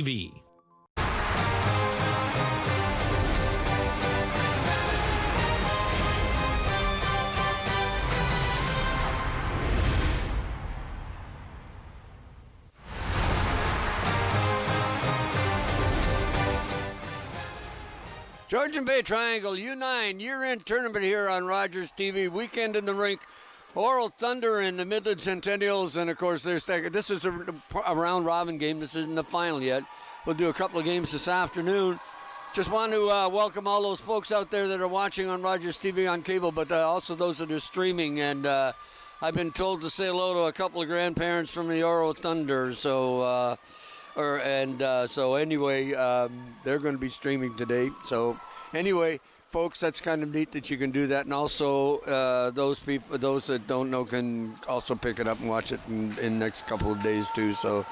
TV. Georgian Bay Triangle U9 year-end tournament here on Rogers TV. Weekend in the rink. Oro Thunder and the Midland Centennials, and of course this is a round-robin game. This isn't the final yet. We'll do a couple of games this afternoon. Just want to welcome all those folks out there that are watching on Rogers TV on cable, but also those that are streaming. And I've been told to say hello to a couple of grandparents from the Oro Thunder. So anyway, they're going to be streaming today. So anyway, folks, that's kind of neat that you can do that. And also those that don't know can also pick it up and watch it in the next couple of days too. So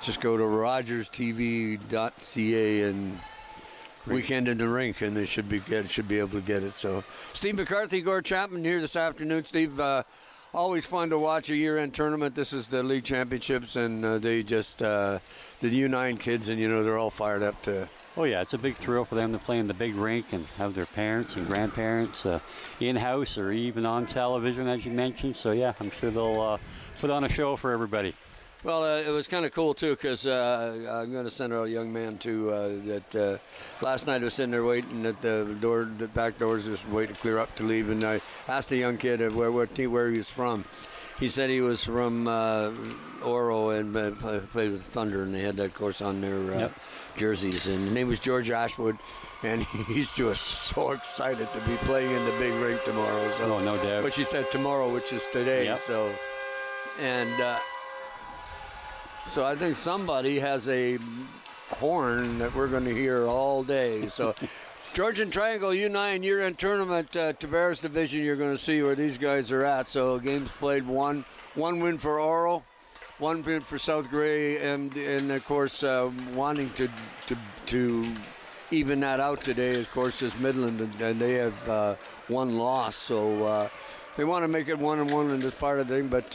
just go to rogerstv.ca and Weekend in the Rink, and they should be able to get it. So Steve McCarthy, Gord Chapman here this afternoon. Steve, always fun to watch a year-end tournament. This is the league championships, and they just the U9 kids, and they're all fired up to. Oh yeah, it's a big thrill for them to play in the big rink and have their parents and grandparents in-house or even on television, as you mentioned. So yeah, I'm sure they'll put on a show for everybody. Well, it was kind of cool, too, because I'm going to send a young man, too, that last night I was sitting there waiting at the back doors, just waiting to clear up to leave, and I asked the young kid where he was from. He said he was from Oro and played with Thunder, and they had that course on their jerseys, and his name was George Ashwood, and he's just so excited to be playing in the big rink tomorrow. So, no doubt. But she said tomorrow, which is today, yep. So I think somebody has a horn that we're going to hear all day. So Georgian Triangle U9 year-end tournament, Tavares Division, you're going to see where these guys are at. So games played, one win for Oro, one win for South Grey, and of course wanting to even that out today, of course, is Midland, and they have one loss. So they want to make it 1-1 in this part of the thing, but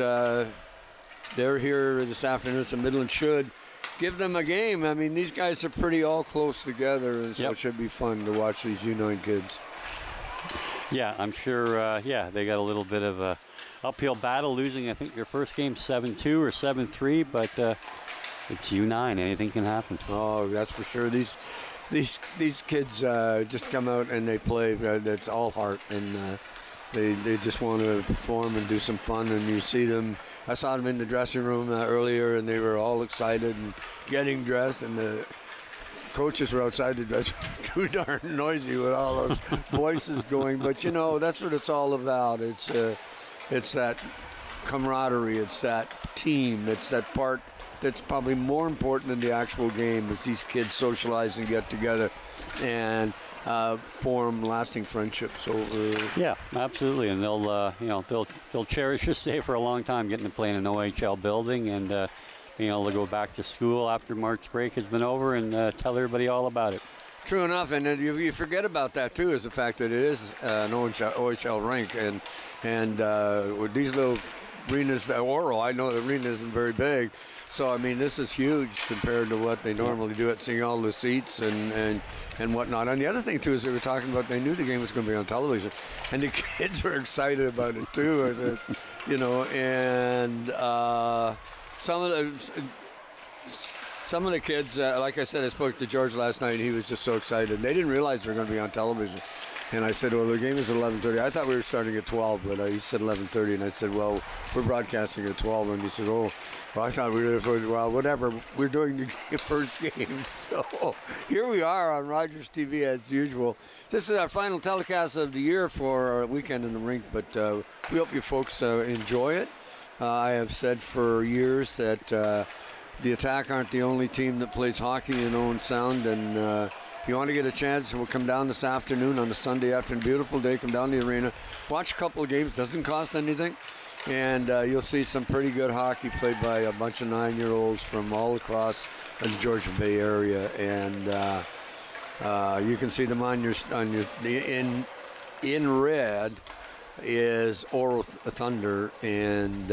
they're here this afternoon, so Midland should give them a game. I mean, these guys are pretty all close together, and so It should be fun to watch these U9 kids. Yeah, I'm sure, they got a little bit of a uphill battle, losing, I think, their first game 7-2 or 7-3, but it's U9. Anything can happen. Oh, that's for sure. These kids just come out and they play. It's all heart, and they just want to perform and do some fun, and you see them. I saw them in the dressing room earlier, and they were all excited and getting dressed, and the coaches were outside the dressing room too darn noisy with all those voices going. But, that's what it's all about. It's that camaraderie. It's that team. It's that part that's probably more important than the actual game, is these kids socialize and get together and form lasting friendships over. Yeah, absolutely, and they'll cherish this day for a long time, getting to play in an OHL building, and being able to go back to school after March break has been over, and tell everybody all about it. True enough, and you forget about that too, is the fact that it is an OHL rink, and with these little arenas, the Oro, I know the arena isn't very big. So, I mean, this is huge compared to what they normally do at seeing all the seats and whatnot. And the other thing, too, is they were talking about they knew the game was going to be on television. And the kids were excited about it, too. And some of the kids, like I said, I spoke to George last night, and he was just so excited. They didn't realize they were going to be on television. And I said, well, the game is at 11:30. I thought we were starting at 12, but he said 11:30. And I said, well, we're broadcasting at 12. And he said, oh, well, I thought we were, well, whatever. We're doing the first game. So here we are on Rogers TV as usual. This is our final telecast of the year for our Weekend in the Rink, but we hope you folks enjoy it. I have said for years that the Attack aren't the only team that plays hockey in Owen Sound, and if you want to get a chance, we'll come down this afternoon on a Sunday afternoon. Beautiful day. Come down to the arena. Watch a couple of games. Doesn't cost anything. And you'll see some pretty good hockey played by a bunch of 9-year-olds from all across the Georgian Bay area. And you can see them on your in red is Oro Thunder, and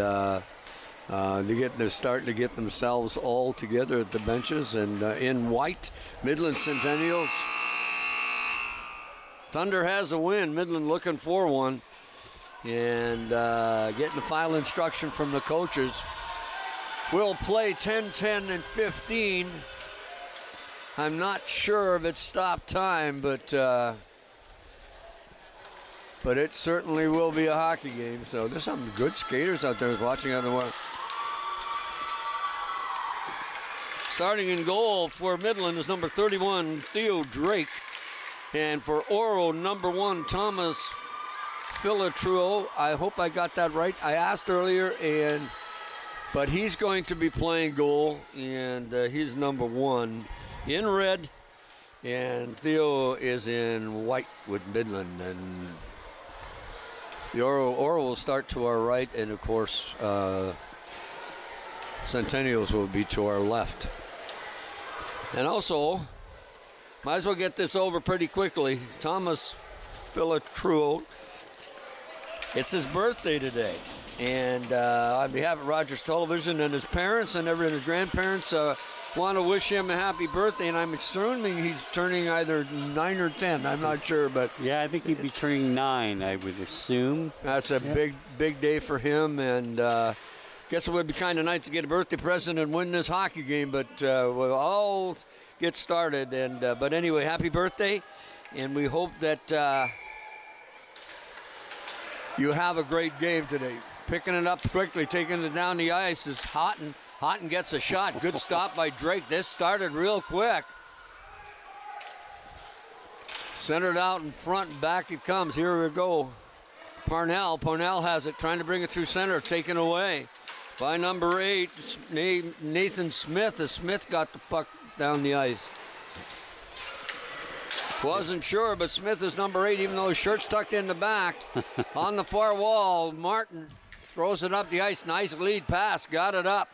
They're starting to get themselves all together at the benches. And in white, Midland Centennials. Thunder has a win. Midland looking for one. And getting the final instruction from the coaches. We'll play 10, 10, and 15. I'm not sure if it's stop time, but it certainly will be a hockey game. So there's some good skaters out there watching on the wall. Starting in goal for Midland is number 31, Theo Drake. And for Oro, number 1, Thomas Filatruo. I hope I got that right. I asked earlier, but he's going to be playing goal, and he's number 1 in red. And Theo is in white with Midland. And the Oro will start to our right, and of course, Centennials will be to our left. And also, might as well get this over pretty quickly. Thomas Filatruo, it's his birthday today. And on behalf of Rogers Television and his parents and his grandparents, want to wish him a happy birthday. And I'm assuming he's turning either 9 or 10. I'm not sure, but yeah, I think he'd be turning 9, I would assume. That's a big day for him. And guess it would be kind of nice to get a birthday present and win this hockey game. But we'll all get started. And but anyway, happy birthday. And we hope that you have a great game today. Picking it up quickly, taking it down the ice is Houghton. Houghton gets a shot. Good stop by Drake. This started real quick. Centered out in front, back it comes. Here we go. Parnell. Parnell has it, trying to bring it through center, taken away by number 8, Nathan Smith, as Smith got the puck down the ice. Wasn't sure, but Smith is number 8, even though his shirt's tucked in the back. On the far wall, Martin throws it up the ice. Nice lead pass, got it up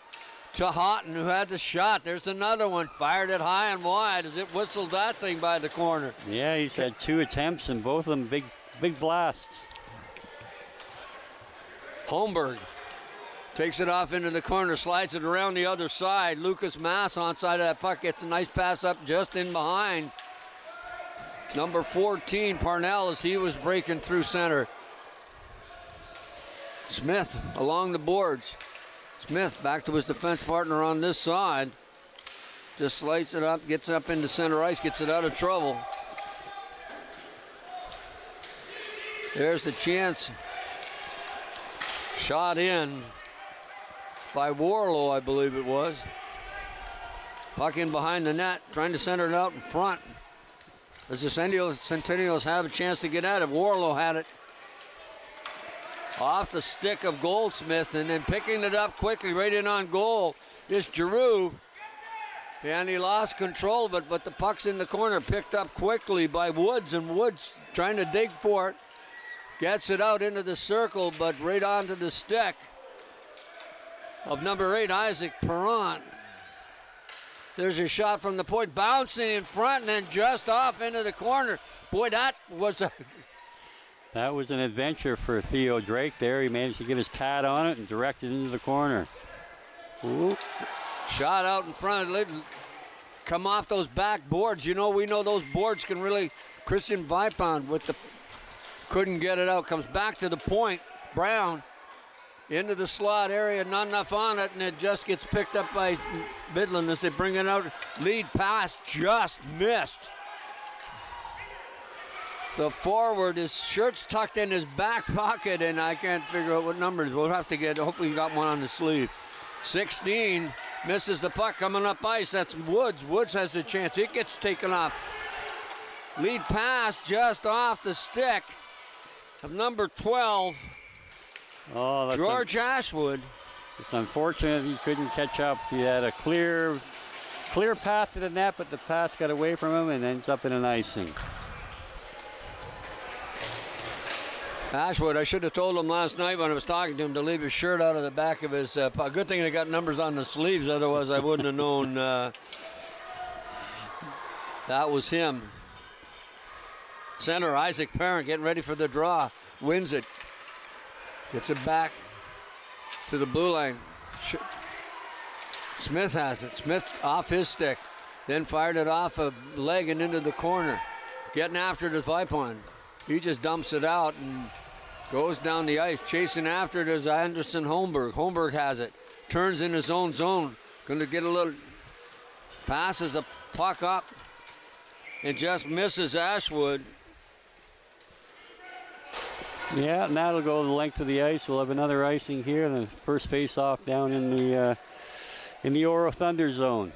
to Houghton, who had the shot. There's another one, fired it high and wide as it whistled that thing by the corner. Yeah, he's had 2 attempts, and both of them big blasts. Holmberg takes it off into the corner, slides it around the other side. Lucas Mass onside of that puck, gets a nice pass up just in behind. Number 14, Parnell, as he was breaking through center. Smith along the boards. Smith back to his defense partner on this side. Just slides it up, gets up into center ice, gets it out of trouble. There's the chance. Shot in by Warlow, I believe it was. Puck in behind the net, trying to center it out in front. As the Centennials have a chance to get at it. Warlow had it off the stick of Goldsmith, and then picking it up quickly right in on goal is Giroux. And he lost control of it, but the puck's in the corner, picked up quickly by Woods, and Woods trying to dig for it. Gets it out into the circle, but right onto the stick of number 8, Isaac Perron. There's a shot from the point, bouncing in front and then just off into the corner. Boy, that was an adventure for Theo Drake there. He managed to get his pad on it and direct it into the corner. Ooh. Shot out in front. Come off those back boards. You know, we know those boards can really. Christian Vipon couldn't get it out. Comes back to the point. Brown into the slot area. Not enough on it, and it just gets picked up by Midland as they bring it out. Lead pass just missed. The forward, his shirt's tucked in his back pocket, and I can't figure out what numbers. We'll have to get, hopefully he got one on the sleeve. 16 misses the puck coming up ice. That's Woods. Woods has a chance. It gets taken off. Lead pass just off the stick of number 12, George Ashwood. It's unfortunate he couldn't catch up. He had a clear path to the net, but the pass got away from him and ends up in an icing. Ashwood, I should have told him last night when I was talking to him to leave his shirt out of the back of his good thing they got numbers on the sleeves, otherwise I wouldn't have known that was him. Center, Isaac Parent getting ready for the draw. Wins it. Gets it back to the blue line. Smith has it. Smith off his stick. Then fired it off a leg and into the corner. Getting after the Vipon. He just dumps it out and goes down the ice. Chasing after it is Anderson Holmberg. Holmberg has it. Turns in his own zone. Going to get a little... Passes a puck up. And just misses Ashwood. Yeah, and that'll go the length of the ice. We'll have another icing here. The first face-off down in the Oro Thunder zone.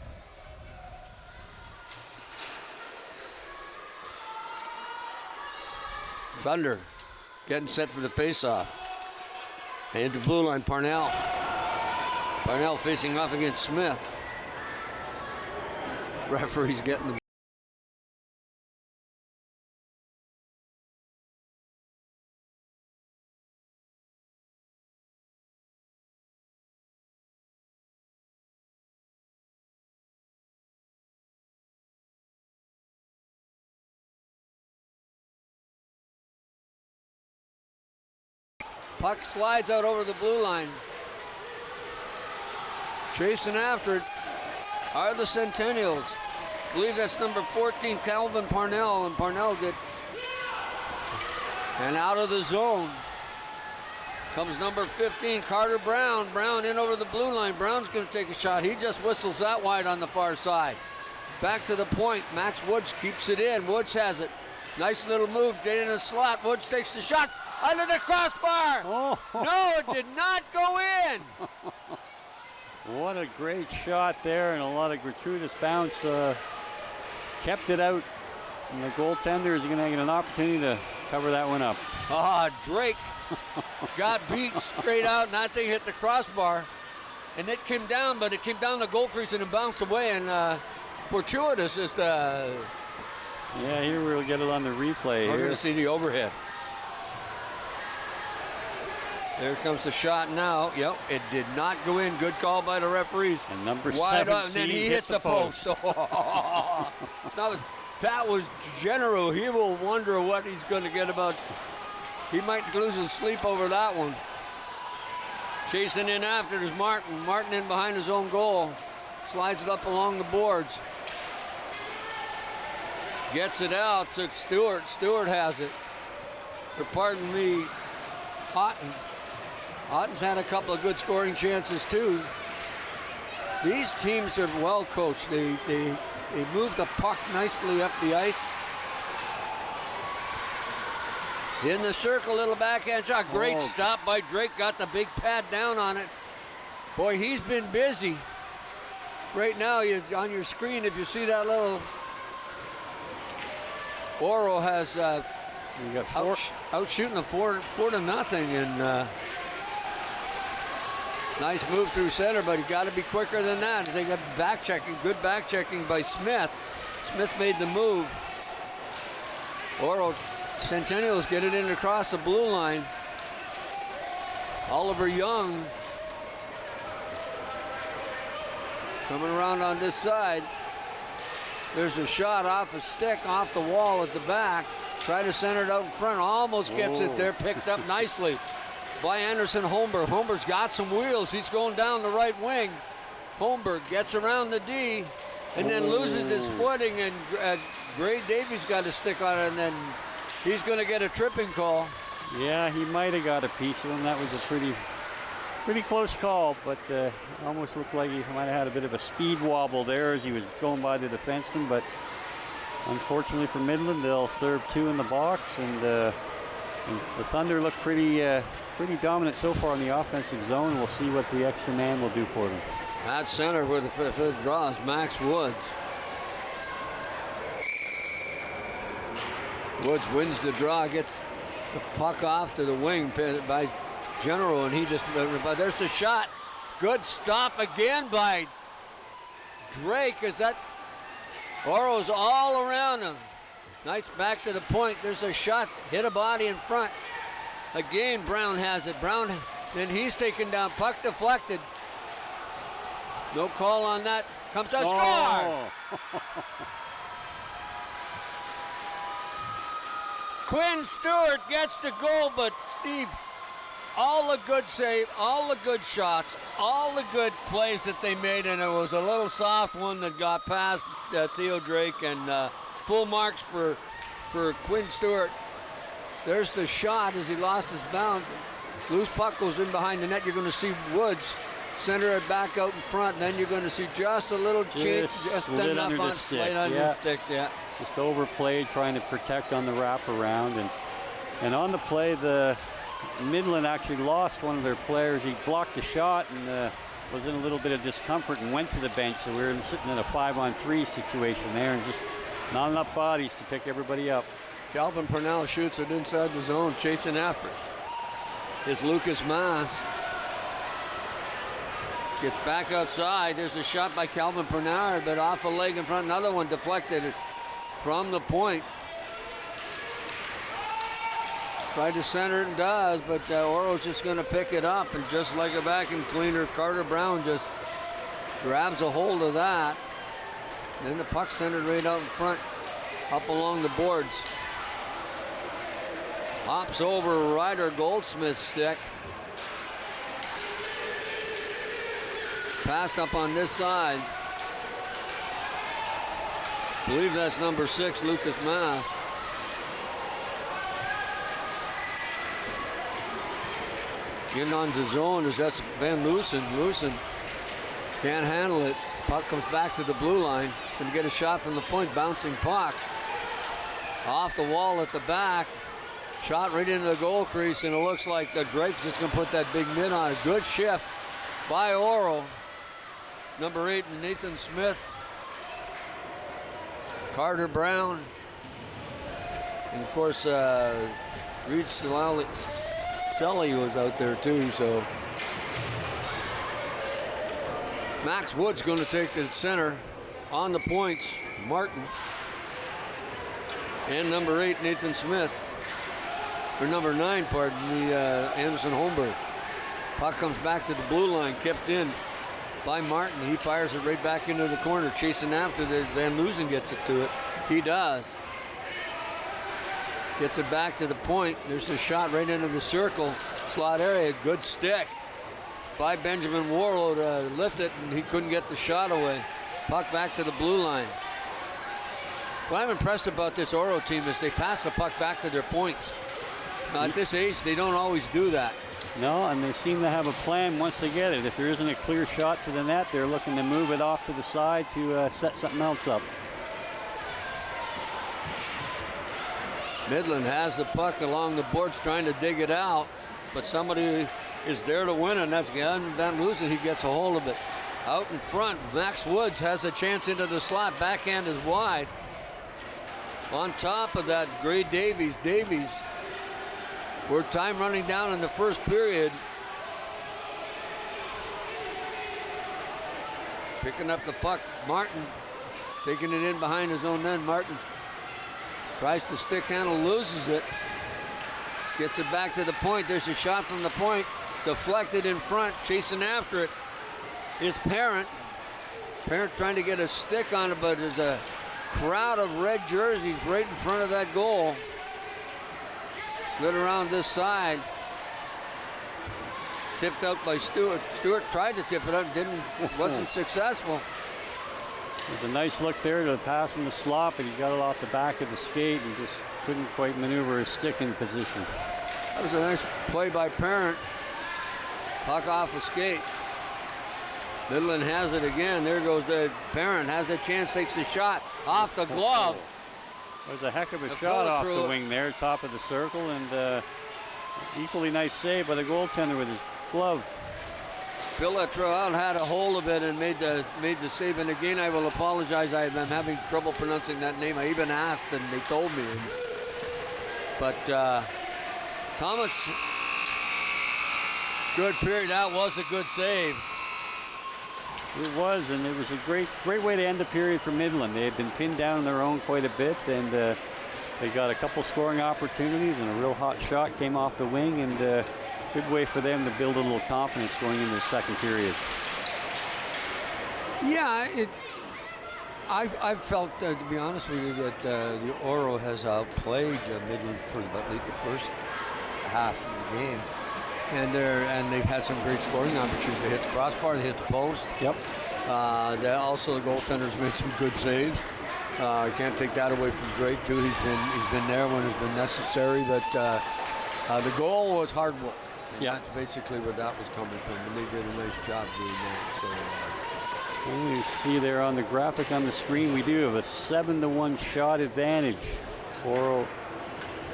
Thunder getting set for the face-off. And the blue line, Parnell. Parnell facing off against Smith. Referee's getting the... Puck slides out over the blue line. Chasing after it are the Centennials. I believe that's number 14, Calvin Parnell, and Parnell get... And out of the zone comes number 15, Carter Brown. Brown in over the blue line. Brown's going to take a shot. He just whistles that wide on the far side. Back to the point. Max Woods keeps it in. Woods has it. Nice little move. Get in the slot. Woods takes the shot. Under the crossbar. Oh. No, it did not go in. What a great shot there, and a lot of gratuitous bounce. Kept it out, and the goaltender is going to get an opportunity to cover that one up. Drake got beat straight out, and that thing hit the crossbar. And it came down, but it came down the goal crease and it bounced away. And fortuitous is the... Yeah, here we'll get it on the replay. We're going to see the overhead. There comes the shot now. Yep, it did not go in. Good call by the referees. And number wide 17 up, and then he hits the post. That was general. He will wonder what he's going to get about. He might lose his sleep over that one. Chasing in after is Martin. Martin in behind his own goal. Slides it up along the boards. Gets it out to Stewart. Stewart has it. Or pardon me, Houghton. Houghton's had a couple of good scoring chances too. These teams are well coached. They move the puck nicely up the ice. In the circle, little backhand shot. Great stop by Drake. Got the big pad down on it. Boy, he's been busy. Right now, on your screen, if you see that little... Oro has out shooting the 4-0, and nice move through center, but you got to be quicker than that. They got back checking, good back checking by Smith. Smith made the move. Oro Centennials get it in across the blue line. Oliver Young coming around on this side. There's a shot off a stick, off the wall at the back. Try to center it out in front. Almost gets it there, picked up nicely by Anderson Holmberg. Holmberg's got some wheels. He's going down the right wing. Holmberg gets around the D and then loses his footing, and Gray Davies got a stick on it, and then he's going to get a tripping call. Yeah, he might have got a piece of him. That was a pretty close call, but almost looked like he might have had a bit of a speed wobble there as he was going by the defenseman. But unfortunately for Midland, they'll serve two in the box, and the Thunder look pretty dominant so far in the offensive zone. We'll see what the extra man will do for them. At center where the draw is Max Woods. Woods wins the draw, gets the puck off to the wing by General, and he just, but there's the shot. Good stop again by Drake. Is that Oro's all around him. Nice back to the point. There's a shot, hit a body in front. Again, Brown has it. Brown, then he's taken down, puck deflected. No call on that. Comes out, score! Quinn Stewart gets the goal, but Steve, all the good save, all the good shots, all the good plays that they made, and it was a little soft one that got past Theo Drake, and full marks for Quinn Stewart. There's the shot as he lost his bounce. Loose puck goes in behind the net. You're going to see Woods center it back out in front. Then you're going to see just a little change, just enough on slide under the stick. Yeah. Just overplayed, trying to protect on the wraparound, and on the play, the Midland actually lost one of their players. He blocked the shot and was in a little bit of discomfort and went to the bench. So we were sitting in a 5-on-3 situation there, and just not enough bodies to pick everybody up. Calvin Purnell shoots it inside the zone, chasing after it. Is Lucas Maas. Gets back outside. There's a shot by Calvin Purnell, but off a leg in front. Another one deflected from the point. Tried to center it and does, but Oro's just going to pick it up, and just like a vacuum cleaner, Carter Brown just grabs a hold of that. Then the puck centered right out in front, up along the boards. Hops over Ryder Goldsmith's stick. Passed up on this side. I believe that's number 6, Lucas Maas. Getting on the zone is that's Van Loosen. Loosen can't handle it. Puck comes back to the blue line. Gonna get a shot from the point, bouncing puck. Off the wall at the back. Shot right into the goal crease, and it looks like Drake's just gonna put that big mitt on it. Good shift by Oro. Number 8, Nathan Smith. Carter Brown. And of course, Reed Selly was out there too, so. Max Wood's going to take the center. On the points, Martin. And number 8, Nathan Smith. Or number 9, pardon me, Anderson Holmberg. Puck comes back to the blue line, kept in by Martin. He fires it right back into the corner, chasing after the Van Loosen gets it to it. He does. Gets it back to the point. There's a shot right into the circle. Slot area, good stick by Benjamin Warlow to lift it, and he couldn't get the shot away. Puck back to the blue line. What I'm impressed about this Oro team is they pass the puck back to their points. Now, at this age, they don't always do that. No, and they seem to have a plan once they get it. If there isn't a clear shot to the net, they're looking to move it off to the side to set something else up. Midland has the puck along the boards trying to dig it out, but somebody is there to win, and that's Van Loosen. He gets a hold of it. Out in front, Max Woods has a chance into the slot. Backhand is wide. On top of that, Gray Davies. We're time running down in the first period. Picking up the puck, Martin taking it in behind his own end. Martin tries to stick handle, loses it. Gets it back to the point. There's a shot from the point. Deflected in front, chasing after it is Parent. Parent trying to get a stick on it, but there's a crowd of red jerseys right in front of that goal. Slid around this side. Tipped out by Stewart. Stewart tried to tip it up, wasn't successful. There's a nice look there to pass him the slot, but he got it off the back of the skate and just couldn't quite maneuver his stick in position. That was a nice play by Parent. Puck off a skate. Midland has it again. There goes the Parent. Has a chance, takes a shot off the glove. There's a heck of a shot off the wing there, top of the circle, and equally nice save by the goaltender with his glove. Phil Latrell had a hold of it and made the save. And again, I will apologize. I'm having trouble pronouncing that name. I even asked, and they told me. But Thomas, good period. That was a good save. It was, and it was a great way to end the period for Midland. They had been pinned down on their own quite a bit, and they got a couple scoring opportunities, and a real hot shot came off the wing, and good way for them to build a little confidence going into the second period. Yeah, I've felt, to be honest with you, that the Oro has outplayed Midland for about the first half of the game. And they've had some great scoring opportunities. They hit the crossbar, they hit the post. Yep. Also, the goaltender's made some good saves. Can't take that away from Drake too. He's been there when it's been necessary. But the goal was hard work. Yeah. That's basically where that was coming from, and they did a nice job doing that. So. You see there on the graphic on the screen, we do have a 7-1 shot advantage. Oro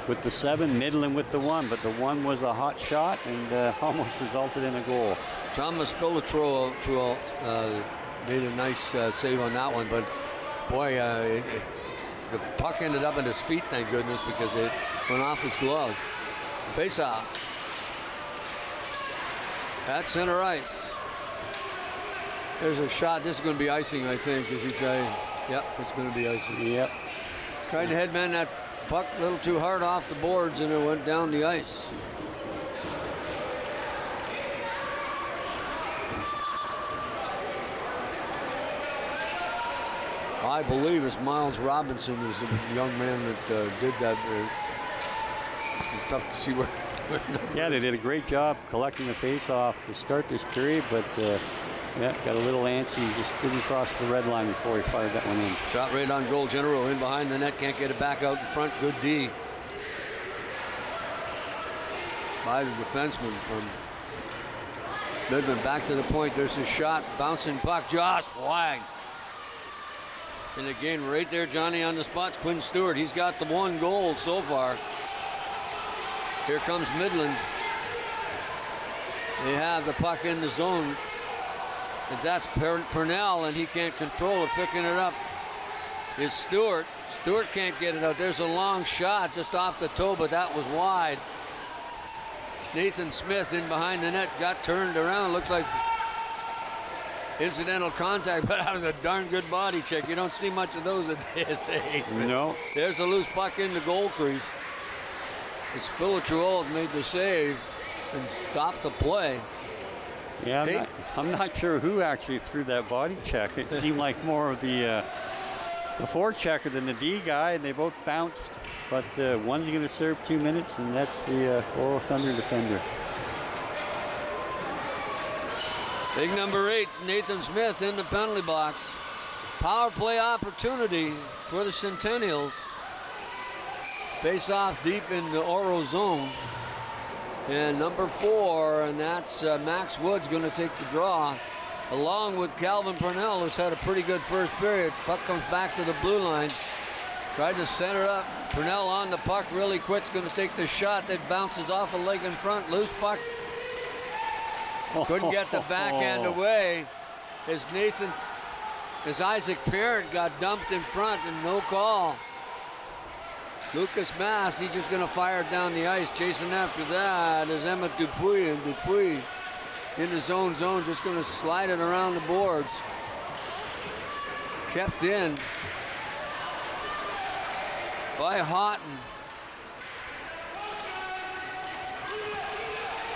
with the 7, Midland with the 1, but the 1 was a hot shot and almost resulted in a goal. Thomas Philotro made a nice save on that one, but boy, the puck ended up at his feet, thank goodness, because it went off his glove. Face-off. At center ice. There's a shot. This is going to be icing, I think. Is he trying? Yep, it's going to be icing. Yep. Tried to headman that puck a little too hard off the boards, and it went down the ice. I believe it's Miles Robinson is the young man that did that. It's tough to see where. Yeah, they did a great job collecting the face-off to start this period, but yeah, got a little antsy. Just didn't cross the red line before he fired that one in. Shot right on goal. General in behind the net. Can't get it back out in front. Good D. By the defenseman from Midland. Back to the point. There's a shot. Bouncing puck. Josh Flag. And again, right there, Johnny on the spot. Quinn Stewart. He's got the 1 goal so far. Here comes Midland. They have the puck in the zone. And that's Purnell, and he can't control it. Picking it up is Stewart. Stewart can't get it out. There's a long shot just off the toe, but that was wide. Nathan Smith in behind the net got turned around. Looks like incidental contact, but that was a darn good body check. You don't see much of those at this age. No. There's a loose puck in the goal crease. As Philotro made the save and stopped the play. Yeah, I'm not sure who actually threw that body check. It seemed like more of the forechecker than the D guy, and they both bounced. But one's going to serve 2 minutes, and that's the Oro Thunder defender. Big number 8, Nathan Smith in the penalty box. Power play opportunity for the Centennials. Face off deep in the Oro zone. And number 4, and that's Max Woods going to take the draw, along with Calvin Purnell, who's had a pretty good first period. Puck comes back to the blue line. Tried to center up. Purnell on the puck really quick. Going to take the shot that bounces off a leg in front. Loose puck. Couldn't get the backhand away as Isaac Parent got dumped in front and no call. Lucas Mass, he's just going to fire it down the ice. Chasing after that is Emmett Dupuis, and Dupuis in the zone, just going to slide it around the boards. Kept in by Houghton.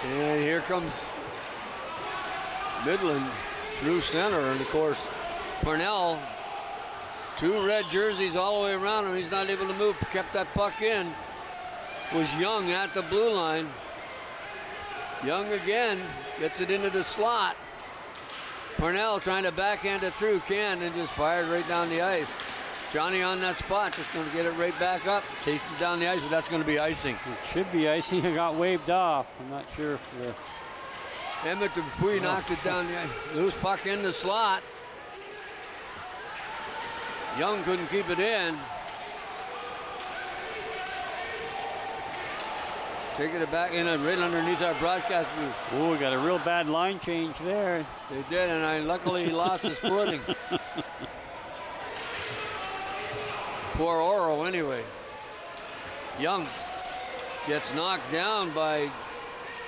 And here comes Midland through center, and of course, Purnell, 2 red jerseys all the way around him. He's not able to move. Kept that puck in. Was Young at the blue line. Young again gets it into the slot. Purnell trying to backhand it through. Can, and just fired right down the ice. Johnny on that spot, just going to get it right back up. Chased it down the ice, but that's going to be icing. It should be icing. It got waved off. I'm not sure if the... Emmett Dupuis knocked it down the ice. Loose puck in the slot. Young couldn't keep it in. Taking it back in right underneath our broadcast booth. Oh, we got a real bad line change there. They did, and luckily he lost his footing. Poor Oro anyway. Young gets knocked down by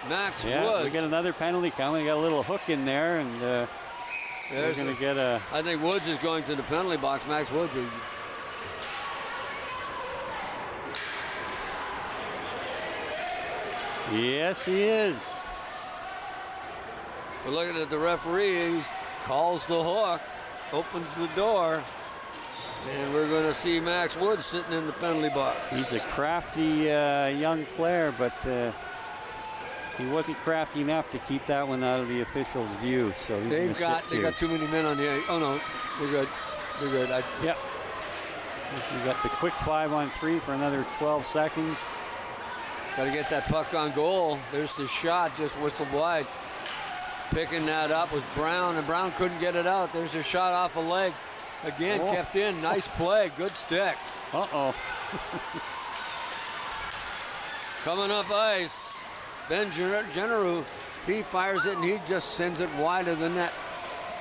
Max Woods. We get another penalty coming. We got a little hook in there, and we're going to get a... I think Woods is going to the penalty box. Max Woods. Yes, he is. We're looking at the referee. He calls the hook, opens the door, and we're going to see Max Woods sitting in the penalty box. He's a crafty young player, but he wasn't crafty enough to keep that one out of the officials' view. So he's they got too many men on the ice. Oh no, they're good. They're good. Yep. We got the quick 5-on-3 for another 12 seconds. Got to get that puck on goal. There's the shot, just whistled wide. Picking that up was Brown, and Brown couldn't get it out. There's a shot off a leg. Again, kept in. Nice play. Good stick. Uh-oh. Coming up ice. Ben Generu, he fires it, and he just sends it wide of the net.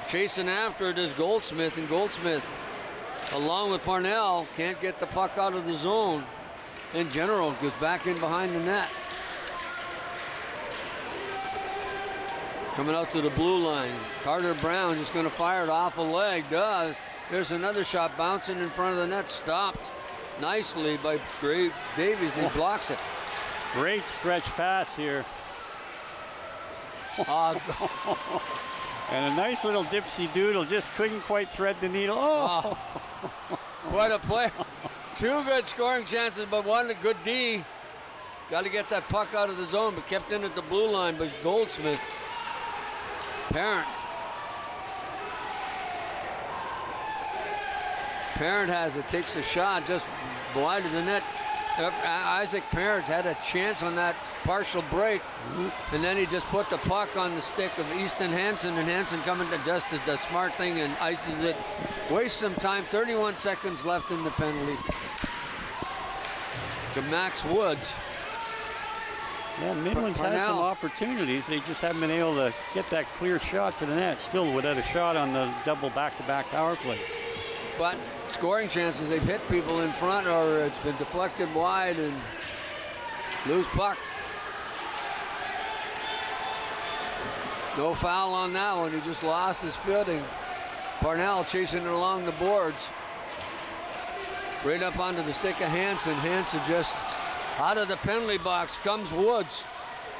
Chasing after it is Goldsmith, and Goldsmith, along with Parnell, can't get the puck out of the zone. In general, goes back in behind the net. Coming out to the blue line. Carter Brown just going to fire it off a leg. Does. There's another shot bouncing in front of the net. Stopped nicely by Davies. He blocks it. Great stretch pass here. And a nice little dipsy doodle. Just couldn't quite thread the needle. Oh. What a play. Two good scoring chances, but one a good D. Got to get that puck out of the zone, but kept in at the blue line by Goldsmith. Parent has it, takes a shot just wide of the net. Isaac Parent had a chance on that partial break, and then he just put the puck on the stick of Easton Hansen, and Hansen coming to just the smart thing and ices it. Waste some time, 31 seconds left in the penalty. To Max Woods. Yeah, Midland's had some opportunities. They just haven't been able to get that clear shot to the net. Still without a shot on the double back-to-back power play. But scoring chances, they've hit people in front, or it's been deflected wide and loose puck. No foul on that one. He just lost his footing. Parnell chasing it along the boards. Right up onto the stick of Hansen. Hansen just out of the penalty box comes Woods.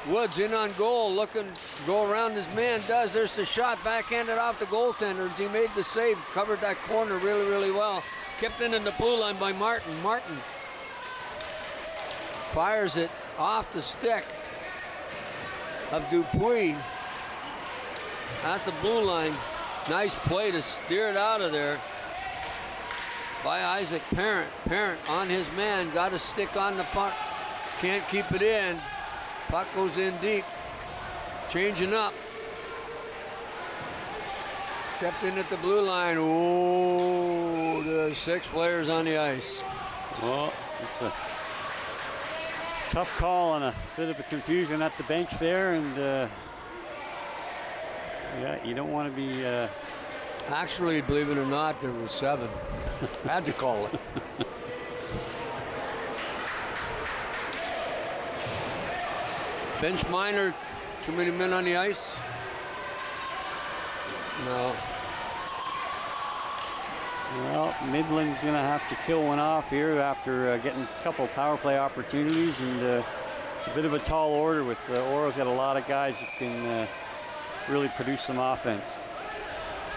Woods in on goal, looking to go around his man. Does. There's the shot, backhanded off the goaltender. He made the save, covered that corner really, really well. Kept in the blue line by Martin. Martin fires it off the stick of Dupuis at the blue line. Nice play to steer it out of there by Isaac Parent. Parent on his man, got a stick on the puck. Can't keep it in. Puck goes in deep. Changing up. Kept in at the blue line. Oh, there's 6 players on the ice. Well, it's a tough call and a bit of a confusion at the bench there, and yeah, you don't want to be. Actually, believe it or not, there was 7. Had to call it. Bench minor, too many men on the ice? No. Well, Midland's going to have to kill one off here after getting a couple power play opportunities, and it's a bit of a tall order with Oro's got a lot of guys that can really produce some offense.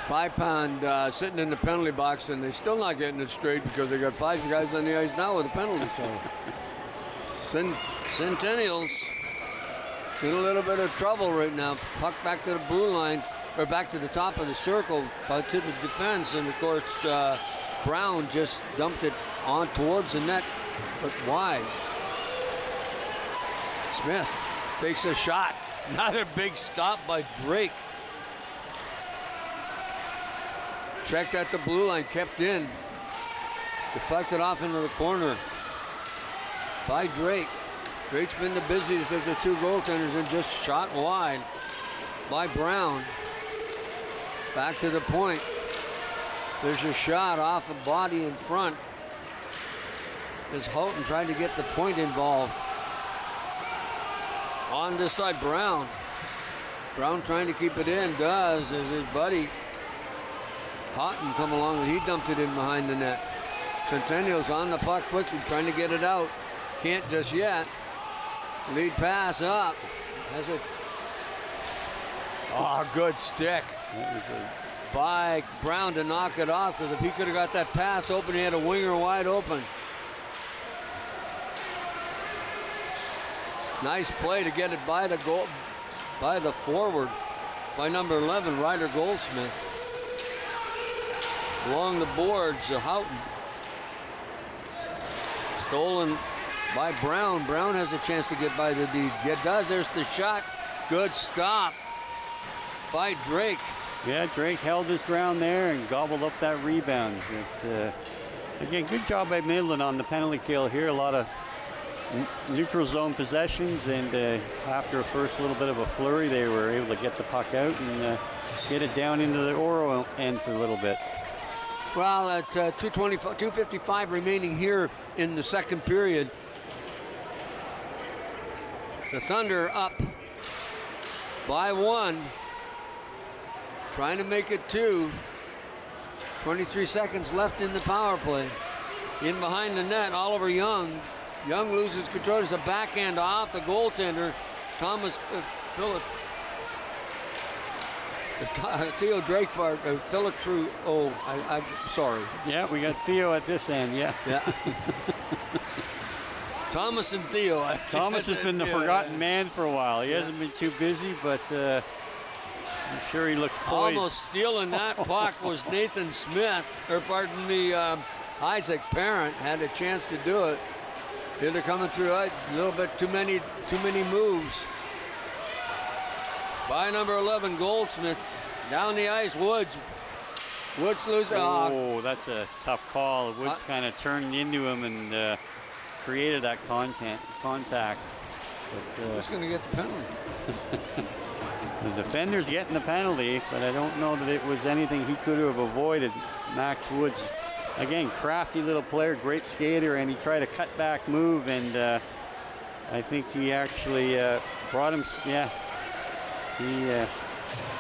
5 Pound sitting in the penalty box, and they're still not getting it straight because they got 5 guys on the ice now with a penalty. So Centennials in a little bit of trouble right now. Puck back to the blue line, or back to the top of the circle, to the defense, and of course Brown just dumped it on towards the net, but wide. Smith takes a shot. Another big stop by Drake. Checked at the blue line, kept in. Deflected off into the corner by Drake. Drake's been the busiest of the 2 goaltenders and just shot wide by Brown. Back to the point. There's a shot off a body in front as Houghton trying to get the point involved. On this side, Brown. Brown trying to keep it in, does, as his buddy Houghton come along, and he dumped it in behind the net. Centennials on the puck quickly, trying to get it out. Can't just yet. Lead pass up. Has it. Oh, good stick by Brown to knock it off, because if he could have got that pass open, he had a winger wide open. Nice play to get it by the goal, by the forward, by number 11, Ryder Goldsmith. Along the boards, Houghton. Stolen by Brown. Brown has a chance to get by the D. There's the shot. Good stop by Drake. Yeah, Drake held his ground there and gobbled up that rebound. But, again, good job by Midland on the penalty kill here. A lot of neutral zone possessions, and after a first little bit of a flurry, they were able to get the puck out and get it down into the Oro end for a little bit. Well, at 2:55 remaining here in the second period, the Thunder up by 1, trying to make it 2. 23 seconds left in the power play. In behind the net, Oliver Young. Young loses control. There's a backhand off the goaltender, Thomas Phillip. Theo Drake part, Philip True. Oh, I'm sorry. Yeah, we got Theo at this end. Yeah. Thomas and Theo. Thomas has been the forgotten man for a while. He hasn't been too busy, but I'm sure he looks poised. Almost stealing that puck was Nathan Smith, or pardon me, Isaac Parent had a chance to do it. Here they're coming through a little bit too many moves. By number 11, Goldsmith. Down the ice, Woods. Woods loses. Oh, that's a tough call. Woods kind of turned into him and created that contact. But, who's going to get the penalty? The defender's getting the penalty, but I don't know that it was anything he could have avoided. Max Woods, again, crafty little player, great skater, and he tried a cutback move, and I think he actually brought him. Yeah,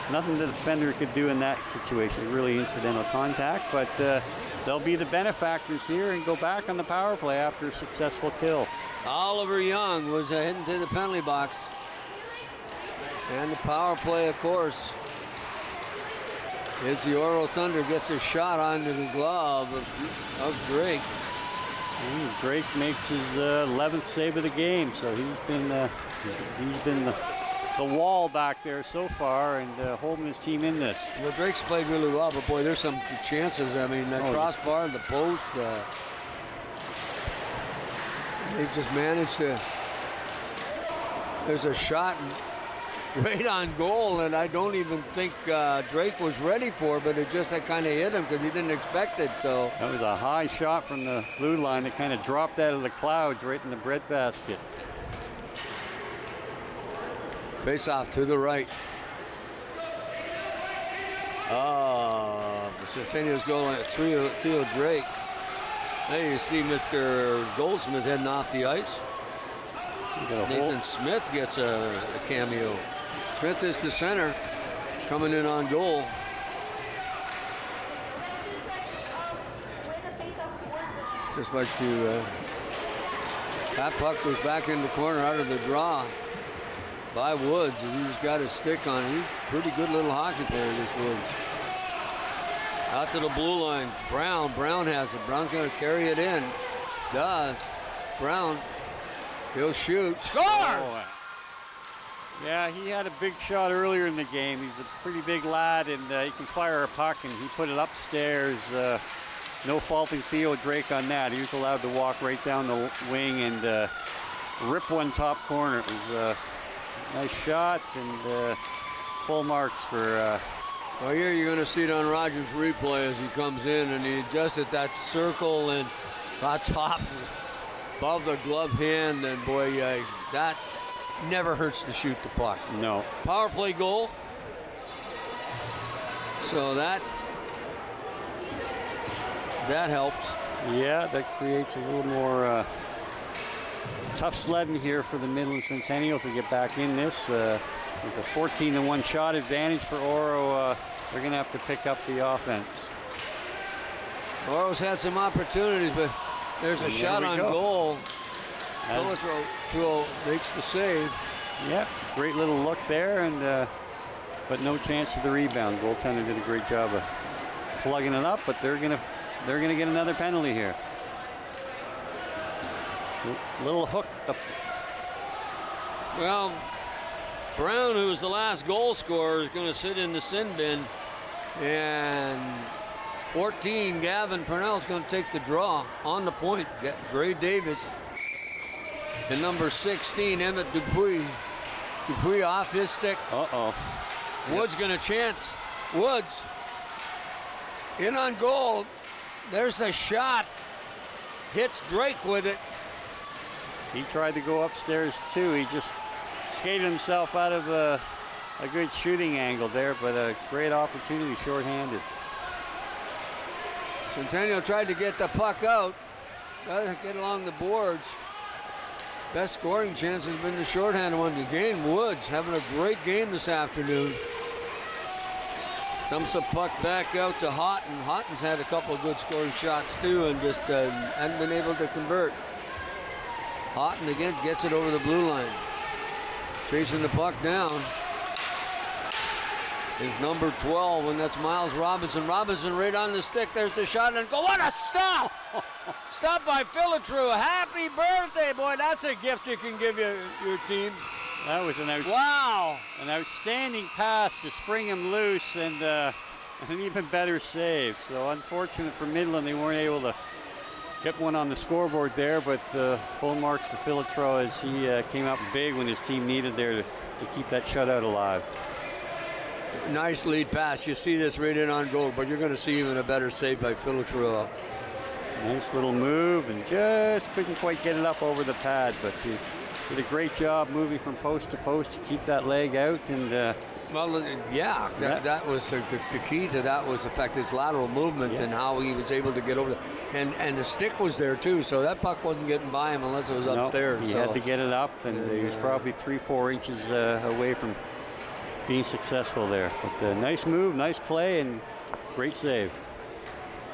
nothing the defender could do in that situation. Really incidental contact, but they'll be the benefactors here and go back on the power play after a successful kill. Oliver Young was heading to the penalty box. And the power play, of course, is the Oro Thunder gets a shot onto the glove of Drake. Drake makes his 11th save of the game, so he's been the wall back there so far and holding his team in this. Well, Drake's played really well, but boy, there's some chances. I mean, the crossbar, the post. They've just managed to. There's a shot right on goal, and I don't even think Drake was ready for it, but it just kind of hit him because he didn't expect it. So that was a high shot from the blue line that kind of dropped out of the clouds right in the breadbasket. Face off to the right. The Centennials goal at Theo Drake. There you see Mr. Goldsmith heading off the ice. Nathan Smith gets a cameo. Smith is the center, coming in on goal. Just like to, that puck was back in the corner out of the draw by Woods, and he's got his stick on it. He's a pretty good little hockey player, this Woods. Out to the blue line, Brown has it. Brown's gonna carry it in. Does. Brown. He'll shoot. Score! Oh. Yeah, he had a big shot earlier in the game. He's a pretty big lad, and he can fire a puck, and he put it upstairs. No faulting Theo Drake on that. He was allowed to walk right down the wing and rip one top corner. It was a nice shot, and full marks for... Well, here you're going to see it on Rogers' replay as he comes in, and he adjusted that circle and got top above the glove hand, and boy, that never hurts to shoot the puck. No. Power play goal. So that helps. Yeah, that creates a little more tough sledding here for the Midland Centennials to get back in this. With a 14-1 shot advantage for Oro, they're going to have to pick up the offense. Oro's had some opportunities, but there's a shot on goal. True makes the save. Yeah, great little look there, and but no chance for the rebound. Goaltender did a great job of plugging it up, but they're gonna get another penalty here. Little hook up. Well, Brown, who was the last goal scorer, is going to sit in the sin bin. And 14, Gavin Purnell is going to take the draw on the point. Gray Davis. And number 16, Emmett Dupuy. Dupuy off his stick. Uh-oh. Woods going to chance. Woods in on goal. There's the shot. Hits Drake with it. He tried to go upstairs too. He just skated himself out of a good shooting angle there, but a great opportunity shorthanded. Centennial tried to get the puck out. Doesn't get along the boards. Best scoring chance has been the shorthanded one. Again, Woods having a great game this afternoon. Dumps the puck back out to Houghton. Houghton's had a couple of good scoring shots too and just hadn't been able to convert. Houghton again gets it over the blue line. Chasing the puck down is number 12, and that's Miles Robinson. Robinson right on the stick. There's the shot and go. What a stop! Stop by Philitrew. Happy birthday, boy. That's a gift you can give your team. That was an outstanding pass to spring him loose, and an even better save. So unfortunate for Midland, they weren't able to get one on the scoreboard there, but full marks for Philitrew as he came up big when his team needed there to keep that shutout alive. Nice lead pass. You see this right in on goal, but you're going to see even a better save by Philitrew. Nice little move, and just couldn't quite get it up over the pad, but he did a great job moving from post to post to keep that leg out. And well, yeah, that was the key to that was the fact his lateral movement and how he was able to get over and the stick was there too, so that puck wasn't getting by him unless it was upstairs. He had to get it up, and he was probably 3-4 inches away from being successful there. But nice move, nice play, and great save.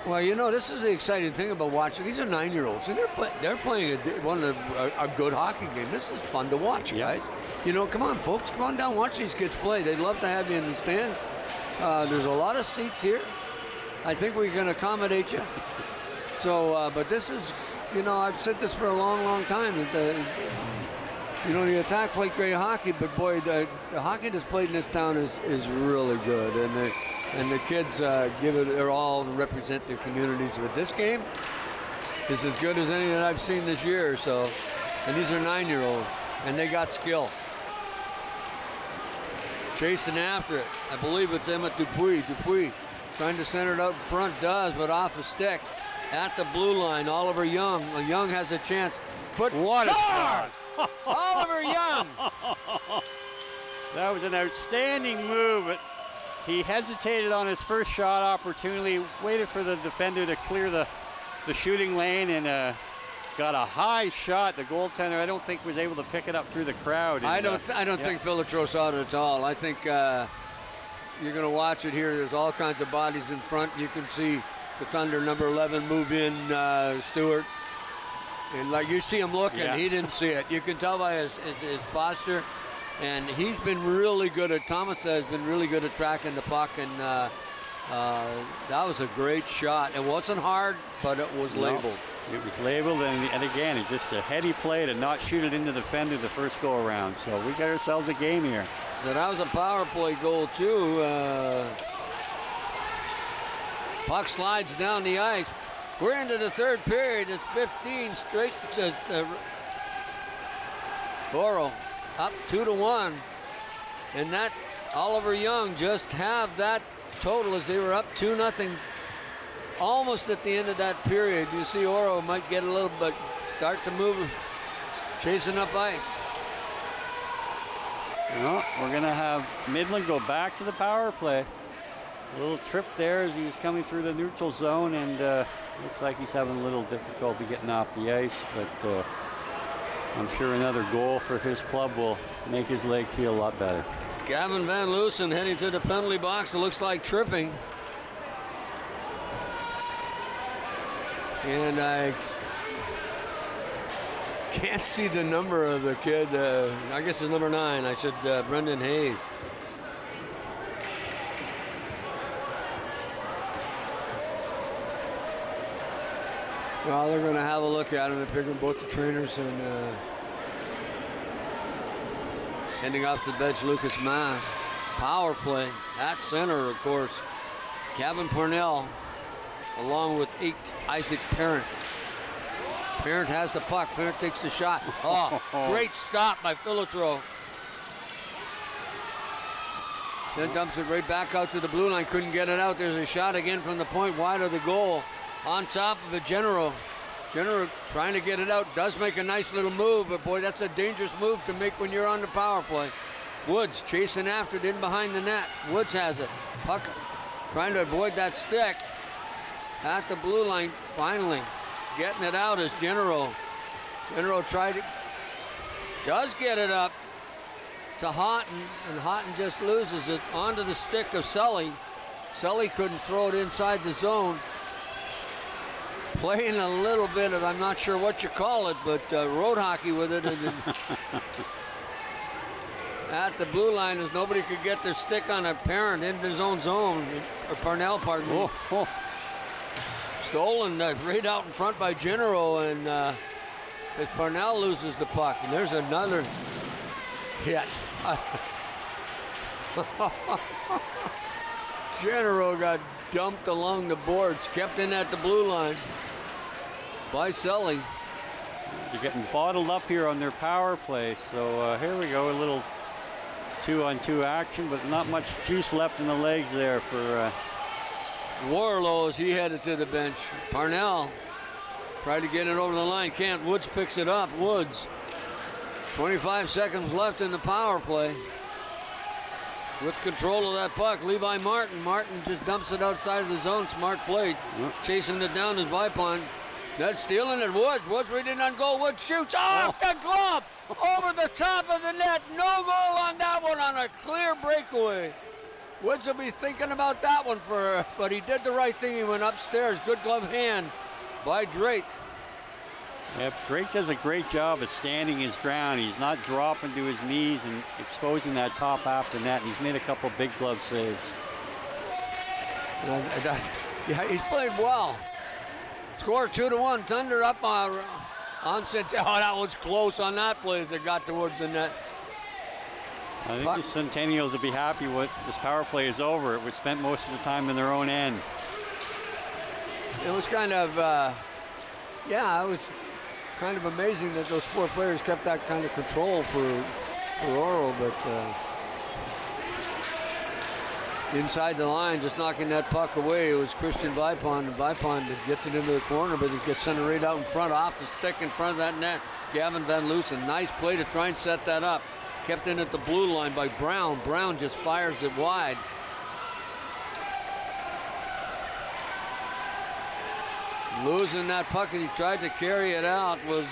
Well, you know, this is the exciting thing about watching. These are 9-year-olds, and they're playing a good hockey game. This is fun to watch, guys. You know, come on, folks. Come on down, watch these kids play. They'd love to have you in the stands. There's a lot of seats here. I think we can accommodate you. So, but this is, you know, I've said this for a long, long time. You know, the Attack play great hockey, but boy, the hockey that's played in this town is really good. And the kids give it their all to represent their communities. But this game is as good as any that I've seen this year. So, and these are 9-year-olds, and they got skill. Chasing after it. I believe it's Emmett Dupuy. Dupuy trying to center it out in front, does, but off a stick. At the blue line, Oliver Young. Young has a chance. What a shot! Oliver Young! That was an outstanding move. But he hesitated on his first shot opportunity, waited for the defender to clear the shooting lane, and got a high shot. The goaltender, I don't think, was able to pick it up through the crowd. And, I don't think Philitrew saw it at all. I think you're going to watch it here. There's all kinds of bodies in front. You can see the Thunder number 11 move in, Stewart. And like you see him looking, he didn't see it. You can tell by his posture. And he's been really good at, Thomas has been really good at tracking the puck, and that was a great shot. It wasn't hard, but it was labeled. It was labeled, and again, it's just a heady play to not shoot it into the defender the first go around. So we got ourselves a game here. So that was a power play goal too. Puck slides down the ice. We're into the third period. It's 15 straight. Oro up 2-1, and that Oliver Young just have that total as they were up 2-0 almost at the end of that period. You see Oro might get a little bit, start to move, chasing up ice. Well, we're going to have Midland go back to the power play. A little trip there as he was coming through the neutral zone, and looks like he's having a little difficulty getting off the ice, but I'm sure another goal for his club will make his leg feel a lot better. Gavin Van Loosen heading to the penalty box. It looks like tripping. And I can't see the number of the kid. I guess it's number 9. I should, Brendan Hayes. Well, they're going to have a look at him and pick up both the trainers, and Heading off the bench, Lucas Mass. Power play at center, of course. Gavin Parnell, along with Isaac Parent. Parent has the puck. Parent takes the shot. Oh, great stop by Philotro. Then dumps it right back out to the blue line. Couldn't get it out. There's a shot again from the point wide of the goal. On top of it, General. General trying to get it out. Does make a nice little move, but boy, that's a dangerous move to make when you're on the power play. Woods chasing after it in behind the net. Woods has it. Puck trying to avoid that stick. At the blue line, finally getting it out is General. General does get it up to Houghton, and Houghton just loses it onto the stick of Sully. Sully couldn't throw it inside the zone. Playing a little bit of, I'm not sure what you call it, but road hockey with it. At the blue line, as nobody could get their stick on a Parent into his own zone, or Parnell, pardon me. Stolen right out in front by General, and as Parnell loses the puck, and there's another hit. General got dumped along the boards, kept in at the blue line by Sully. They're getting bottled up here on their power play, so here we go, a little 2-on-2 action, but not much juice left in the legs there for Warlow as he headed to the bench. Parnell tried to get it over the line. Can't. Woods picks it up. Woods. 25 seconds left in the power play. With control of that puck, Levi Martin. Martin just dumps it outside of the zone. Smart play. Chasing it down is Vipon. That's stealing it. Woods. Woods reading on goal. Woods shoots off the glove. Over the top of the net. No goal on that one on a clear breakaway. Woods will be thinking about that one but he did the right thing. He went upstairs. Good glove hand by Drake. Yeah, Drake does a great job of standing his ground. He's not dropping to his knees and exposing that top half of the net. He's made a couple big glove saves. Yeah, he's played well. Score 2-1. Thunder up on Centennial. Oh, that was close on that play as it got towards the net. I think the Centennials will be happy with this power play is over. It was spent most of the time in their own end. It was kind of, it was kind of amazing that those four players kept that kind of control for Oro, but inside the line, just knocking that puck away, it was Christian Vipon, and Vipon gets it into the corner, but it gets sent right out in front, off the stick in front of that net. Gavin Van Loosen, nice play to try and set that up. Kept in at the blue line by Brown. Brown just fires it wide. Losing that puck, and he tried to carry it out, was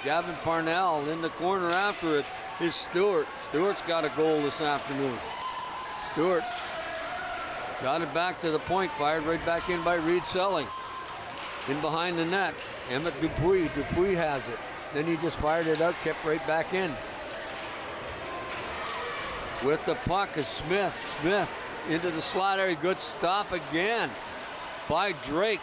Gavin Parnell. In the corner after it is Stewart. Stewart's got a goal this afternoon. Stewart got it back to the point, fired right back in by Reed Sully. In behind the net, Emmett Dupuis. Dupuis has it. Then he just fired it out, kept right back in. With the puck is Smith. Smith into the slot area. Good stop again by Drake.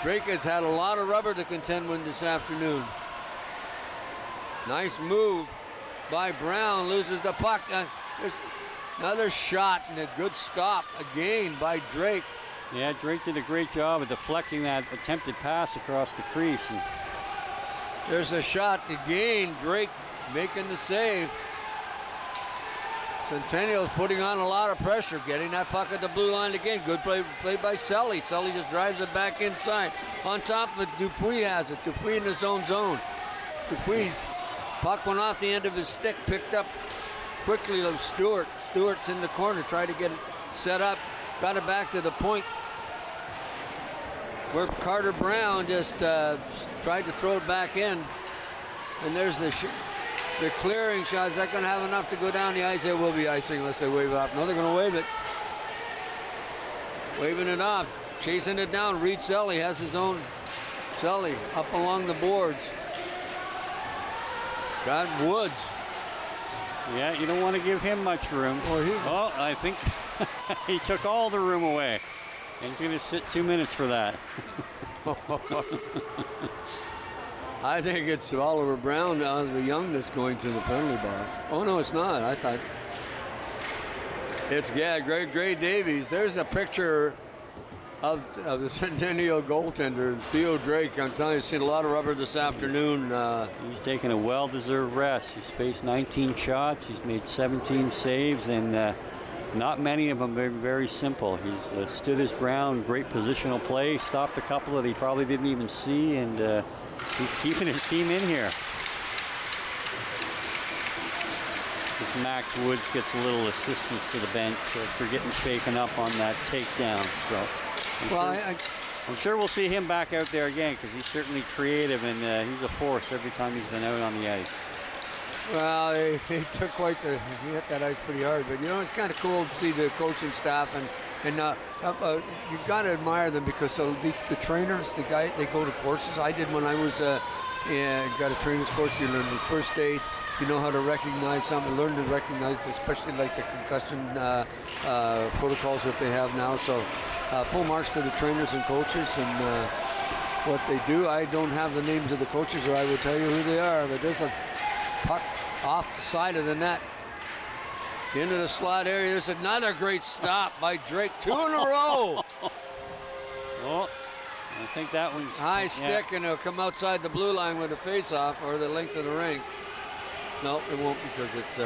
Drake has had a lot of rubber to contend with this afternoon. Nice move by Brown. Loses the puck. There's another shot and a good stop again by Drake. Yeah, Drake did a great job of deflecting that attempted pass across the crease. And there's a shot again. Drake making the save. Centennial's putting on a lot of pressure, getting that puck at the blue line again. Good play by Sully. Sully just drives it back inside. On top of it, Dupuis has it. Dupuis in his own zone. Dupuis, puck went off the end of his stick, picked up quickly of Stewart. Stewart's in the corner, tried to get it set up, got it back to the point where Carter Brown just tried to throw it back in. And there's the clearing shot. Is that going to have enough to go down the ice? It will be icing unless they wave it off. No, they're going to wave it. Waving it off. Chasing it down. Reed Sully has his own. Sully up along the boards. Got Woods. Yeah, you don't want to give him much room. Well, I think he took all the room away. And he's going to sit 2 minutes for that. I think it's Oliver Brown, the young, that's going to the penalty box. Oh, no, it's not. I thought. It's Gray Davies. There's a picture of the Centennial goaltender, Theo Drake. I'm telling you, I've seen a lot of rubber this afternoon. He's taken a well-deserved rest. He's faced 19 shots. He's made 17 saves, and not many of them very simple. He's stood his ground, great positional play, stopped a couple that he probably didn't even see, and he's keeping his team in here. This Max Woods gets a little assistance to the bench for getting shaken up on that takedown. So I'm sure we'll see him back out there again, because he's certainly creative, and he's a force every time he's been out on the ice. Well, he took he hit that ice pretty hard, but it's kind of cool to see the coaching staff, and you've got to admire them, because the trainers, they go to courses. I did when I was got a trainer's course. You learn the first aid. You know how to recognize something, learn to recognize, especially like the concussion protocols that they have now. So full marks to the trainers and coaches and what they do. I don't have the names of the coaches, or I will tell you who they are, but there's a puck off the side of the net into the slot area. There's another great stop by Drake. 2 in a row. Well, I think that one's high stick, and it'll come outside the blue line with a face-off, or the length of the rink. No, it won't, because it's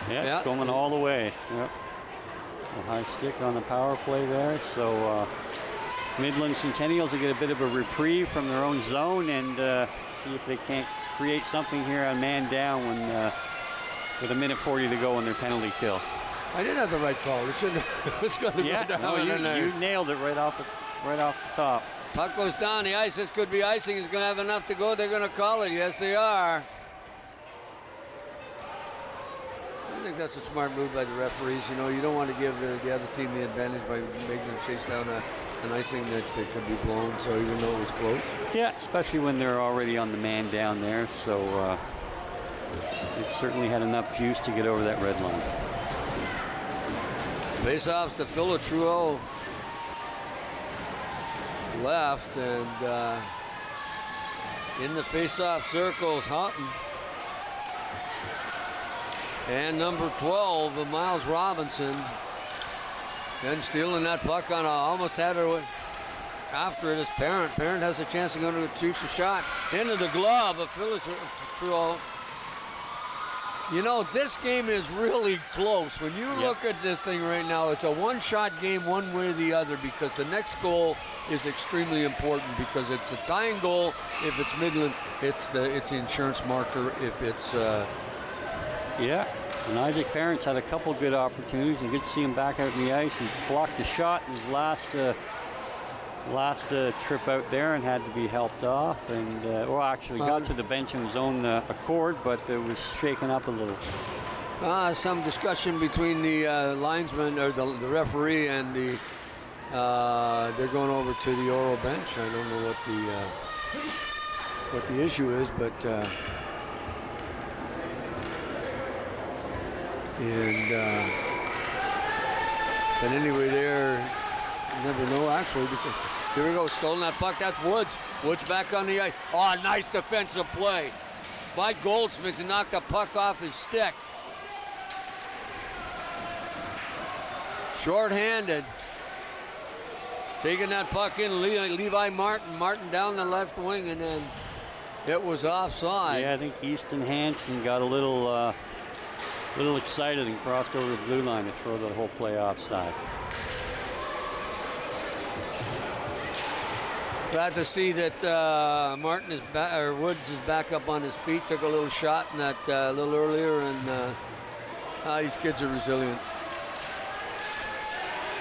it's going all the way. Yep. A high stick on the power play there. So Midland Centennials will get a bit of a reprieve from their own zone, and see if they can't create something here on man down when with 1:40 to go in their penalty kill. I did have the right call. It's going to go down. No, you nailed it right off the top. Puck goes down the ice. This could be icing. He's going to have enough to go. They're going to call it. Yes, they are. I think that's a smart move by the referees. You don't want to give the other team the advantage by making them chase down an icing that could be blown, so even though it was close. Yeah, especially when they're already on the man down there. So it certainly had enough juice to get over that red line. Face-offs to Philotruo. Left, and in the face-off circles, Houghton. And number 12, Miles Robinson. Then stealing that puck on almost had her after it is Parent. Parent has a chance to go to shoot the shot into the glove of Philotruo. This game is really close. When you look at this thing right now, it's a one-shot game one way or the other, because the next goal is extremely important, because it's a tying goal. If it's Midland, it's the insurance marker. If it's and Isaac Parent's had a couple good opportunities, and good to see him back out in the ice. He blocked a shot in his last trip out there and had to be helped off, and actually got to the bench in his own accord, but it was shaken up a little. Some discussion between the linesman, or the referee, and they're going over to the Oro bench. I don't know what the issue is, but but anyway, there. You never know, actually, because here we go, stolen that puck. That's Woods. Woods back on the ice. Oh, nice defensive play by Goldsmith to knock the puck off his stick. Short-handed. Taking that puck in, Levi Martin. Martin down the left wing, and then it was offside. Yeah, I think Easton Hansen got a little excited and crossed over the blue line to throw the whole play offside. Glad to see that Woods is back up on his feet. Took a little shot in that a little earlier, and these kids are resilient.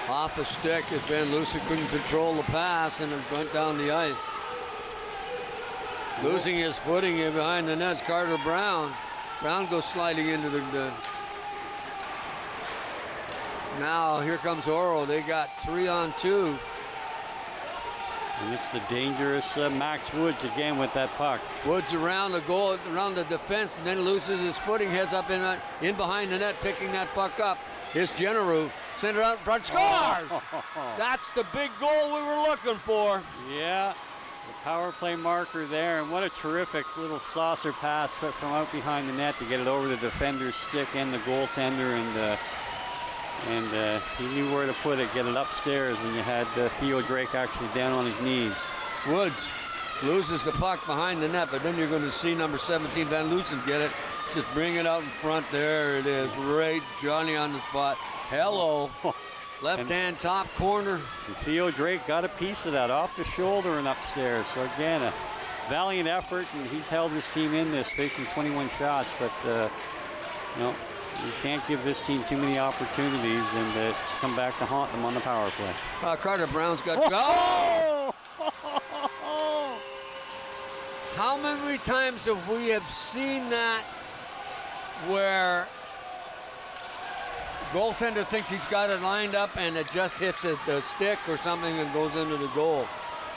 Off the stick as Van Lucen couldn't control the pass, and it went down the ice. Losing his footing here behind the net, Carter Brown. Brown goes sliding into the. Now here comes Oro. They got 3-on-2. And it's the dangerous Max Woods again with that puck. Woods around the goal, around the defense, and then loses his footing, heads up in behind the net, picking that puck up. Here's Generou, center out front, scores! That's the big goal we were looking for. Yeah, Power play marker there, and what a terrific little saucer pass from out behind the net to get it over the defender's stick and the goaltender, and he knew where to put it, get it upstairs when you had Theo Drake actually down on his knees. Woods loses the puck behind the net, but then you're going to see number 17 Van Lucen get it. Just bring it out in front. There it is, right, Johnny on the spot. Hello. Left-hand top corner. Theo Drake got a piece of that off the shoulder and upstairs. So again, a valiant effort, and he's held his team in this, facing 21 shots. But you can't give this team too many opportunities, and it's come back to haunt them on the power play. Carter Brown's got go. How many times have we seen that where goaltender thinks he's got it lined up and it just hits the stick or something and goes into the goal?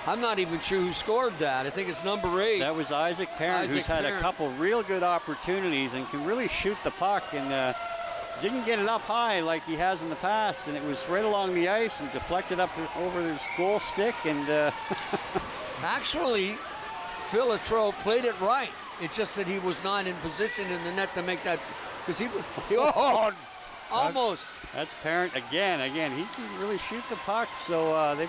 I'm not even sure who scored that. I think it's number 8. That was Isaac Parent, who's had a couple real good opportunities and can really shoot the puck, and didn't get it up high like he has in the past, and it was right along the ice and deflected up over his goal stick. And actually, Phil Latrobe played it right. It's just that he was not in position in the net to make that, because he almost. That's Parent again. He can really shoot the puck, so they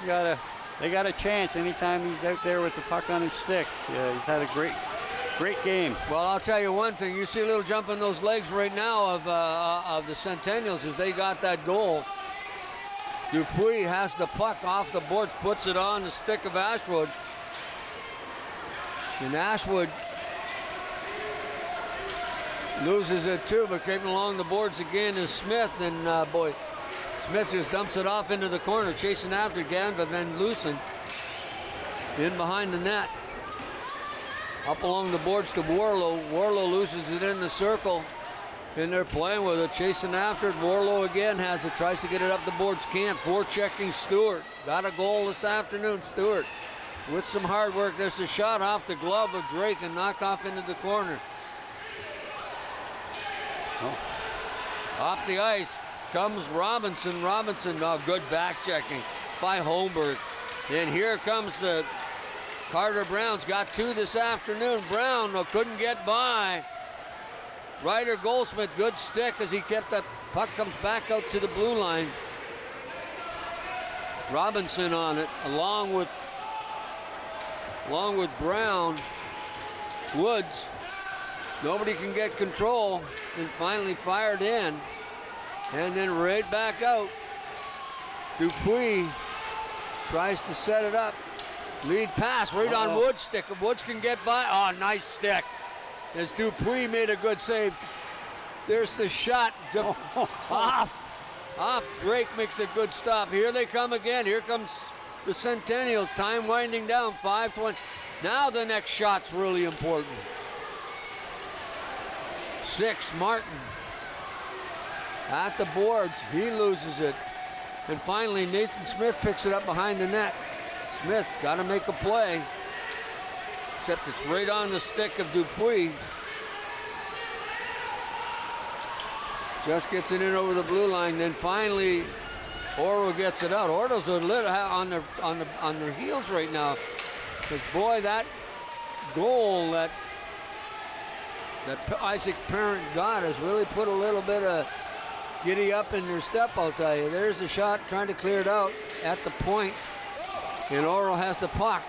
got a chance anytime he's out there with the puck on his stick. He's had a great game. Well, I'll tell you one thing. You see a little jump in those legs right now of the Centennials as they got that goal. Dupuis has the puck off the boards, puts it on the stick of Ashwood. And Ashwood loses it too, but creeping along the boards again is Smith, and Smith just dumps it off into the corner, chasing after again, but then Lucen in behind the net. Up along the boards to Warlow. Warlow loses it in the circle, and they're playing with it, chasing after it. Warlow again has it, tries to get it up the boards, can't. Forechecking Stewart. Got a goal this afternoon, Stewart. With some hard work, there's a shot off the glove of Drake and knocked off into the corner. Off the ice comes Robinson. Good back checking by Holmberg. And here comes the Carter Brown's got 2 this afternoon. Brown couldn't get by. Ryder Goldsmith, good stick as he kept that puck, comes back out to the blue line. Robinson on it, along with Brown. Woods. Nobody can get control, and finally fired in, and then right back out. Dupuis tries to set it up. Lead pass right on Woods' stick. If Woods can get by, nice stick. As Dupuis made a good save. There's the shot off. Drake makes a good stop. Here they come again. Here comes the Centennials. Time winding down, 5:20. Now the next shot's really important. 6, Martin at the boards. He loses it. And finally, Nathan Smith picks it up behind the net. Smith got to make a play. Except it's right on the stick of Dupuis. Just gets it in over the blue line. Then finally, Oro gets it out. Oro's a little on their heels right now. Because boy, that goal that Isaac Parent got has really put a little bit of giddy up in their step, I'll tell you. There's a shot trying to clear it out at the point. And Oro has the puck.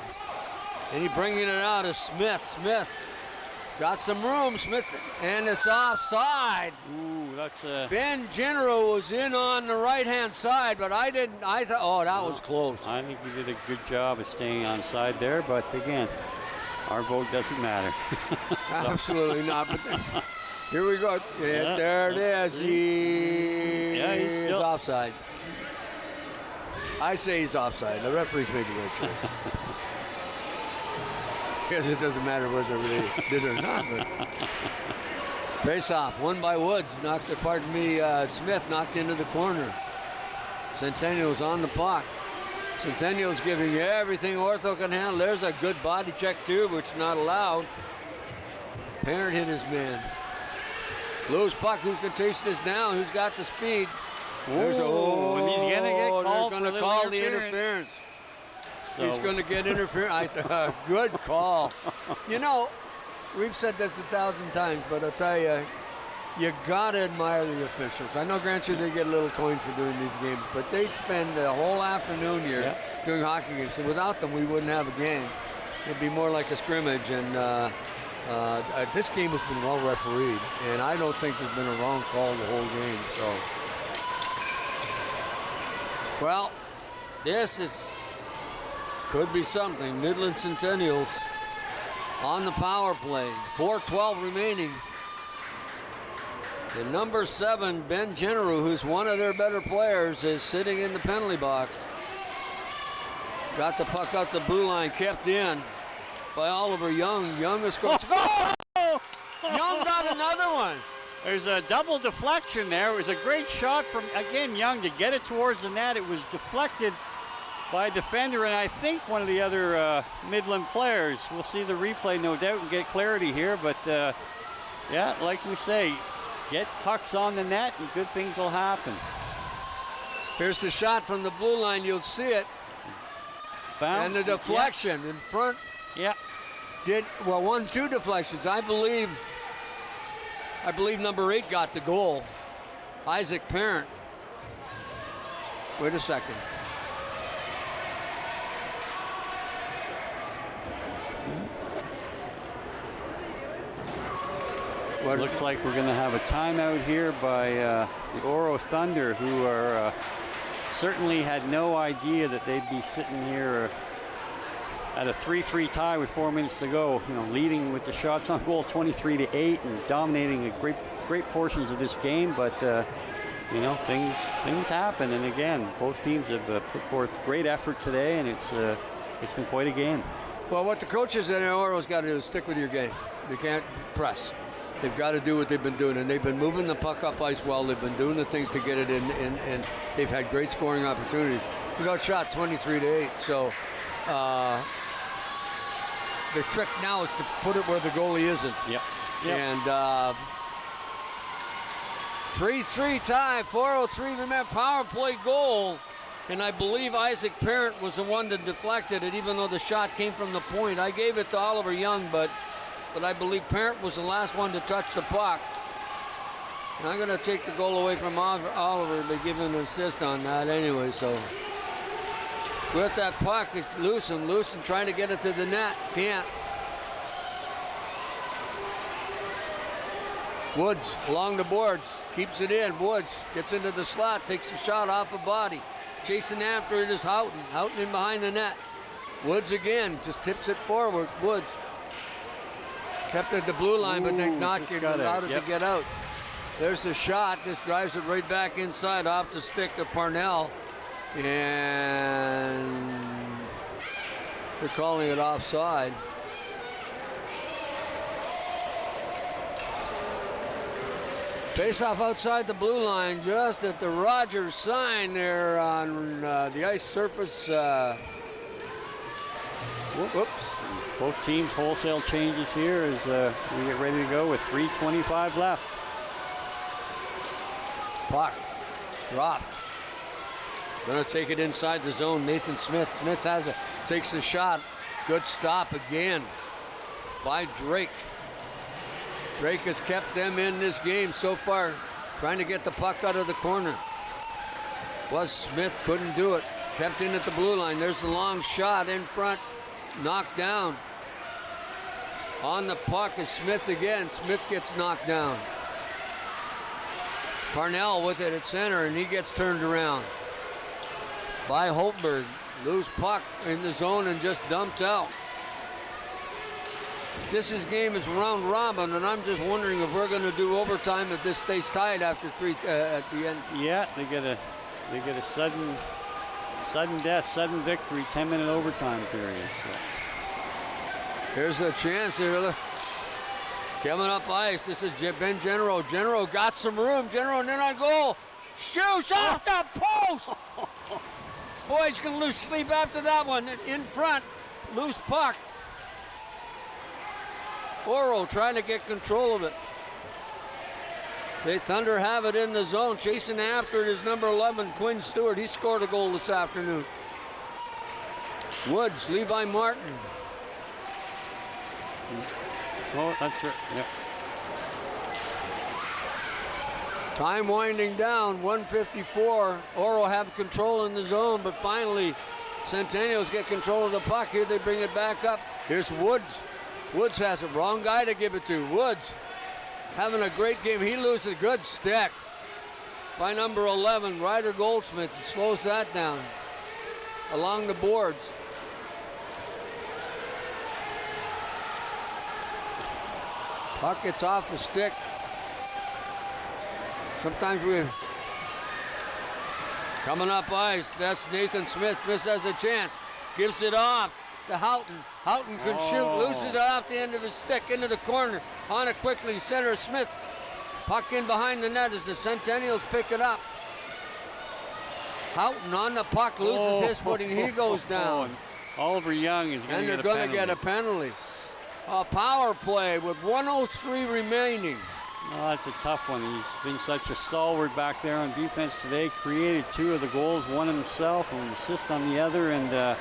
And he's bringing it out as Smith. Smith got some room, Smith, and it's offside. Ooh, that's Ben General was in on the right-hand side, but I thought, that was close. I think we did a good job of staying on side there, but again, our vote doesn't matter. Absolutely not. But here we go. Yeah, there it is. He's still offside. I say he's offside. The referee's made the right choice. Because it doesn't matter whether they did or not. Face off, won by Woods. Smith knocked into the corner. Centennial's on the puck. Centennial's giving everything Ortho can handle. There's a good body check too, which is not allowed. Parent hit his man. Loose puck, who's going to chase this down? Who's got the speed? And he's going to get called they're going to call the interference. So. He's going to get interference. Good call. You know, we've said this 1,000 times, but I'll tell you, you got to admire the officials. I know, granted, they get a little coin for doing these games, but they spend the whole afternoon here doing hockey games. And without them, we wouldn't have a game. It'd be more like a scrimmage. And this game has been well refereed, and I don't think there's been a wrong call the whole game. So, well, this could be something. Midland Centennials on the power play. 4:12 remaining. The number 7, Ben Generu, who's one of their better players, is sitting in the penalty box. Got the puck out the blue line, kept in by Oliver Young. Young has scored. Oh! Young got another one. There's a double deflection there. It was a great shot from, again, Young to get it towards the net. It was deflected by a defender, and I think one of the other Midland players. We'll see the replay, no doubt, and get clarity here. But, yeah, like we say, get pucks on the net and good things will happen. Here's the shot from the blue line. You'll see it. Bounce. And the deflection in front. Yeah. Did, well, 1-2 deflections. I believe number 8 got the goal. Isaac Parent. Wait a second. What looks like we're going to have a timeout here by the Oro Thunder, who are certainly had no idea that they'd be sitting here at a 3-3 tie with 4 minutes to go. You know, leading with the shots on goal 23-8 and dominating a great portions of this game. But you know, things happen, and again, both teams have put forth great effort today, and it's been quite a game. Well, what the coaches at Oro's got to do is stick with your game. They can't press. They've got to do what they've been doing, and they've been moving the puck up ice well. They've been doing the things to get it in, and they've had great scoring opportunities. They've outshot 23-8. So the trick now is to put it where the goalie isn't. Yep. And 3-3 tie, 4:03 remaining, power play goal. And I believe Isaac Parent was the one that deflected it, even though the shot came from the point. I gave it to Oliver Young, but I believe Parent was the last one to touch the puck. And I'm going to take the goal away from Oliver by giving an assist on that anyway. So with that puck, it's Loosen trying to get it to the net. Can't. Woods along the boards, keeps it in. Woods gets into the slot, takes a shot off a body. Chasing after it is Houghton. Houghton in behind the net. Woods again, just tips it forward. Woods. Kept at the blue line, but they're not allowed it to get out. There's a shot. This drives it right back inside off the stick of Parnell. And they're calling it offside. Face-off outside the blue line, just at the Rogers sign there on the ice surface. Whoops. Both teams wholesale changes here as we get ready to go with 3:25 left. Puck dropped. Gonna take it inside the zone. Nathan Smith. Smith has it. Takes the shot. Good stop again by Drake. Drake has kept them in this game so far, trying to get the puck out of the corner. Was Smith, couldn't do it. Kept in at the blue line. There's the long shot in front. Knocked down. On the puck is Smith again. Smith gets knocked down. Parnell with it at center, and he gets turned around by Holtberg. Loose puck in the zone and just dumped out. This game is round robin, and I'm just wondering if we're going to do overtime if this stays tied after three at the end. Yeah, they get a sudden death, sudden victory, 10-minute overtime period. So. Here's the chance here. Coming up ice. This is Ben Genero. Genero got some room. Genero in on goal. Shoots off the post. Boy, he's going to lose sleep after that one. In front, loose puck. Oro trying to get control of it. The Thunder have it in the zone. Chasing after it is number 11, Quinn Stewart. He scored a goal this afternoon. Woods, Levi Martin. Oh, that's right. Yep. Time winding down, 1:54. Oro have control in the zone, but finally Centennials get control of the puck. Here they bring it back up. Here's Woods. Woods has it. Wrong guy to give it to. Woods having a great game. He loses a good stick by number 11, Ryder Goldsmith. It slows that down along the boards. Puck gets off the stick. Sometimes we're coming up ice. That's Nathan Smith. Smith has a chance. Gives it off to Houghton. Houghton can shoot. Loses it off the end of the stick into the corner. On it quickly. Center Smith. Puck in behind the net as the Centennials pick it up. Houghton on the puck. Loses his footing. He goes down. Oliver Young is going to get a penalty. And they're going to get a penalty. A power play with 1:03 remaining. Oh, that's a tough one. He's been such a stalwart back there on defense today. Created 2 of the goals, one himself and an assist on the other, and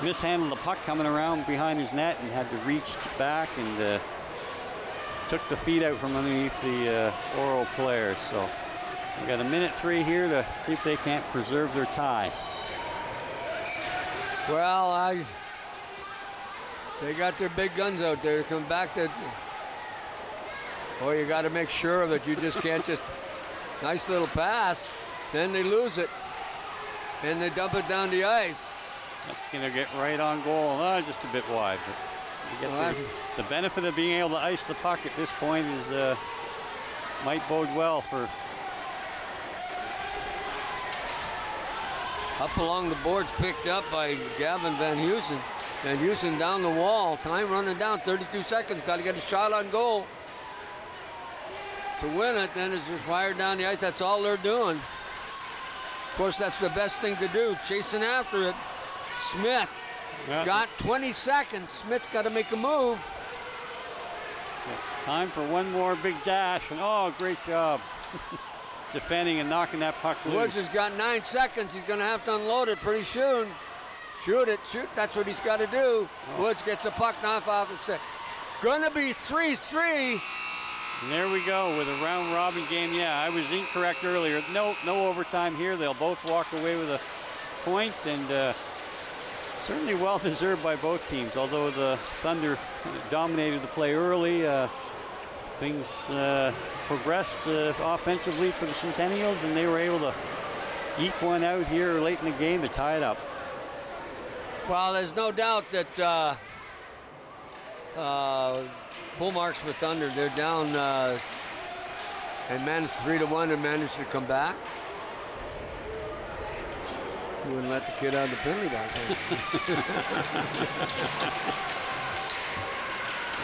mishandled the puck coming around behind his net and had to reach back and took the feet out from underneath the Oro players. So we got a minute 3 here to see if they can't preserve their tie. Well, they got their big guns out there to come back to. Oh, you got to make sure of it. You just can't just nice little pass. Then they lose it, and they dump it down the ice. That's going to get right on goal. Just a bit wide. But you get the benefit of being able to ice the puck at this point is might bode well for. Up along the boards, picked up by Gavin Van Heusen. Van Heusen down the wall. Time running down. 32 seconds. Got to get a shot on goal to win it. Then it's just fired down the ice. That's all they're doing. Of course, that's the best thing to do. Chasing after it. Smith got 20 seconds. Smith got to make a move. Time for one more big dash. And great job. Defending and knocking that puck loose. Woods has got 9 seconds. He's going to have to unload it pretty soon. Shoot it. Shoot. That's what he's got to do. Woods gets the puck knocked off the stick. Going to be 3-3. And there we go with a round robin game. Yeah, I was incorrect earlier. No overtime here. They'll both walk away with a point, and certainly well deserved by both teams. Although the Thunder dominated the play early, things progressed offensively for the Centennials, and they were able to eke one out here late in the game to tie it up. Well, there's no doubt that full marks for Thunder. They're down and managed 3-1 and managed to come back. You wouldn't let the kid out of the penalty box.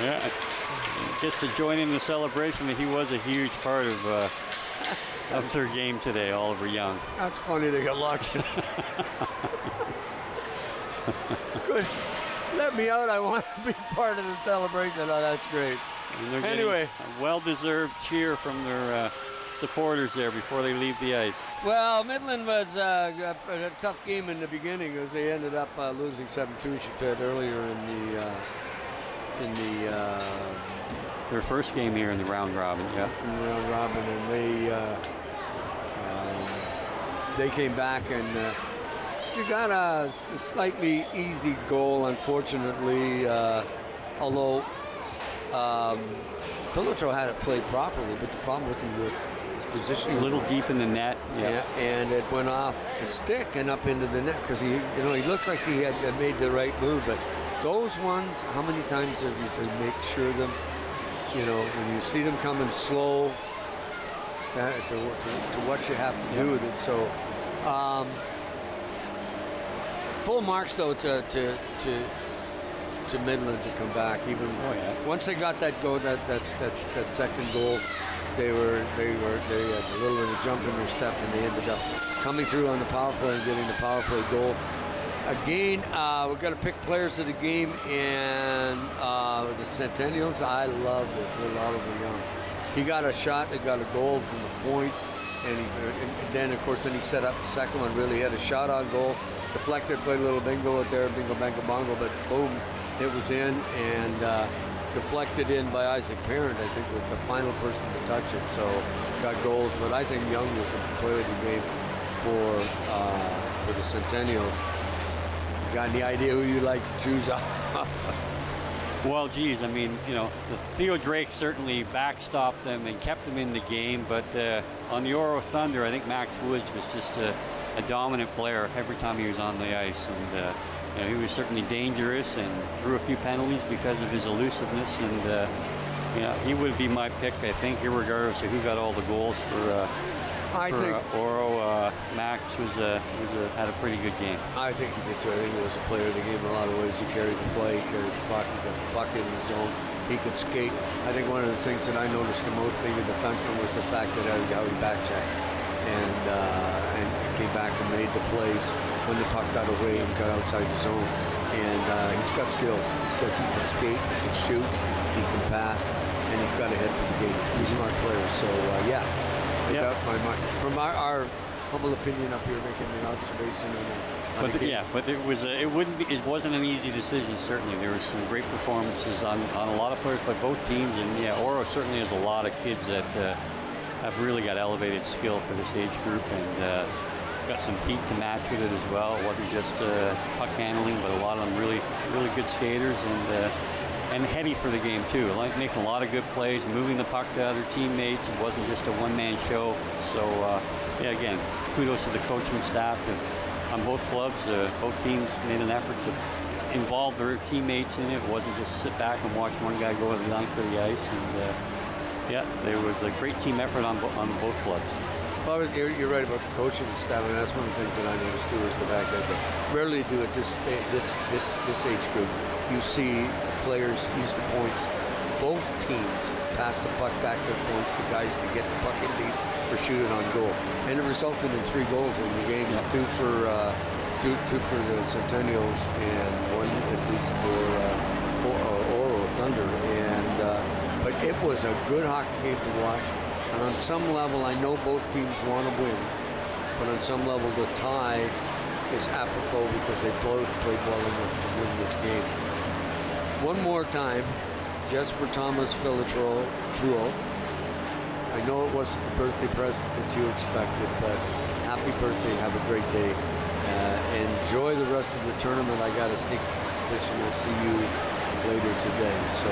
Yeah, just to join in the celebration that he was a huge part of their game today, Oliver Young. That's funny they got locked in. Good. Let me out. I want to be part of the celebration. Oh, that's great. Anyway. A well-deserved cheer from their supporters there before they leave the ice. Well, Midland was a tough game in the beginning as they ended up losing 7-2, she said earlier in the their first game here in the round robin. Yeah. In the round robin, and they came back and you got a slightly easy goal, unfortunately, although Philotro had it played properly, but the problem was his position a little deep in the net. Yeah, and it went off the stick and up into the net because he looked like he had made the right move. But those ones, how many times have you to make sure them? When you see them coming slow, to what you have to do with it. So, full marks though to Midland to come back. Even once they got that goal, that second goal, they had a little bit of jump in their step, and they ended up coming through on the power play and getting the power play goal. Again, we've got to pick players of the game, and the Centennials. I love this little Oliver Young. He got a shot, they got a goal from the point, and then of course he set up the second one. Really had a shot on goal. deflected, played a little bingo out there, bingo, bango, bongo, but boom, it was in, and deflected in by Isaac Parent, I think was the final person to touch it, so got goals. But I think Young was a player of the game for the Centennials. You got any idea who you'd like to choose out? Well, geez, I mean, the Theo Drake certainly backstopped them and kept them in the game, but on the Oro Thunder, I think Max Woods was just a dominant player every time he was on the ice, and he was certainly dangerous and drew a few penalties because of his elusiveness, and he would be my pick, I think, irregardless of who got all the goals for Oro. Max had a pretty good game. I think he did too. I think he was a player of the game in a lot of ways. He carried the play, he carried the puck, he got the puck in the zone, he could skate. I think one of the things that I noticed the most being a defenseman was the fact that how he backchecked and came back and made the plays when the puck got away and got outside the zone. And he's got skills. He can skate, he can shoot, he can pass, and he's got a head for the game. He's a pretty smart player. So from our humble opinion up here, making an observation on the game. But it wasn't an easy decision. Certainly, there were some great performances on a lot of players by both teams, and Oro certainly has a lot of kids that have really got elevated skill for this age group, and got some feet to match with it as well. It wasn't just puck handling, but a lot of them really, really good skaters and heady for the game too. Like making a lot of good plays, moving the puck to other teammates. It wasn't just a one-man show. So again, kudos to the coaching staff on both clubs. Both teams made an effort to involve their teammates in it. It wasn't just sit back and watch one guy go the length of the ice. And there was a great team effort on both clubs. Well, you're right about the coaching staff, and that's one of the things that I noticed too, is the fact that they rarely do at this age group. You see players use the points. Both teams pass the puck back to the points, the guys to get the puck in deep or shoot it on goal, and it resulted in 3 goals in the game. Yeah. Two for the Centennials and one at least for Oro Thunder. But it was a good hockey game to watch. And on some level, I know both teams want to win, but on some level, the tie is apropos because they both played well enough to win this game. One more time, just for Thomas Filitruo. I know it wasn't the birthday present that you expected, but happy birthday. Have a great day. Enjoy the rest of the tournament. I got a sneak suspicion we'll see you later today. So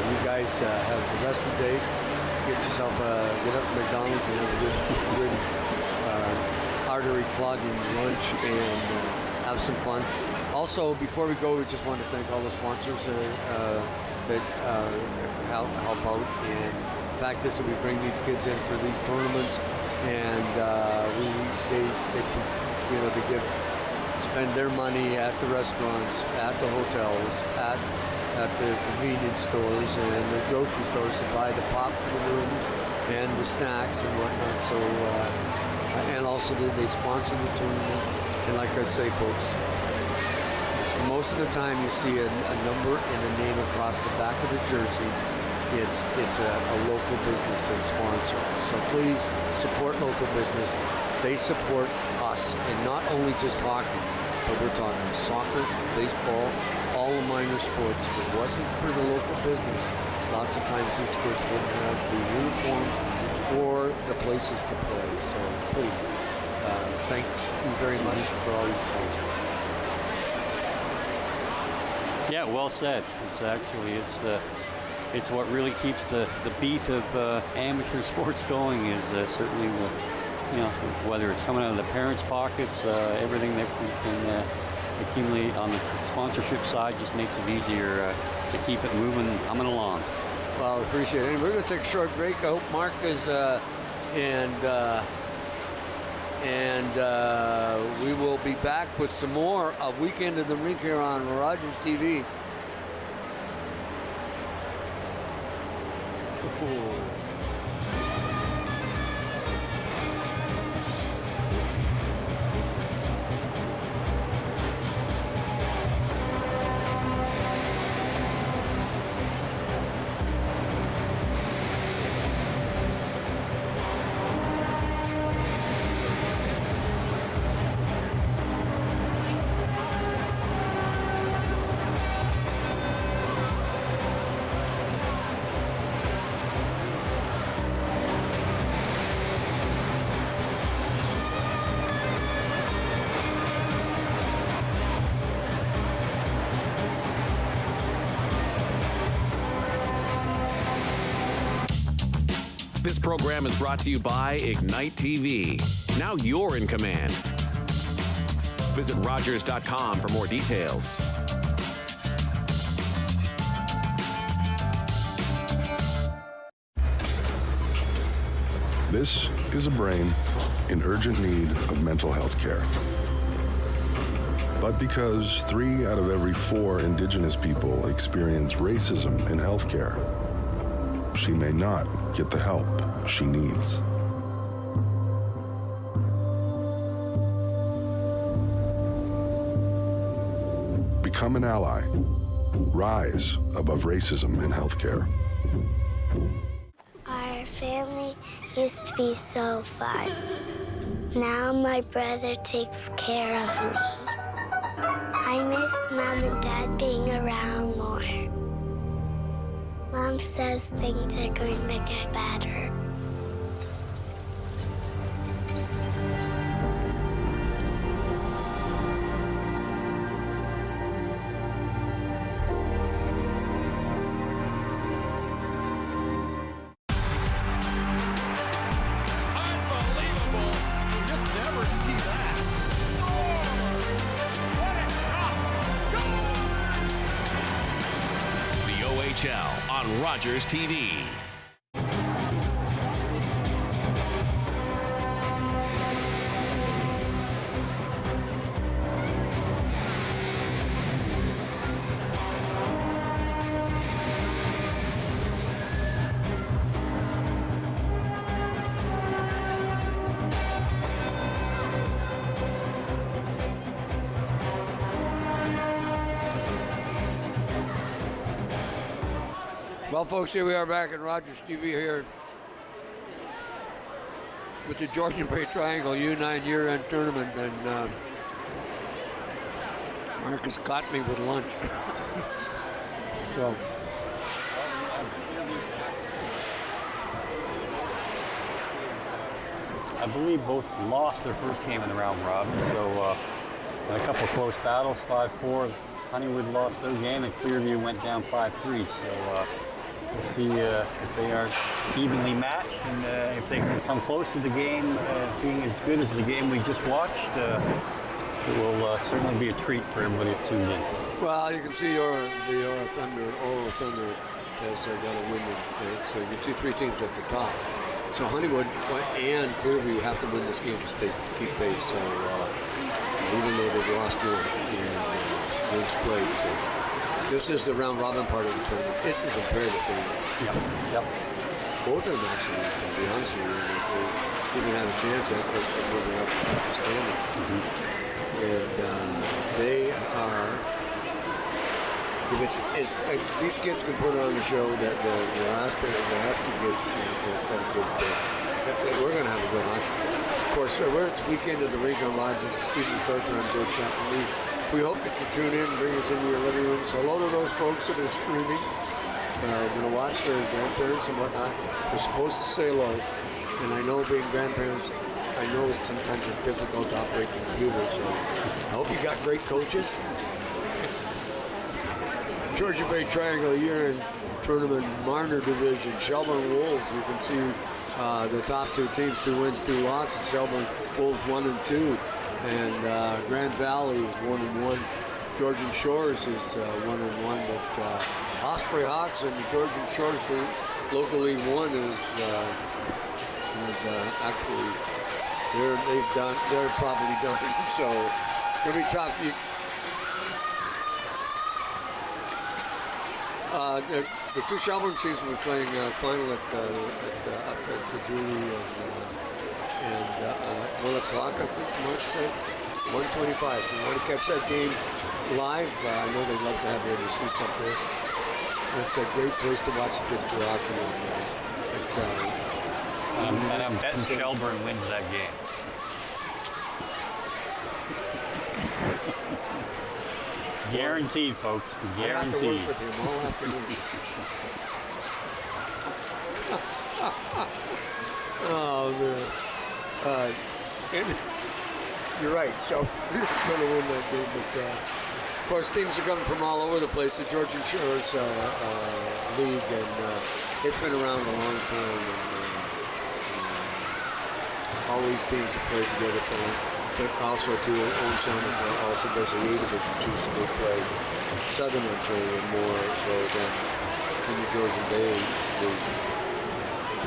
you guys have the rest of the day. Get yourself get up to McDonald's and have a good artery clogging lunch and have some fun. Also, before we go, we just want to thank all the sponsors that help out. And the fact is that we bring these kids in for these tournaments, and they spend their money at the restaurants, at the hotels, at the convenience stores and the grocery stores to buy the pop for the rooms and the snacks and whatnot. So, and also they sponsor the tournament. And like I say, folks, most of the time you see a number and a name across the back of the jersey. It's a local business that's sponsored. So please support local business. They support us, and not only just hockey, but we're talking soccer, baseball, all the minor sports. If it wasn't for the local business, lots of times these kids wouldn't have the uniforms or the places to play. So please, thank you very much for all your support. Yeah, well said. It's what really keeps the beat of amateur sports going is certainly whether it's coming out of the parents' pockets, everything that we can accumulate on the sponsorship side just makes it easier to keep it moving, humming along. Well, I appreciate it. We're going to take a short break. I hope Mark is, and we will be back with some more of Weekend of the Rink here on Rogers TV. This program is brought to you by Ignite TV. Now you're in command. Visit Rogers.com for more details. This is a brain in urgent need of mental health care. But because 3 out of every 4 Indigenous people experience racism in healthcare, she may not get the help she needs. Become an ally. Rise above racism in healthcare. Our family used to be so fun. Now my brother takes care of me. I miss Mom and Dad being around more. Mom says things are going to get better. On Rogers TV. Well, folks, here we are back at Rogers TV here with the Georgian Bay Triangle U9 year-end tournament, and Marcus caught me with lunch. So, I believe both lost their first game in the round robin, so a couple of close battles, 5-4. Honeywood lost their game, and Clearview went down 5-3. So we'll see if they are evenly matched, and if they can come close to the game being as good as the game we just watched. It will certainly be a treat for everybody that tuned in. well, you can see the Oro Thunder has got a win. So you can see 3 teams at the top. So Honeywood and Clearview have to win this game to keep pace. So even though they've lost in games played, so this is the round robin part of the tournament. It is imperative they win. Yep. Both of them actually, to be honest with you, they didn't have a chance at moving up the standing. And they are. If these kids can put on the show that the last two kids, the set of kids, we're going to have a good hockey. Of course, we're this weekend at the Rink on Lodges. Steve McArthur and George Chaplin. We hope that you tune in and bring us into your living rooms. Hello to those folks that are streaming. Going to watch their grandparents and whatnot. They're supposed to say hello. And I know being grandparents, I know sometimes it's difficult to operate the computer. So I hope you got great coaches. Georgian Bay Triangle year-end tournament, Marner Division, Shelburne Wolves. You can see the top 2 teams, 2 wins, 2 losses. Shelburne Wolves 1 and 2, and Grand Valley is 1 and 1. Georgian Shores is 1 and 1, but Osprey Hawks and the Georgian Shores for local League 1 is actually they're probably done. So it'll be tough. The 2 Shelburne teams will be playing final up at the Julie and 1 o'clock, I think, March 6th, 1:25. So you want to catch that game live? I know they'd love to have you in the seats up there. It's a great place to watch the good hockey. And I'm betting Shelburne wins that game. Guaranteed, folks. Guaranteed. I have to work with him all afternoon. Oh, man. You're right. Shelburne's going to win that game. But, of course, teams are coming from all over the place. The Georgian Shores League, and it's been around a long time. And, all these teams have played together for long. But also, too, Owen Sounders also does the A Division too, so they play Southern Ontario more so than in the Georgian Bay League.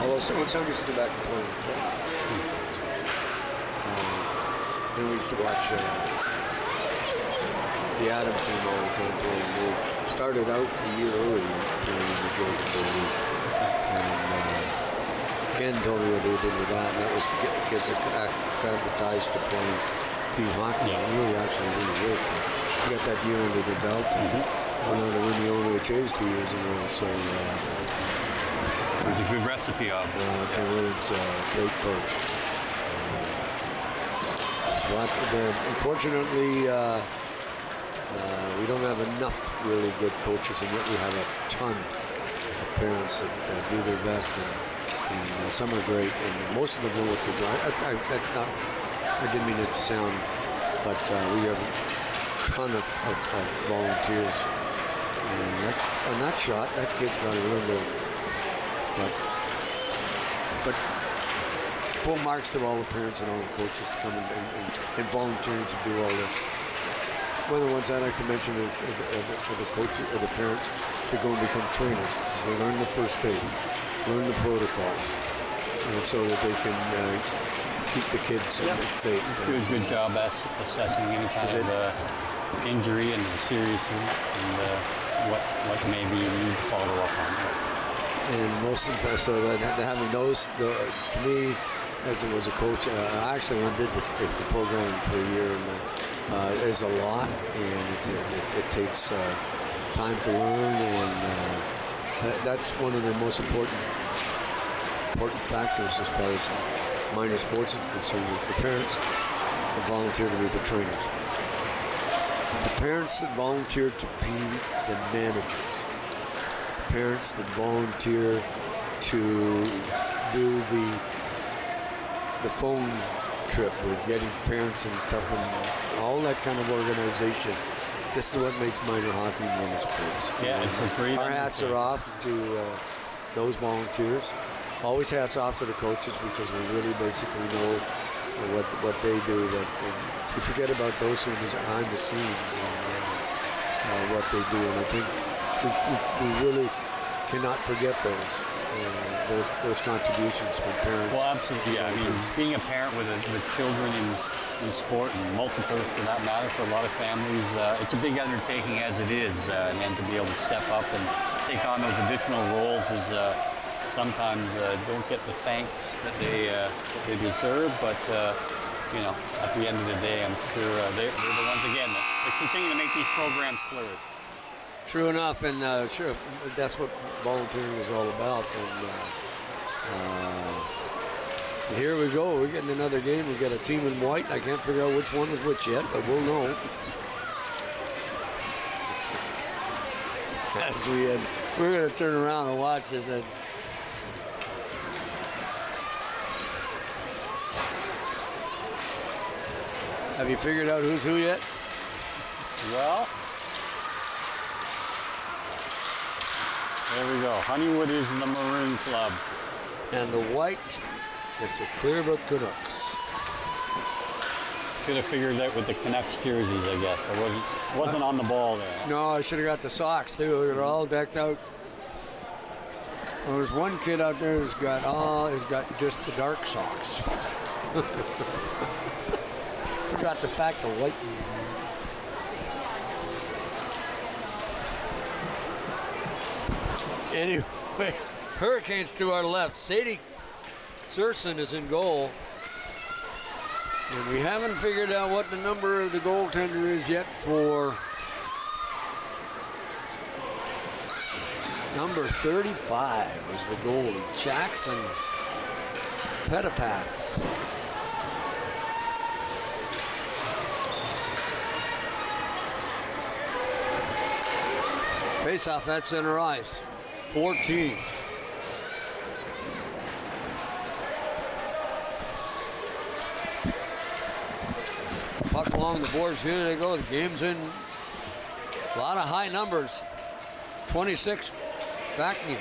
Although Owen Sounders used to go back and play in the playoff. And we used to watch the Adam team all the time playing. They started out a year early playing in the Georgian Bay League. And Ken told me what they did with that, and that was to get the kids acclimatized to playing team hockey. Yeah. It really worked. You got that year under their belt, and went on to win the OHAs 2 years in a row. So It was a good recipe of Ken Williams, great coach. But unfortunately, we don't have enough really good coaches, and yet we have a ton of parents that do their best, and some are great, and most of them know what they're doing. That's not, I didn't mean it to sound, but we have a ton of volunteers. And on that shot, that kid's got to learn to, but full marks to all the parents and all the coaches coming and volunteering to do all this. One of the ones I like to mention are the coaches, or the parents, to go and become trainers. They learn the first aid, learn the protocols, and so that they can keep the kids safe. Do a good job assessing any kind of injury and the seriousness and what maybe you need to follow up on. And most of the time, so that having those, to me, as it was a coach, I actually did the programming for a year, and there's a lot, and it takes time to learn, and that's one of the most important factors as far as minor sports is concerned. The parents that volunteer to be the trainers, the parents that volunteer to be the managers, the parents that volunteer to do the phone trip with getting parents and stuff and all that kind of organization. This is what makes minor hockey minor sports. Yeah, it's a great. Our hats are off to those volunteers. Always hats off to the coaches, because we really basically know what they do. But we forget about those who are behind the scenes and what they do. And I think we really cannot forget those contributions from parents. Well, absolutely. Yeah, I mean, being a parent with children in sport, and multiple for that matter, for a lot of families, it's a big undertaking as it is, and then to be able to step up and take on those additional roles is sometimes don't get the thanks that they deserve, but at the end of the day, I'm sure they're the ones again that continue to make these programs flourish. True enough, and sure, that's what volunteering is all about. And here we go. We're getting another game. We've got a team in white. I can't figure out which one is which yet, but we'll know. As we're going to turn around and watch this. And have you figured out who's who yet? Well, there we go. Honeywood is the Maroon Club. And the white is the Clearview Canucks. Should have figured out with the Canucks jerseys, I guess. I wasn't on the ball there. No, I should have got the socks too. They're all decked out. Well, there's one kid out there who's got just the dark socks. Forgot to pack the white. Anyway, Hurricanes to our left. Sadie Surson is in goal. And we haven't figured out what the number of the goaltender is yet for number 35 is the goalie, Jackson Pettipas. Face-off at center ice. 14. Puck along the boards. Here they go. The game's in. A lot of high numbers. 26, Vackney.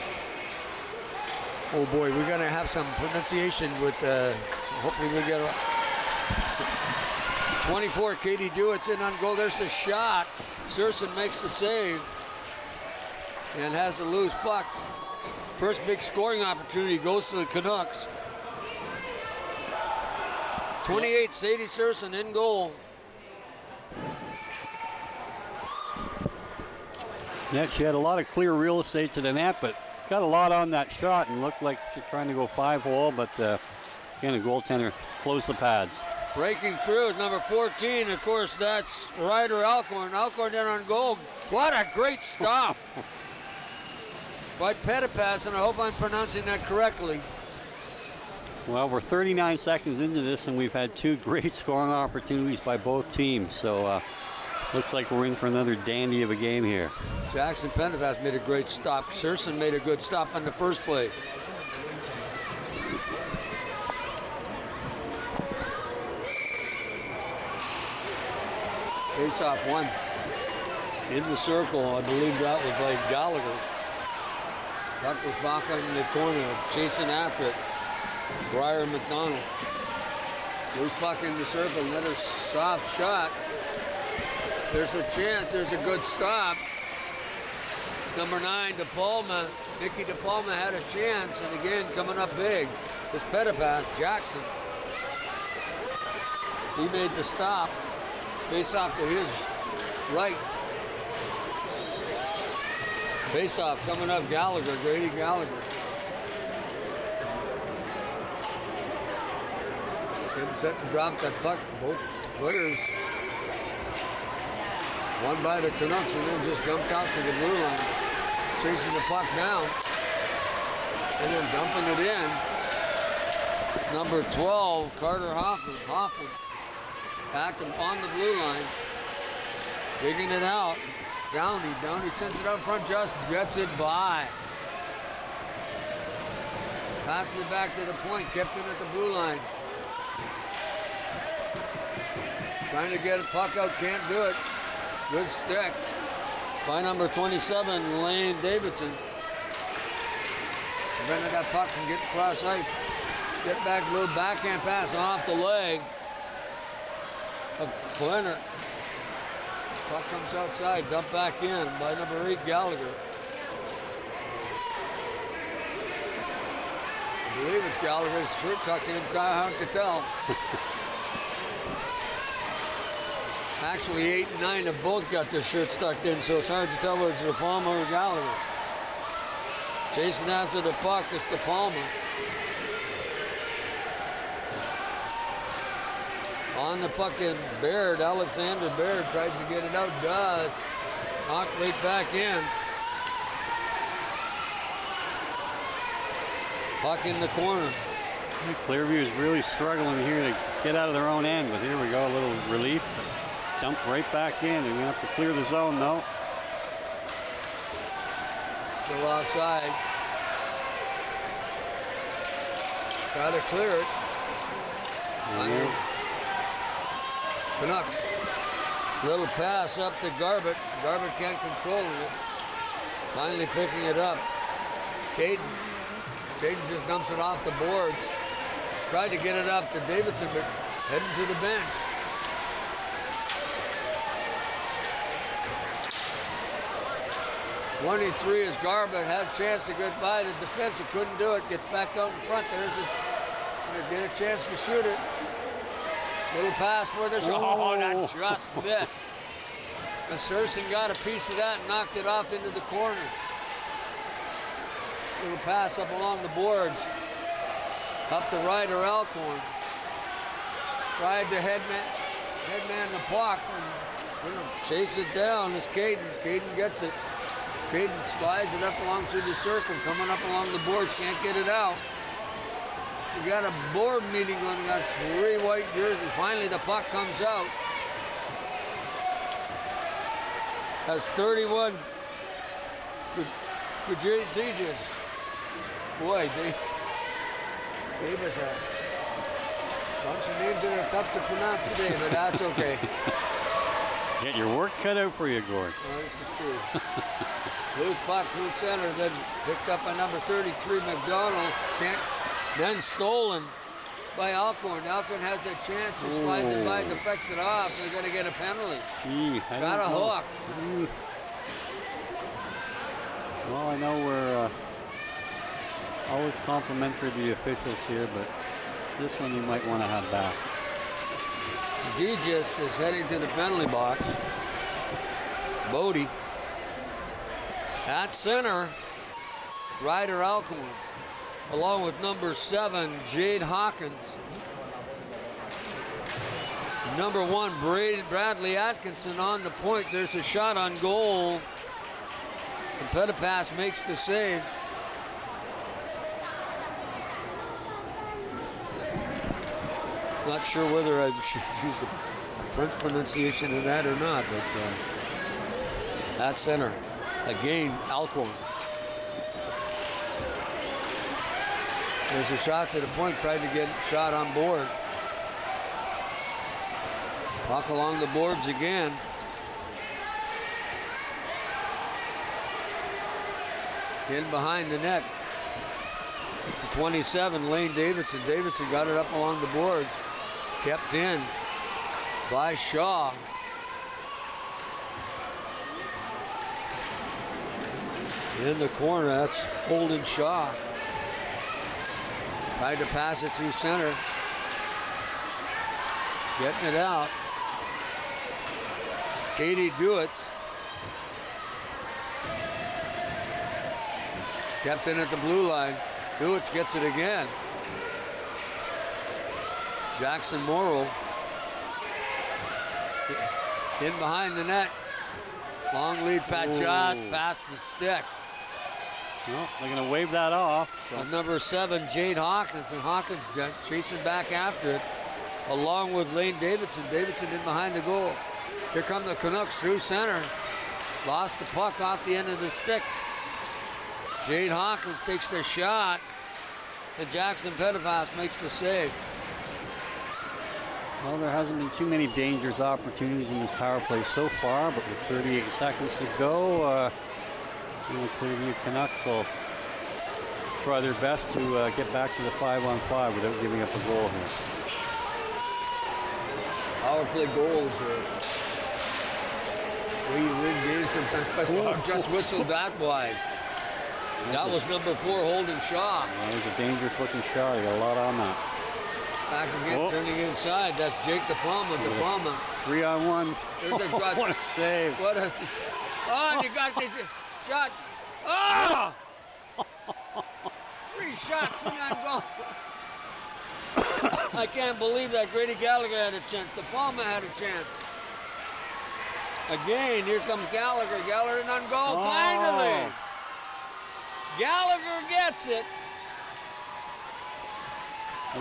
Oh boy, we're gonna have some pronunciation with. So hopefully we get 24. Katie Dewitt's in on goal. There's the shot. Surson makes the save and has a loose puck. First big scoring opportunity goes to the Canucks. 28, Sadie Surson in goal. Yeah, she had a lot of clear real estate to the net, but got a lot on that shot and looked like she's trying to go 5-hole, but again, a goaltender closed the pads. Breaking through is number 14. Of course, that's Ryder Alcorn. Alcorn in on goal. What a great stop by Pettipas, and I hope I'm pronouncing that correctly. Well, we're 39 seconds into this, and we've had 2 great scoring opportunities by both teams. So looks like we're in for another dandy of a game here. Jackson Pettipas made a great stop. Surson made a good stop on the first play. Face-off one in the circle. I believe that was by Gallagher. Puck was back in the corner, chasing after it. Briar McDonald. Loose puck in the circle, another soft shot. There's a chance, there's a good stop. It's number 9, DePalma. Nikki DePalma had a chance, and again, coming up big is Pettipas, Jackson. So he made the stop. Face off to his right. Face off coming up, Gallagher, Grady Gallagher. Getting set to drop that puck. Both players. One by the Canucks and then just dumped out to the blue line. Chasing the puck down. And then dumping it in. It's number 12, Carter Hoffman. Back on the blue line. Digging it out. Downey sends it up front, just gets it by. Passes it back to the point, kept it at the blue line. Trying to get a puck out, can't do it. Good stick by number 27, Lane Davidson. Prevented that puck from getting across ice. Get back, little backhand pass off the leg of Klenner. Puck comes outside, dumped back in by number 8, Gallagher. I believe it's Gallagher's shirt tucked in, hard to tell. Actually, 8 and 9 have both got their shirts tucked in, so it's hard to tell whether it's DePalma or Gallagher. Chasing after the puck, it's DePalma. On the puck in Baird, Alexander Baird tries to get it out, does. Knocked right back in. Puck in the corner. Clearview is really struggling here to get out of their own end, but here we go, a little relief. Dumped right back in. They're going to have to clear the zone, though. Still offside. Got to clear it. Canucks. Little pass up to Garbett. Garbett can't control it. Finally picking it up. Caden just dumps it off the boards. Tried to get it up to Davidson, but heading to the bench. .23 is Garbett. Had a chance to get by the defense, but couldn't do it. Gets back out in front. Get a chance to shoot it. Little pass for this. Oh, that just missed. And Surson got a piece of that and knocked it off into the corner. Little pass up along the boards. Up to Ryder Alcorn. Tried to headman the puck and chase it down. It's Caden. Caden gets it. Caden slides it up along through the circle, coming up along the boards, can't get it out. We got a board meeting going, got 3 white jerseys. Finally, the puck comes out. That's 31 for Zijas. Boy, they gave us a bunch of names that are tough to pronounce today, but that's okay. Get your work cut out for you, Gord. Well, this is true. Loose puck through center, then picked up by number 33, McDonald. Then stolen by Alcorn. Alcorn has a chance. He slides it by, deflects it off. They're going to get a penalty. Gee, Got a hook. Well, I know we're always complimentary to the officials here, but this one you might want to have back. Regis is heading to the penalty box. Bodie. At center, Ryder Alcorn, along with number 7, Jade Hawkins. Number 1, Bradley Atkinson on the point. There's a shot on goal. And Pettipas makes the save. Not sure whether I should use the French pronunciation of that or not, but at center, again, Alcorn. There's a shot to the point, tried to get shot on board. Puck along the boards again. In behind the net. To 27, Lane Davidson. Davidson got it up along the boards. Kept in by Shaw. In the corner, that's Holden Shaw. Tried to pass it through center. Getting it out. Katie Dewitz. Kept in at the blue line. Dewitz gets it again. Jackson Morrow. In behind the net. Long lead pat just past the stick. Well, they're going to wave that off. So. Number 7, Jade Hawkins, and Hawkins chasing back after it, along with Lane Davidson. Davidson in behind the goal. Here come the Canucks through center. Lost the puck off the end of the stick. Jade Hawkins takes the shot, and Jackson Pettipas makes the save. Well, there hasn't been too many dangerous opportunities in this power play so far, but with 38 seconds to go, the Clearview Canucks will try their best to get back to the 5-on-5 without giving up a goal here. Power play goals are where you win games sometimes. Just whistled that wide. That was number 4, Holden Shaw. That was a dangerous looking shot. He got a lot on that. Back again, turning inside. That's Jake DePalma. DePalma. 3-on-1. What a save. What a... Oh, and you got the shot. Oh! 3 shots in that goal. I can't believe that. Grady Gallagher had a chance. DePalma had a chance. Again, here comes Gallagher. Gallagher on goal. Finally. Gallagher gets it.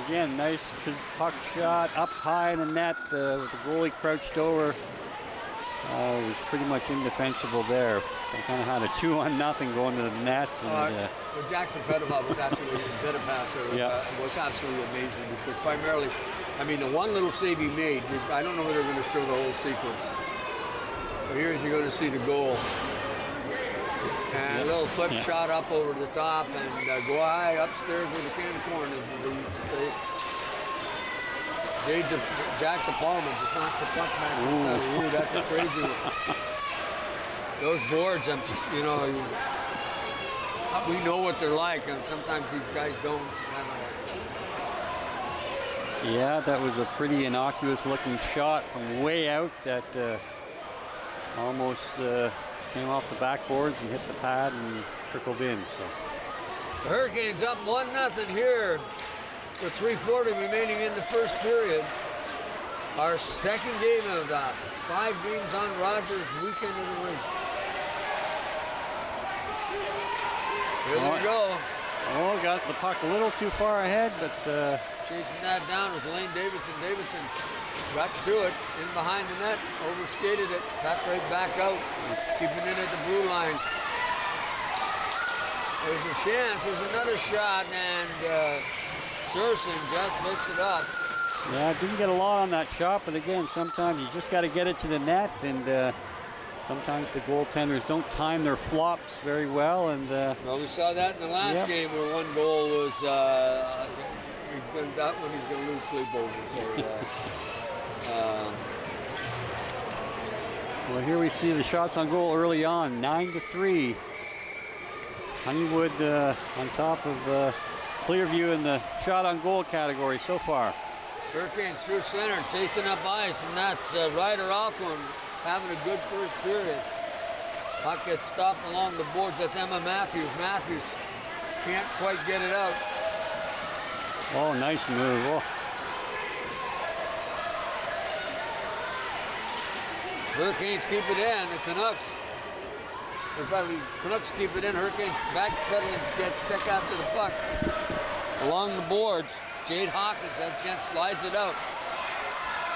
Again, nice puck shot up high in the net with the goalie crouched over. It was pretty much indefensible there. They kind of had a 2-0 going to the net. And, well, Jackson Pettipas was absolutely was absolutely amazing because primarily, I mean, the one little save he made, I don't know whether they're going to show the whole sequence. But here's you're going to see the goal. And a little flip shot up over the top and go high upstairs with the can corn, as they used to say. Jack DePalma just knocked the puck back inside. Ooh, that's a crazy one. Those boards, we know what they're like, and sometimes these guys don't. Yeah, that was a pretty innocuous looking shot from way out that almost came off the backboards and hit the pad and trickled in. So the Hurricanes up 1-0 here with 3:40 remaining in the first period. Our second game of the 5 games on Rogers weekend in the rink. Here they go. Oh, got the puck a little too far ahead, but chasing that down was Lane Davidson. Davidson got to it, in behind the net, overskated it, got right back out, keeping it at the blue line. There's a chance, there's another shot, and Surson just picks it up. Yeah, didn't get a lot on that shot, but again, sometimes you just got to get it to the net, and Sometimes the goaltenders don't time their flops very well, and well, we saw that in the last game where one goal was that one he's going to lose sleep over. So, well, here we see the shots on goal early on, 9-3. Honeywood on top of Clearview in the shot on goal category so far. Hurricanes through center, chasing up ice, and that's Ryder Alcorn having a good first period. Puck gets stopped along the boards. That's Emma Matthews. Matthews can't quite get it out. Oh, nice move. Oh. Hurricanes keep it in. The Canucks keep it in. Hurricanes backpedaling to check after the puck. Along the boards, Jade Hawkins has a chance, slides it out.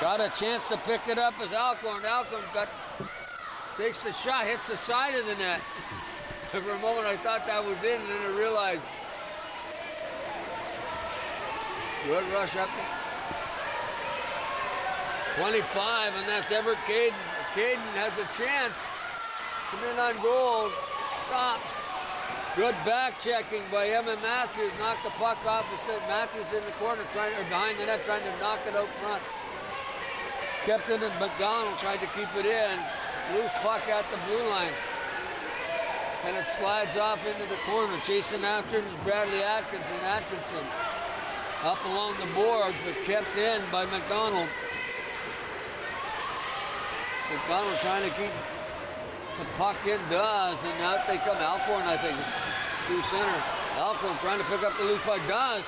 Got a chance to pick it up as Alcorn. Alcorn takes the shot, hits the side of the net. For a moment I thought that was in, and then I realized. Good rush up there. 25, and that's Everett Caden. Caden has a chance. Come in on goal. Stops. Good back checking by Emma Matthews. Knocked the puck off. Matthews in the corner, behind the net, trying to knock it out front. Kept it in. McDonald tried to keep it in. Loose puck at the blue line. And it slides off into the corner. Chasing after it is Bradley Atkinson. Up along the boards, but kept in by McDonald. McDonald trying to keep the puck in, does, and out they come. Alcorn, I think, through center. Alcorn trying to pick up the loose puck, does.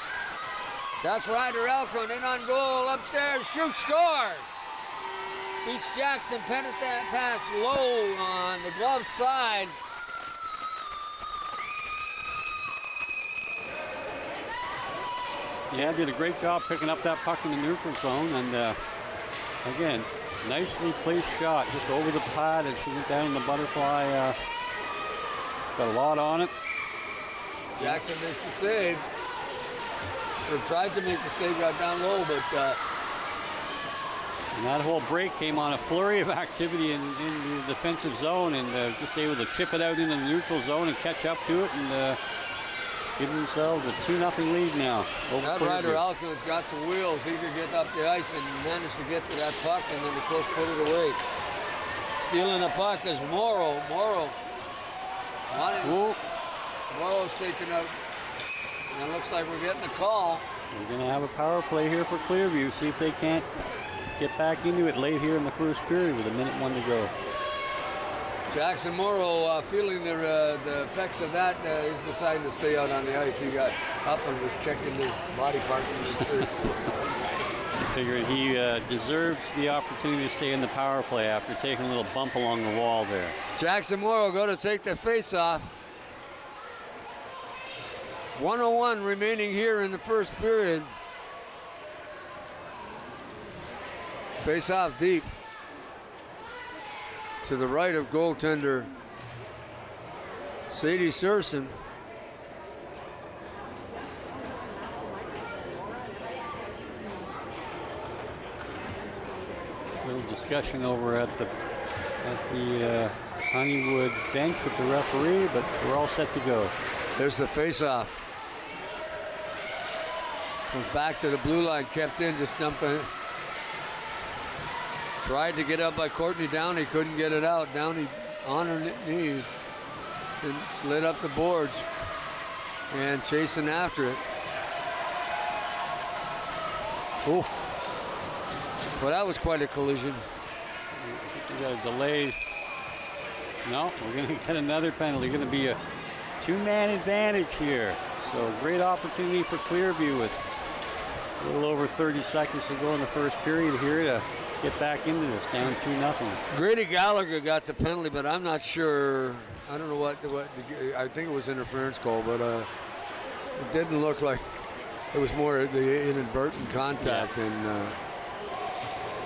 That's Ryder Alcorn in on goal, upstairs, shoots, scores. Beats Jackson, pass low on the glove side. Yeah, did a great job picking up that puck in the neutral zone, and again, nicely placed shot just over the pad, and she went down in the butterfly. Got a lot on it. Jackson makes the save. Or tried to make the save, got down low, but and that whole break came on a flurry of activity in the defensive zone, and just able to chip it out into the neutral zone and catch up to it, and give themselves a 2-0 lead now. That Ryder Alcorn's got some wheels. He could get up the ice and manage to get to that puck, and then of course put it away. Stealing the puck is Morrow. Morrow's taken out. And it looks like we're getting a call. We're going to have a power play here for Clearview. See if they can't get back into it late here in the first period with 1:01 to go. Jackson Morrow, feeling the effects of that, he's deciding to stay out on the ice. He got up and was checking his body parts in the shirt. Figuring he deserves the opportunity to stay in the power play after taking a little bump along the wall there. Jackson Morrow going to take the face-off. 1:01 remaining here in the first period. Face-off deep. To the right of goaltender Sadie Surson. Little discussion over at the Honeywood bench with the referee, but we're all set to go. There's the face-off. Comes back to the blue line, kept in, just dumped it. Tried to get up by Courtney Downey, couldn't get it out. Downey on her knees and slid up the boards and chasing after it. Oh, well, that was quite a collision. We got a delay. No, we're going to get another penalty. Going to be a two-man advantage here. So great opportunity for Clearview with a little over 30 seconds to go in the first period here to get back into this, down 2-0. Grady Gallagher got the penalty, but I'm not sure. I don't know what I think it was interference call, but it didn't look like it was more the inadvertent contact. Yeah. And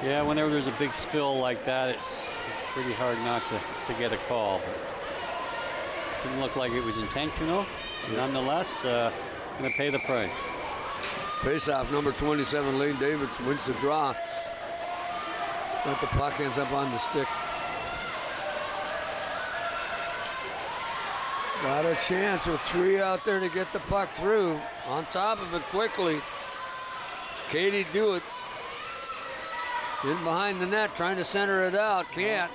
yeah, whenever there's a big spill like that, it's pretty hard not to get a call. But it didn't look like it was intentional. Yeah. Nonetheless, going to pay the price. Face-off, number 27, Lane Davids wins the draw. But the puck ends up on the stick. Got a chance with 3 out there to get the puck through. On top of it quickly. It's Katie Dewitt's in behind the net, trying to center it out. Can't.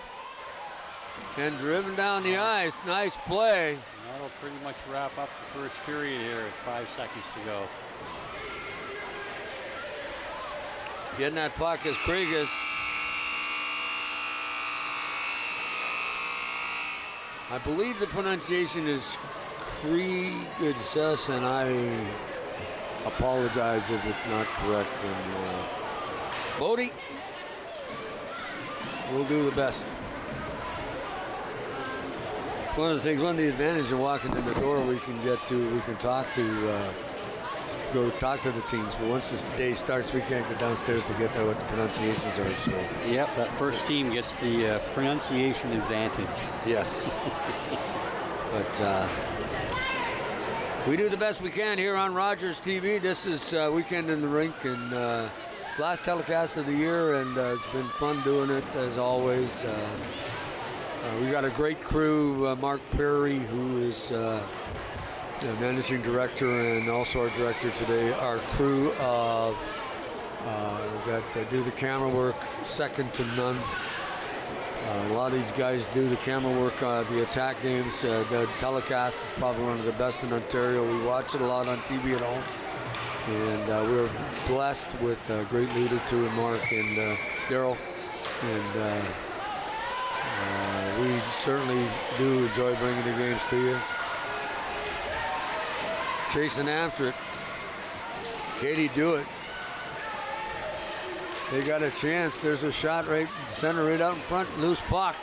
And driven down the ice. Nice play. And that'll pretty much wrap up the first period here at 5 seconds to go. Getting that puck is Krigas. I believe the pronunciation is Krigas, and I apologize if it's not correct. And Bodie, we'll do the best. One of the advantages of walking in the door, we can talk to, go talk to the teams. But once this day starts, we can't get downstairs to get to what the pronunciations are. So. Yep, that first team gets the pronunciation advantage. Yes. But we do the best we can here on Rogers TV. This is Weekend in the Rink, and last telecast of the year, and it's been fun doing it as always. We got a great crew, Mark Perry, who is the managing director and also our director today. Our crew of that do the camera work, second to none. A lot of these guys do the camera work, the attack games. The telecast is probably one of the best in Ontario. We watch it a lot on TV at home. And we're blessed with great leader too, and Mark and Daryl. And we certainly do enjoy bringing the games to you. Chasing after it. Katie Dewitt. They got a chance. There's a shot right center, right out in front. Loose puck.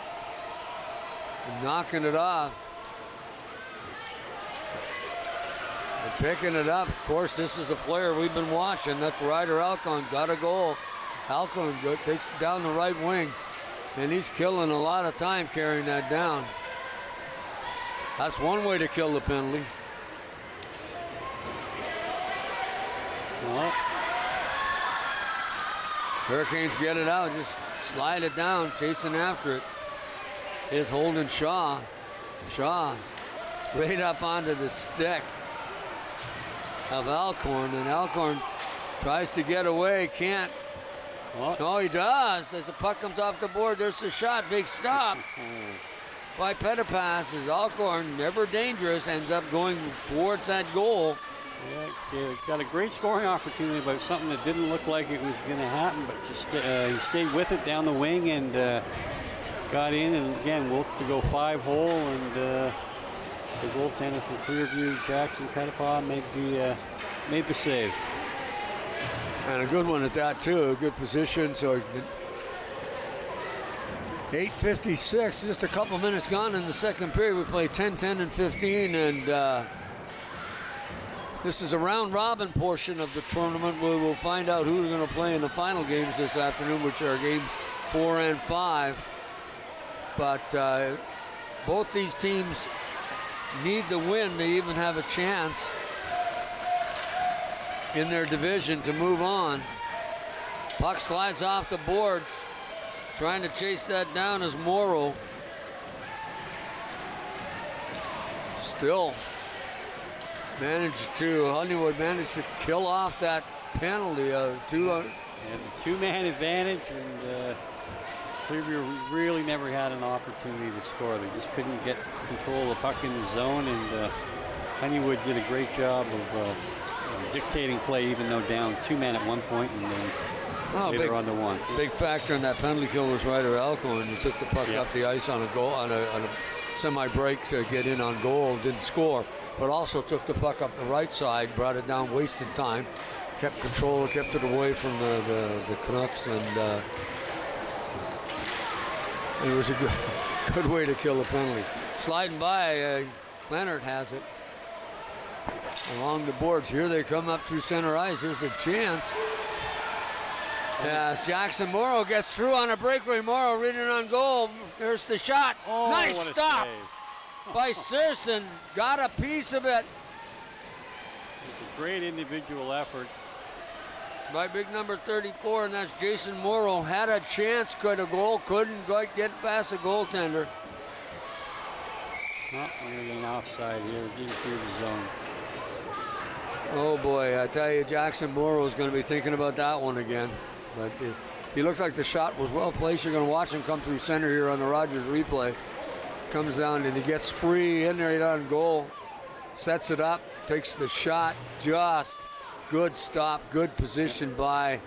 And knocking it off. And picking it up. Of course, this is a player we've been watching. That's Ryder Alcon. Got a goal. Alcon takes it down the right wing. And he's killing a lot of time carrying that down. That's one way to kill the penalty. Well, Hurricanes get it out, just slide it down, chasing after it. Is holding Shaw. Shaw right up onto the stick of Alcorn, and Alcorn tries to get away, can't. what? No, he does. As the puck comes off the board, there's the shot. Big stop by Pettipas. As Alcorn, never dangerous, ends up going towards that goal. Yeah, got a great scoring opportunity, but something that didn't look like it was going to happen. But just he stayed with it down the wing and got in, and again looked to go 5-hole, and the goaltender from Clearview, Jackson Pettipas, made the save. And a good one at that too. A good position. So 8:56, just a couple minutes gone in the second period. We play 10, 10, and 15, and this is a round robin portion of the tournament. We will find out who we're going to play in the final games this afternoon, which are games 4 and 5. But both these teams need the win to even have a chance in their division to move on. Puck slides off the boards. Trying to chase that down is Morrow. Still Honeywood managed to kill off that penalty. And the two-man advantage, and Clearview really never had an opportunity to score. They just couldn't get control of the puck in the zone, and Honeywood did a great job of dictating play, even though down 2-man at one point, and then later on to 1. Big factor in that penalty kill was Ryder Alcorn. He took the puck up the ice on a goal, on a semi-break to get in on goal, didn't score, but also took the puck up the right side, brought it down, wasted time, kept control, kept it away from the Canucks, and it was a good way to kill the penalty. Sliding by, Leonard has it along the boards. Here they come up through center ice. There's a chance. As Jackson Morrow gets through on a breakaway. Morrow reading on goal. There's the shot. Oh, nice stop save by Searson. Got a piece of it. It's a great individual effort by big number 34, and that's Jason Morrow. Had a chance, could a goal, couldn't quite get past the goaltender. Oh, we're going to get an offside here. Getting through the zone. Oh boy, I tell you, Jackson Morrow is going to be thinking about that one again. But he looked like the shot was well placed. You're going to watch him come through center here on the Rogers replay. Comes down and he gets free in there, on goal. Sets it up, takes the shot, just good stop, good position by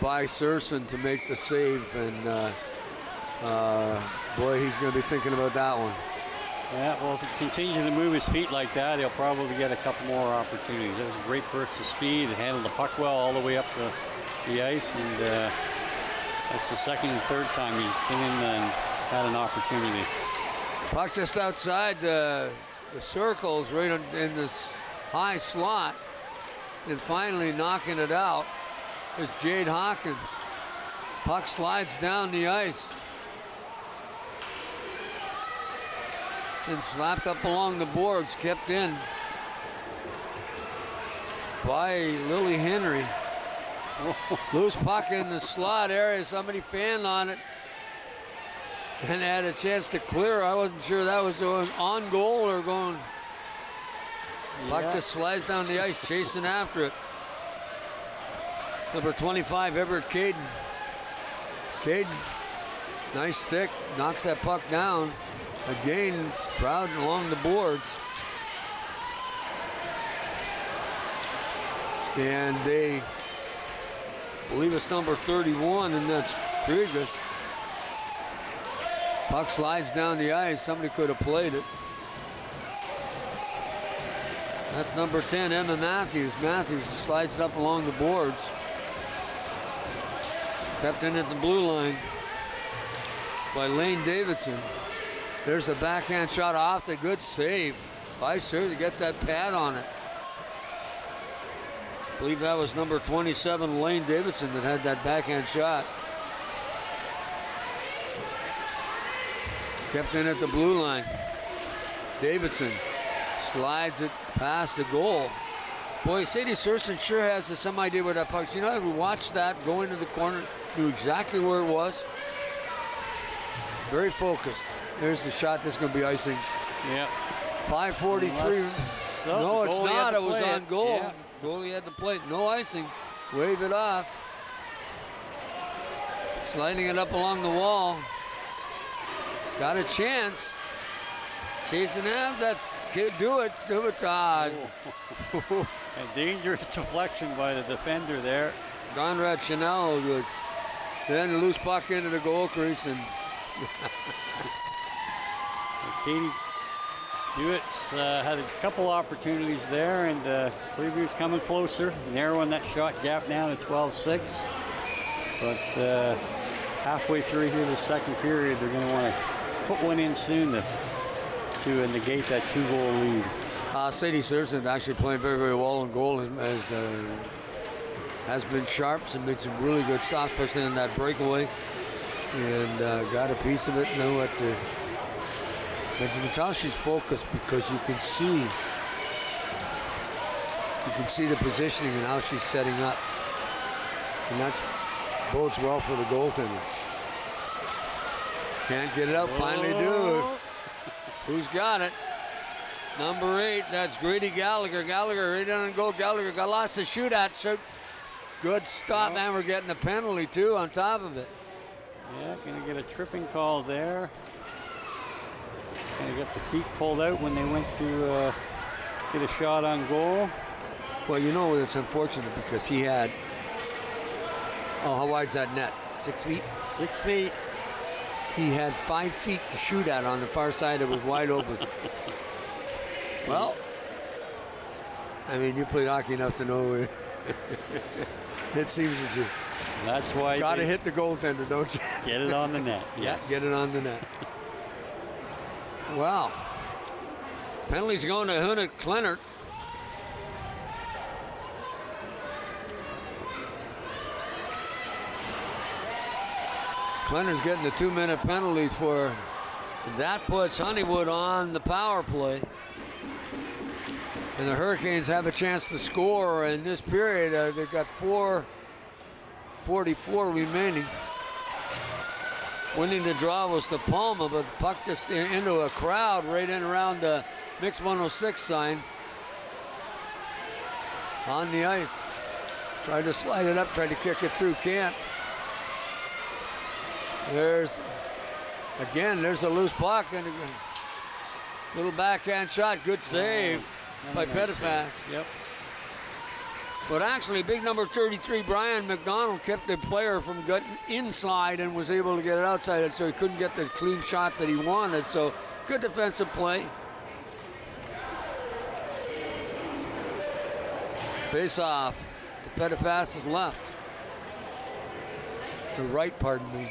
Surson to make the save. And boy, he's going to be thinking about that one. Yeah, well, if he continues to move his feet like that, he'll probably get a couple more opportunities. That was a great burst of speed. He handled the puck well all the way up the ice, and that's the second and third time he's been in and had an opportunity. Puck just outside the circles, right in this high slot, and finally knocking it out is Jade Hawkins. Puck slides down the ice and slapped up along the boards, kept in by Lily Henry. Loose puck in the slot area. Somebody fanned on it and had a chance to clear. I wasn't sure that was going on goal or going. Puck just slides down the ice, chasing after it. Number 25, Everett Caden. Caden, nice stick, knocks that puck down. Again, proud along the boards. And they believe it's number 31, and that's Kriegas. Puck slides down the ice. Somebody could have played it. That's number 10, Emma Matthews. Matthews slides it up along the boards. Kept in at the blue line by Lane Davidson. There's a backhand shot off the good save by Sir to get that pad on it. I believe that was number 27, Lane Davidson, that had that backhand shot. Kept in at the blue line. Davidson slides it past the goal. Boy, Sadie Surson sure has some idea where that puck is. You know, we watched that go into the corner, knew exactly where it was. Very focused. There's the shot that's going to be icing. Yeah. 5:43. No, it's not. It was on goal. Yeah. Goalie had to play it. No icing. Wave it off. Sliding it up along the wall. Got a chance. Chasing him. That's do it. Do it, Todd. A dangerous deflection by the defender there. Conrad Chanel was then a loose puck into the goal crease, and Katie Hewitt's had a couple opportunities there, and Clearview's coming closer, narrowing that shot gap down to 12-6. But halfway through here the second period, they're going to want to put one in soon to negate that 2-goal lead. Sadie Surson actually playing very, very well in goal, has been sharp and made some really good stops, especially in that breakaway, and got a piece of it. Now at the, but you can tell she's focused because you can see the positioning and how she's setting up, and that bodes well for the goaltender. Can't get it out. Finally do. Who's got it? Number 8, that's Grady Gallagher. Gallagher right on goal. Gallagher got lost to shoot at. So good stop, and we're getting a penalty too on top of it. Yeah, gonna get a tripping call there. Gonna get the feet pulled out when they went to get a shot on goal. Well, you know, it's unfortunate because he had, how wide's that net? 6 feet? 6 feet. He had 5 feet to shoot at on the far side. It was wide open. Well, I mean, you played hockey enough to know it seems as you. That's why got to hit the goaltender, don't you? Get it on the net. Yeah, get it on the net. Wow. Penalties going to Hunter Kleinert. Kleinert's getting the 2-minute penalties for that. Puts Honeywood on the power play. And the Hurricanes have a chance to score in this period. They've got 4:44 remaining. Winning the draw was the Palma, but puck just into a crowd right in around the Mix 106 sign. On the ice. Tried to slide it up, tried to kick it through, can't. There's a loose puck and a little backhand shot. Good save by Pettipas. Yep. But actually, big number 33, Brian McDonald, kept the player from getting inside and was able to get it outside, so he couldn't get the clean shot that he wanted. So good defensive play. Face off to Pettipas' left. The right, pardon me.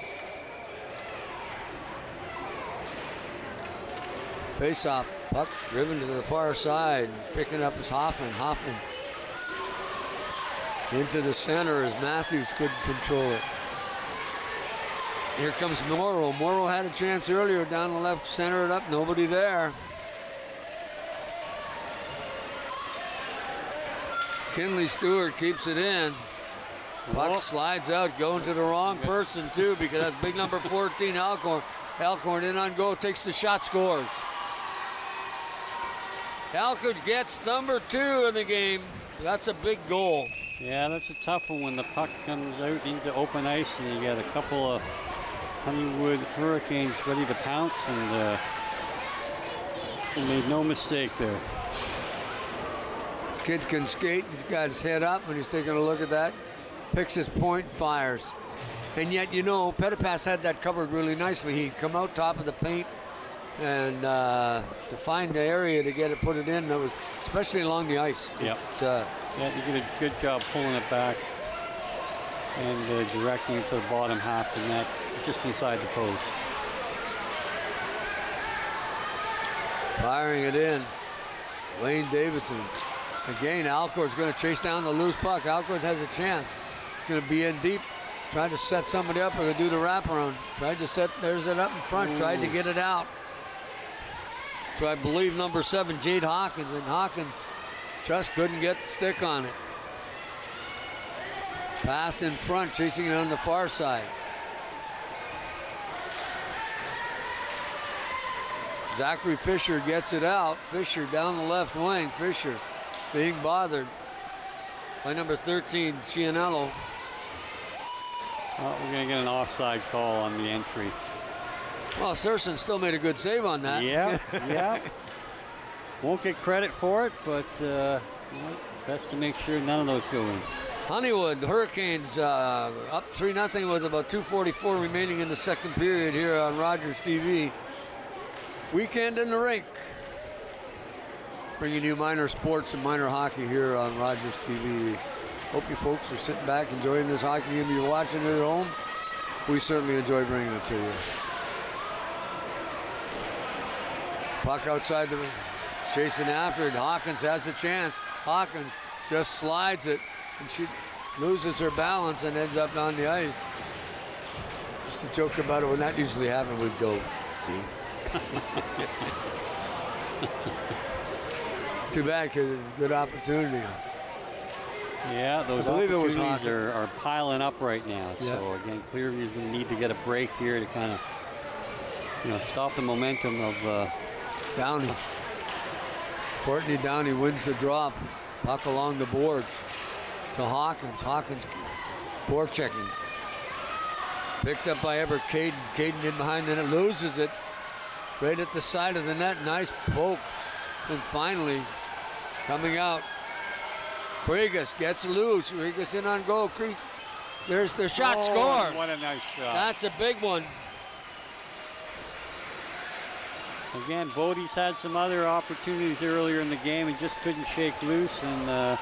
Face off, puck driven to the far side. Picking up is Hoffman. Hoffman into the center as Matthews couldn't control it. Here comes Morrow. Morrow had a chance earlier down the left, center it up, nobody there. Kinley Stewart keeps it in. Puck slides out, going to the wrong person too, because that's big number 14, Alcorn. Alcorn in on goal, takes the shot, scores. Alcorn gets number 2 in the game. That's a big goal. Yeah, that's a tough one when the puck comes out into open ice and you got a couple of Honeywood Hurricanes ready to pounce, and he made no mistake there. This kid can skate. He's got his head up when he's taking a look at that. Picks his point, fires. And yet, you know, Pettipas had that covered really nicely. He'd come out top of the paint and to find the area to get it, put it in. That was especially along the ice. Yep. Yeah, you did a good job pulling it back and directing it to the bottom half of the net, just inside the post. Firing it in. Wayne Davidson. Again, Alcorn's going to chase down the loose puck. Alcorn has a chance. Going to be in deep. Trying to set somebody up or do the wraparound. Tried to set, there's it up in front. Tried to get it out. To, I believe, number 7, Jade Hawkins. And Hawkins just couldn't get the stick on it. Passed in front, chasing it on the far side. Zachary Fisher gets it out. Fisher down the left wing. Fisher being bothered by number 13, Cianello. Well, we're going to get an offside call on the entry. Well, Surson still made a good save on that. Yeah, yeah. Won't get credit for it, but best to make sure none of those go in. Honeywood Hurricanes up 3-0 with about 2:44 remaining in the second period here on Rogers TV. Weekend in the rink. Bringing you minor sports and minor hockey here on Rogers TV. Hope you folks are sitting back enjoying this hockey game. You're watching it at home. We certainly enjoy bringing it to you. Puck outside the chasing after it. Hawkins has a chance. Hawkins just slides it, and she loses her balance and ends up on the ice. Just a joke about it. When that usually happens, we'd go, see. It's too bad because it's a good opportunity. Yeah, those I believe it was opportunities are piling up right now. Yeah. So again, Clearview's going to need to get a break here to kind of, stop the momentum of Downey. Courtney Downey wins the drop. Puck along the boards to Hawkins. Hawkins forechecking. Picked up by Everett Caden. Caden in behind the net, loses it. Right at the side of the net. Nice poke. And finally, coming out. Krigas gets loose. Krigas in on goal. There's the shot, score. What a nice shot. That's a big one. Again, Bodie's had some other opportunities earlier in the game and just couldn't shake loose, and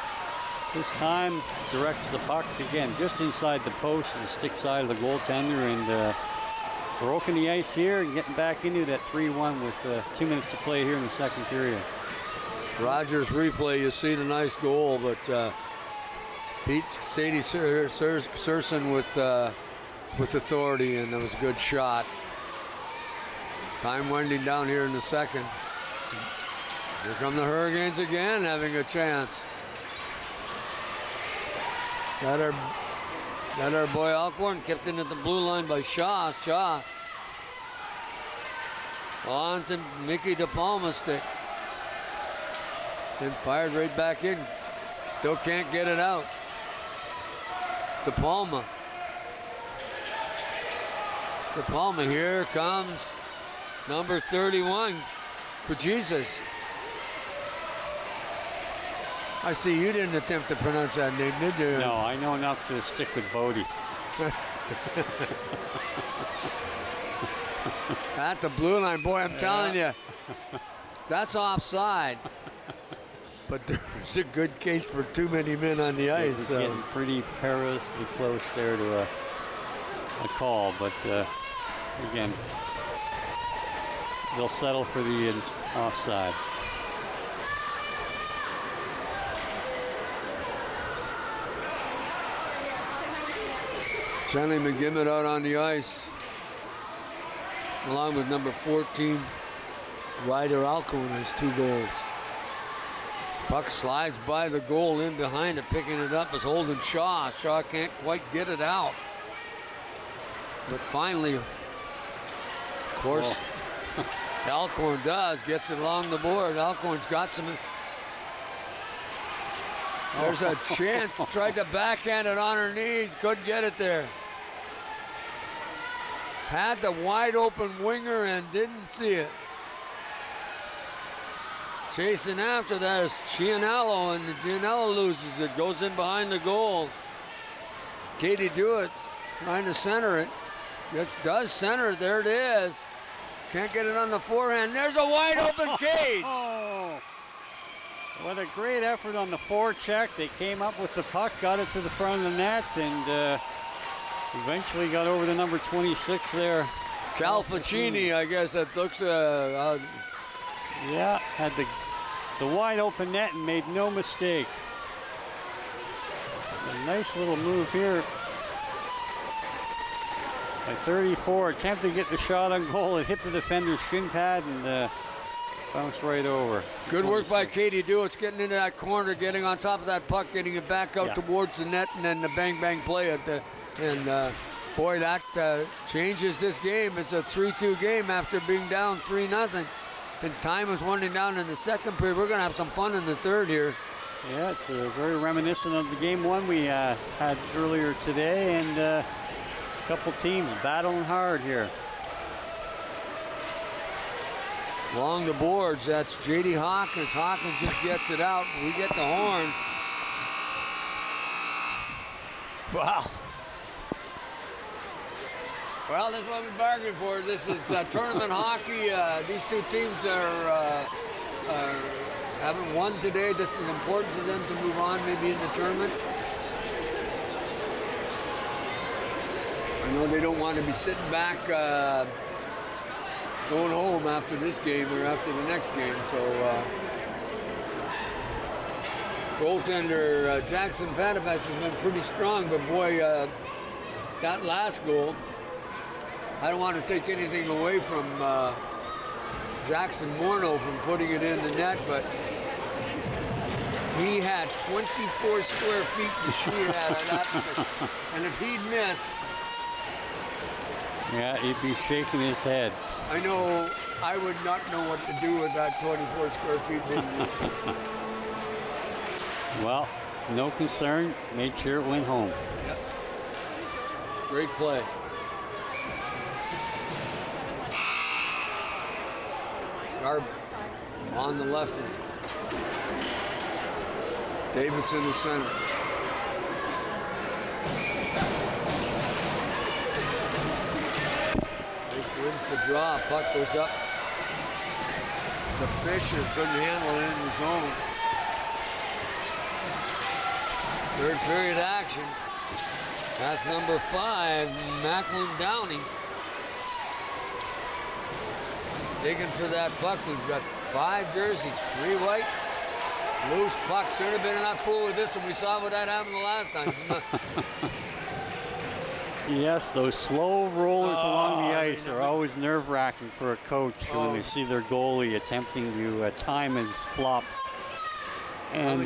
this time directs the puck again just inside the post and the stick side of the goaltender, and broken the ice here and getting back into that 3-1 with 2 minutes to play here in the second period. Rogers replay, you see the nice goal, but beats Sadie Surson with authority, and that was a good shot. Time winding down here in the second. Here come the Hurricanes again, having a chance. Got our boy Alcorn kept in at the blue line by Shaw. Shaw On to Mickey De Palma's stick. Then fired right back in. Still can't get it out. De Palma. De Palma, here comes number 31 for Jesus. I see you didn't attempt to pronounce that name, did you? No, I know enough to stick with Bodie. At the blue line, boy, I'm telling you, that's offside. But there's a good case for too many men on the ice. It's getting pretty perilously close there to a call, but again, they'll settle for the offside. Shanley McGimmett out on the ice, along with number 14, Ryder Alcorn has 2 goals. Puck slides by the goal, in behind it, picking it up is Holden Shaw. Shaw can't quite get it out. But finally, of course, Alcorn does, gets it along the board. Alcorn's got some. There's a chance, tried to backhand it on her knees, couldn't get it there. Had the wide open winger and didn't see it. Chasing after that is Gianello, and Gianello loses it, goes in behind the goal. Katie Dewitt trying to center it. Just does center it, there it is. Can't get it on the forehand. There's a wide open cage. Oh, what a great effort on the forecheck. They came up with the puck, got it to the front of the net, and eventually got over to number 26 there. Calfacini, I guess that looks, yeah, had the wide open net and made no mistake. A nice little move here by 34, attempted to get the shot on goal. It hit the defender's shin pad and bounced right over. Good work by Katie Dewitt, getting into that corner, getting on top of that puck, getting it back out towards the net, and then the bang play at the. And boy, that changes this game. It's a 3-2 game after being down 3-0. And time is winding down in the second period. We're going to have some fun in the third here. Yeah, it's very reminiscent of the game 1 we had earlier today, and a couple teams battling hard here. Along the boards, that's J.D. Hawkins. Hawkins just gets it out. We get the horn. Wow. Well, that's what we bargained for. This is tournament hockey. These 2 teams haven't won today. This is important to them to move on, maybe in the tournament. I know they don't want to be sitting back going home after this game or after the next game. So goaltender Jackson Panabas has been pretty strong, but boy, that last goal, I don't want to take anything away from Jackson Morneau from putting it in the net, but he had 24 square feet to shoot at that. And if he'd missed... Yeah, he'd be shaking his head. I know I would not know what to do with that 24 square feet being Well, no concern. Made sure it went home. Yep. Great play. Garbutt on the left end. Davidson in center. He wins the draw. Puck goes up. The Fisher couldn't handle it in the zone. Third period action. That's number 5, Macklin Downey. Digging for that puck. We've got 5 jerseys, 3 white. Loose puck. Should have been enough fool with this one. We saw what that happened the last time. Yes, those slow rollers along the ice are always nerve-wracking for a coach when they see their goalie attempting to time his flop. And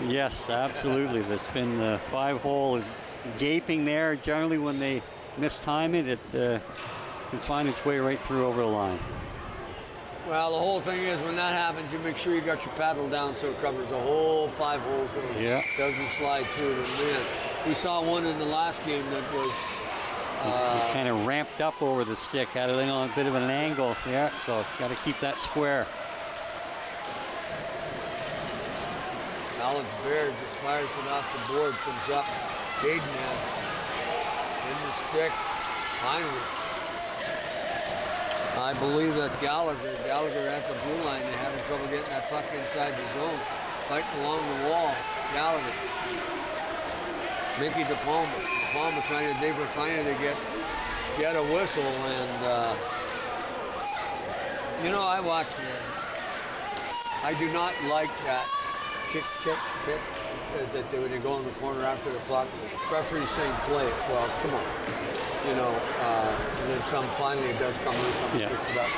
yes, absolutely. There's been the 5-hole is gaping there. Generally, when they mistime it, it can find its way right through over the line. Well, the whole thing is when that happens, you make sure you got your paddle down so it covers the whole 5 holes so it doesn't slide through to the end. We saw one in the last game that was kind of ramped up over the stick, had it on a bit of an angle. Yeah, so got to keep that square. Alan's Baird just fires it off the board, comes up. Hayden has it in the stick. Honeywood. I believe that's Gallagher. Gallagher at the blue line. They're having trouble getting that puck inside the zone. Fighting along the wall. Gallagher. Mickey DePalma. DePalma trying to dig for finally to get a whistle. And, you know, I watched that. I do not like that kick, is that when they go in the corner after the puck. Referee's saying play it. Well, come on. You know, and then finally it does come loose, somebody picks it up.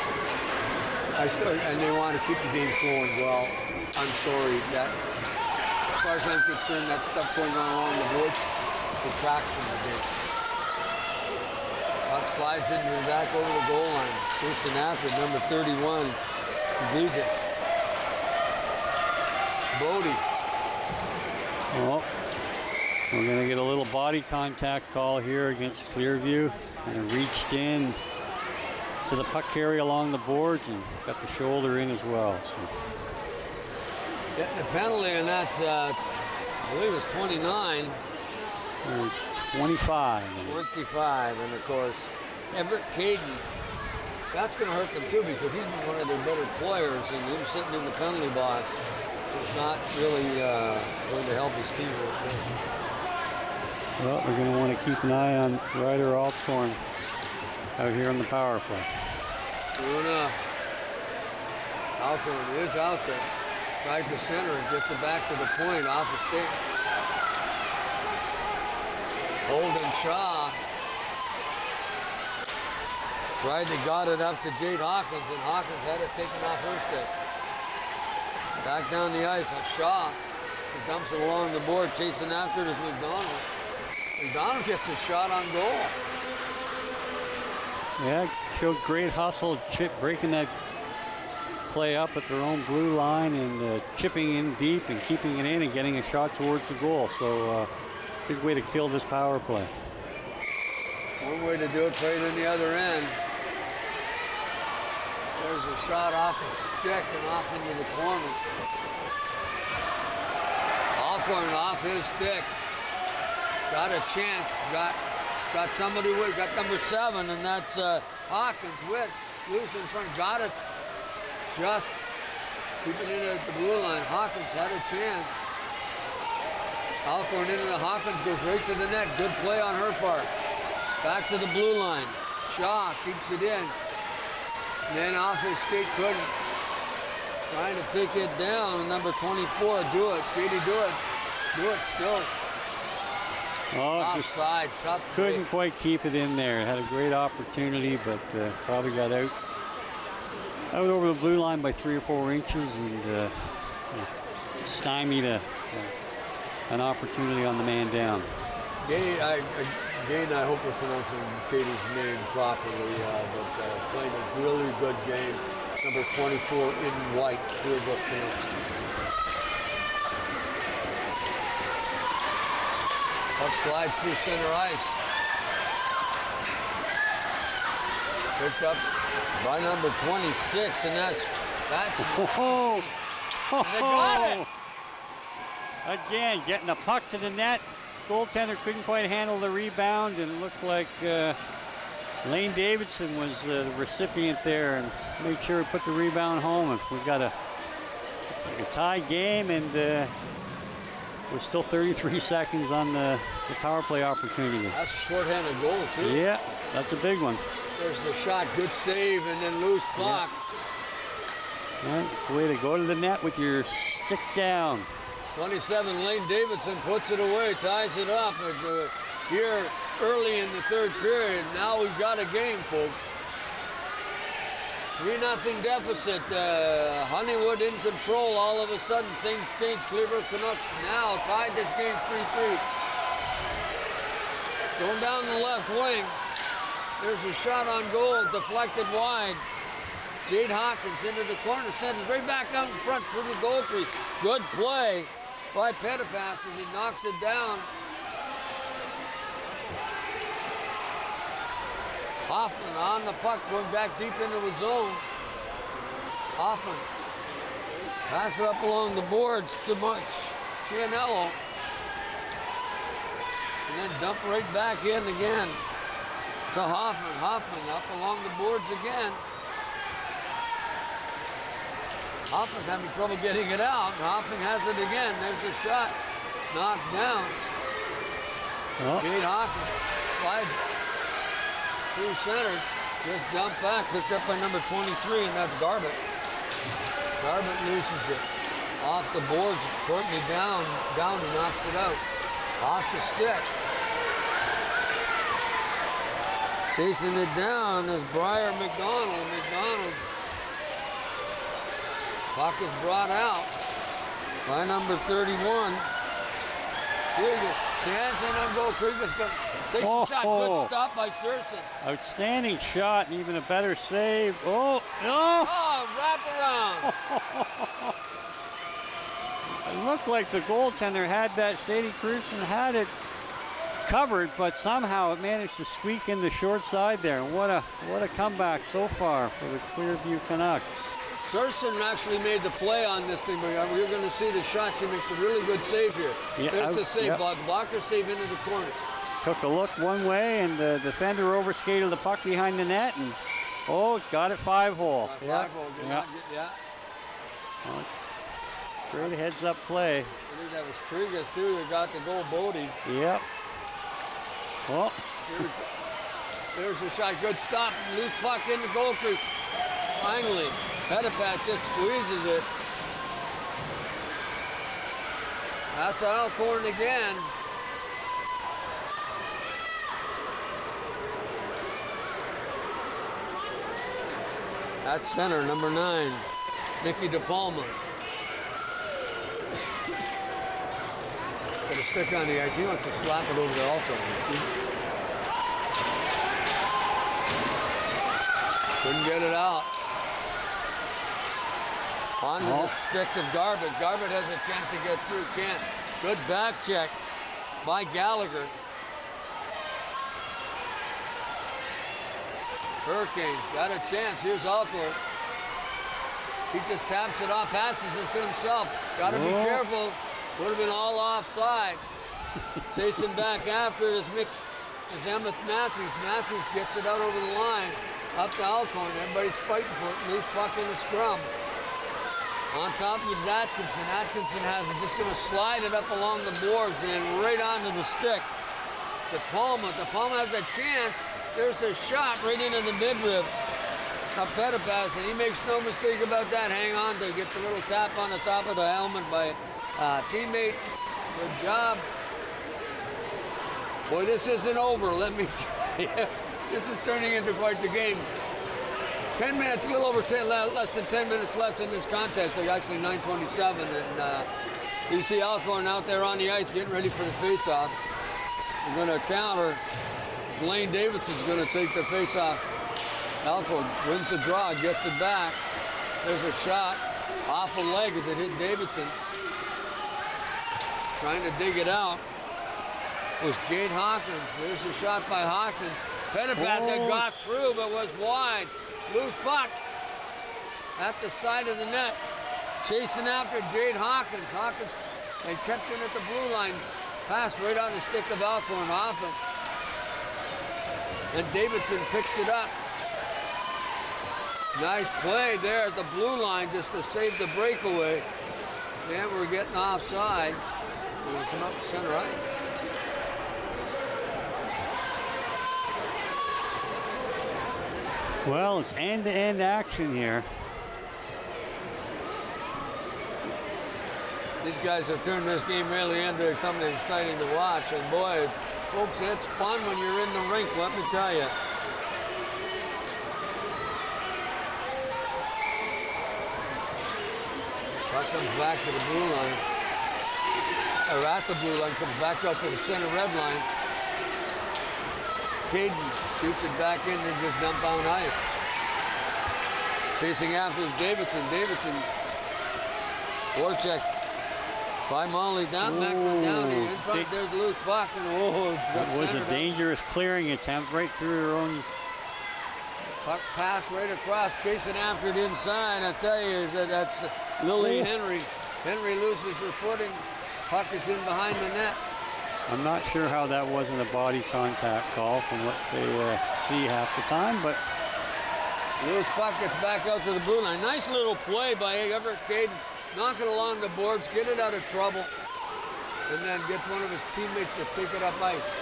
And they want to keep the game flowing. Well, I'm sorry, that, as far as I'm concerned, that stuff going on along the boards detracts from the game. Puck slides into the back over the goal line. Susan after number 31, leads us. Bodie. Well, we're going to get a little body contact call here against Clearview. And reached in to the puck carry along the boards and got the shoulder in as well. So. Getting the penalty, and that's, I believe it's 29. Or 25. 25, and of course, Everett Caden, that's going to hurt them too because he's been one of their better players, and him sitting in the penalty box is not really going to help his team. Well, we're going to want to keep an eye on Ryder Alcorn out here on the power play. True enough. Alcorn is out there. Tried to center and gets it back to the point off the stick. Holden Shaw. Tried to got it up to Jade Hawkins, and Hawkins had it taken off her stick. Back down the ice on Shaw. He dumps it along the board, chasing after it is McDonald. McDonald gets a shot on goal. Yeah, showed great hustle, breaking that play up at their own blue line and chipping in deep and keeping it in and getting a shot towards the goal. So good way to kill this power play. One way to do it, play it in the other end. There's a shot off the stick and off into the corner. Alcorn off his stick. Got a chance, got somebody with, got number 7, and that's Hawkins with, loose in front, got it, just keeping it at the blue line. Hawkins had a chance. Alcorn into the Hawkins, goes right to the net, good play on her part. Back to the blue line, Shaw keeps it in, and then off his skate couldn't. Trying to take it down, number 24, do it, Katie, do it still. Oh, Offside, just tough couldn't kick. quite keep it in there. Had a great opportunity, but probably got out over the blue line by 3 or 4 inches and stymied an opportunity on the man down. Again, I hope we're pronouncing Katie's name properly, but playing a really good game. Number 24 in white, Clearbrook Camp. Puck slides through center ice. Picked up by number 26, and that's Oh, they got it. Again, getting a puck to the net. Goaltender couldn't quite handle the rebound, and it looked like Lane Davidson was the recipient there and made sure to put the rebound home. And we've got a tie game, and with still 33 seconds on the power play opportunity. That's a shorthanded goal, too. Yeah, that's a big one. There's the shot, good save, and then loose puck. Yeah, it's the way to go to the net with your stick down. 27, Lane Davidson puts it away, ties it up. Here early in the third period, now we've got a game, folks. 3-0 deficit. Honeywood in control. All of a sudden, things change. Clearview Canucks now tied this game 3-3. Going down the left wing. There's a shot on goal, deflected wide. Jade Hawkins into the corner, sends it right back out in front through the goal crease. Good play by Pettipas as he knocks it down. Hoffman on the puck, going back deep into his zone. Hoffman pass it up along the boards to Cianello. And then dump right back in again to Hoffman. Hoffman up along the boards again. Hoffman's having trouble getting it out. Hoffman has it again. There's a shot. Knocked down. Jade Hawkins slides through center. Just dumped back. Picked up by number 23, and that's Garbett. Garbett loses it. Off the boards. Courtney down and knocks it out. Off the stick. Chasing it down is Briar McDonald. Puck is brought out by number 31. Krieger, chance and on goal. Krieger's going takes the shot. Good stop by Surson. Outstanding shot and even a better save. Oh, no! Oh, wrap around. It looked like the goaltender had that. Sadie Cruzen had it covered, but somehow it managed to squeak in the short side there. And what a comeback so far for the Clearview Canucks. Surson actually made the play on this thing, but we're going to see the shot. She makes a really good save here. Yeah, there's the save, blocker save into the corner. Took a look one way, and the defender overskated the puck behind the net, and got it 5-hole. Yeah. Well, it's great heads-up play. I think that was Krieger too who got the goal bodied. Yep. Oh. There's the shot. Good stop. Loose puck in the goal crease. Finally, Pettipas just squeezes it. That's Alcorn again. That's center, number 9, Nikki DePalma. Got a stick on the ice. He wants to slap it over to Alcorn. See? Couldn't get it out. Onto the stick of Garbett. Garbett has a chance to get through. Can't. Good back check by Gallagher. Hurricanes got a chance. Here's Alcorn. He just taps it off, passes it to himself. Got to be careful. Would have been all offside. Chasing back after it is Emmett Matthews. Matthews gets it out over the line. Up to Alcorn. Everybody's fighting for it. Loose puck in the scrum. On top of it is Atkinson. Atkinson has it. Just going to slide it up along the boards and right onto the stick. DePalma has a chance. There's a shot right into the midrib of Pettipas, and he makes no mistake about that. Hang on to get the little tap on the top of the helmet by a teammate. Good job. Boy, this isn't over, let me tell you. This is turning into quite the game. 10 minutes, a little over 10, less than 10 minutes left in this contest. They're actually 9:27, and you see Alcorn out there on the ice getting ready for the face-off. They're going to counter. Lane Davidson's going to take the face-off. Alcorn wins the draw, gets it back. There's a shot off a leg as it hit Davidson. Trying to dig it out was Jade Hawkins. There's a shot by Hawkins. Pettipas had got through but was wide. Loose puck at the side of the net. Chasing after Jade Hawkins. Hawkins and kept in at the blue line. Pass right on the stick of Alcorn. Hoffman. And Davidson picks it up. Nice play there at the blue line just to save the breakaway. And we're getting offside. We're going to come up to center ice. Well, it's end-to-end action here. These guys have turned this game really into something exciting to watch. And boy, folks, it's fun when you're in the rink, let me tell you. Puck comes back to the blue line. Or at the blue line, comes back up to the center red line. Caden shoots it back in and just dump on ice. Chasing after is Davidson. Davidson, forecheck by Molly down, Macklin down here. In front, there's a loose puck, and that was a dangerous clearing attempt right through her own. Puck pass right across, chasing after it inside. I tell you, that's Lily Henry. Henry loses her footing. Puck is in behind the net. I'm not sure how that wasn't a body contact call from what they see half the time, but loose puck gets back out to the blue line. Nice little play by Everett Caden. Knock it along the boards, get it out of trouble, and then gets one of his teammates to take it up ice.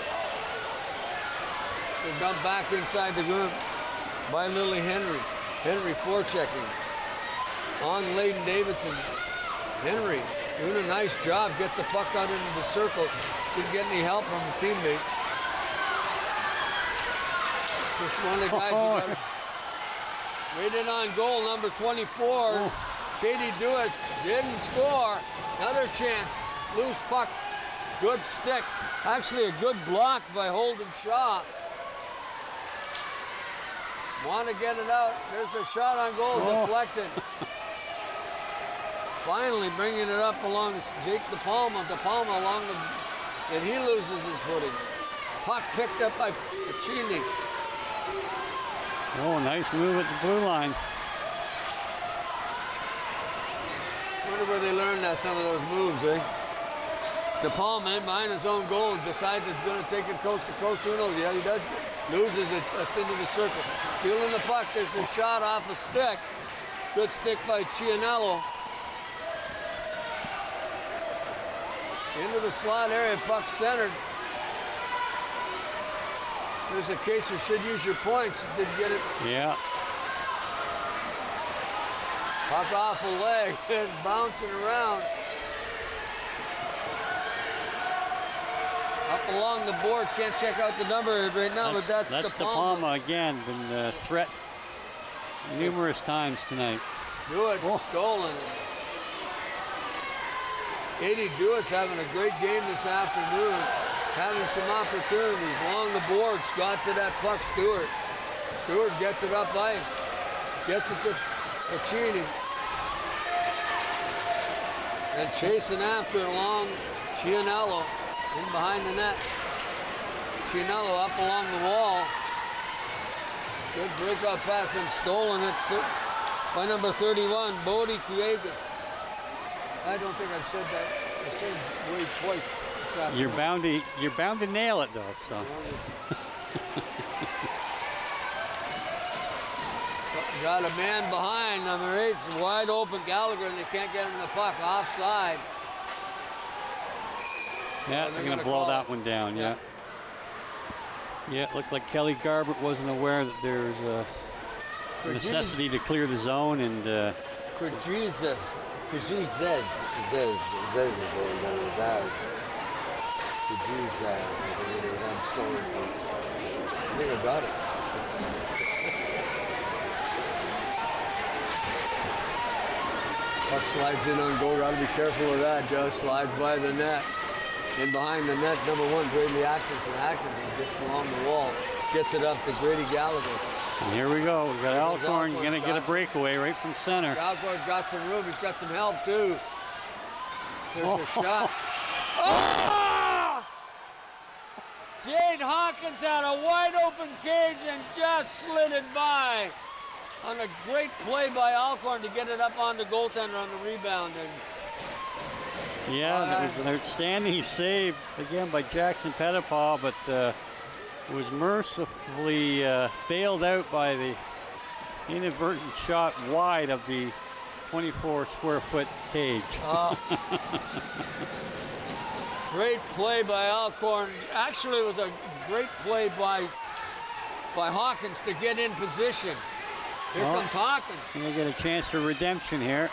They dump back inside the room by Lily Henry. Henry forechecking on Layden Davidson. Henry doing a nice job, gets the puck out into the circle. Didn't get any help from the teammates. Just one of the guys who got waited on goal, number 24. Katie Dewitt didn't score. Another chance. Loose puck. Good stick. Actually a good block by Holden Shaw. Want to get it out. There's a shot on goal, deflected. Finally bringing it up along Jake DePalma. DePalma along the, and he loses his footing. Puck picked up by Chile. oh, nice move at the blue line. Wonder where they learned that, some of those moves, eh? DePalma in behind his own goal decides it's going to take it coast to coast. Who knows? Yeah, he does. Loses it into the circle. Stealing the puck. There's a shot off a stick. Good stick by Cianello. Into the slot area, puck centered. There's a case you should use your points. Didn't get it. Yeah. Puck off a leg and bouncing around. Up along the boards. Can't check out the number right now, but that's DePalma again. Been threat numerous times tonight. Dewitt stolen. Katie Dewitt's having a great game this afternoon. Having some opportunities along the boards. Got to that puck, Stewart. Stewart gets it up ice. Gets it to Pacini. And chasing after along Cianello in behind the net. Cianello up along the wall. Good breakout pass and stolen it by number 31, Bodie Kiegas. I don't think I've said that the same way twice. You're bound to nail it though, so. Got a man behind, number 8, wide open Gallagher, and they can't get him the puck. Offside. Yeah, they're going to blow that one down, yeah. Yeah, it looked like Kelly Garbert wasn't aware that there's a necessity to clear the zone, and Jesus is what it was as. Jesus, I think it is. I'm sorry, folks. I think I got it. Puck slides in on goal. Got to be careful of that. Just slides by the net. In behind the net, number 1, Brady Atkinson. Atkinson gets along the wall. Gets it up to Grady Gallagher. And here we go. We got Alcorn going to get a breakaway right from center. Alcorn's got some room. He's got some help, too. There's a shot. Oh! Jade Hawkins had a wide open cage and just slid it by. On a great play by Alcorn to get it up on the goaltender on the rebound. And yeah, that was an outstanding save again by Jackson Pettipaw, but it was mercifully bailed out by the inadvertent shot wide of the 24 square foot cage. Great play by Alcorn. Actually, it was a great play by Hawkins to get in position. Here comes Hawkins. And they get a chance for redemption here.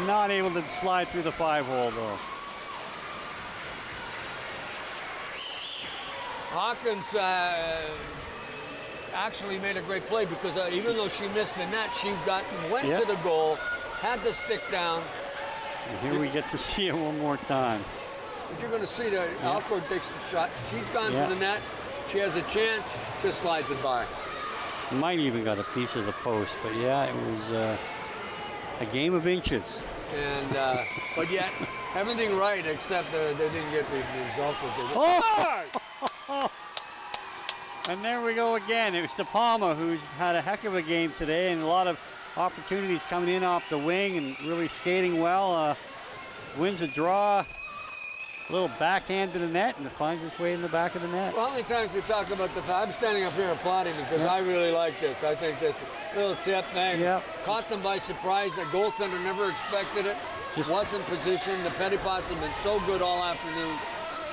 Not able to slide through the 5-hole though. Hawkins actually made a great play because even though she missed the net, she went to the goal, had the stick down. And here we get to see it one more time. But you're going to see that Alcorn takes the shot. She's gone to the net. She has a chance, just slides it by. Might even got a piece of the post, but yeah, it was a game of inches. And but yet everything right except they didn't get the result that they Oh! And there we go again. It was De Palma who's had a heck of a game today, and a lot of opportunities coming in off the wing and really skating well. Wins a draw, a little backhand to the net, and it finds its way in the back of the net. Well, how many times we talk about I'm standing up here applauding because I really like this. I think this little tip, man, caught them by surprise. The goaltender never expected it. Just wasn't positioned. The Pettipots have been so good all afternoon,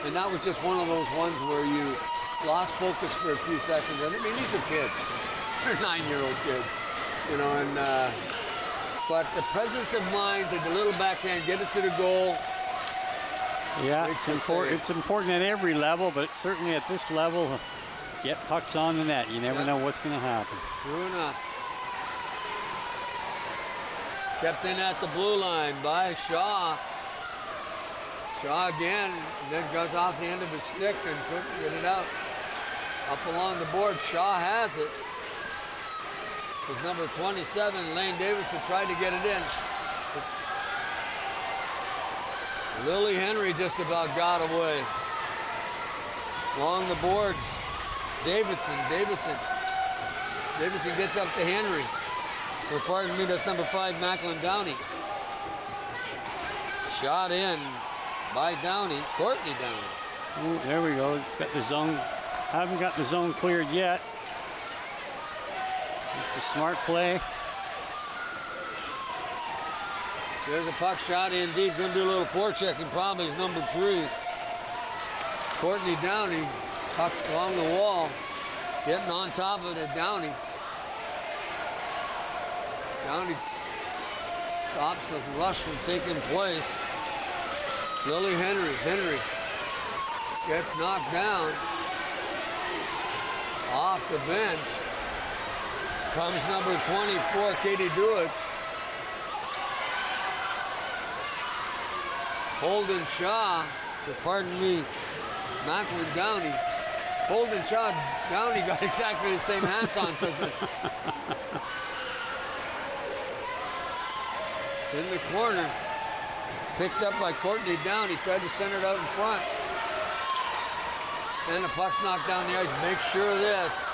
and that was just one of those ones where you lost focus for a few seconds. I mean, these are kids. They're 9-year-old kids, you know, and but the presence of mind, the little backhand, get it to the goal. Yeah, it's important at every level, but certainly at this level, get pucks on the net. You never know what's going to happen. True enough. Kept in at the blue line by Shaw. Shaw again, then goes off the end of his stick and couldn't get it out. Up along the board, Shaw has it. His number 27, Lane Davidson, tried to get it in. Lily Henry just about got away. Along the boards, Davidson gets up to Henry. Or pardon me, that's number 5, Macklin Downey. Shot in by Downey, Courtney Downey. Ooh, there we go. Got the zone. Haven't got the zone cleared yet. It's a smart play. There's a puck shot in deep. Going to do a little forechecking. Probably is number 3. Courtney Downey, puck along the wall, getting on top of it. Downey. Downey stops the rush from taking place. Lily Henry gets knocked down off the bench. Comes number 24, Katie Duitz. Holden Shaw, pardon me, Macklin Downey. Holden Shaw, Downey got exactly the same hats on. In the corner, picked up by Courtney Downey, tried to center it out in front. And the puck's knocked down the ice. Make sure of this.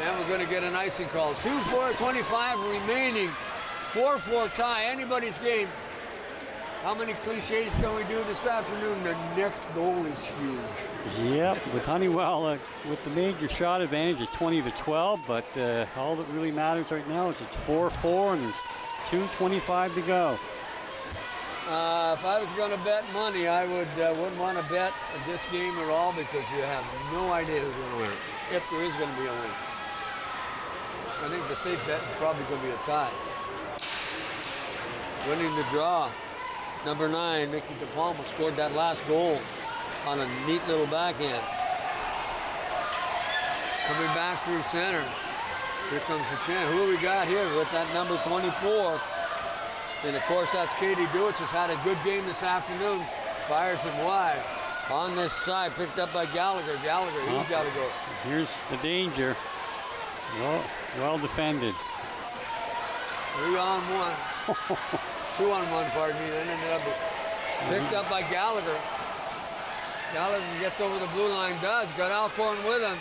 And we're going to get an icing call. 2:25 remaining. 4-4 tie. Anybody's game. How many cliches can we do this afternoon? The next goal is huge. Yep, with Honeywell with the major shot advantage at 20-12, but all that really matters right now is it's 4-4 and there's 2:25 to go. If I was going to bet money, I wouldn't want to bet this game at all because you have no idea who's going to win. If there is going to be a win. I think the safe bet is probably going to be a tie. Winning the draw. Number 9, Mickey De Palma, scored that last goal on a neat little backhand. Coming back through center. Here comes the chance. Who we got here with that number 24? And of course, that's Katie Duitz, has had a good game this afternoon. Fires it wide. On this side, picked up by Gallagher. Gallagher, he's got to go. Here's the danger. Well defended. 3-on-1. 2-on-1, pardon me. Then ended up picked up by Gallagher. Gallagher gets over the blue line, got Alcorn with him.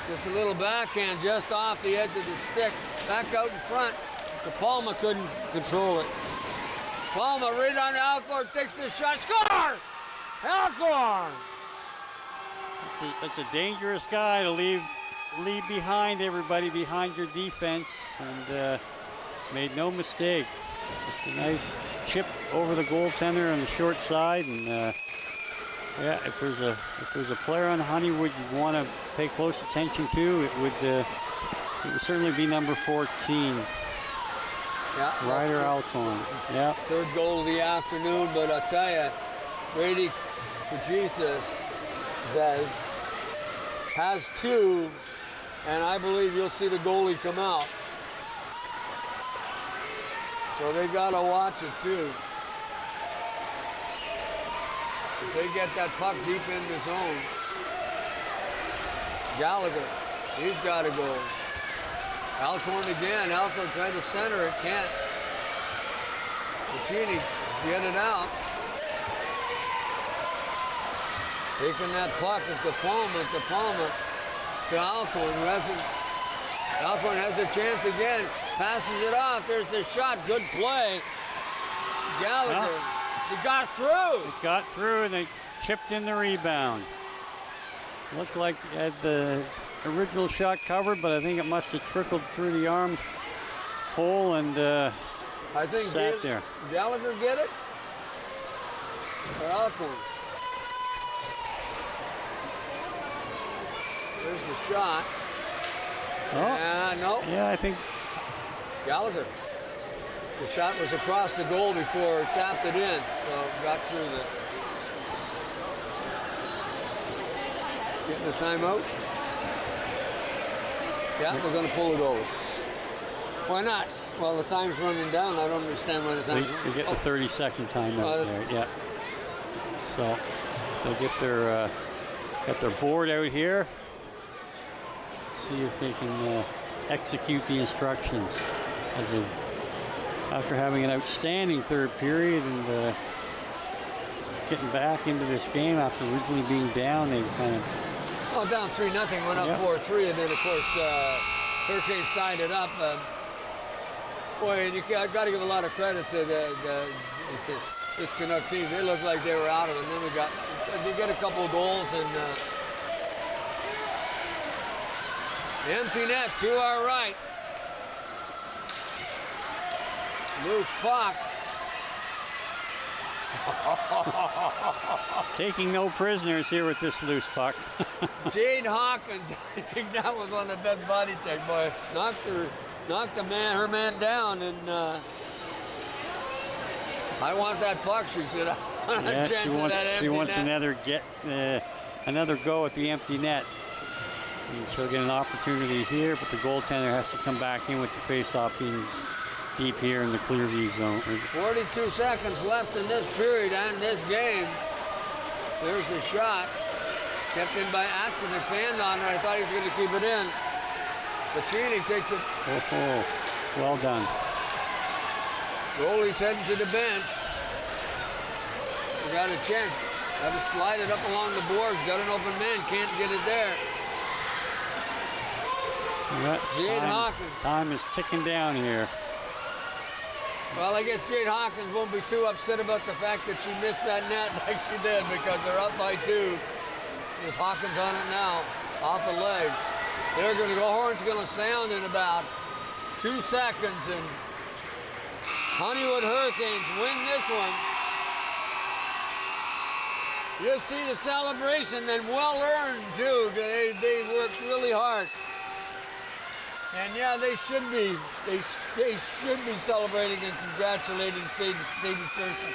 Gets a little backhand just off the edge of the stick. Back out in front. De Palma couldn't control it. Palma right on Alcorn, takes the shot, score! Alcorn! That's a dangerous guy to leave behind everybody behind your defense, and made no mistake. Just a nice chip over the goaltender on the short side, and yeah, if there's a player on Honeywood you want to pay close attention to, it would certainly be number 14. Yeah, Ryder Alcorn. Yeah. Third goal of the afternoon, but I'll tell you, Brady Jesus has 2, and I believe you'll see the goalie come out. So they got to watch it too. They get that puck deep in the zone. Gallagher, he's got to go. Alcorn again. Alcorn tried to center it, can't. Puccini get it out. Taking that puck is De Palma to Alcorn. Alcorn has a chance again. Passes it off. There's the shot. Good play. Gallagher. He got through. It got through and they chipped in the rebound. Looked like it had the original shot covered, but I think it must have trickled through the arm hole and I think sat there. Gallagher get it? Or Alcorn? There's the shot. Oh, no. yeah, I think Gallagher. The shot was across the goal before tapped it in, so got through the. Getting the timeout. Yeah, we're going to pull it over. Why not? Well, the time's running down. I don't understand why the time. they get the 30-second timeout there. Yeah. So they'll get their board out here. See if they can execute the instructions. After having an outstanding third period and getting back into this game after originally being down, they kind of. Oh, down 3-0, went up 4-3, and then of course Hurricanes tied it up. Boy, I've got to give a lot of credit to this Canuck team. They looked like they were out of it. And then we got a couple of goals and empty net to our right. Loose puck. Taking no prisoners here with this loose puck. Jade Hawkins, I think that was one of the best body check, boy. Knocked her man down, and I want that puck, she said. She wants another go at the empty net. And she'll get an opportunity here, but the goaltender has to come back in with the face-off being deep here in the Clearview zone. 42 seconds left in this period and this game. There's the shot. Kept in by Atkin and fanned on it. I thought he was going to keep it in. Puccini takes it. Oh, well done. Goalie's heading to the bench. We got a chance. Got to slide it up along the boards. Got an open man. Can't get it there. Jade Hawkins. Time is ticking down here. Well, I guess Jade Hawkins won't be too upset about the fact that she missed that net like she did because they're up by 2. There's Hawkins on it now, off a leg. They're going to go. Horn's going to sound in about 2 seconds, and Honeywood Hurricanes win this one. You'll see the celebration, and well earned too. They worked really hard. And yeah, they should be. They should be celebrating and congratulating Sadie Searson,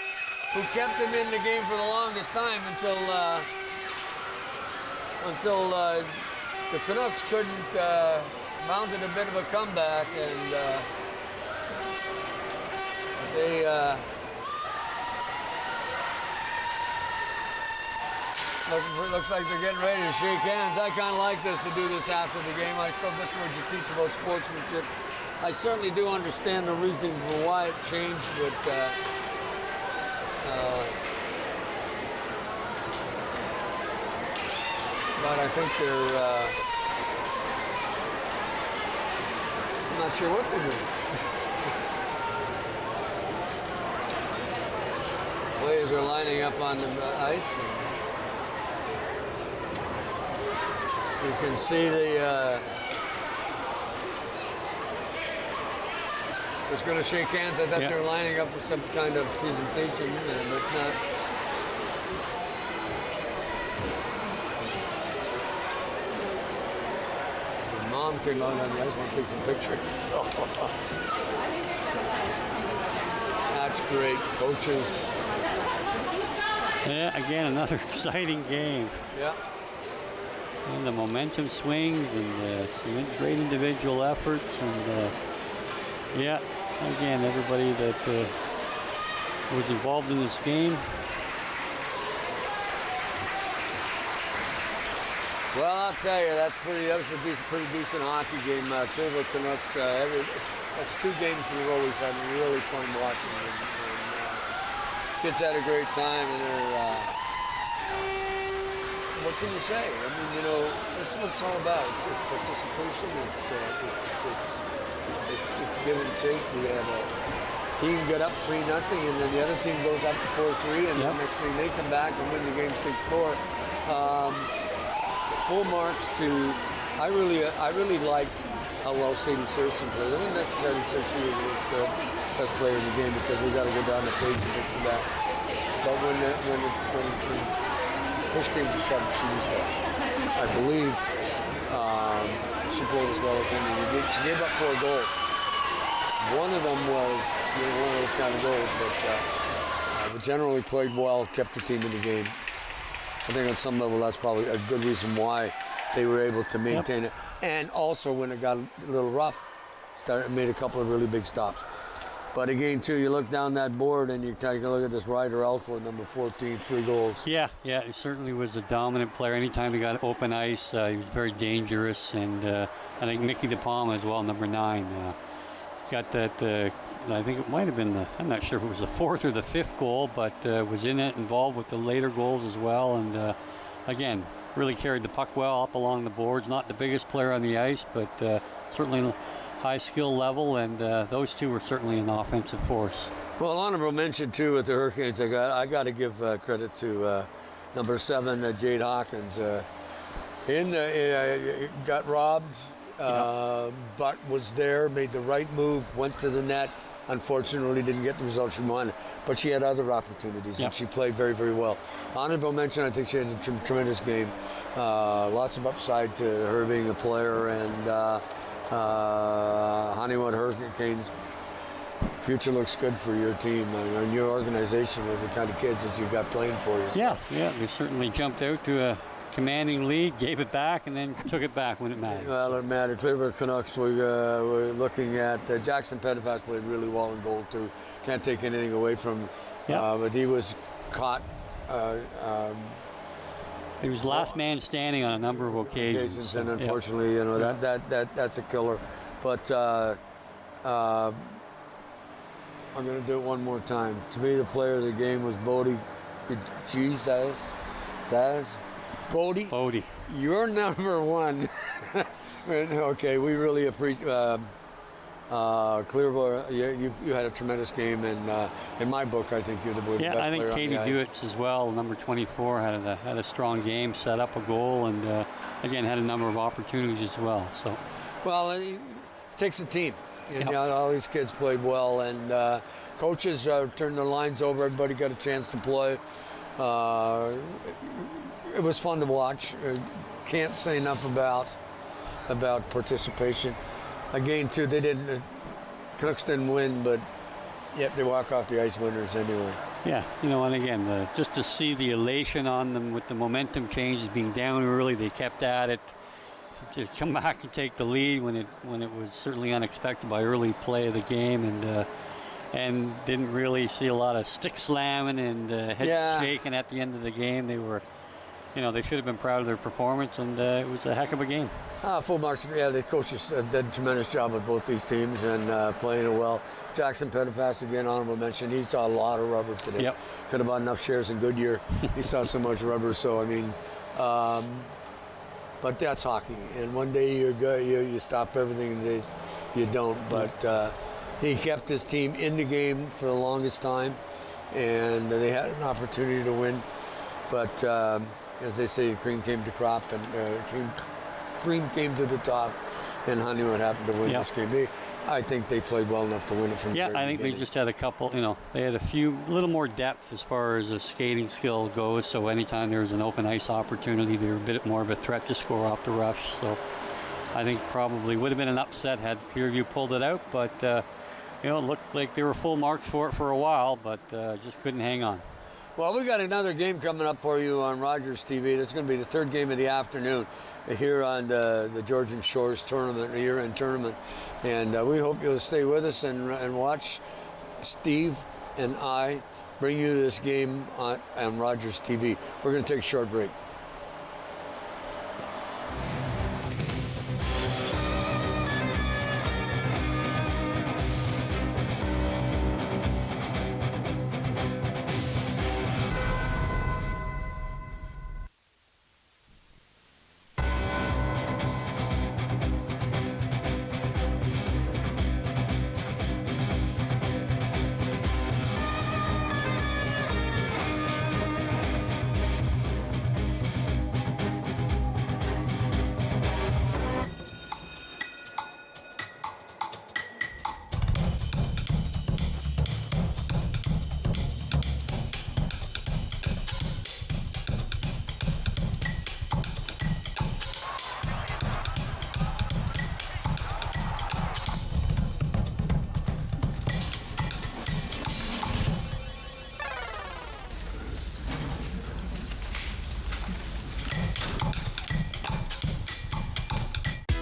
who kept them in the game for the longest time until the Canucks couldn't mounted a bit of a comeback, and they. Looks like they're getting ready to shake hands. I kind of like this, to do this after the game. I still, that's what you teach about sportsmanship. I certainly do understand the reason for why it changed, but I think they're, I'm not sure what they're doing. Players are lining up on the ice. You can see the was going to shake hands. I thought they were lining up for some kind of presentation, but not. The mom came out on the ice, want to take some pictures. That's great, coaches. Yeah, again, another exciting game. Yeah. And the momentum swings and some great individual efforts, and yeah, again, everybody that was involved in this game Well, I'll tell you, that was a pretty decent hockey game. Clearview Canucks, that's 2 games in a row we've had really fun watching. And kids had a great time, and they're, what can you say? I mean, you know, this is what it's all about. It's participation, it's give and take. We had a team get up 3-0, and then the other team goes up 4-3, and the next thing they come back and win the game 6-4. Full marks to. I really liked how well Sadie Surson played. I wouldn't necessarily say she was the best player in the game because we got to go down the page and get to that. But when push came to shove, she was, I believe, she played as well as any. She gave up 4 goals. One of them was one of those kind of goals, but generally played well, kept the team in the game. I think on some level that's probably a good reason why they were able to maintain it. And also when it got a little rough, made a couple of really big stops. But again, too, you look down that board and you take a look at this Ryder Elko, number 14, 3 goals. Yeah, he certainly was a dominant player. Anytime he got open ice, he was very dangerous. And I think Mickey DePalma as well, number 9. Got that, I think it might have been I'm not sure if it was the 4th or the 5th goal, but was in it, involved with the later goals as well. And again, really carried the puck well up along the boards. Not the biggest player on the ice, but certainly high skill level, and those 2 were certainly an offensive force. Well, honorable mention too with the Hurricanes. I got to give credit to number 7, Jade Hawkins. Got robbed. But was there, made the right move, went to the net. Unfortunately, didn't get the results she wanted. But she had other opportunities, and she played very, very well. Honorable mention, I think she had a tremendous game. Lots of upside to her being a player, and Honeywood Hurricanes future looks good for your team and your organization with the kind of kids that you've got playing for you. Yeah, they certainly jumped out to a commanding lead, gave it back, and then took it back when it mattered. Well, it mattered. Clearview Canucks, we're looking at Jackson Pettipas played really well in goal too. Can't take anything away from him. But he was caught. He was last man standing on a number of occasions. And unfortunately, you know, that's a killer. But I'm going to do it one more time. To me, the player of the game was Bodie. Bodie, you're number 1. Okay, we really appreciate Clearview. You had a tremendous game, and in my book, I think you're the best player on the ice. I think Katie Dewitt as well, number 24, had a strong game, set up a goal, and again had a number of opportunities as well. So, well, it takes a team, and you know, all these kids played well, and coaches turned the lines over. Everybody got a chance to play. It was fun to watch. Can't say enough about participation. Again, too, Canucks didn't win, but yet they walk off the ice winners anyway. Yeah, you know, and again, just to see the elation on them with the momentum changes, being down early, they kept at it. To come back and take the lead when it was certainly unexpected by early play of the game, and didn't really see a lot of stick slamming and head shaking at the end of the game. They were, you know, they should have been proud of their performance, and it was a heck of a game. Full marks. Yeah, the coaches did a tremendous job with both these teams and playing it well. Jackson Pettipas, again, honorable mention. He saw a lot of rubber today. Yep. Could have bought enough shares in Goodyear. He saw so much rubber. So, I mean, but that's hockey. And one day you're good, you stop everything, and days you don't. But he kept his team in the game for the longest time, and they had an opportunity to win. But as they say, cream came to crop, and cream came to the top, and Honeywood happened to win this game. I think they played well enough to win it from the very I think beginning. they just had a couple, you know, they had a little more depth as far as the skating skill goes, so anytime there was an open ice opportunity, they were a bit more of a threat to score off the rush. So I think probably would have been an upset had Clearview pulled it out, but you know, it looked like they were full marks for it for a while, but just couldn't hang on. Well, we got another game coming up for you on Rogers TV. That's going to be the third game of the afternoon here on the Georgian Shores tournament, year-end tournament. And we hope you'll stay with us and watch Steve and I bring you this game on Rogers TV. We're going to take a short break.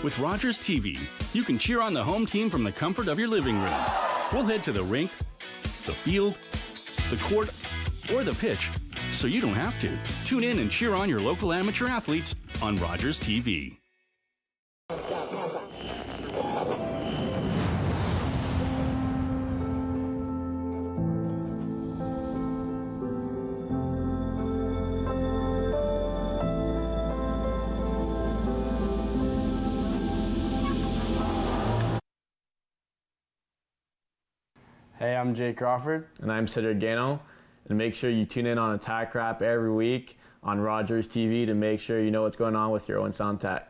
With Rogers TV, you can cheer on the home team from the comfort of your living room. We'll head to the rink, the field, the court, or the pitch, so you don't have to. Tune in and cheer on your local amateur athletes on Rogers TV. Hey, I'm Jay Crawford. And I'm Cedric Gano. And make sure you tune in on Attack Rap every week on Rogers TV to make sure you know what's going on with your own sound tech.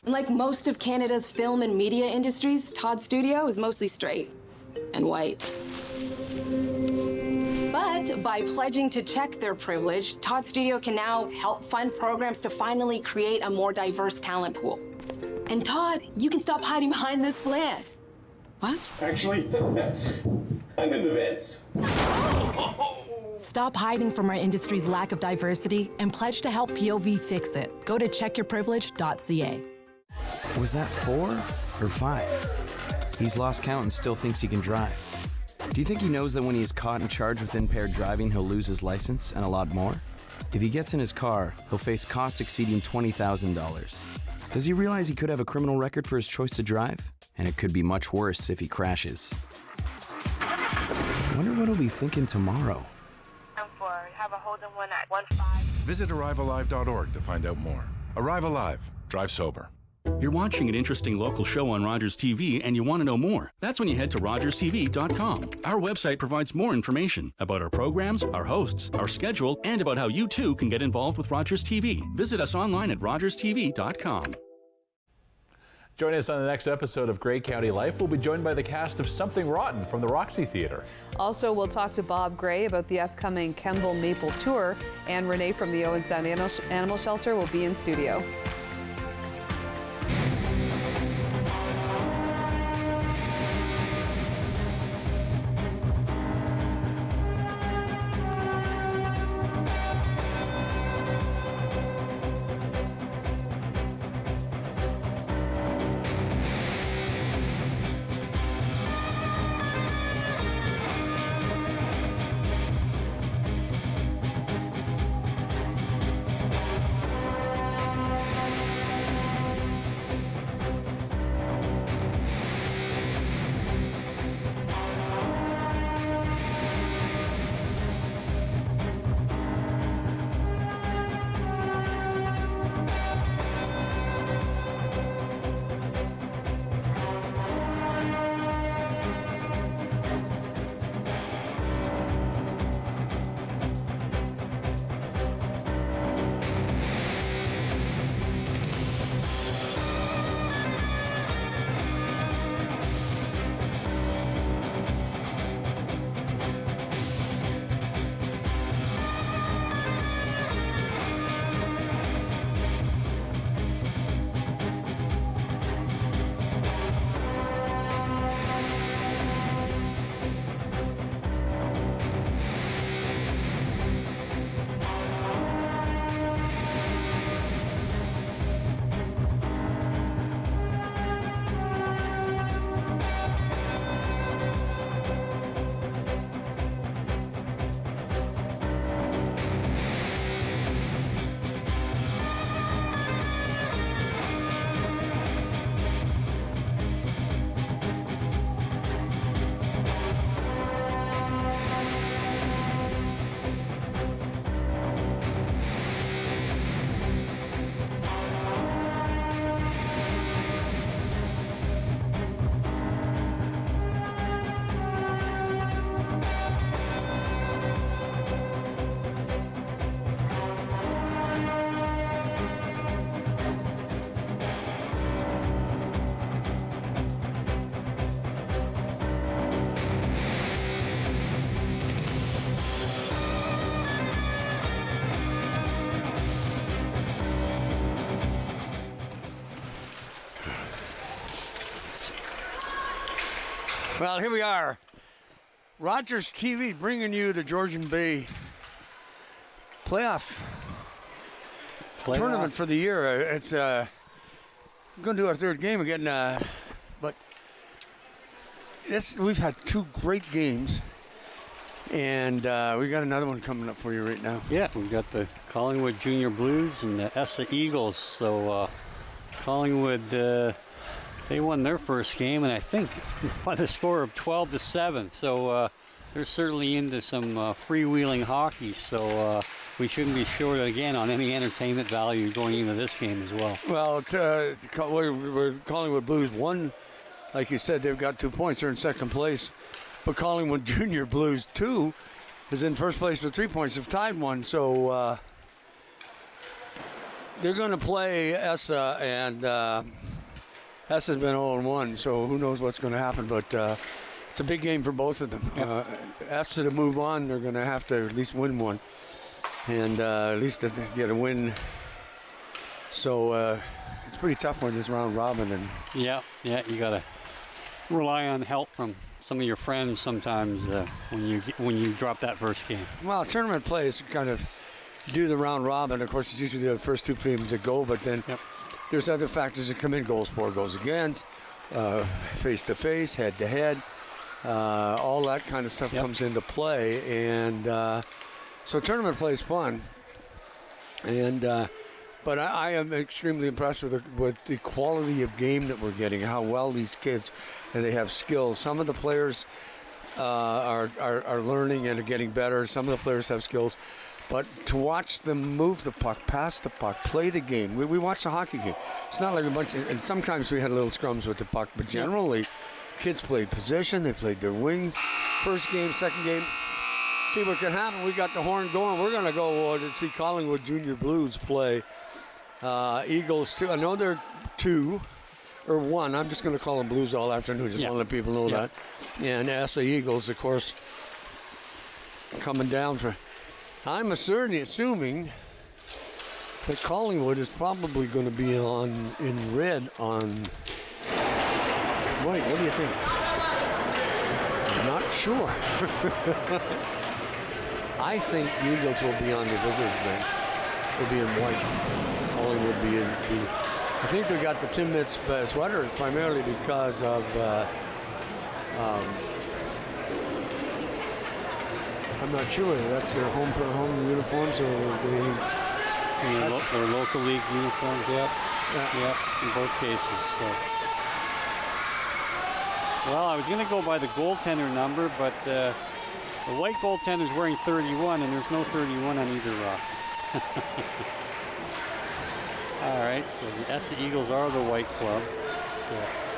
Like most of Canada's film and media industries, Todd Studio is mostly straight and white. But by pledging to check their privilege, Todd Studio can now help fund programs to finally create a more diverse talent pool. And Todd, you can stop hiding behind this plan. What? Actually, I'm in the vents. Stop hiding from our industry's lack of diversity and pledge to help POV fix it. Go to checkyourprivilege.ca. Was that 4 or 5? He's lost count and still thinks he can drive. Do you think he knows that when he is caught and charged with impaired driving, he'll lose his license and a lot more? If he gets in his car, he'll face costs exceeding $20,000. Does he realize he could have a criminal record for his choice to drive? And it could be much worse if he crashes. I wonder what he'll be thinking tomorrow. I'm for have a Holden one at 1-5. Visit arrivealive.org to find out more. Arrive Alive. Drive sober. You're watching an interesting local show on Rogers TV and you want to know more. That's when you head to rogerstv.com. Our website provides more information about our programs, our hosts, our schedule, and about how you too can get involved with Rogers TV. Visit us online at rogerstv.com. Join us on the next episode of Grey County Life. We'll be joined by the cast of Something Rotten from the Roxy Theatre. Also, we'll talk to Bob Gray about the upcoming Kemble Maple Tour, and Renee from the Owen Sound Animal Shelter will be in studio. Well, here we are. Rogers TV bringing you the Georgian Bay playoff tournament for the year. It's we're going to do our third game again, but we've had two great games, and we got another one coming up for you right now. Yeah, we've got the Collingwood Junior Blues and the Essa Eagles. So Collingwood, they won their first game, and I think by the score of 12-7. So they're certainly into some freewheeling hockey. So we shouldn't be short again on any entertainment value going into this game as well. Well, we're Collingwood Blues won, like you said, they've got 2 points. They're in second place. But Collingwood Junior Blues 2 is in first place with 3 points. They've tied one. So they're going to play Essa, and Essa's been 0-1. So who knows what's going to happen. But it's a big game for both of them. Yep. Essa to move on, they're going to have to at least win one. And at least to get a win. So it's pretty tough when this round robin. And yeah, you got to rely on help from some of your friends sometimes when you drop that first game. Well, tournament play is kind of do the round robin. Of course, it's usually the first two teams that go, but then there's other factors that come in: goals for, goals against, face to face, head to head, all that kind of stuff comes into play, and. So tournament play is fun, and but I am extremely impressed with the quality of game that we're getting. How well these kids, and they have skills. Some of the players are learning and are getting better. Some of the players have skills, but to watch them move the puck, pass the puck, play the game. We watch a hockey game. It's not like a bunch of, and sometimes we had little scrums with the puck, but generally, kids played possession. They played their wings. First game, second game. See what can happen. We got the horn going. We're going to go to see Collingwood Junior Blues play Eagles 2. I know they're 2 or 1. I'm just going to call them Blues all afternoon. Just want to let people know that. And Essa Eagles, of course, coming down for. I'm assuming that Collingwood is probably going to be in red on. Wait, what do you think? I'm not sure. I think the Eagles will be on the visitors' bench. They'll be in white. Collingwood will be in. I think they got the Timbits sweaters primarily because of. I'm not sure. That's their home uniforms, or their local league uniforms. Yeah, in both cases. So. Well, I was going to go by the goaltender number, but. The white goaltender is wearing 31, and there's no 31 on either rock. All right, so the Essa Eagles are the white club. So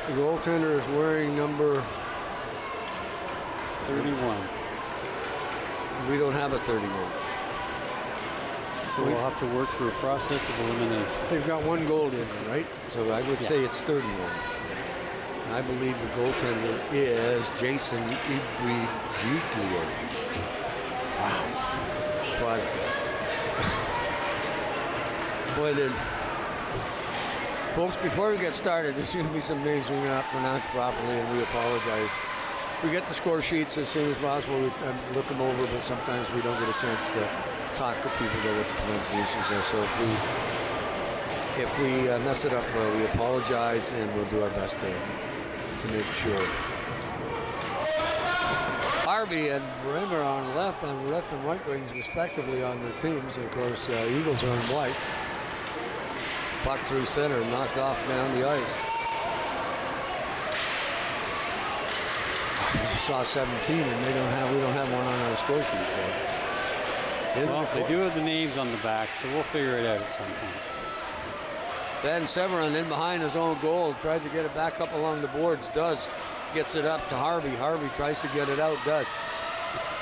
the goaltender is wearing number 31. We don't have a 31. So we'll have to work through a process of elimination. They've got one goal in, right? So I would say it's 31. I believe the goaltender is Jason Ibrigiglio. Wow. Was. Boy, then. Folks, before we get started, there's going to be some names we may not pronounce properly, and we apologize. We get the score sheets as soon as possible. We look them over, but sometimes we don't get a chance to talk to people there what the pronunciations are. So if we mess it up, we apologize, and we'll do our best to make sure. Harvey and Bremer on left and right wings respectively on their teams. And of course, Eagles are in white. Puck through center, knocked off down the ice. You saw 17, and we don't have one on our score sheet. Well, they do have the names on the back, so we'll figure it out at some point. Ben Severin in behind his own goal, tried to get it back up along the boards, gets it up to Harvey. Harvey tries to get it out, does.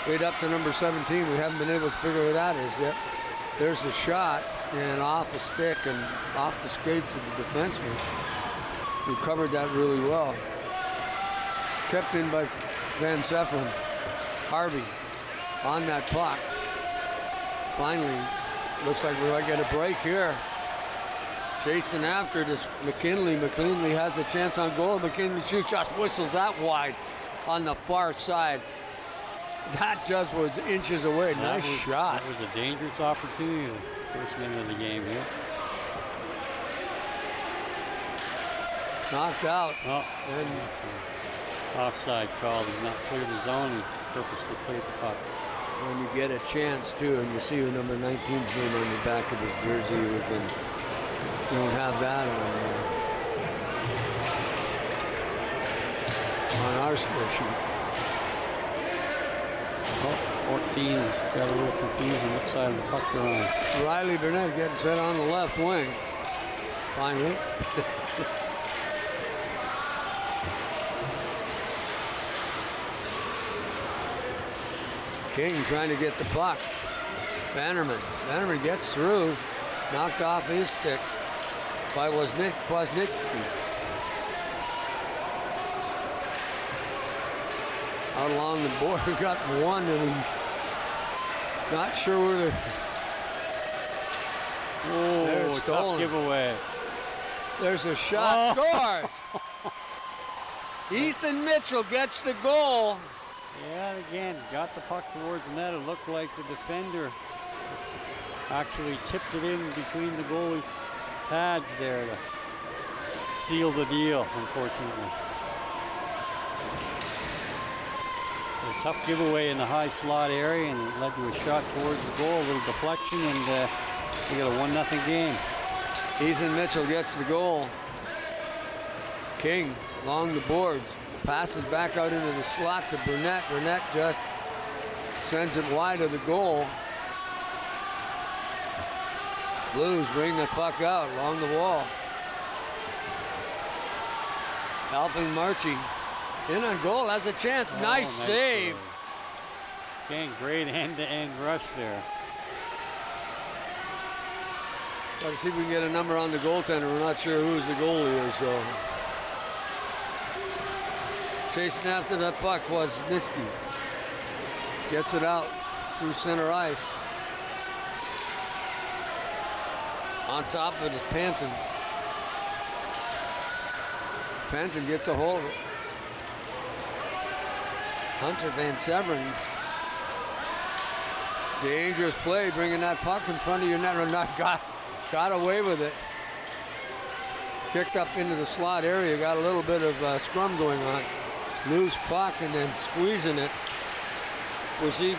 Right up to number 17. We haven't been able to figure who that is yet. There's the shot, and off the stick and off the skates of the defenseman, who covered that really well. Kept in by Van Severin. Harvey on that puck. Finally, looks like we might get a break here. Chasing after this McKinley. McKinley has a chance on goal. McKinley shoots, just whistles that wide. on the far side. That just was inches away. Nice shot. That was a dangerous opportunity. The first minute of the game here. Knocked out. Oh, and offside call. He's not cleared the zone. He purposely cleared the puck. And you get a chance too, and you see the number 19's name on the back of his jersey. You don't have that on our score sheet. Oh, 14's got a little confusing which side of the puck they're on. Riley Burnett getting set on the left wing. Finally. King trying to get the puck. Bannerman gets through. Knocked off his stick by Kwasniewski. Out along the board, we got one, and he's not sure where they're tough giveaway. There's a shot, scores! Ethan Mitchell gets the goal. Yeah, again, got the puck towards the net. It looked like the defender actually tipped it in between the goalie's pads there to seal the deal, unfortunately. A tough giveaway in the high slot area, and it led to a shot towards the goal, a little deflection, and we got a 1-0 game. Ethan Mitchell gets the goal. King along the boards. Passes back out into the slot to Burnett. Burnett just sends it wide of the goal. Blues bring the puck out along the wall. Alvin Marchie in on goal, has a chance. Nice save. Again, great end-to-end rush there. Got to see if we can get a number on the goaltender. We're not sure who's the goalie is, so. Chasing after that puck was Niski. Gets it out through center ice. On top of it is Panton. Panton gets a hold of it. Hunter Van Severen. Dangerous play, bringing that puck in front of your net. Got away with it. Kicked up into the slot area. Got a little bit of scrum going on. Loose puck and then squeezing it was Ibrigio.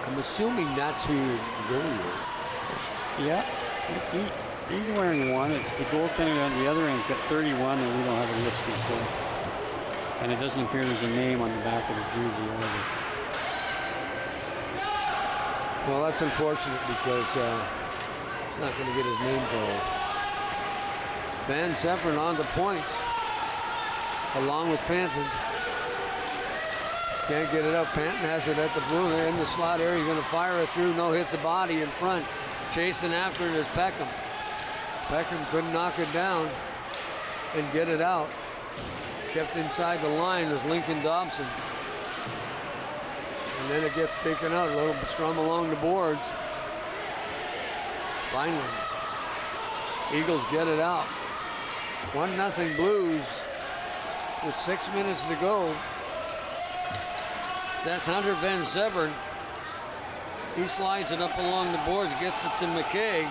I'm assuming that's who goalie is. Yeah, he's wearing one. It's the goaltender on the other end got 31, and we don't have a listed for it. And it doesn't appear there's a name on the back of the jersey either. Well, that's unfortunate because he's not going to get his name called. Van Severen on the points, along with Panton. Can't get it up. Panton has it at the blue in the slot area. He's going to fire it through. No, hits the body in front. Chasing after it is Peckham. Peckham couldn't knock it down and get it out. Kept inside the line was Lincoln Dobson. And then it gets taken out. A little scrum along the boards. Finally, Eagles get it out. 1-0 Blues with 6 minutes to go. That's Hunter Van Severen. He slides it up along the boards, gets it to McKay.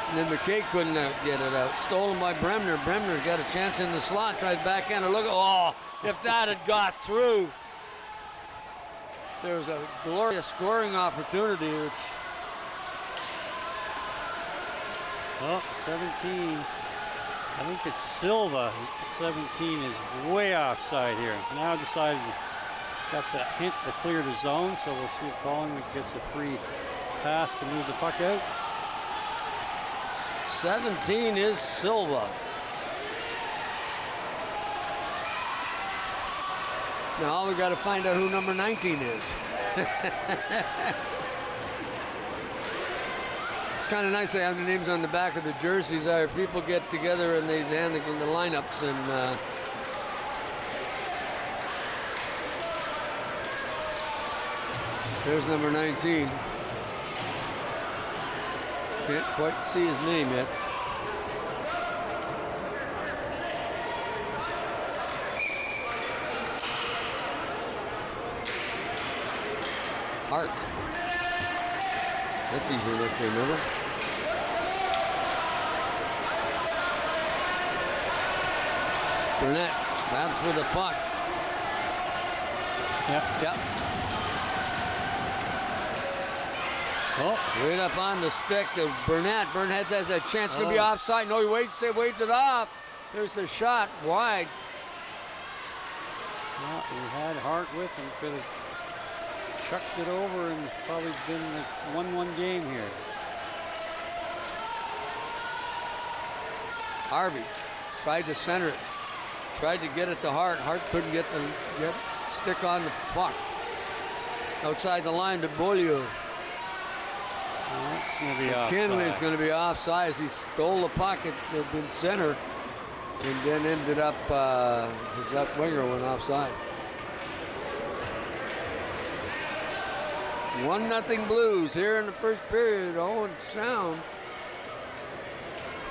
And then McKay couldn't get it out. Stolen by Bremner. Bremner got a chance in the slot, tried backhander. Look, if that had got through. There was a glorious scoring opportunity. Oh, 17. I think it's Silva. 17 is way offside here. Now decided got the hint to clear the zone, so we'll see if Collingwood gets a free pass to move the puck out. 17 is Silva. Now we got to find out who number 19 is. Kind of nice they have the names on the back of the jerseys. People get together and they hand the lineups, and there's number 19. Can't quite see his name yet. Hart. That's easy enough to remember. Burnett grabs for the puck. Yep. Oh, right up on the stick to Burnett. Burnett has a chance to be offside. No, he waits it off. There's a shot wide. Well, he had Hart with him. Could have chucked it over and probably been a 1-1 game here. Harvey tried to center it. Tried to get it to Hart. Hart couldn't get stick on the puck. Outside the line to Beaulieu. Kinley's going to be offside. He stole the puck at the center and then ended up his left winger went offside. 1-0 Blues here in the first period. Owen Sound.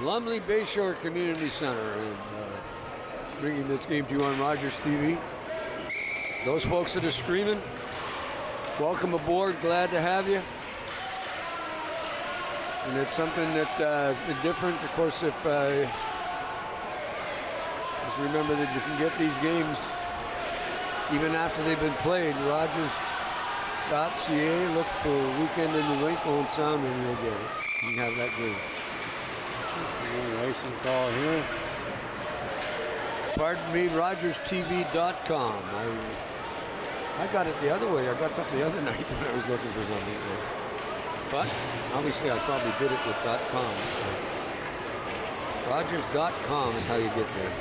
Lumley Bayshore Community Center. And bringing this game to you on Rogers TV. Those folks that are screaming, welcome aboard. Glad to have you. And it's something that different. Of course, if just remember that you can get these games even after they've been played. Rogers.ca. Look for Weekend in the Rink, Owen Sound, and you'll get it. You can have that game. Racing call here. Pardon me, RogersTV.com. I got it the other way. I got something the other night when I was looking for something. So. But obviously I probably did it with .com. So. Rogers.com is how you get there.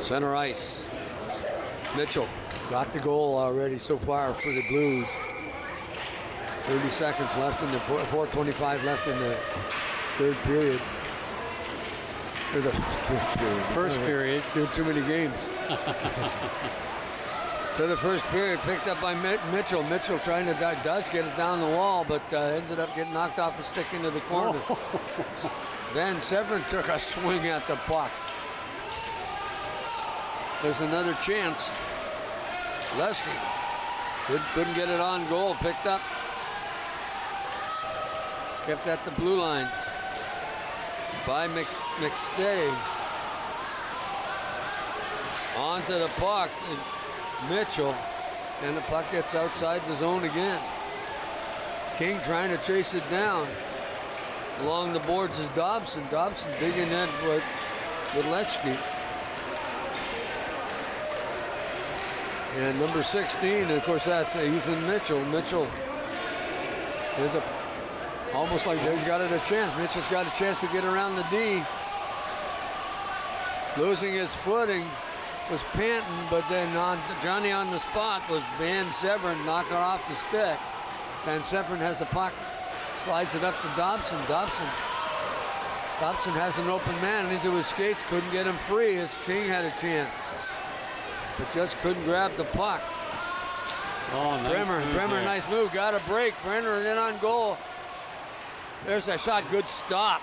Center ice. Mitchell got the goal already so far for the Blues. 30 seconds left in the 4:25 left in the third period. Or the first period. Doing too many games. So the first period picked up by Mitchell. Mitchell trying to does get it down the wall, but ended up getting knocked off a stick into the corner. Van Severin took a swing at the puck. There's another chance. Lesky couldn't get it on goal. Picked up. Kept at the blue line by McStay. Onto the puck. Mitchell, and the puck gets outside the zone again. King trying to chase it down. Along the boards is Dobson. Dobson digging in with Lechke. And number 16, and of course that's Ethan Mitchell. Mitchell is almost like he's got it a chance. Mitchell's got a chance to get around the D. Losing his footing was Panton, but then Johnny on the spot was Van Severin, knocking off the stick. Van Severin has the puck, slides it up to Dobson. Dobson has an open man into his skates, couldn't get him free as King had a chance, but just couldn't grab the puck. Oh, nice Bremer, nice move, got a break. Brenner in on goal. There's that shot, good stop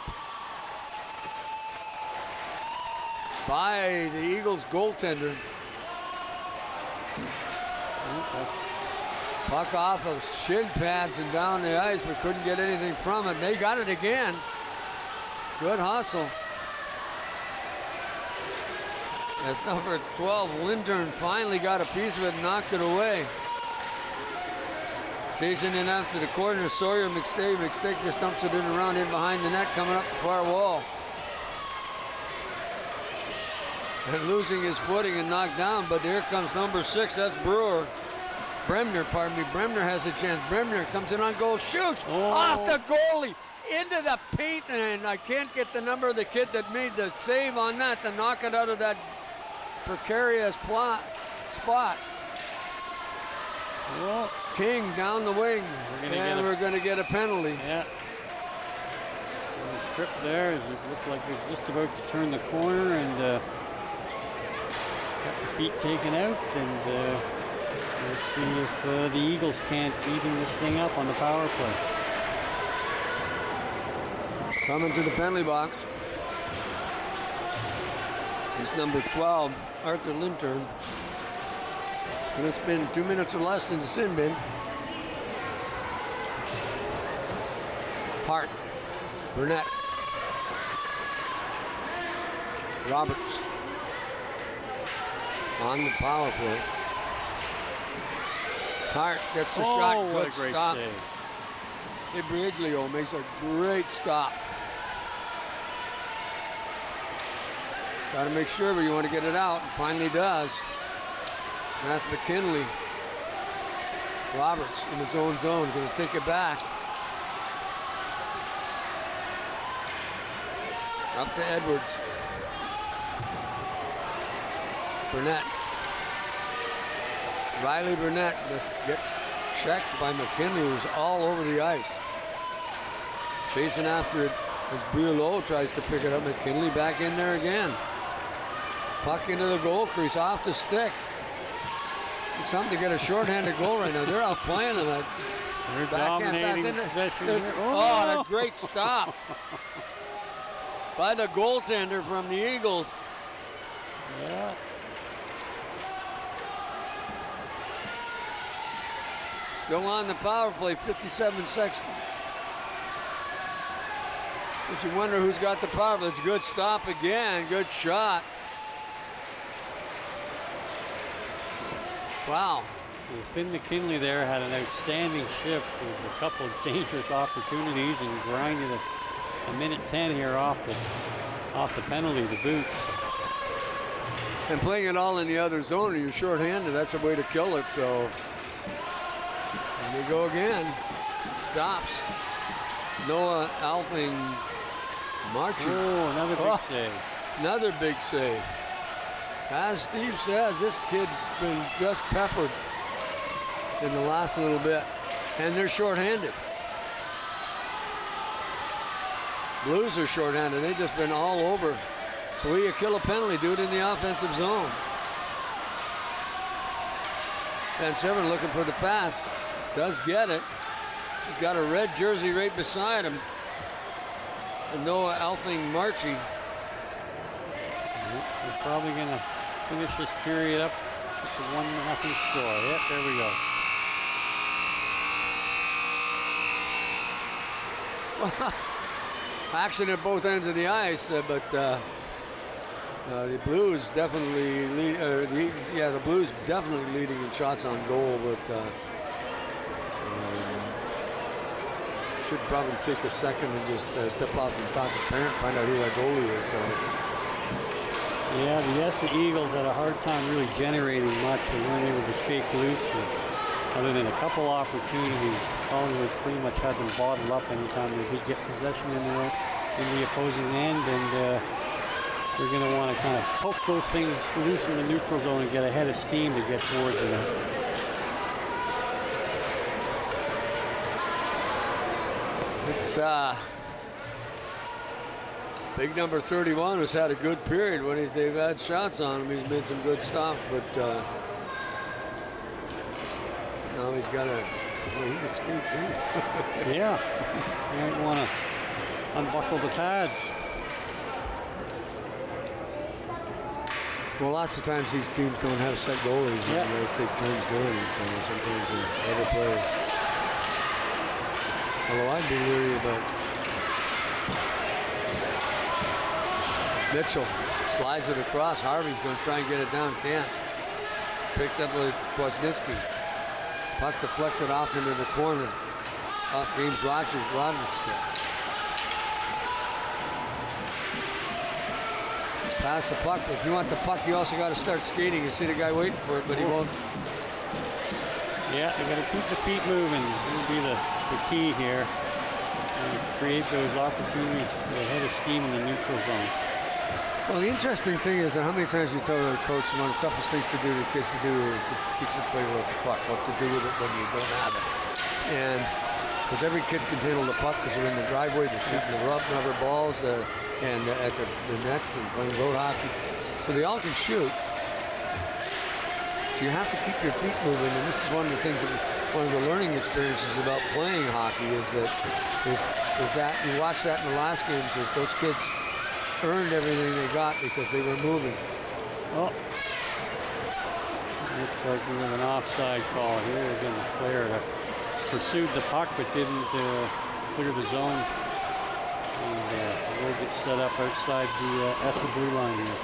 by the Eagles goaltender. Puck off of shin pads and down the ice, but couldn't get anything from it. They got it again. Good hustle. As number 12, Lindern, finally got a piece of it and knocked it away. Chasing in after the corner, Sawyer, McStay. McStay just dumps it in around in behind the net, coming up the far wall. And losing his footing and knocked down, but here comes number 6, that's Bremner, Bremner has a chance. Bremner comes in on goal, shoots off the goalie, into the paint, and I can't get the number of the kid that made the save on that to knock it out of that precarious spot. Well, King down the wing, we're going to get a penalty. Yeah. A trip there as it looked like he was just about to turn the corner and got the feet taken out, and we'll see if the Eagles can't even this thing up on the power play. Coming to the penalty box is number 12, Arthur Lintern. Gonna spin 2 minutes or less in the sin bin. Hart. Burnett. Roberts. On the power play. Hart gets the shot. What Good a great stop. save. Ibriglio makes a great stop. Got to make sure, but you want to get it out, and finally does. And that's McKinley. Roberts in his own zone, going to take it back. Up to Edwards. Burnett. Riley Burnett just gets checked by McKinley, who's all over the ice. Chasing after it as Bulow tries to pick it up. McKinley back in there again. Puck into the goal crease, off the stick. It's something to get a shorthanded goal right now. They're out playing on that. They're backhand pass dominating in there. possession. Oh, a great stop by the goaltender from the Eagles. Yeah. Still on the power play, 57 seconds. If you wonder who's got the power play, it's a good stop again, good shot. Wow. Well, Finn McKinley there had an outstanding shift with a couple of dangerous opportunities and grinded a minute 10 here off the penalty, the boots. And playing it all in the other zone, and you're shorthanded, that's a way to kill it, so. And they go again. Stops. Noah Alfing marching. Oh, another big save. Another big save. As Steve says, this kid's been just peppered in the last little bit. And they're shorthanded. Blues are shorthanded. They've just been all over. So will you kill a penalty? Do it in the offensive zone. And Severn looking for the pass. Does get it. He's got a red jersey right beside him. And Noah Alfing Marchie. We're probably going to finish this period up with a 1-0 score. Yep, there we go. Action at both ends of the ice, but the Blues definitely lead. The Blues definitely leading in shots on goal, but should probably take a second and just step out and talk to the parent, find out who that goalie is. So. Yeah, the Yessa Eagles had a hard time really generating much. They weren't able to shake loose. Other than a couple opportunities, Collingwood pretty much had them bottled up anytime they did get possession in the opposing end, and they're going to want to kind of poke those things loose in the neutral zone and get ahead of steam to get towards the net. It's big number 31 has had a good period when they've had shots on him. He's made some good stops, but now he's got a. Well, he can skate too. Yeah, you might want to unbuckle the pads. Well, lots of times these teams don't have set goalies. Yeah. And they just take turns doing it, so sometimes they overplay. Although I'd be leery about Mitchell. Slides it across. Harvey's going to try and get it down. Can't. Picked up with Kwasniewski. Puck deflected off into the corner. Off James Roderick's stick. Pass the puck. If you want the puck, you also got to start skating. You see the guy waiting for it, but he won't. Yeah, you got to keep the feet moving. That'll be the key here. And create those opportunities ahead of steam in the neutral zone. Well, the interesting thing is that how many times you tell a coach one of the toughest things to do to kids to do is teach them to play with the puck, what to do with it when you don't have it. And because every kid can handle the puck because they're in the driveway, they're shooting the rubber balls and at the nets and playing road hockey. So they all can shoot. So you have to keep your feet moving, and this is one of the things one of the learning experiences about playing hockey is that you watch that in the last games is those kids earned everything they got because they were moving. Well, Looks like we have an offside call here. Again, the player pursued the puck but didn't clear the zone. And we'll get set up outside the ESSA blue line here.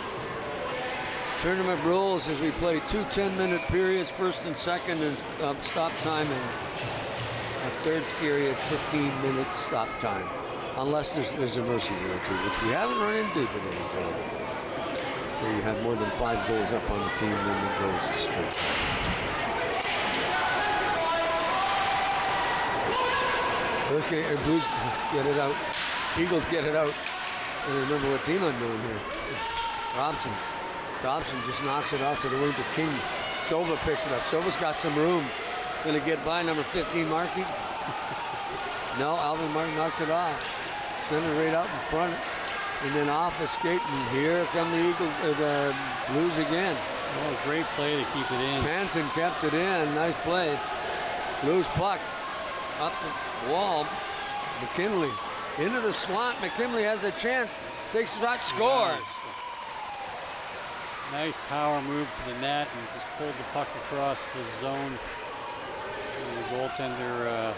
Tournament rules as we play 2 10-minute periods, first and second, and stop time, and a third period, 15-minute stop time. Unless there's a mercy rule too, which we haven't run into today. So where you have more than 5 goals up on the team, then it goes straight. Okay, Blues get it out. Eagles get it out. I remember what team I'm doing here. Robson just knocks it off to the wing to King. Silva picks it up. Silva's got some room. Gonna get by number 15, Markey. No, Alvin Martin knocks it off. Send it right out in front. And then off a skate, and here come the Eagles, the Blues again. Oh, great play to keep it in. Hansen kept it in. Nice play. Blues puck up the wall. McKinley into the slot. McKinley has a chance. Takes a shot, scores. Nice power move to the net and just pulled the puck across the zone. And the goaltender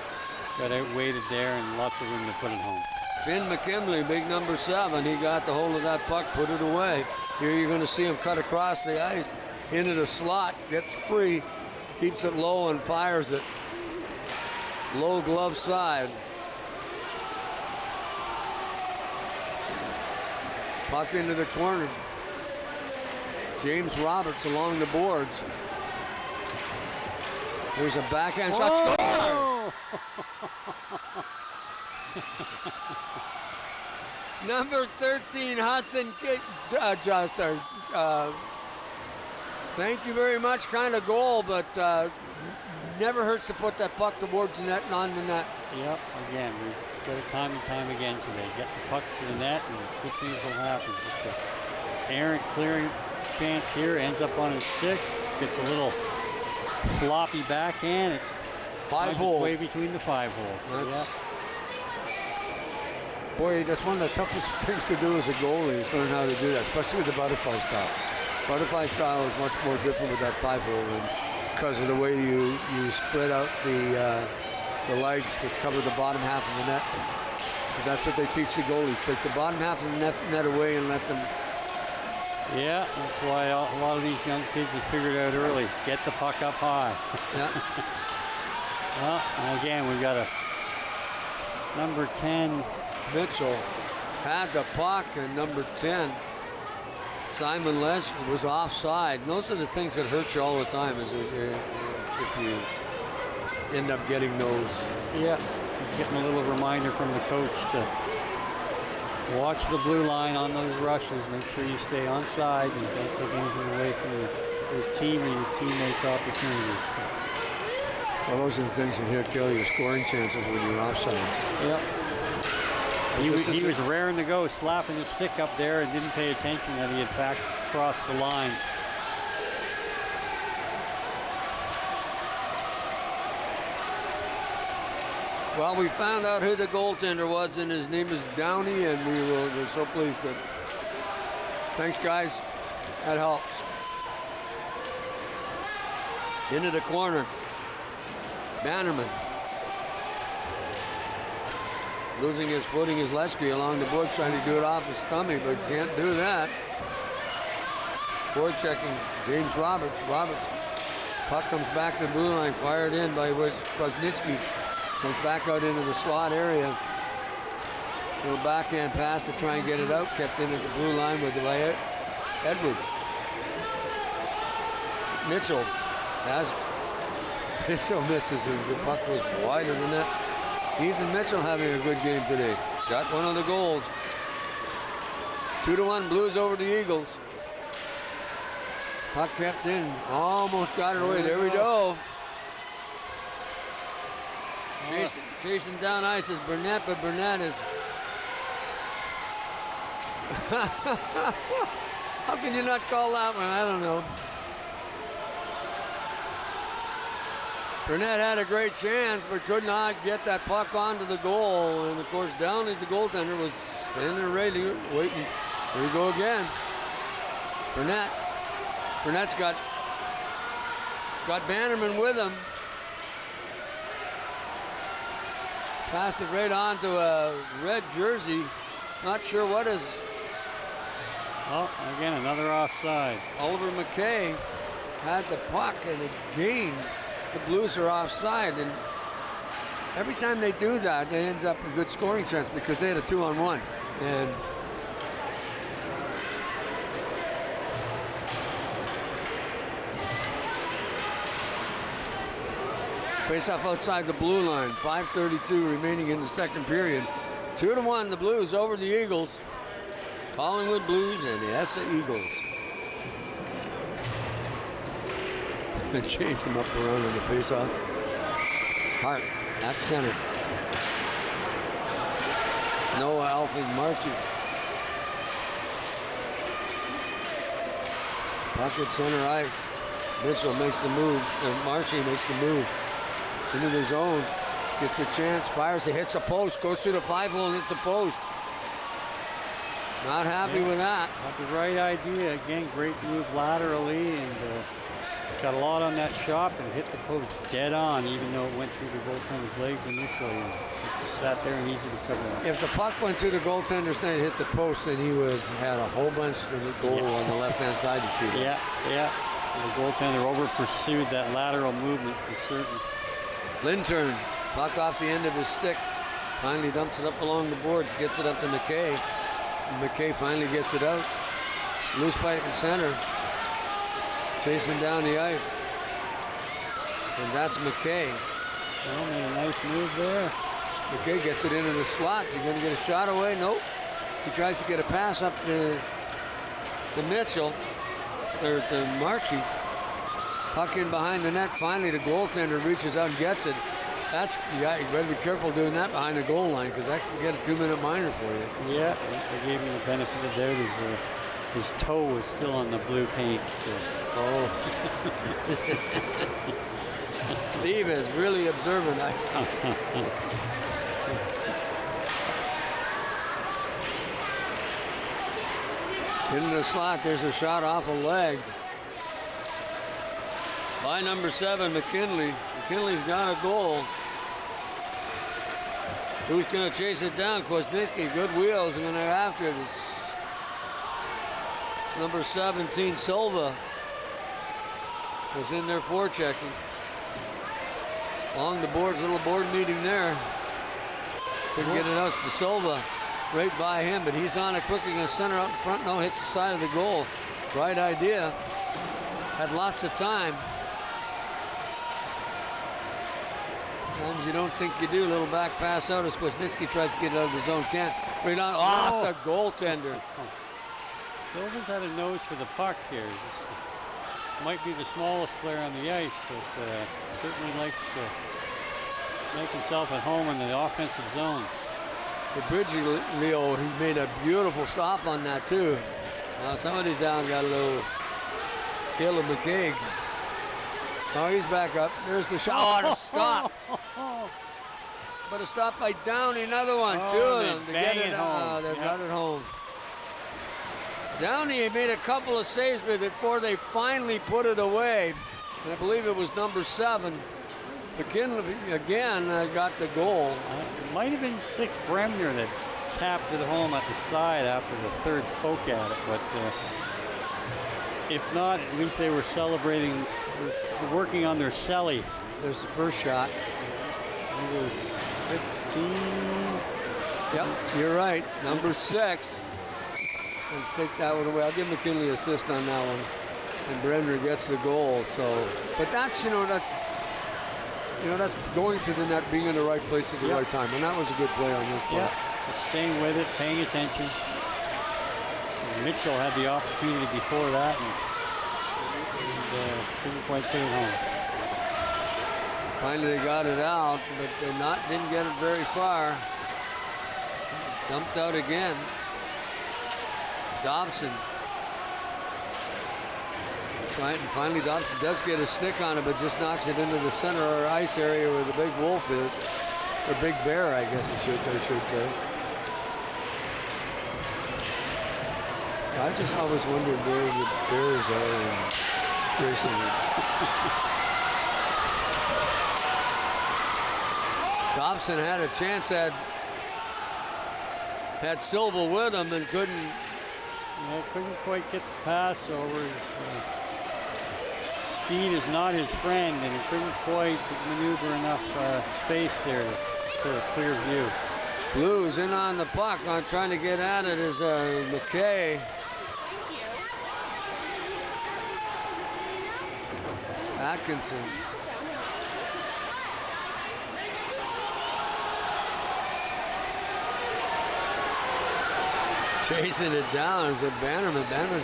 got outweighted there and lots of room to put it home. Finn McKinley, big number 7. He got the hold of that puck, put it away. Here you're going to see him cut across the ice into the slot, gets free, keeps it low and fires it. Low glove side. Puck into the corner. James Roberts along the boards. There's a backhand shot. Score! Number 13, Hudson Juster. Thank you very much, kind of goal, but never hurts to put that puck towards the net and on the net. Yep, again, we said it time and time again today. Get the pucks to the net and good things will happen. Just an errant clearing chance here, ends up on his stick, gets a little floppy backhand. 5 hole. Way between the 5 holes. That's, boy, that's one of the toughest things to do as a goalie is learn how to do that, especially with the butterfly style. Butterfly style is much more different with that 5 hole and because of the way you spread out the legs that cover the bottom half of the net. Because that's what they teach the goalies. Take the bottom half of the net away and let them. Yeah, that's why a lot of these young kids have figured out early. Get the puck up high. Yeah. Well, again, we've got a number 10. Mitchell had the puck, and number 10, Simon Lesk, was offside. And those are the things that hurt you all the time is if you end up getting those. Yeah, getting a little reminder from the coach to watch the blue line on those rushes. Make sure you stay onside and don't take anything away from your team or your teammates' opportunities. So. Well, those are the things that here kill your scoring chances when you're offside. Yep. He was raring to go, slapping his stick up there and didn't pay attention that he had back crossed the line. Well, we found out who the goaltender was, and his name is Downey, and we're so pleased that. Thanks, guys. That helps. Into the corner. Bannerman. Losing his footing is Lesky along the board, trying to do it off his stomach, but can't do that. Forechecking James Roberts. Puck comes back to the blue line, fired in by Kwasniewski. Comes back out into the slot area. Little backhand pass to try and get it out. Kept in at the blue line with Edward. Mitchell misses and the puck was wider than that. Ethan Mitchell having a good game today. Got one of the goals. 2-1 Blues over the Eagles. Puck kept in. Almost got it away. There we go. Chasing down ice is Burnett, but Burnett is. How can you not call that one? I don't know. Burnett had a great chance, but could not get that puck onto the goal. And of course, Downey's the goaltender was standing ready, waiting. Here we go again. Burnett's got got Bannerman with him. Passed it right on to a red jersey. Not sure what is. Oh, again, another offside. Oliver McKay had the puck, and again, the Blues are offside. And every time they do that, they end up with a good scoring chance because they had a 2-on-1. And face off outside the blue line. 5:32 remaining in the second period. 2-1, the Blues over the Eagles. Collingwood Blues and the Essa Eagles. They chase him up around on the face-off. Hart at center. Noah Alfred Marchie. Puck at center ice. Mitchell makes the move, and Marchie makes the move. Into the zone. Gets a chance, fires, it hits a post, goes through the 5-hole and hits a post. Not happy with that. Had the right idea. Again, great move laterally, and got a lot on that shot, and hit the post dead on, even though it went through the goaltender's legs initially. And it just sat there and easy to cover up. If the puck went through the goaltender's net and hit the post, then he had a whole bunch of the goal on the left-hand side to shoot. Yeah. And the goaltender over pursued that lateral movement for certain. Lintern, puck off the end of his stick. Finally dumps it up along the boards, gets it up to McKay. McKay finally gets it out. Loose pipe in center. Chasing down the ice. And that's McKay. Well, made a nice move there. McKay gets it into the slot. You're going to get a shot away? Nope. He tries to get a pass up to Mitchell, or to Marchie. Puck in behind the net. Finally, the goaltender reaches out and gets it. You better be careful doing that behind the goal line, because that can get a 2-minute minor for you. Yeah, they gave him the benefit of doubt. His toe was still on the blue paint. So. Oh. Steve is really observant. In the slot, there's a shot off a leg by number 7, McKinley. McKinley's got a goal. Who's going to chase it down? Kwasniewski, good wheels, and then they're after it. It's number 17, Silva, was in there forechecking. Along the boards, little board meeting there. Couldn't get it out to Silva, right by him, but he's on it quickly, going to center up in front. No, hits the side of the goal. Right idea. Had lots of time. Sometimes you don't think you do. Little back pass out as Kwasniewski tries to get it out of the zone. Can't. Right on. Off the goaltender. Silva's had a nose for the puck here. This might be the smallest player on the ice, but certainly likes to make himself at home in the offensive zone. The Bridgie Leo, he made a beautiful stop on that too. Somebody's down, got a little Caleb McCaig. Oh, he's back up. There's the shot. Oh, a stop. But a stop by Downey, another one. Two of them to get it home. They've got it home. Downey made a couple of saves before they finally put it away. And I believe it was number 7. McKinley again got the goal. It might have been 6 Bremner that tapped it home at the side after the third poke at it. But if not, at least they were celebrating, working on their celly. There's the first shot. It was 16. Yep, you're right. Number 6. And take that one away. I'll give McKinley an assist on that one. And Bremner gets the goal. So, but that's that's going to the net, being in the right place at the right time. And that was a good play on this play. Yeah, just staying with it, paying attention. And Mitchell had the opportunity before that and couldn't quite put it home. Finally they got it out, but they didn't get it very far. Dumped out again. Dobson. Right, and finally Dobson does get a stick on it, but just knocks it into the center or ice area where the big wolf is. Or big bear, I guess I should say. So I just always wondered where the bears are in Grayson. Dobson had a chance, had Silva with him and couldn't quite get the pass over. His speed is not his friend, and he couldn't quite maneuver enough space there for a clear view. Blues in on the puck, on trying to get at it is McKay. Atkinson. Chasing it down is Bannerman. Bannerman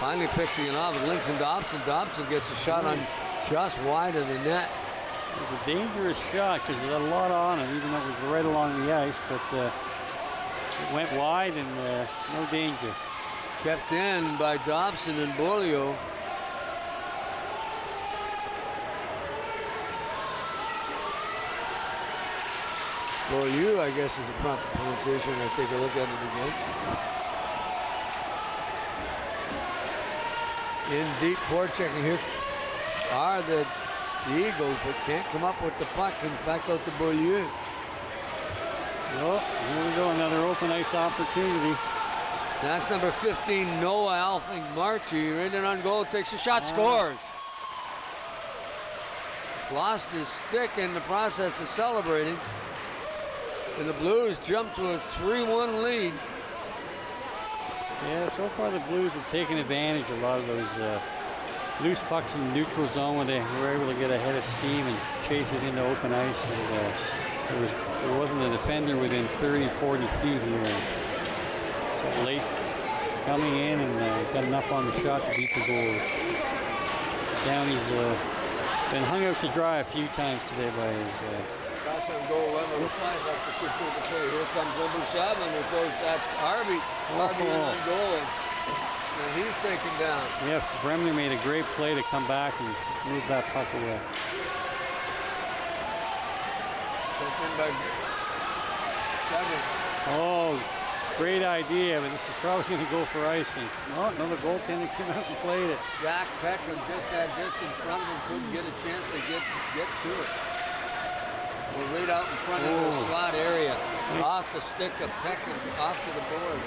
finally picking it off. It links in Dobson. Dobson gets a shot on just wide of the net. It was a dangerous shot because he had a lot on it, even though it was right along the ice, but it went wide and no danger. Kept in by Dobson and Beaulieu. Beaulieu, I guess, is a proper pronunciation. I'll take a look at it again. In deep forechecking here are the Eagles, but can't come up with the puck and back out to Beaulieu. Well, here we go, another open ice opportunity. That's number 15, Noah Alfing Marchie, right in on goal, takes a shot, scores. Lost his stick in the process of celebrating. And the Blues jump to a 3-1 lead. Yeah, so far the Blues have taken advantage of a lot of those loose pucks in the neutral zone when they were able to get ahead of steam and chase it into open ice. And there wasn't a defender within 30, 40 feet here. So late coming in and got enough on the shot to beat the goal. Downey's been hung out to dry a few times today by his shots on goal, 11-5 after 2 to play. Here comes number 7. Of course, that's Harvey. Harvey in on goal. And he's taken down. Yeah, Bremner made a great play to come back and move that puck away. Taken by 7. Oh, great idea, but this is probably going to go for icing. Oh, another goaltender came out and played it. Jack Peckham just in front of him, couldn't get a chance to get to it. Well, right out in front of the slot area. Off the stick of Peckham, off to the board.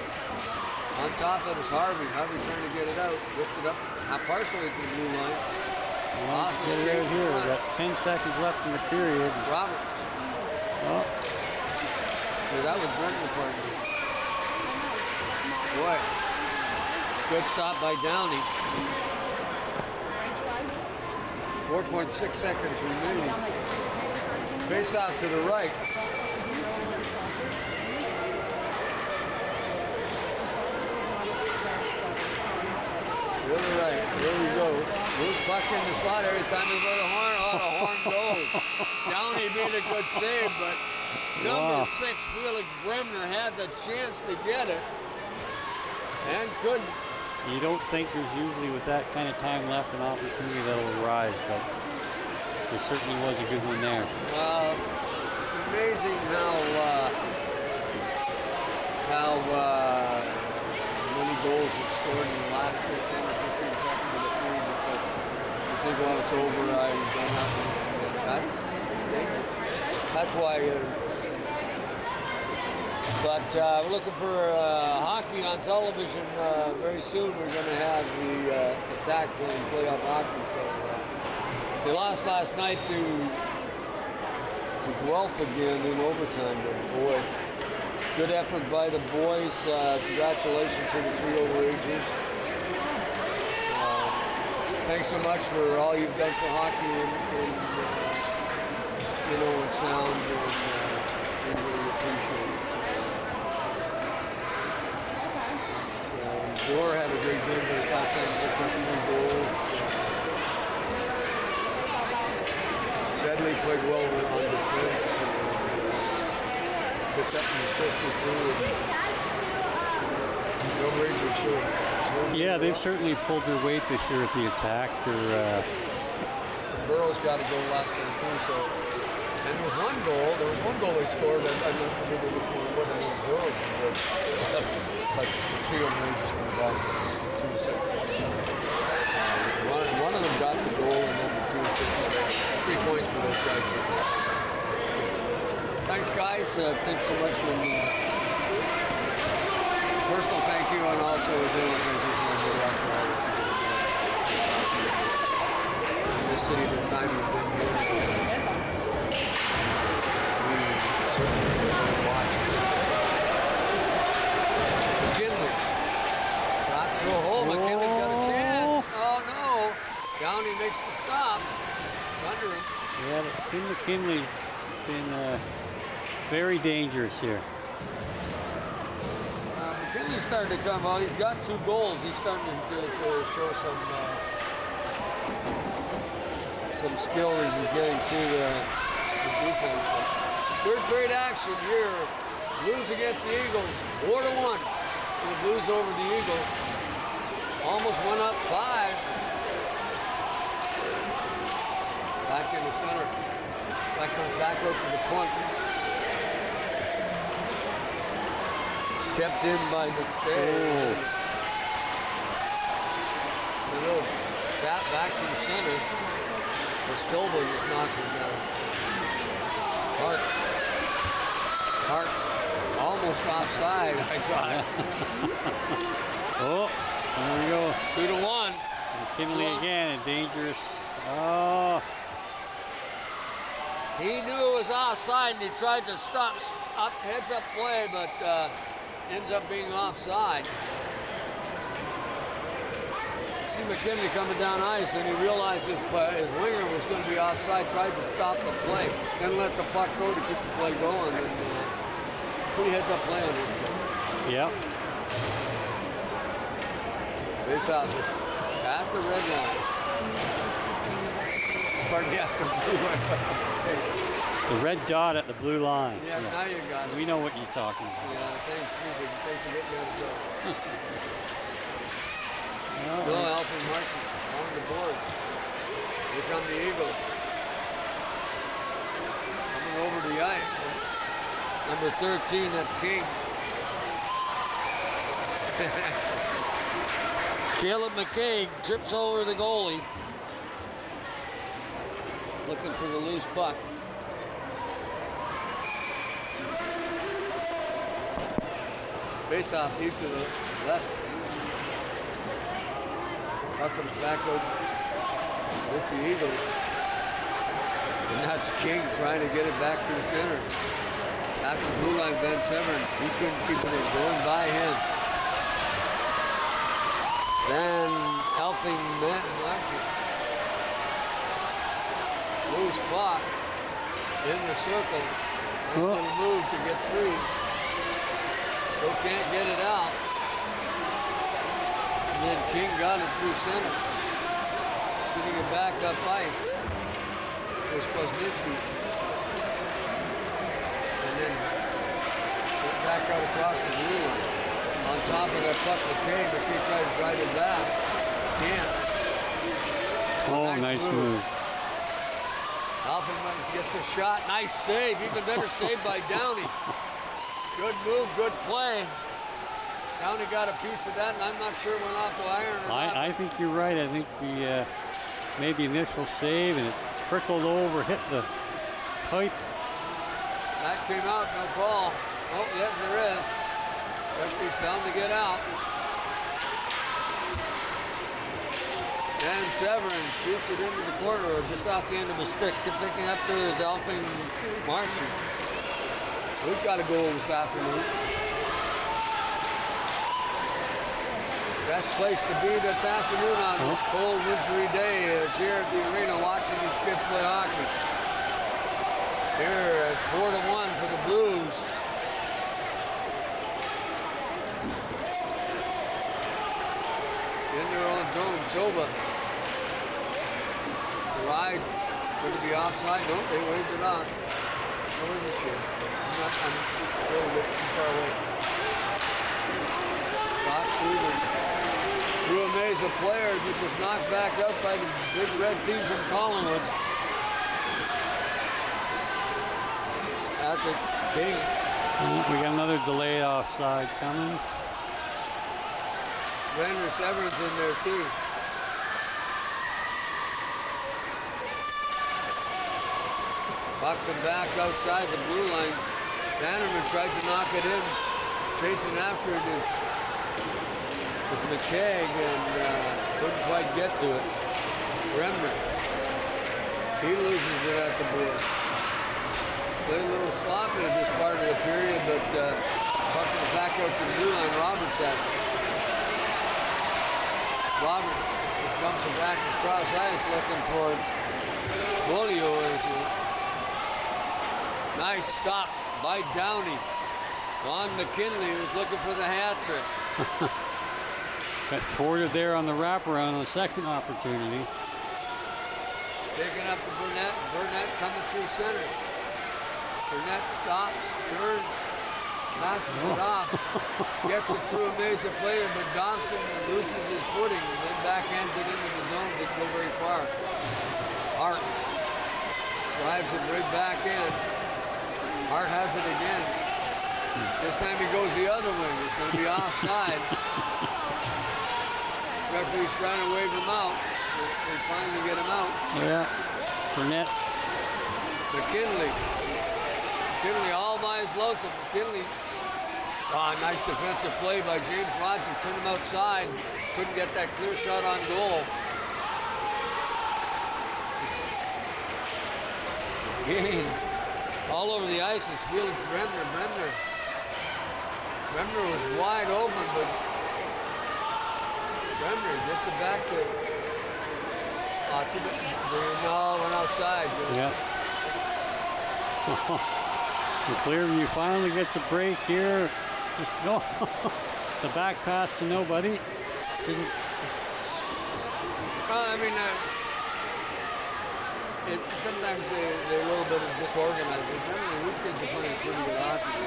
On top of it is Harvey. Harvey trying to get it out. Gets it up partially to the blue line. Off the stick right here. We've got 10 seconds left in the period. Roberts. Oh. So that was Brendan partner. Boy. Good stop by Downey. 4.6 seconds remaining. Face off to the right. To the right. There we go. Loose puck in the slot every time we go to the horn. Oh, the horn goes. Downey made a good save, but number 6, Felix Bremner, had the chance to get it and couldn't. You don't think there's usually, with that kind of time left, an opportunity that'll arise, but there certainly was a good one there. It's amazing how many goals have scored in the last 10 or 15 seconds of the period, because you think, well, it's over, you don't have to. That's dangerous. That's why. But we're looking for hockey on television very soon. We're going to have the Attack playing playoff hockey. So they lost last night to Guelph again in overtime. But boy, good effort by the boys. Congratulations to the 3 overagers. Thanks so much for all you've done for hockey and sound. And we really appreciate it. Gore had a great game for his last night, picked up 3 goals. Sedley played well on defense and picked up an assist or 2. The Overagers showed. Yeah, they've certainly pulled their weight this year at the Attack. Burrow's got a goal last night too, so. And there was one goal they scored. I don't remember which one it was. I think Burrows was. But the 3 Overagers went back 2 sets. One of them got the goal, and then the 2 sets. 3 points for those guys. Thanks, guys. Thanks so much for personal thank you, and also a general thank you for everybody else for all that you do in this city, the time you've been here. We certainly watch. McKinley. Got to a hole. McKinley's got a chance. Oh, no. Downey makes the stop. It's under him. Yeah, Tim McKinley's been very dangerous here. McKinley's starting to come out. He's got 2 goals. He's starting to show some skill as he's getting through the defense. But third grade action here. Blues against the Eagles. 4-1 for the Blues over the Eagles. Almost went up 5. Back in the center. That comes back out to the point. Kept in by McStay. The little tap back to the center. The Silva just knocks it down. Hart. Almost offside, I thought. Oh, there we go. 2-1. McKinley again, a dangerous. Oh. He knew it was offside and he tried to stop heads up play, but ends up being offside. See McKinley coming down ice, and he realized his winger was going to be offside, tried to stop the play, then let the puck go to keep the play going, and pretty heads up play on this play. Yep. Face off at the red line. Pardon me, at the blue line. The red dot at the blue line. Yeah, now you got it. We know what you're talking about. Yeah, thanks for getting me on the go. Bill Alfred marching on the boards. Here come the Eagles. Coming over the ice. Number 13, that's King. Caleb McCaig trips over the goalie. Looking for the loose puck. Face off deep to the left. Puck comes back out with the Eagles. And that's King trying to get it back to the center. At the blue line, Ben Severn. He couldn't keep it in, going by him. Then helping Matt Marching. Loose puck in the circle. Nice little move to get free. Still can't get it out. And then King got it through center. Shooting it back up ice. Was Kwasniewski. And then back out across the blue line. On top of that puck, McKay tried to drive it back. Can't. Oh, nice move. Alfred gets a shot. Nice save. Even better save by Downey. Good move, good play. Downey got a piece of that, and I'm not sure it went off the iron or not. I think you're right. I think the maybe initial save, and it trickled over, hit the pipe. That came out, no call. Oh, yes, there is. Referee's telling him to get out. And Severn shoots it into the corner, or just off the end of the stick. Picking up there is Alpine Marching. We've got a goal this afternoon. Best place to be this afternoon on this cold, wintry day is here at the arena watching these kids play hockey. Here it's 4-1 for the Blues. In their own zone, Zoba. Ride, could it be offside? No, they waved it on. I wasn't sure. I'm a little bit too far away. Shot through a maze of players, but just knocked back up by the big red team from Collingwood. At the King. We got another delayed offside coming. Renner Severn's in there too. Puck come back outside the blue line. Bannerman tried to knock it in. Chasing after it is McKeag, and couldn't quite get to it. Bremner. He loses it at the boards. Played a little sloppy at this part of the period, but puck it back out to the blue line. Roberts has it. Roberts just dumps it back across ice looking for Bolio. Nice stop by Downey on McKinley, who's looking for the hat trick. Got thwarted there on the wraparound on the second opportunity. Taking up to Burnett. Burnett coming through center. Burnett stops, turns, passes it off, gets it through a maze of player, but Dobson loses his footing and then backhands it into the zone. Didn't go very far. Hart drives it right back in. Hart has it again. This time he goes the other way. It's going to be offside. Referee's trying to wave him out. They finally get him out. Yeah, Burnett. McKinley. McKinley all by his lonesome. McKinley. Nice defensive play by James Rogers. Turned him outside. Couldn't get that clear shot on goal. Gain. All over the ice is Felix Bremner. Bremner was wide open, but Bremner gets it back to no, went outside. Yeah. The Clearview finally gets a break here. Just no. The back pass to nobody. Didn't. Well, I mean, sometimes they're a little bit disorganized, but generally these kids are playing pretty good hockey.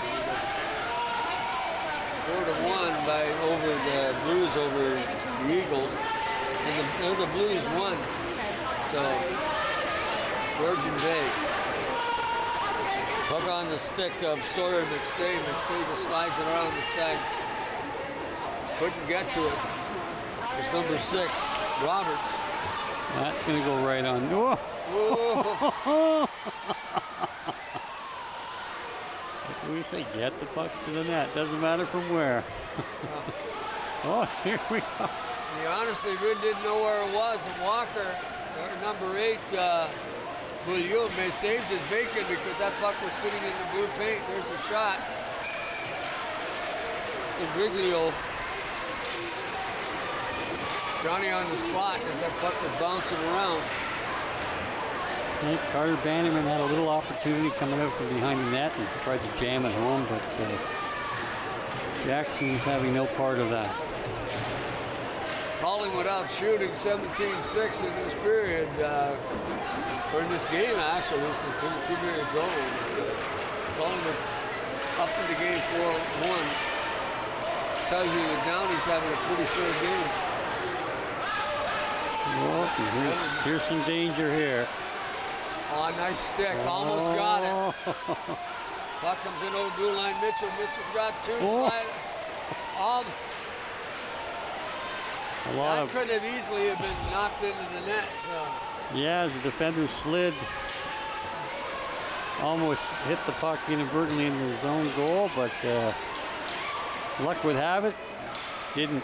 4-1 over the Blues over the Eagles, and the Blues won. So Georgian Bay. Hook on the stick of Sawyer McStay. McStay just slides it around the side. Couldn't get to it. It's number 6, Roberts. That's going to go right on. Whoa. Whoa. What do we say? Get the pucks to the net. Doesn't matter from where. Oh, here we go. He honestly really didn't know where it was, and Walker, number 8, Bouillon may saved his bacon because that puck was sitting in the blue paint. There's a shot. Briglio. Johnny on the spot as that puck was bouncing around. I think Carter Bannerman had a little opportunity coming out from behind the net and tried to jam it home, but Jackson's having no part of that. Collingwood out shooting 17-6 in this period, or in this game actually. This is 2 periods over. Collingwood up in the game 4-1. Tells you that Downey's having a pretty fair game. Oh, here's some danger here. Oh, nice stick. Almost got it. Puck comes in over blue line. Mitchell. Mitchell's got 2 slide. That could have easily have been knocked into the net. So. Yeah, as the defender slid, almost hit the puck inadvertently into his own goal, but luck would have it, didn't.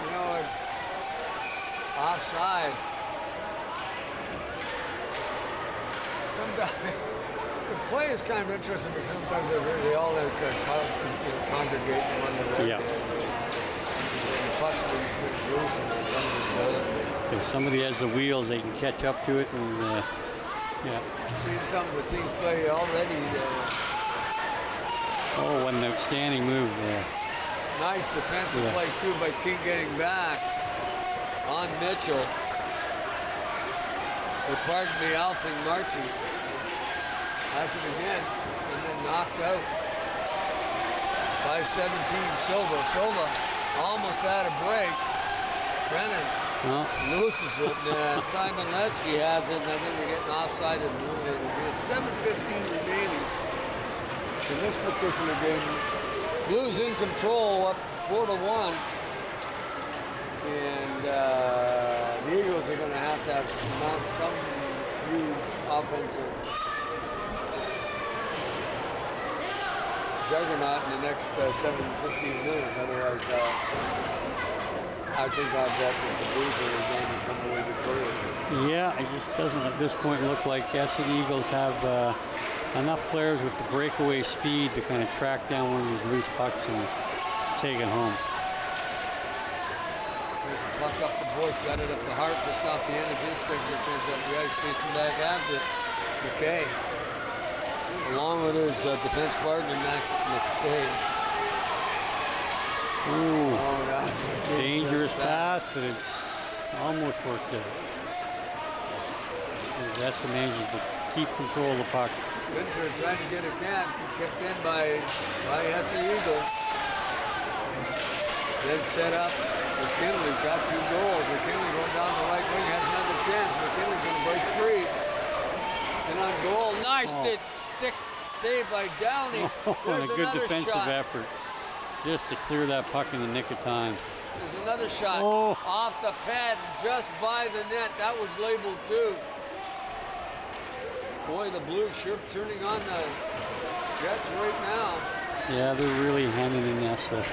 You know, offside. Sometimes the play is kind of interesting because sometimes they all congregate in one of the yeah. The puck is loose and somebody's done. If somebody has the wheels, they can catch up to it and. Yeah. Seen some of the teams play already. Oh, what an outstanding move there. Nice defensive play, too, by King getting back on Mitchell. Or pardon me, Alfing Marchie. Has it again, and then knocked out by 17, Silva. Silva almost had a break. Brennan. Loses it. Simon Letsky has it, and I think we're getting offside and moving it again. 7:15 remaining in this particular game. Blues in control, up 4-1. And the Eagles are going to have mount some huge offensive juggernaut in the next 15 minutes. Otherwise, I think I'll bet that the Blues are going to come away victorious. Yeah, it just doesn't at this point look like yes, the Eagles have enough players with the breakaway speed to kind of track down one of these loose pucks and take it home. There's a puck up the boards, got it up the heart, just off the end of his stick, just ends up the ice, chasing back after it. McKay, along with his defense partner, McStay. Ooh, oh, that's a dangerous pass, but it's almost worked out. That's the manager to keep control of the puck. Winter trying to get a cat, kept in by SC Eagles. Then set up. McKinley got 2 goals. McKinley going down the right wing, has another chance. McKinley's going to break free. And on goal, nice stick save by Downey. And a good defensive effort just to clear that puck in the nick of time. There's another shot off the pad just by the net. That was labeled too. Boy, the Blues sure turning on the Jets right now. Yeah, they're really handing in that stuff.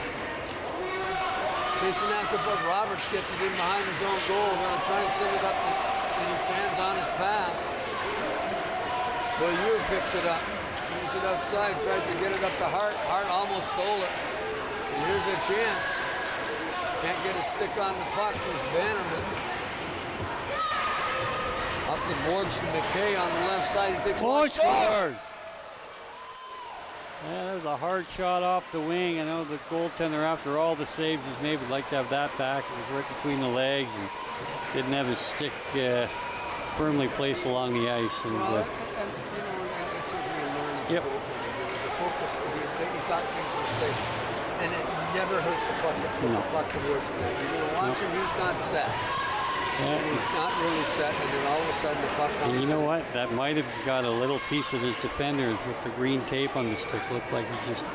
Chasing after, but Roberts gets it in behind his own goal. Going to try and send it up, and he fans on his pass. Beaulieu picks it up, brings it outside, tries to get it up to Hart. Hart almost stole it. And here's a chance. Can't get a stick on the puck. There's Bannerman. Up the boards to McKay on the left side. He takes one. Scores! Yeah, there's a hard shot off the wing. I know the goaltender, after all the saves he's made, would like to have that back. It was right between the legs and didn't have his stick firmly placed along the ice. And, well, and you know, it's something you learn as a goaltender. The focus, he thought things were safe. And it never hurts the puck to put the puck towards the net. You're going to watch him, he's not set. Yeah. And he's not really set, and then all of a sudden the puck comes. And you know what? That might have got a little piece of his defender with the green tape on the stick. Looked like he just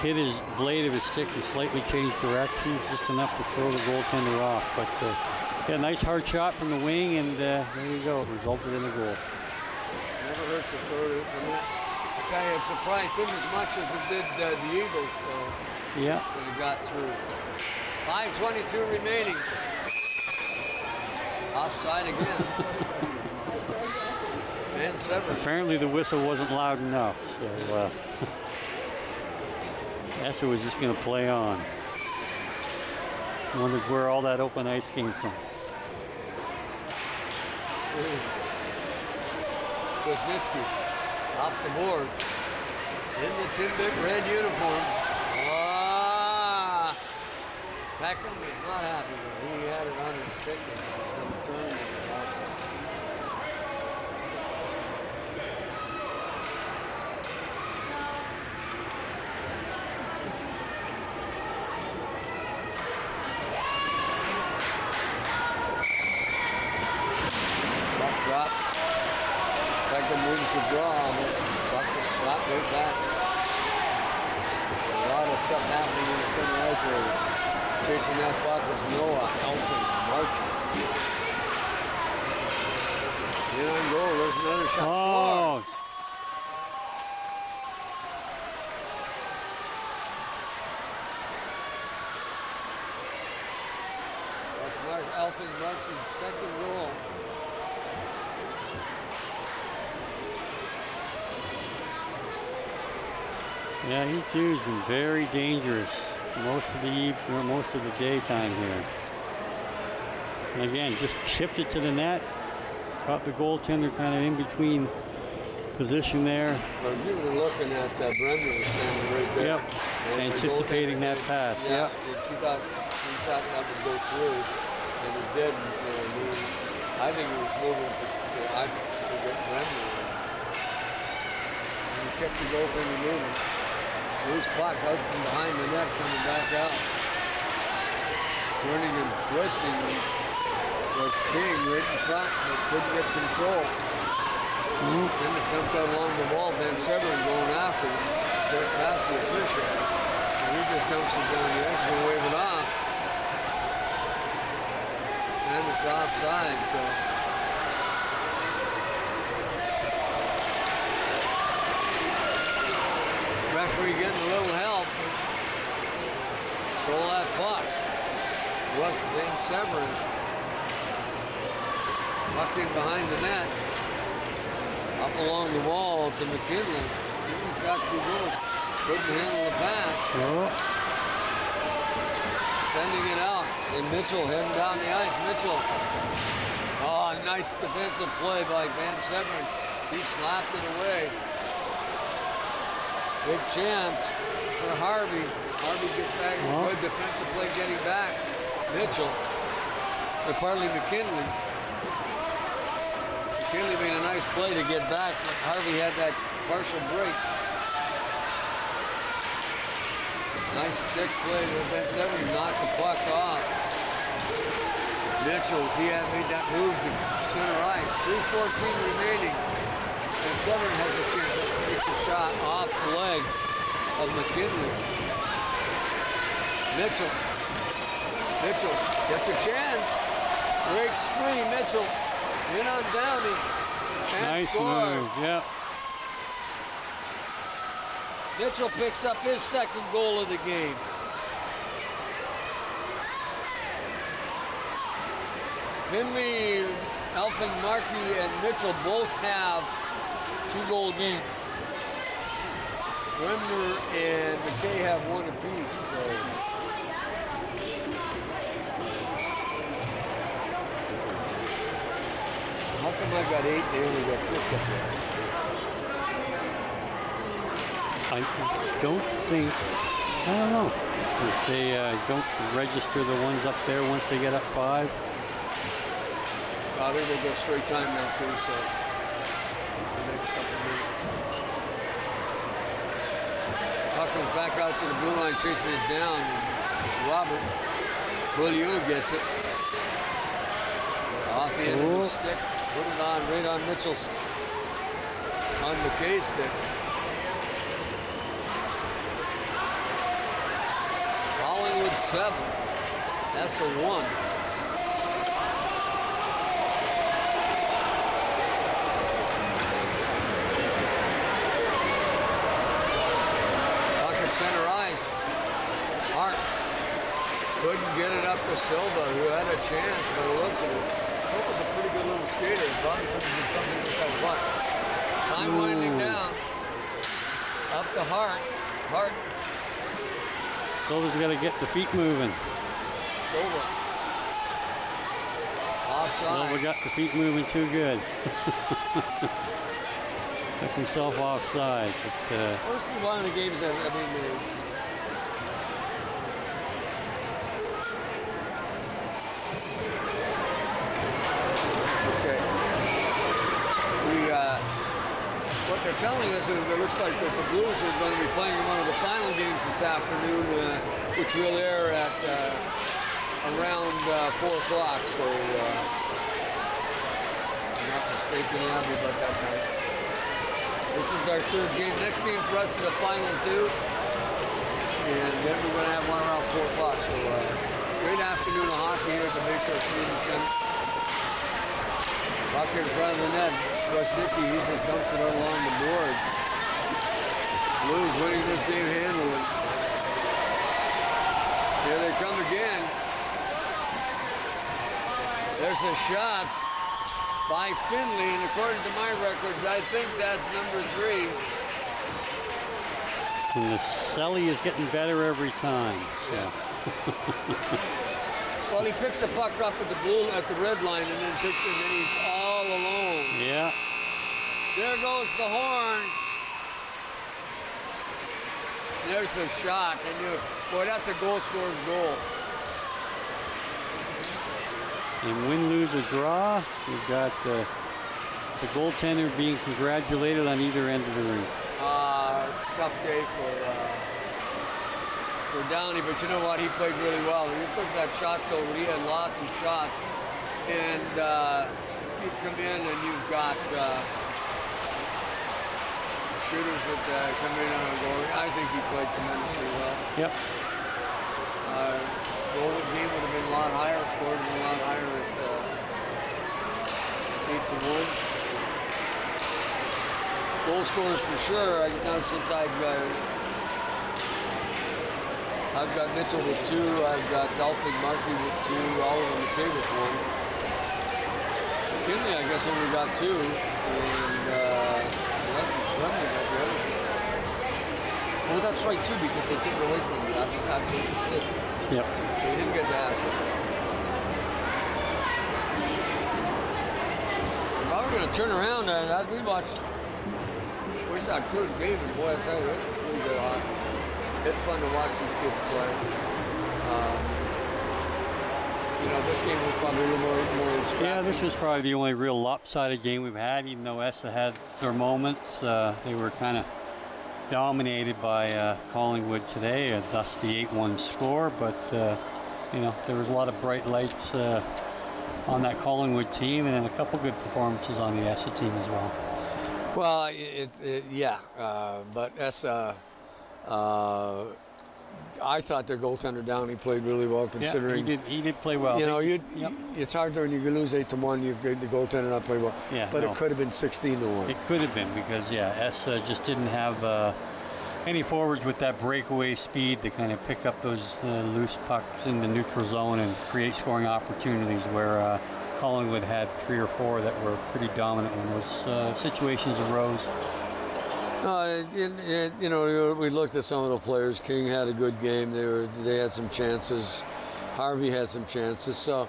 hit his blade of his stick and slightly changed direction, just enough to throw the goaltender off. But yeah, nice hard shot from the wing, and there you go. It resulted in a goal. Never hurts to throw it. I tell you, it surprised him as much as it did the Eagles. So yeah, when he got through. 5:22 remaining. Offside again. And Severn. Apparently the whistle wasn't loud enough, so Essa was just going to play on. Wondered where all that open ice came from. Wisniewski off the boards in the Timbit red uniform. Peckham is not happy because he had it on his stick and he was going to turn it outside. Buck drop. Peckham moves the draw on it. Buck just slapped right back. A lot of stuff happening in the center ice area. Chasing that puck is Noah, Elfin, Marchand. In on goal, there's another shot. Oh. That's Elfin Marchand's second goal. Yeah, he too has been very dangerous most of the daytime here. And again, just chipped it to the net, caught the goaltender kind of in between position there. Well, if you were looking at Brendan was standing right there. Yep, anticipating that pass. Yeah, he thought that would go through, and it didn't. I think he was moving to get Brendan. And he kept the goaltender moving. Loose puck out from behind the net, coming back out. Sprinting and twisting was King right in front, but couldn't get control. Then it dumped out along the wall. Ben Severn going after him, just past the official. And he just dumps it down the ice and wave it off. It's offside, so. Referee getting a little help. Stole that puck. Was Van Severn. Puck in behind the net. Up along the wall to McKinley. He's got 2 goals. Couldn't handle the pass. Oh. Sending it out. And Mitchell heading down the ice. Mitchell. Oh, nice defensive play by Van Severn. He slapped it away. Big chance for Harvey. Harvey gets back. Good defensive play getting back. Mitchell. Or partly McKinley. McKinley made a nice play to get back. Harvey had that partial break. Nice stick play with Van Severn. Knocked the puck off. Mitchell's, he had made that move to center ice. 3:14 remaining. Van Severn has a chance. Takes a shot off the leg of McKinley. Mitchell. Mitchell gets a chance. Breaks free. Mitchell in on Downey. And Nice scores. move, yeah. Mitchell picks up his 2nd goal of the game. Finley, Elfin, Markey, and Mitchell both have 2-goal games. Wimmer and McKay have 1 apiece, so. How come I got 8 and they only got 6 up there? I don't think, I don't know, if they don't register the ones up there once they get up 5. They're going to go straight time now, too, so the next couple minutes. Puck comes back out to the blue line, chasing it down. It's Robert. Beaulieu gets it. Off the end of the stick. Put it on, right on Mitchell's, on McKay's stick. Collingwood 7. That's a 1. Center ice. Hart couldn't get it up to Silva, who had a chance by the looks of it. Silva's a pretty good little skater. Probably could have did something with that puck. Time winding down. Up to Hart. Hart. Silva's got to get the feet moving. Silva. Offside. Silva got the feet moving too good. Took himself offside. But, well, this is one of the games that, I mean, okay. What they're telling us is it looks like that the Blues are going to be playing one of the final games this afternoon, which will air at around 4 o'clock. So, I'm not mistaken, I'll be about that time. This is our 3rd game. Next game for us is the final 2. And then we're going to have one around 4 o'clock. So, great afternoon of hockey here at the Bayshore Community Center. Puck in front of the net. Rusnicki, he just dumps it along the boards. Blues winning this game handily. Here they come again. There's a shot by Finley, and according to my records, I think that's number 3. and the Selly is getting better every time. So. Well, he picks the puck up at the red line, and then picks it, and he's all alone. Yeah. There goes the horn. There's the shot, and boy, that's a goal scorer's goal. And win, lose, or draw, we've got the goaltender being congratulated on either end of the rink. It's a tough day for Downey, but you know what? He played really well. He took that shot total. He had lots of shots, and you come in and you've got shooters that come in on a goal. I think he played tremendously well. Yep. game would have been a lot higher, score would have been a lot higher at 8-1. Goal scorers for sure. Now since I've got Mitchell with 2, I've got Dolphin Markey with 2, all of them McKay with 1. Kinley, I guess, only got 2, and Remley got the other. Well, that's right too, because they took it away from him. That's an assist. Yep. So he didn't get the hat trick. If I were going to turn around, as we watched, we saw Clear game, and boy, I tell you, it's really good hockey. It's fun to watch these kids play. This game was probably a little more scrappy. Yeah, this was probably the only real lopsided game we've had, even though ESSA had their moments. They were kind of dominated by Collingwood today, and thus the 8-1 score. But, there was a lot of bright lights on that Collingwood team, and then a couple good performances on the ESSA team as well. Well, but ESSA, I thought their goaltender down. He played really well, considering. Yeah, he did play well. It's hard when you lose 8-1. You've got the goaltender not play well. Yeah, but it could have been 16-1. It could have been, because ESSA just didn't have any forwards with that breakaway speed to kind of pick up those loose pucks in the neutral zone and create scoring opportunities, where Collingwood had 3 or 4 that were pretty dominant when those situations arose. We looked at some of the players. King had a good game. They had some chances. Harvey had some chances. So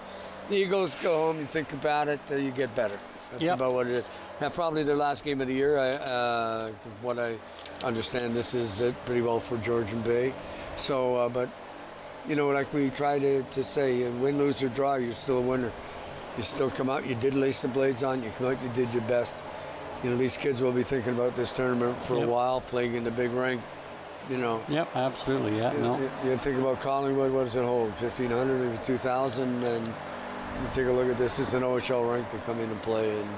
the Eagles go home. You think about it. You get better. That's about what it is. Now, probably their last game of the year. What I understand, this is it pretty well for Georgian Bay. So, but like we try to say, win, lose, or draw, you're still a winner. You still come out. You did lace the blades on. You come out. You did your best. These kids will be thinking about this tournament for a while, playing in the big rink, Yep, absolutely, yeah. You think about Collingwood, what does it hold? 1,500, maybe 2,000, and you take a look at this. It's an OHL rink to come in and play and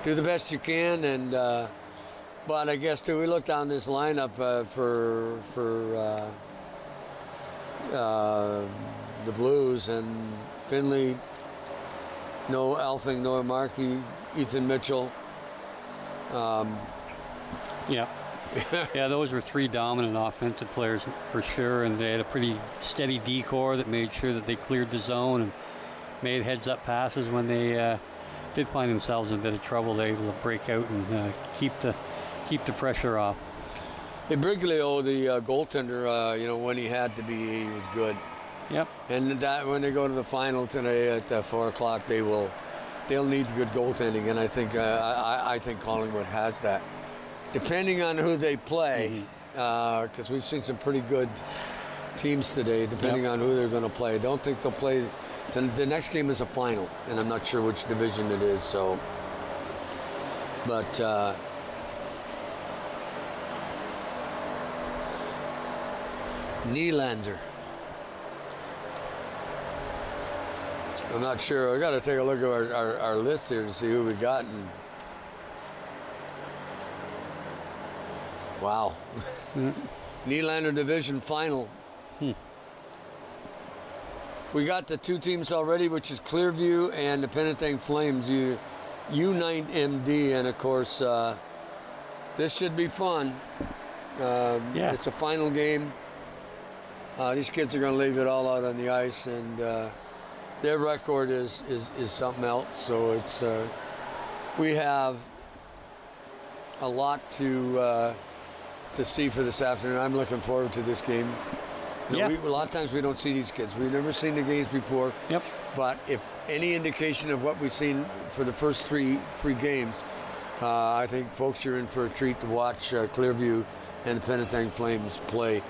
do the best you can. And but I guess, we look down this lineup for the Blues, and Finley, no Elfing, no Markey, Ethan Mitchell. Yeah, those were 3 dominant offensive players for sure, and they had a pretty steady D-core that made sure that they cleared the zone and made heads-up passes when they did find themselves in a bit of trouble. They were able to break out and keep the pressure off. Hey, Briglio, the goaltender, when he had to be, he was good. Yep. And that when they go to the final today at 4 o'clock, they'll need good goaltending, and I think Collingwood has that. Depending on who they play, because we've seen some pretty good teams today, depending on who they're going to play. I don't think they'll play. The next game is a final, and I'm not sure which division it is, so. But Nylander. I'm not sure. I got to take a look at our list here to see who we got. And wow. Nylander Division Final. We got the 2 teams already, which is Clearview and the Penalties Flames, U9MD. And, of course, this should be fun. It's a final game. These kids are going to leave it all out on the ice, and their record is something else. So it's we have a lot to see for this afternoon. I'm looking forward to this game. A lot of times we don't see these kids. We've never seen the games before. Yep. But if any indication of what we've seen for the first three games, I think folks are in for a treat to watch Clearview and the Penalties Flames play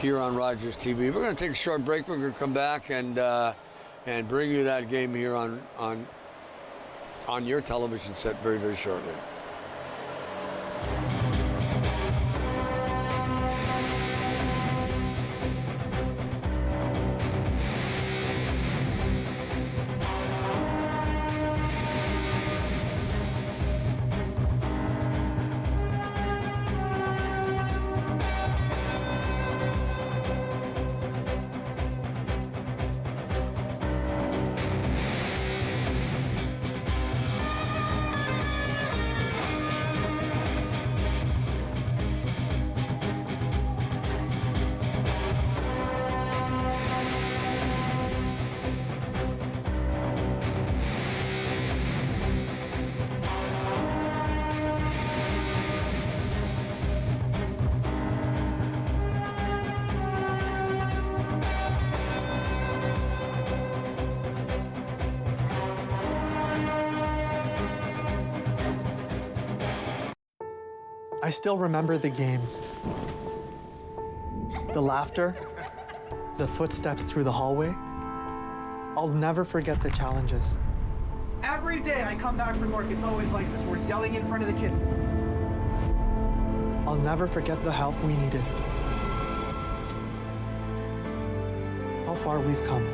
here on Rogers TV. We're going to take a short break. We're going to come back and bring you that game here on your television set very, very shortly. I still remember the games. The laughter, the footsteps through the hallway. I'll never forget the challenges. Every day I come back from work, it's always like this. We're yelling in front of the kids. I'll never forget the help we needed. How far we've come.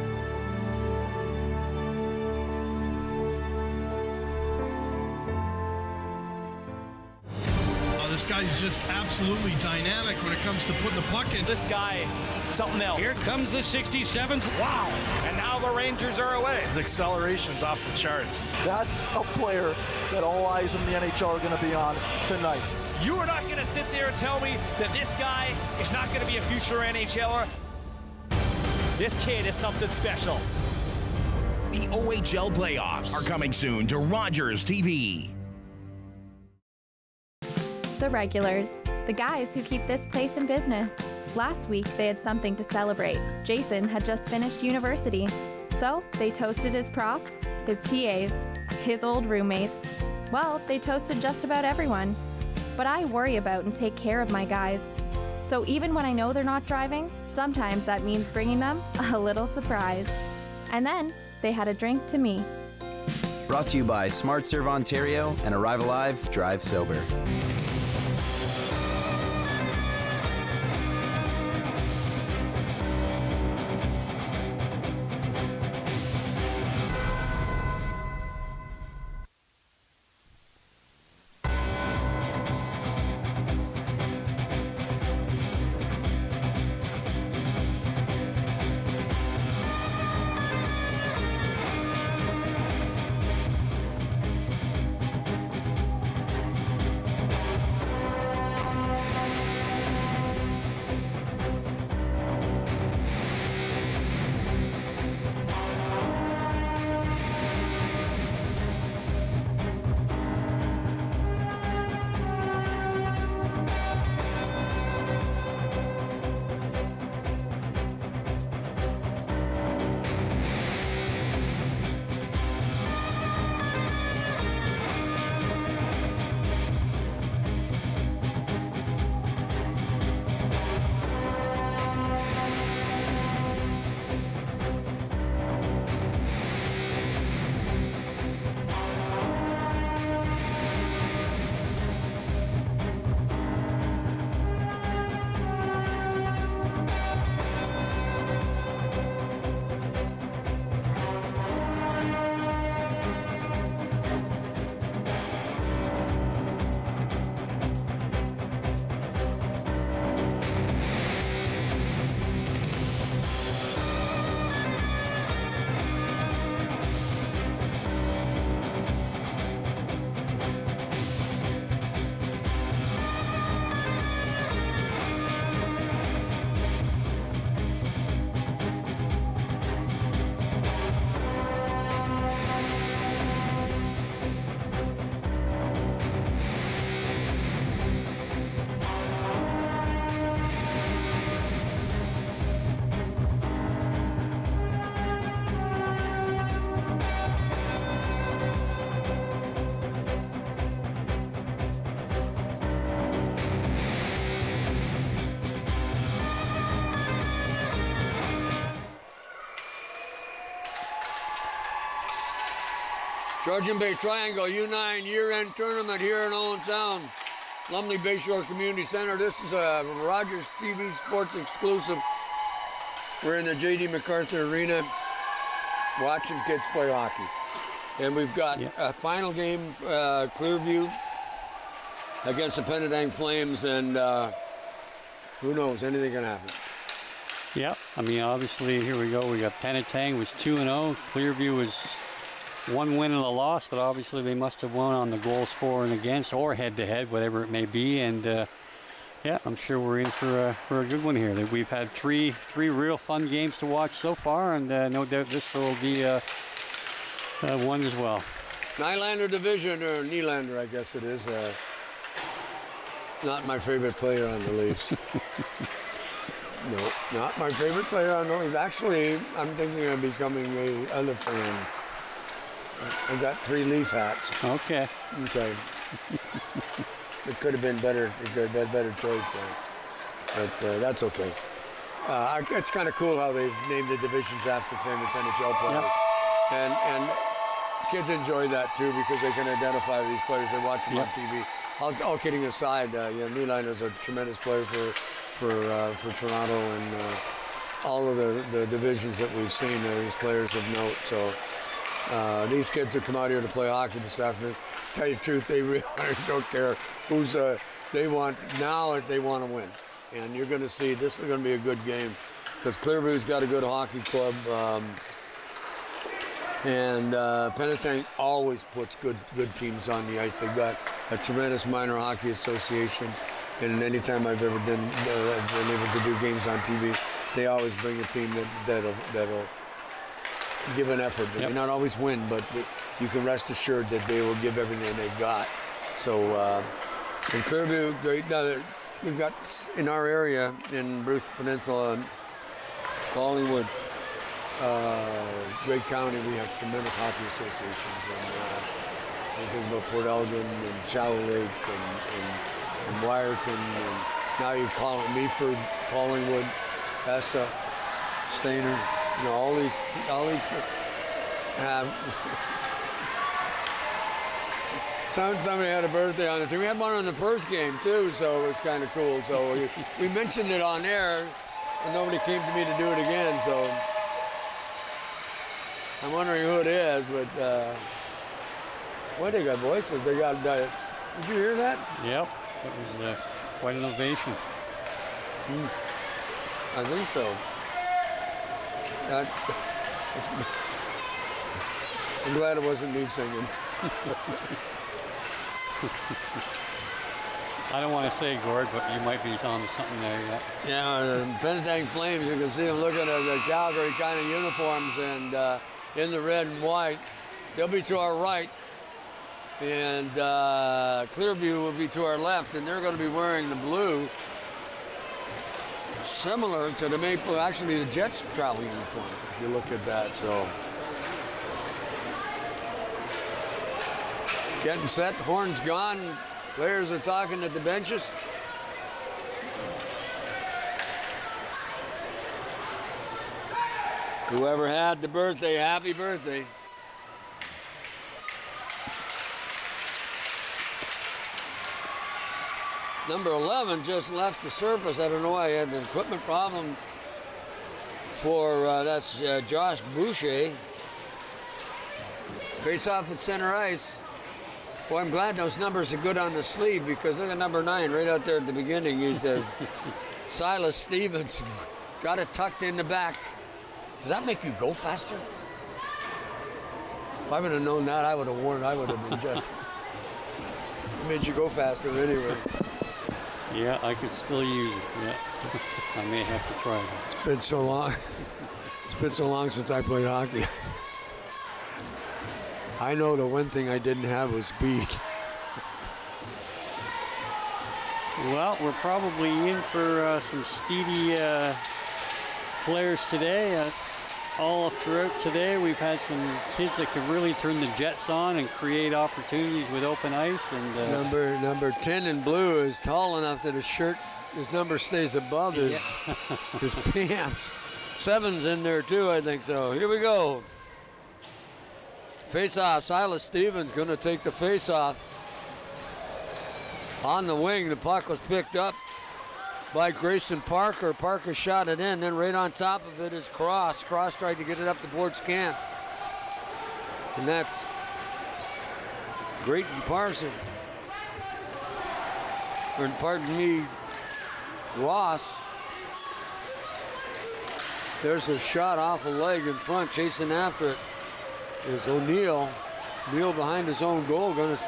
This guy's just absolutely dynamic when it comes to putting the puck in. This guy, something else. Here comes the 67th. Wow. And now the Rangers are away. His acceleration's off the charts. That's a player that all eyes in the NHL are going to be on tonight. You are not going to sit there and tell me that this guy is not going to be a future NHLer. This kid is something special. The OHL playoffs are coming soon to Rogers TV. The regulars, the guys who keep this place in business. Last week, they had something to celebrate. Jason had just finished university. So they toasted his profs, his TAs, his old roommates. Well, they toasted just about everyone. But I worry about and take care of my guys. So even when I know they're not driving, sometimes that means bringing them a little surprise. And then they had a drink to me. Brought to you by Smart Serve Ontario and Arrive Alive, Drive Sober. Georgian Bay Triangle U9 year-end tournament here in Owen Sound, Lumley Bayshore Community Center. This is a Rogers TV Sports exclusive. We're in the J.D. MacArthur Arena watching kids play hockey. And we've got a final game, Clearview against the Penadang Flames, and who knows, anything can happen. Yeah, I mean, obviously, here we go. We got Penadang was 2-0. Clearview was one win and a loss, but obviously they must have won on the goals for and against, or head-to-head, whatever it may be. And yeah, I'm sure we're in for a good one here. We've had three real fun games to watch so far, and no doubt this will be one as well. Nylander division, or Nylander, I guess it is. Not my favorite player on the Leafs. No, not my favorite player on the Leafs. Actually, I'm thinking of becoming a other fan. I've got 3 Leaf hats. Okay. Okay. it could have been better. It could have been a better choice there. But that's okay. It's kind of cool how they've named the divisions after famous NHL players. Yep. And kids enjoy that too because they can identify these players. They watch them on TV. All kidding aside, Nylander's a tremendous player for Toronto, and all of the divisions that we've seen, these players of note. So these kids that come out here to play hockey this afternoon, tell you the truth, they really don't care who's they want now. They want to win, and you're going to see this is going to be a good game because Clearview's got a good hockey club. And Penalties always puts good teams on the ice. They've got a tremendous minor hockey association, and anytime I've ever been able to do games on TV, they always bring a team that'll give an effort. They may not always win, but you can rest assured that they will give everything they've got. So in Clearview, we've got in our area in Bruce Peninsula, Collingwood, Great County, we have tremendous hockey associations, and you think about Port Elgin and Shallow Lake and Wyerton, and now you call it Meaford, Collingwood, Essa, Stainer, all these have. Somebody had a birthday on the team. We had one on the first game too, so it was kind of cool. So we mentioned it on air, and nobody came to me to do it again. So I'm wondering who it is, but boy, they got voices. They got. Did you hear that? Yep, it was quite an ovation. I think so. I'm glad it wasn't me singing. I don't want to say, Gord, but you might be onto something there yet. Yeah, the Penalties Flames, you can see them looking at the Calgary kind of uniforms, and in the red and white. They'll be to our right, and Clearview will be to our left, and they're going to be wearing the blue, similar to the Maple, actually the Jets travel uniform, if you look at that. So getting set, horns gone, players are talking at the benches. Whoever had the birthday, happy birthday. Number 11 just left the surface. I don't know why he had an equipment problem for, that's Josh Boucher. Face off at center ice. Boy, I'm glad those numbers are good on the sleeve because look at number 9 right out there at the beginning. He's Silas Stevens. Got it tucked in the back. Does that make you go faster? If I would have known that, I would have warned. I would have been just made you go faster anyway. Yeah, I could still use it. Yeah, I may have to try it. It's been so long. It's been so long since I played hockey. I know the one thing I didn't have was speed. Well, we're probably in for some speedy players today. All throughout today, we've had some kids that can really turn the jets on and create opportunities with open ice. And number 10 in blue is tall enough that his number stays above his pants. 7's in there too, I think so. Here we go. Face-off. Silas Stevens going to take the face-off. On the wing, the puck was picked up by Grayson Parker. Parker shot it in, then right on top of it is Cross. Cross tried to get it up the boards, can't. And that's Grayton Parson. Or pardon me, Ross. There's a shot off a leg in front, chasing after it is O'Neill. O'Neill behind his own goal, gonna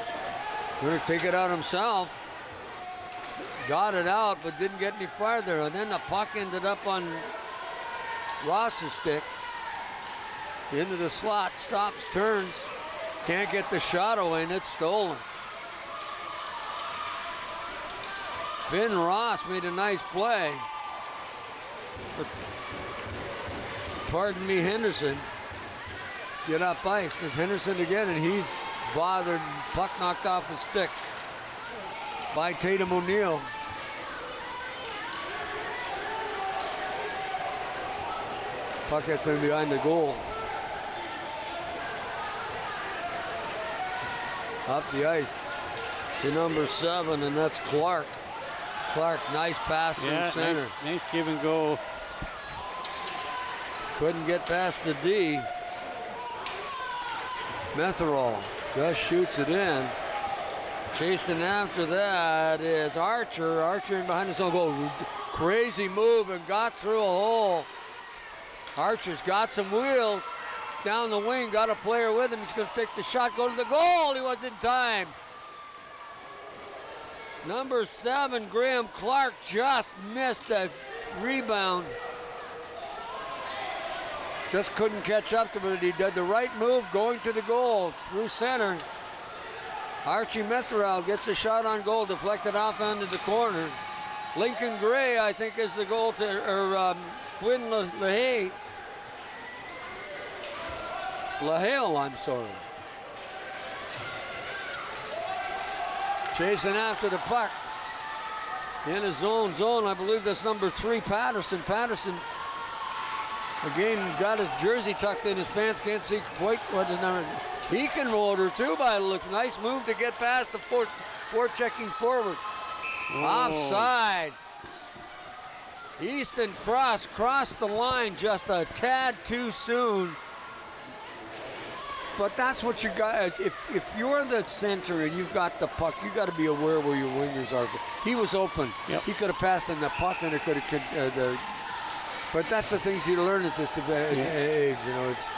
take it out himself. Got it out, but didn't get any farther. And then the puck ended up on Ross's stick. Into the slot, stops, turns. Can't get the shot away, and it's stolen. Finn Ross made a nice play. Pardon me, Henderson. Get up ice. And Henderson again, and he's bothered. Puck knocked off his stick. by Tatum O'Neill. Puck gets in behind the goal. Up the ice to number 7, and that's Clark. Clark, nice pass from center. Nice give and go. Couldn't get past the D. Metherall just shoots it in. Chasing after that is Archer. Archer in behind his own goal. Crazy move and got through a hole. Archer's got some wheels. Down the wing, got a player with him. He's going to take the shot, go to the goal. He was in time. Number 7, Graham Clark, just missed a rebound. Just couldn't catch up to it. He did the right move going to the goal through center. Archie Metherell gets a shot on goal, deflected off into the corner. Lincoln Gray, I think, is the goal to, Quinn LaHaye. LaHale, I'm sorry. Chasing after the puck. In his own zone, I believe that's number 3, Patterson. Patterson, again, got his jersey tucked in his pants. Can't see quite what his number. He can roll her too by the look. Nice move to get past the forechecking forward. Offside. Easton Cross crossed the line just a tad too soon. But that's what you got. If you're the center and you've got the puck, you got to be aware where your wingers are. He was open. Yep. He could have passed in the puck, and it could have. But that's the things you learn at this age. You know, it's.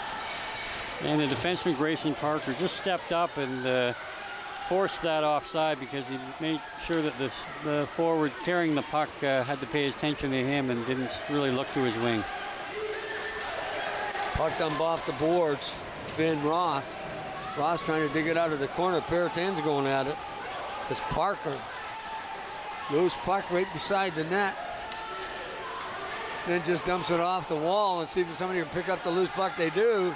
And the defenseman Grayson Parker just stepped up and forced that offside because he made sure that the forward carrying the puck had to pay attention to him and didn't really look to his wing. Puck dumped off the boards. Finn Ross. Ross trying to dig it out of the corner. Pair of tens going at it. It's Parker. Loose puck right beside the net. Then just dumps it off the wall and see if somebody can pick up the loose puck. They do.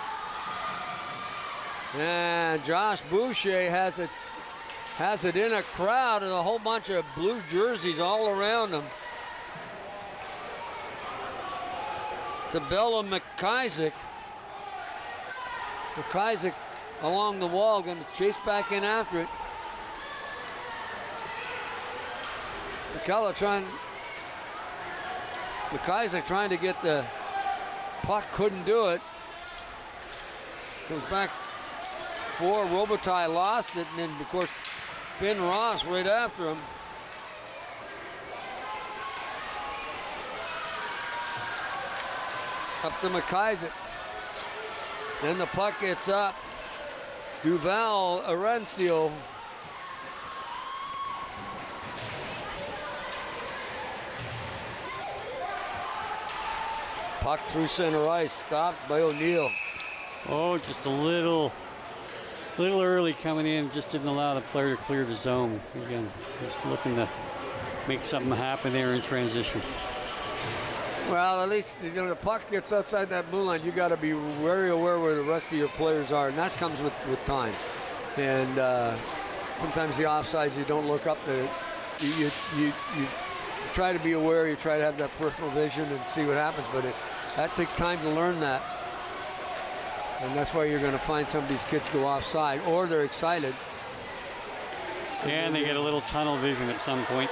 And Josh Boucher has it in a crowd and a whole bunch of blue jerseys all around him. To Bella McIsaac. McIsaac along the wall, going to chase back in after it. McIsaac trying to get the puck, couldn't do it. Comes back for Robitaille, lost it, and then of course Finn Ross right after him. Up to McIsaac. Then the puck gets up. Duval Arencio. Puck through center ice, stopped by O'Neill. Oh, just a little early coming in, just didn't allow the player to clear the zone. Again, just looking to make something happen there in transition. Well, at least the puck gets outside that blue line. You got to be very aware where the rest of your players are, and that comes with time. And sometimes the offsides, you don't look up. You try to be aware. You try to have that peripheral vision and see what happens. But that takes time to learn that, and that's why you're going to find some of these kids go offside, or they're excited. And they get a little tunnel vision at some point.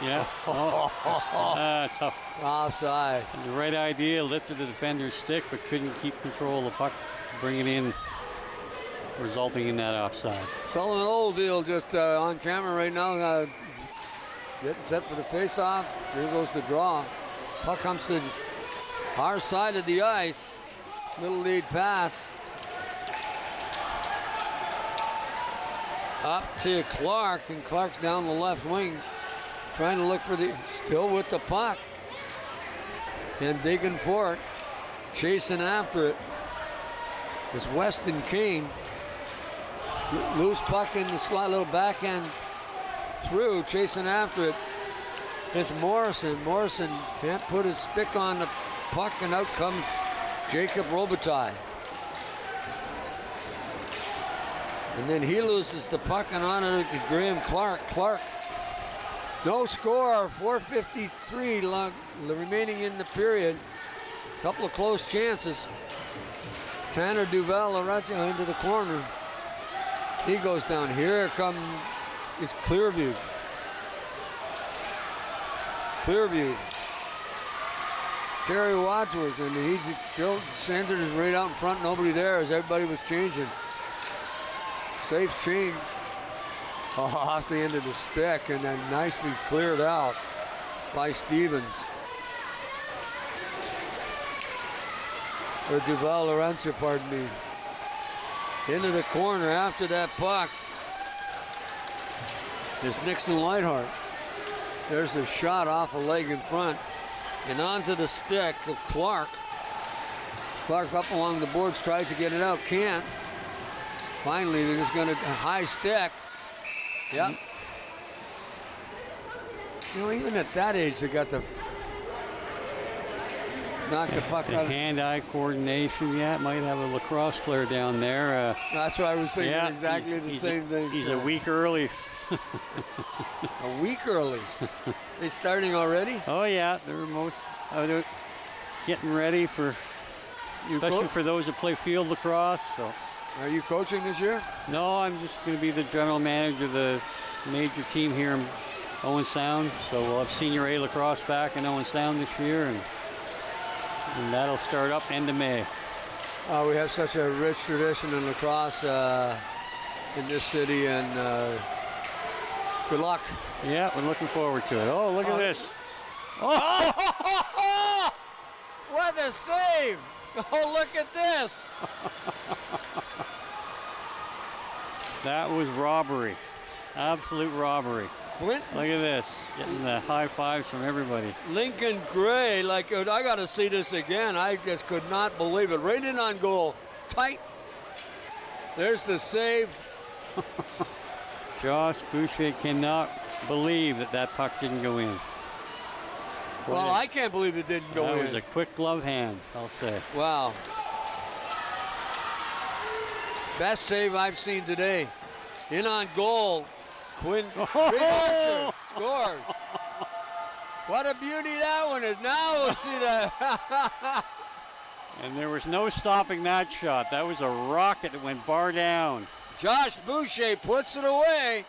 Yeah. Tough. Offside. The right idea, lifted the defender's stick, but couldn't keep control of the puck, bring it in, resulting in that offside. Sullivan Oldfield just on camera right now, getting set for the face-off. Here goes the draw. Puck comes to our side of the ice. Little lead pass. Up to Clark, and Clark's down the left wing. Trying to look for still with the puck. And digging for it. Chasing after it is Weston Kane. Loose puck in the slot, little backhand through, chasing after it. It's Morrison. Morrison can't put his stick on the puck, and out comes Jacob Robitaille. And then he loses the puck, and on it is Graham Clark. Clark No score, 4:53 remaining in the period. Couple of close chances. Tanner Duval Orancio into the corner. He goes down. Here is Clearview. Clearview. Terry Wadsworth, and Sanders is right out in front. Nobody there as everybody was changing. Safe change. Off the end of the stick, and then nicely cleared out by Stevens. Or Duval Lorenzo, pardon me. Into the corner after that puck is Nixon Lightheart. There's a shot off a leg in front. And onto the stick of Clark. Clark up along the boards, tries to get it out, can't. Finally, they're just going to high stick. Yep. You know, even at that age, they got the knock the puck out. Hand-eye coordination, yeah. Might have a lacrosse player down there. That's what I was thinking, exactly the same thing. He's a week early. A week early? They starting already? Oh, yeah. They're getting ready for, especially for those that play field lacrosse. So. Are you coaching this year? No, I'm just going to be the general manager of the major team here in Owen Sound. So we'll have Senior A lacrosse back in Owen Sound this year, and that'll start up end of May. We have such a rich tradition in lacrosse in this city, and good luck. Yeah, we're looking forward to it. Oh, look at this. Oh! What a save! Oh, look at this. That was robbery. Absolute robbery. Quint? Look at this. Getting the high fives from everybody. Lincoln Gray, I got to see this again. I just could not believe it. Right in on goal. Tight. There's the save. Josh Boucher cannot believe that puck didn't go in. Well, I can't believe it didn't go in. That was a quick glove hand, I'll say. Wow. Best save I've seen today. In on goal. Quinn Archer scores. What a beauty that one is. Now we'll see that. And there was no stopping that shot. That was a rocket that went bar down. Josh Boucher puts it away.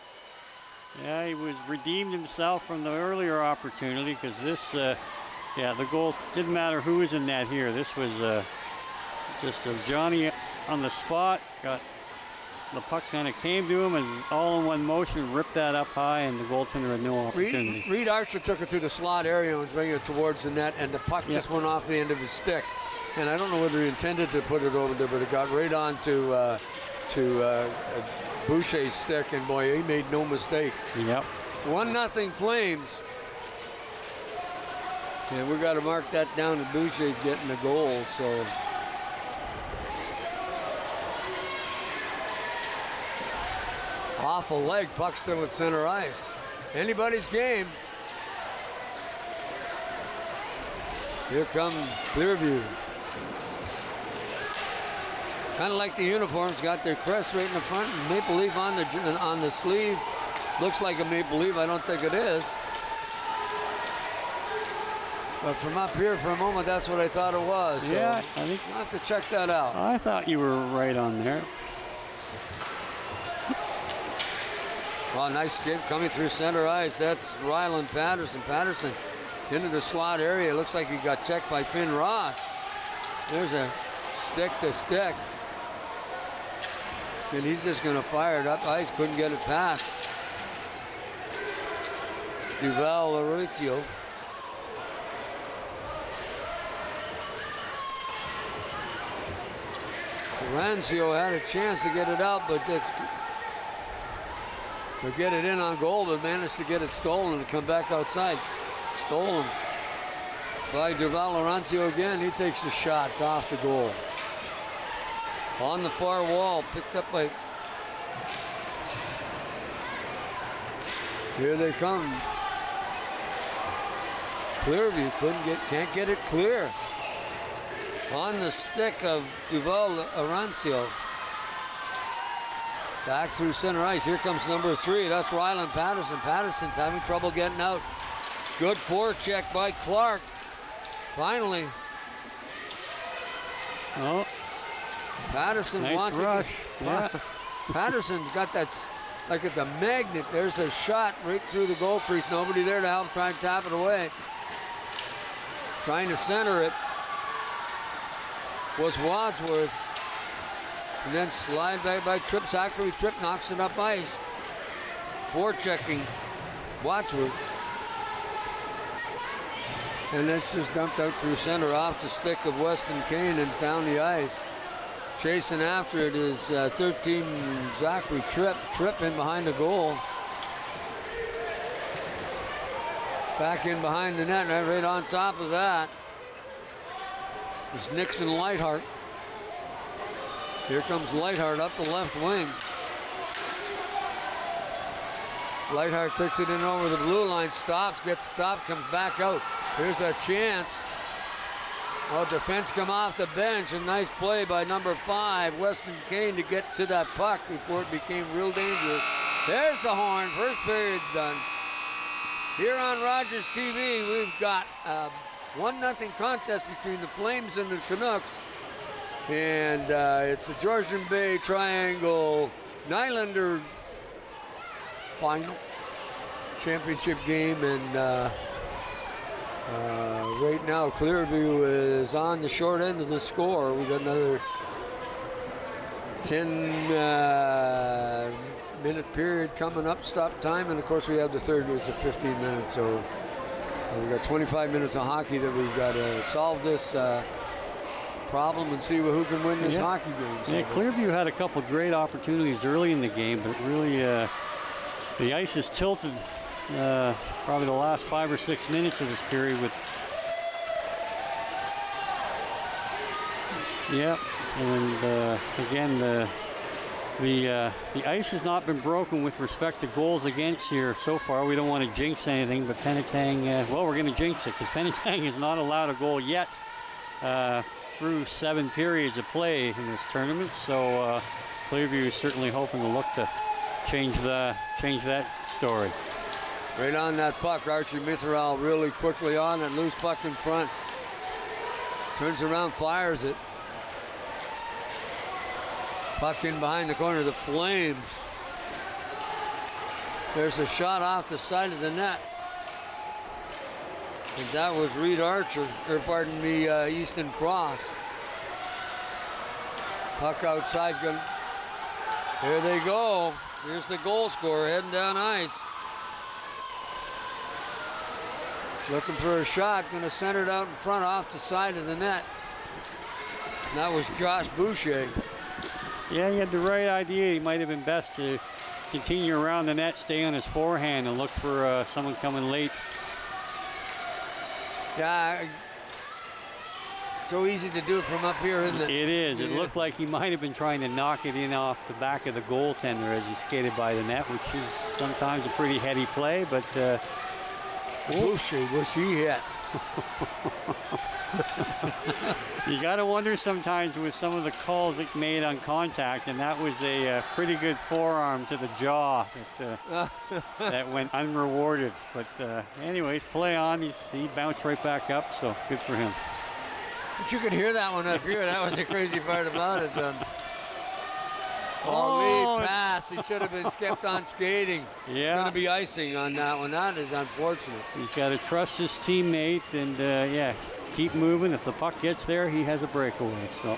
Yeah, he was redeemed himself from the earlier opportunity, because this, the goal didn't matter who was in net here. This was just a Johnny on the spot. The puck kind of came to him, and all in one motion ripped that up high, and the goaltender had no opportunity. Reed Archer took it to the slot area and was bringing it towards the net, and the puck just went off the end of his stick. And I don't know whether he intended to put it over there, but it got right on to Boucher's stick, and boy, he made no mistake. Yep. 1-0 Flames. And we got to mark that down, and Boucher's getting the goal, so. Off a leg, puck still at center ice. Anybody's game. Here comes Clearview. Kind of like the uniforms, got their crest right in the front, and maple leaf on the sleeve. Looks like a maple leaf, I don't think it is. But from up here for a moment, that's what I thought it was. So yeah, I think I'll have to check that out. I thought you were right on there. Oh, nice skip coming through center ice. That's Ryland Patterson. Patterson into the slot area. Looks like he got checked by Finn Ross. There's a stick to stick. And he's just going to fire it up ice. Couldn't get it past. Duval Laurentio. Laurentio had a chance to get it out, but that's. To get it in on goal, but managed to get it stolen and come back outside. Stolen by Duval Laurentio again. He takes the shot. It's off the goal. On the far wall, picked up by. Here they come. Clearview can't get it clear. On the stick of Duval Laurentio. Back through center ice. Here comes number 3. That's Ryland Patterson. Patterson's having trouble getting out. Good forecheck by Clark. Finally. Oh. Patterson Nice wants rush. to Yeah. Patterson's got that like it's a magnet. There's a shot right through the goal crease. Nobody there to help try and tap it away. Trying to center it was Wadsworth. And then slide back by Tripp. Zachary Tripp knocks it up ice. Forechecking Wadsworth. And that's just dumped out through center off the stick of Weston Kane and down the ice. Chasing after it is 13 Zachary Tripp. Tripp in behind the goal. Back in behind the net, right on top of that is Nixon Lightheart. Here comes Lightheart up the left wing. Lightheart takes it in over the blue line, stops, gets stopped, comes back out. Here's a chance. Well, defense come off the bench. A nice play by number 5, Weston Kane, to get to that puck before it became real dangerous. There's the horn. First period's done. Here on Rogers TV, we've got a 1-0 contest between the Flames and the Canucks. And it's the Georgian Bay Triangle Nylander final championship game. And right now, Clearview is on the short end of the score. We got another 10-minute period coming up, stop time, and of course we have the third, which is 15 minutes. So we've got 25 minutes of hockey that we've got to solve this problem and see who can win this hockey game. So yeah, Clearview had a couple great opportunities early in the game, but really the ice is tilted probably the last 5 or 6 minutes of this period with and again the ice has not been broken with respect to goals against here so far. We don't want to jinx anything, but Penetang, well, we're going to jinx it because Penetang has not allowed a goal yet through 7 periods of play in this tournament. So Clearview is certainly hoping to look to change that story. Right on that puck, Archie Mitherall really quickly on that loose puck in front. Turns around, fires it. Puck in behind the corner of the Flames. There's a shot off the side of the net. And that was Reed Archer, or pardon me, Easton Cross. Puck outside. There they go. Here's the goal scorer heading down ice. Looking for a shot, going to center it out in front off the side of the net. And that was Josh Boucher. Yeah, he had the right idea. He might have been best to continue around the net, stay on his forehand, and look for someone coming late. Yeah, so easy to do it from up here, isn't it? It is. It looked like he might have been trying to knock it in off the back of the goaltender as he skated by the net, which is sometimes a pretty heady play, but Boucher, was he hit? You got to wonder sometimes with some of the calls it made on contact, and that was a pretty good forearm to the jaw that went unrewarded. But anyways, play on. He bounced right back up, so good for him. But you could hear that one up here. That was the crazy part about it. Lead pass. He should have been kept on skating. Yeah. Going to be icing on that one. That is unfortunate. He's got to trust his teammate and, keep moving. If the puck gets there, he has a breakaway. So,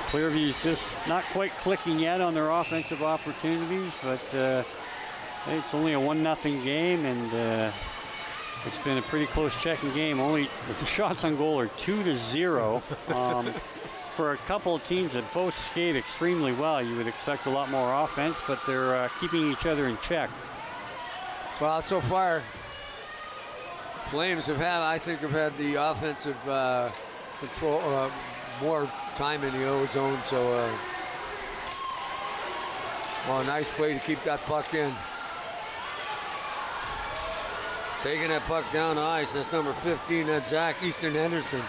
Clearview's just not quite clicking yet on their offensive opportunities, but it's only a 1-0 game, and it's been a pretty close checking game. Only the shots on goal are 2-0. For a couple of teams that both skate extremely well, you would expect a lot more offense, but they're keeping each other in check. Well, so far, Flames have had the offensive control, more time in the O zone. So, nice play to keep that puck in. Taking that puck down the ice. That's number 15. That's Zach Easton Henderson.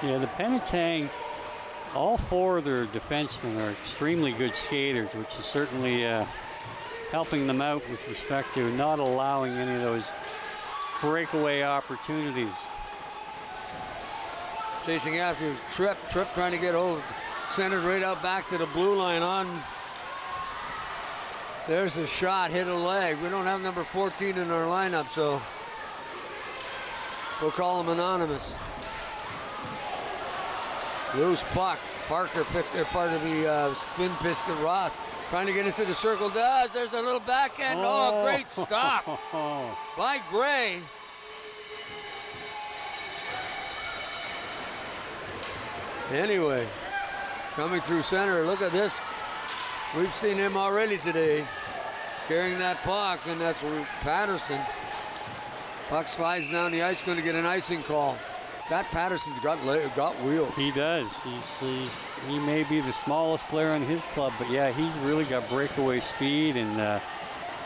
Yeah, the Penetang, all four of their defensemen are extremely good skaters, which is certainly helping them out with respect to not allowing any of those breakaway opportunities. Chasing after Tripp trying to get hold, centered right out back to the blue line on. There's the shot, hit a leg. We don't have number 14 in our lineup, so we'll call him anonymous. Loose puck. Parker picks it, part of the spin piston. Ross trying to get into the circle. Does. There's a little backhand. Oh, great stop by Gray. Anyway, coming through center. Look at this. We've seen him already today carrying that puck, and that's Patterson. Puck slides down the ice, going to get an icing call. That Patterson's got wheels. He does. He may be the smallest player on his club, but yeah, he's really got breakaway speed, and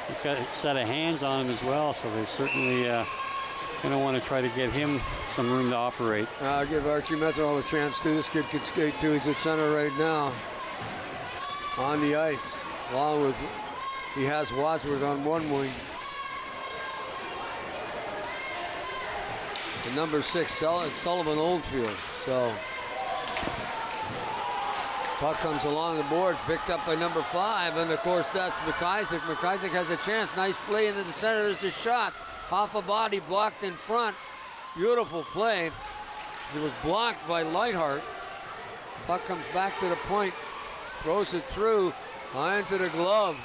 he's got a set of hands on him as well. So they're certainly going to want to try to get him some room to operate. I'll give Archie Metherall a chance too. This kid can skate too. He's at center right now on the ice, along with he has Wadsworth on one wing. And number 6, Sullivan Oldfield. So puck comes along the board, picked up by number 5, and of course that's McIsaac. McIsaac has a chance. Nice play into the center. There's a shot off a body, blocked in front. Beautiful play. It was blocked by Lightheart. Puck comes back to the point, throws it through into the glove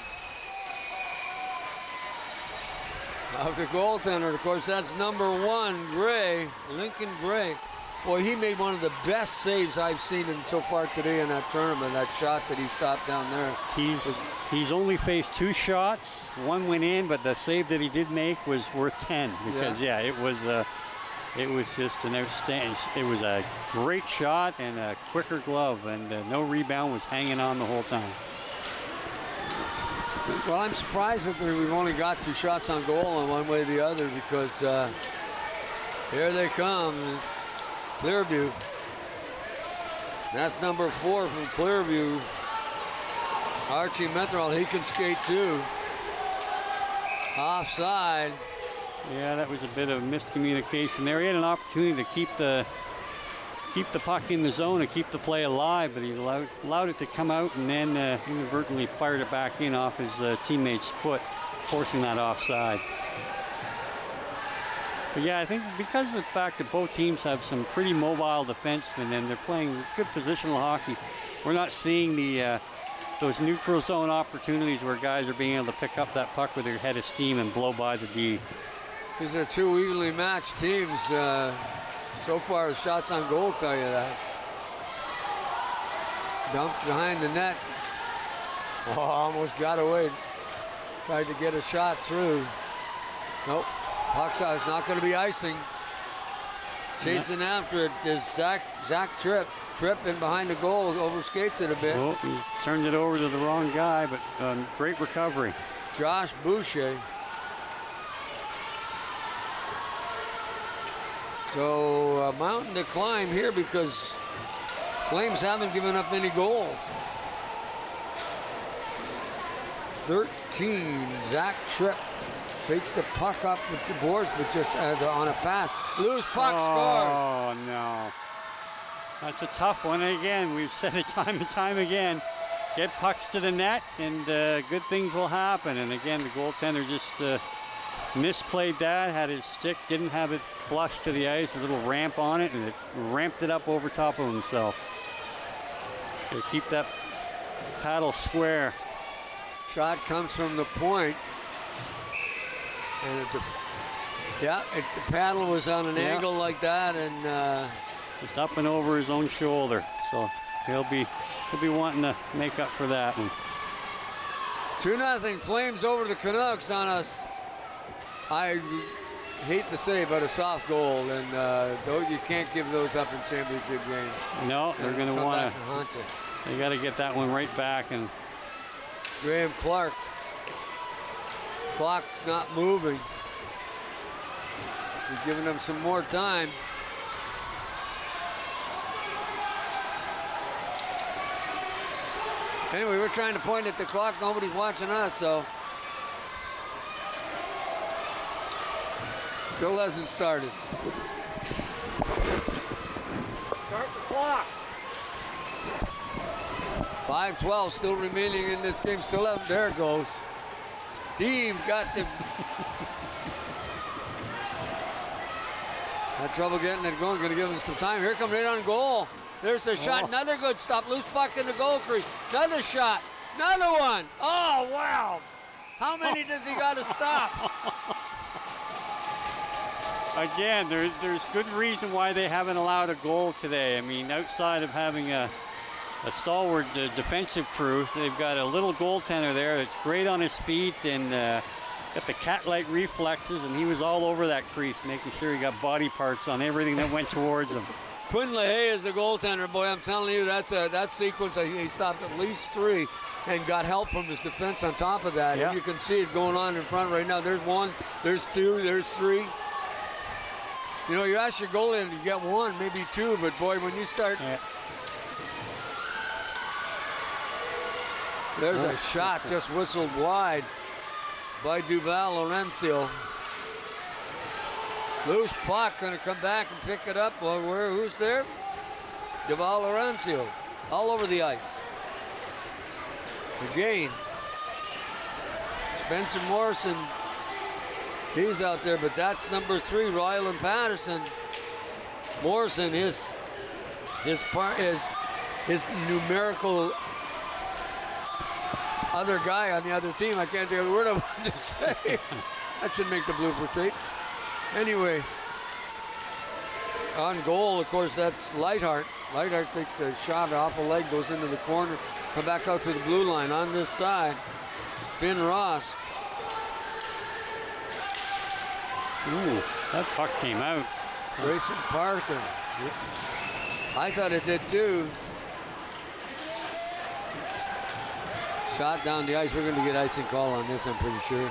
of the goaltender. Of course, that's number 1, Gray, Lincoln Gray. Boy, he made one of the best saves I've seen in so far today in that tournament. That shot that he stopped down there. He's only faced 2 shots. 1 went in, but the save that he did make was worth 10 because it was just an outstanding. It was a great shot and a quicker glove, and no rebound, was hanging on the whole time. Well, I'm surprised that we've only got 2 shots on goal in one way or the other, because here they come, Clearview. That's number 4 from Clearview, Archie Metherall. He can skate too. Offside. Yeah, that was a bit of miscommunication there. He had an opportunity to keep the puck in the zone and keep the play alive, but he allowed it to come out and then inadvertently fired it back in off his teammate's foot, forcing that offside. But yeah, I think because of the fact that both teams have some pretty mobile defensemen and they're playing good positional hockey, we're not seeing those neutral zone opportunities where guys are being able to pick up that puck with their head of steam and blow by the D. These are 2 evenly matched teams. So far, the shots on goal tell you that. Dumped behind the net. Oh, almost got away. Tried to get a shot through. Nope. Puck's out. It's not going to be icing. Chasing after it is Zach Tripp. Tripp in behind the goal, overskates it a bit. Oh, he's turned it over to the wrong guy, but great recovery. Josh Boucher. So a mountain to climb here because Flames haven't given up any goals. 13, Zach Tripp takes the puck up with the boards, but just on a pass. Loose puck, score. Oh, no. That's a tough one. And again, we've said it time and time again. Get pucks to the net and good things will happen. And again, the goaltender just misplayed that, had his stick, didn't have it flush to the ice, a little ramp on it, and it ramped it up over top of himself. Gotta keep that paddle square. Shot comes from the point. And the paddle was on an angle like that, and just up and over his own shoulder. So he'll be wanting to make up for that one. 2-0 Flames over the Canucks on us. I hate to say, but a soft goal, and you can't give those up in championship games. No, they're going to want to. They got to get that one right back. And Graham Clark. Clock's not moving. We're giving them some more time. Anyway, we're trying to point at the clock. Nobody's watching us, so. Still hasn't started. Start the clock. 5:12 still remaining in this game. Still haven't. There it goes. Steve got the. Had trouble getting it going. Going to give him some time. Here comes right on goal. There's a shot. Another good stop. Loose puck in the goal crease. Another shot. Another one. Oh, wow. How many does he got to stop? Again, there's good reason why they haven't allowed a goal today. I mean, outside of having a stalwart defensive crew, they've got a little goaltender there that's great on his feet and got the cat-like reflexes, and he was all over that crease, making sure he got body parts on everything that went towards him. Quinn LaHaye is the goaltender. Boy, I'm telling you, that sequence, he stopped at least 3 and got help from his defense on top of that. Yeah. And you can see it going on in front right now. There's 1, there's 2, there's 3. You know, you ask your goalie and you get 1, maybe 2, but boy, when you start... Yeah. There's a shot just whistled wide by Duval Lorenzo. Loose puck, going to come back and pick it up. Well, who's there? Duval Lorenzo, all over the ice. Again, Spencer Morrison, he's out there, but that's number 3, Ryland Patterson. Morrison, his numerical other guy on the other team. I can't think of the word I wanted to say. That should make the blooper tape. Anyway, on goal, of course, that's Lightheart. Lightheart takes a shot off a leg, goes into the corner, come back out to the blue line. On this side, Finn Ross. Ooh, that puck came out. Grayson Parker. I thought it did too. Shot down the ice. We're going to get icing call on this, I'm pretty sure.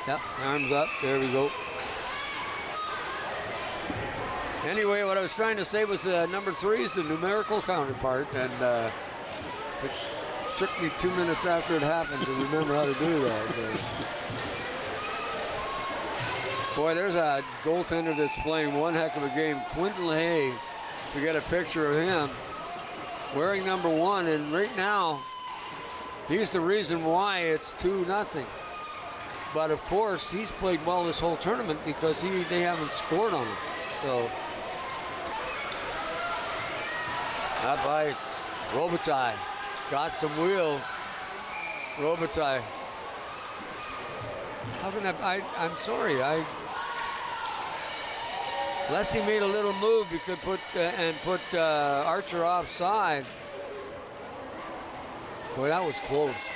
Yep, arms up. There we go. Anyway, what I was trying to say was number 3 is the numerical counterpart, and it took me 2 minutes after it happened to remember how to do that. So. Boy, there's a goaltender that's playing one heck of a game. Quinton LaHaye, we got a picture of him wearing number 1, and right now, he's the reason why it's 2-0. But of course, he's played well this whole tournament because they haven't scored on him. So, up ice, Robitaille got some wheels. Robitaille. How can I'm sorry. Unless he made a little move, he could put Archer offside. Boy, that was close.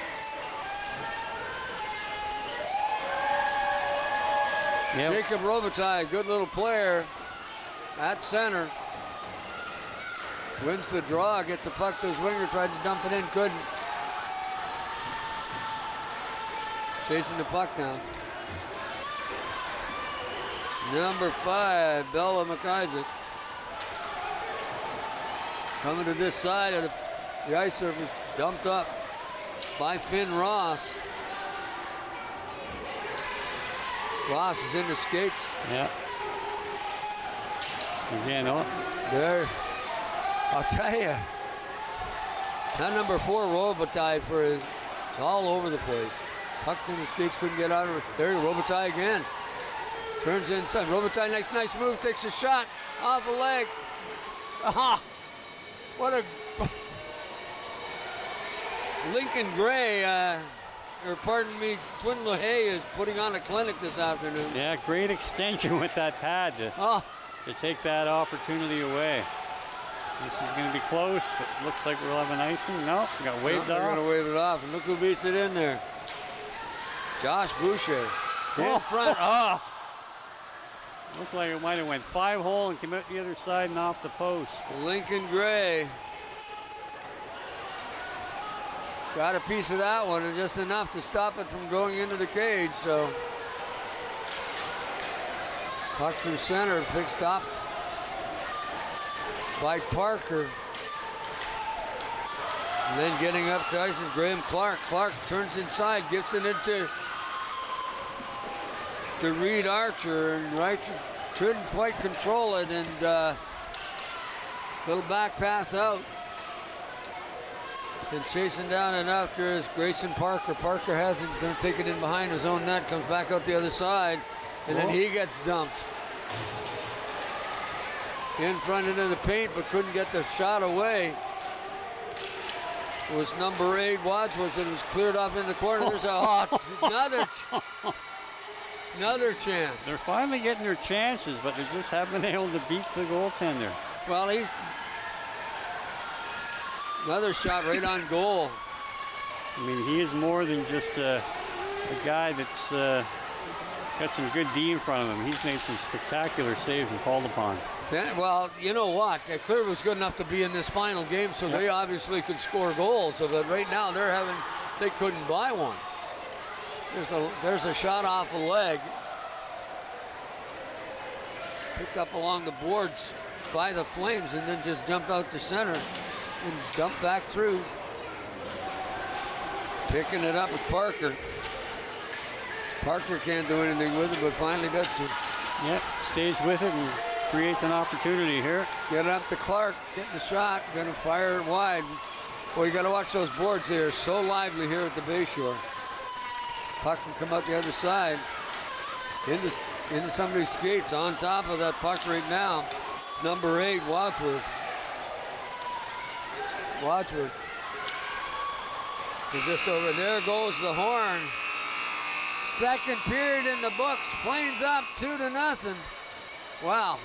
Yep. Jacob Robitaille, good little player at center. Wins the draw, gets the puck to his winger, tried to dump it in, couldn't. Chasing the puck now. Number 5, Bella McIsaac. Coming to this side of the ice surface, dumped up by Finn Ross. Ross is in the skates. Yeah. Again, there. I'll tell you. That number 4 Robitaille it's all over the place. Pucks in the skates, couldn't get out of it. There, Robitaille again. Turns inside. Robitaille, nice move, takes a shot off a leg. Aha! What a Lincoln Gray, or pardon me, Quinn LaHaye is putting on a clinic this afternoon. Yeah, great extension with that pad to take that opportunity away. This is going to be close, but looks like we'll have an icing. No, we got waved off. They're going to wave it off, and look who beats it in there. Josh Boucher in front. Looked like it might have went 5-hole and came out the other side and off the post. Lincoln Gray got a piece of that one, and just enough to stop it from going into the cage. So puck through center, pick stopped by Parker. And then getting up to ice is Graham Clark. Clark turns inside, gets it into Reed Archer, and Archer couldn't quite control it, and little back pass out. And chasing down and after is Grayson Parker. Parker hasn't going to take it in behind his own net, comes back out the other side, and then he gets dumped. In front into the paint, but couldn't get the shot away. It was number 8, Wadsworth, and it was cleared off in the corner. There's another chance. They're finally getting their chances, but they just haven't been able to beat the goaltender. Well, he's another shot right on goal. I mean, he is more than just a guy that's got some good D in front of him. He's made some spectacular saves and called upon. Yeah, well, you know what? Clearview was good enough to be in this final game, so they obviously could score goals. So that right now they couldn't buy one. There's a shot off a leg. Picked up along the boards by the Flames and then just jumped out to center and dumped back through. Picking it up with Parker. Parker can't do anything with it, but finally does too. Yeah, stays with it and creates an opportunity here. Get it up to Clark, getting the shot, gonna fire it wide. Well, you gotta watch those boards. They are so lively here at the Bayshore. Puck can come out the other side. Into somebody's skates on top of that puck right now. It's number 8, Wadsworth. Wadsworth. He's just over there. Goes the horn. Second period in the books. Flames up 2-0. Wow.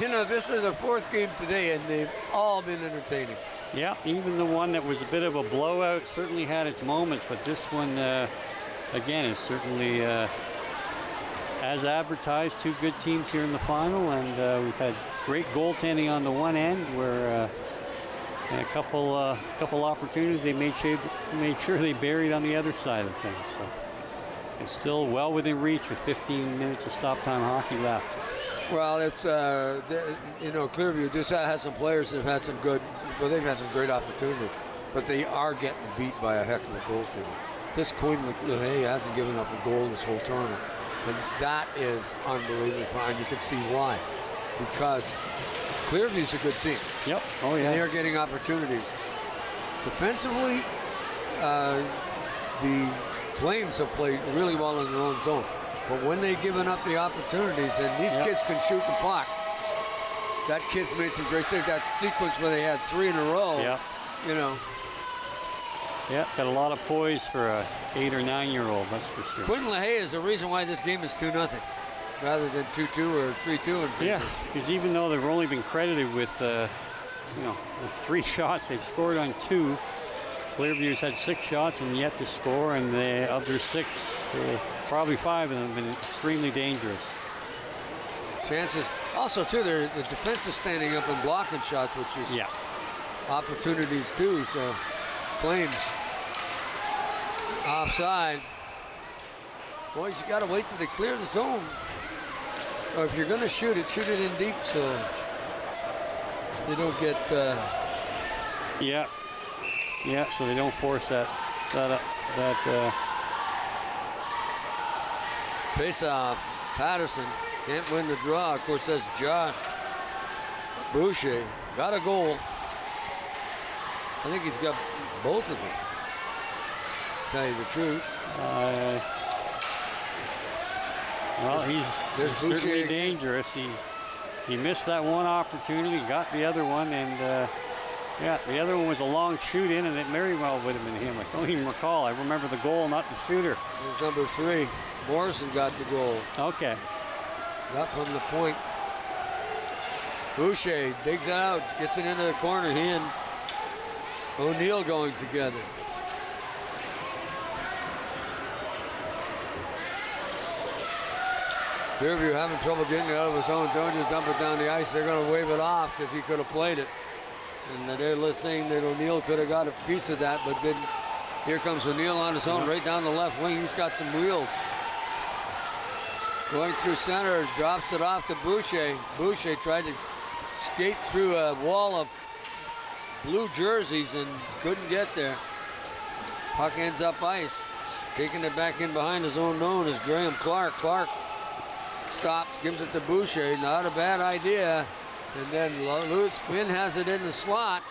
You know, this is a 4th game today, and they've all been entertaining. Yeah, even the one that was a bit of a blowout certainly had its moments, but this one, again, is certainly, as advertised, 2 good teams here in the final, and we've had great goaltending on the one end, where and a couple opportunities they made sure they buried on the other side of things. So it's still well within reach with 15 minutes of stop time hockey left. Well, it's you know, Clearview just has some players that have had some good, well, they've had some great opportunities, but they are getting beat by a heck of a goaltender. This Quinn LeHay hasn't given up a goal this whole tournament, and that is unbelievably fine. You can see why, because Clearview's a good team. Yep. Oh yeah. And they're getting opportunities. Defensively, the Flames have played really well in their own zone. But when they've given up the opportunities, and these kids can shoot the puck. That kid's made some great saves. That sequence where they had 3 in a row, you know. Yeah, got a lot of poise for a 8 or 9-year-old, that's for sure. Quinn LeHay is the reason why this game is 2-0, rather than 2-2 or 3-2. Yeah, because even though they've only been credited with, with 3 shots, they've scored on 2. Clearview's had 6 shots and yet to score, and of their 6, probably 5 of them have been extremely dangerous. Chances. Also, too, the defense is standing up and blocking shots, which is opportunities, too. So, Flames offside. Boys, you got to wait till they clear the zone. Or if you're going to shoot it in deep so you don't get... Yeah, so they don't force that face-off. Patterson can't win the draw. Of course, that's Josh Boucher. Got a goal. I think he's got both of them, to tell you the truth. Well, he's certainly dangerous. He missed that one opportunity, got the other one, and the other one was a long shoot in, and it very well would have been him. I don't even recall. I remember the goal, not the shooter. It was number 3. Morrison got the goal. Okay. Got from the point. Boucher digs it out, gets it into the corner. He and O'Neill going together. Clearview having trouble getting it out of his own zone, just dump it down the ice. They're going to wave it off because he could have played it. And they're saying that O'Neill could have got a piece of that, but didn't. Here comes O'Neill on his own, right down the left wing. He's got some wheels. Going through center, drops it off to Boucher. Boucher tried to skate through a wall of blue jerseys and couldn't get there. Puck ends up ice. Taking it back in behind his own known is Graham Clark. Clark stops, gives it to Boucher. Not a bad idea. And then Lutz, Finn has it in the slot.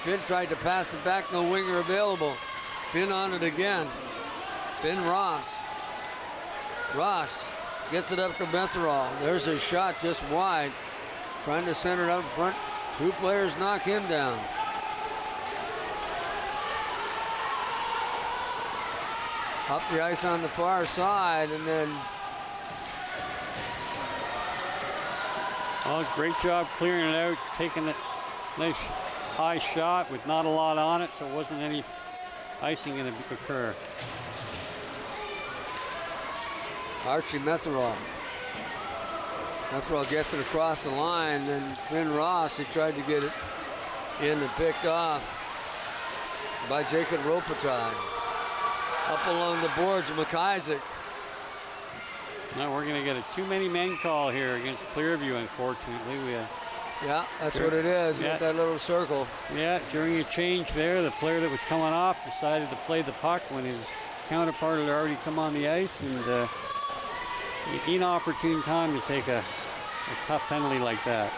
Finn tried to pass it back, no winger available. Finn on it again. Finn Ross. Ross gets it up to Metherall. There's a shot just wide. Trying to center it up front. Two players knock him down. Up the ice on the far side, and then... Oh, great job clearing it out, taking a nice high shot with not a lot on it, so it wasn't any icing going to occur. Archie Metherall. Metherall gets it across the line, then Finn Ross, he tried to get it in and picked off by Jacob Robitaille. Up along the boards, McIsaac. Now we're going to get a too many men call here against Clearview, unfortunately. Yeah, that's what it is, with that little circle. Yeah, during a change there, the player that was coming off decided to play the puck when his counterpart had already come on the ice, and inopportune time to take a tough penalty like that.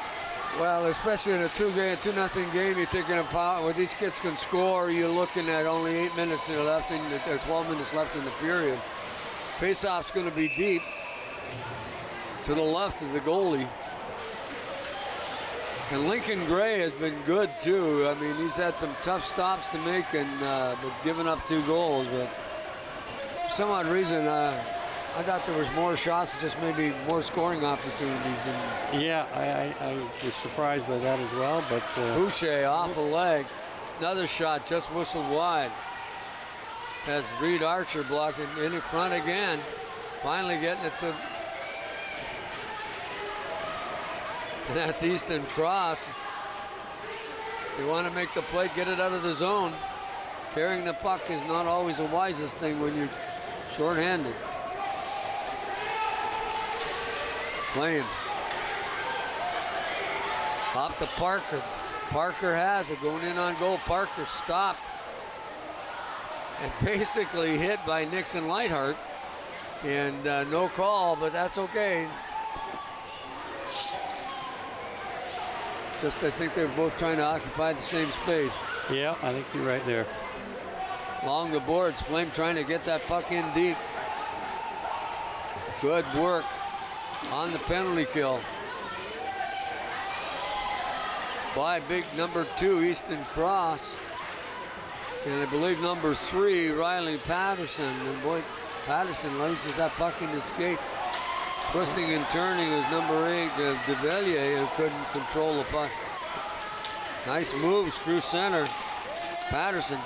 Well, especially in a 2-0 game, you're thinking about when these kids can score, you're looking at only 8 minutes left, or 12 minutes left in the period. Face-off's going to be deep to the left of the goalie. And Lincoln Gray has been good, too. I mean, he's had some tough stops to make and but given up 2 goals. But for some odd reason, I thought there was more shots, just maybe more scoring opportunities. Yeah, I was surprised by that as well. But Boucher off a leg. Another shot just whistled wide. Has Reed Archer blocked it in front again. Finally getting it to... And that's Easton Cross. You want to make the play, get it out of the zone. Carrying the puck is not always the wisest thing when you're short-handed. Flames. Up to Parker. Parker has it, going in on goal. Parker stopped. And basically hit by Nixon Lightheart. And no call, but that's okay. Just I think they're both trying to occupy the same space. Yeah, I think you're right there. Along the boards, Flame trying to get that puck in deep. Good work on the penalty kill by big number 2, Easton Cross. And I believe number 3, Riley Patterson. And boy, Patterson loses that puck in his skates. Twisting and turning is number 8, DeVilliers, who couldn't control the puck. Nice moves through center. Patterson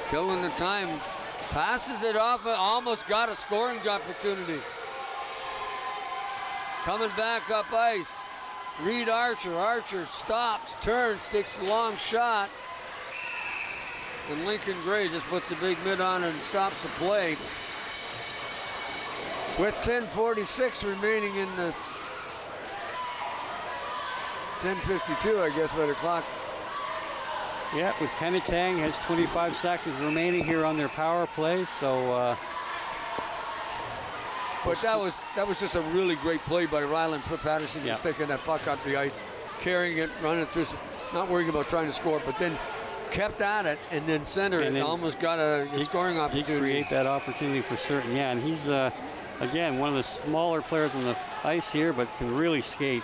killing the time. Passes it off, almost got a scoring opportunity. Coming back up ice. Reed Archer. Archer stops, turns, takes a long shot. And Lincoln Gray just puts a big mid on it and stops the play. With 10:46 remaining in the 10:52, I guess, by the clock. Yeah, with Penetang has 25 seconds remaining here on their power play, so. But that was just a really great play by Ryland Patterson, just taking that puck up the ice, carrying it, running through, not worrying about trying to score, but then kept at it and then centered and almost got a scoring opportunity. He create that opportunity for certain, yeah, and he's again one of the smaller players on the ice here, but can really skate.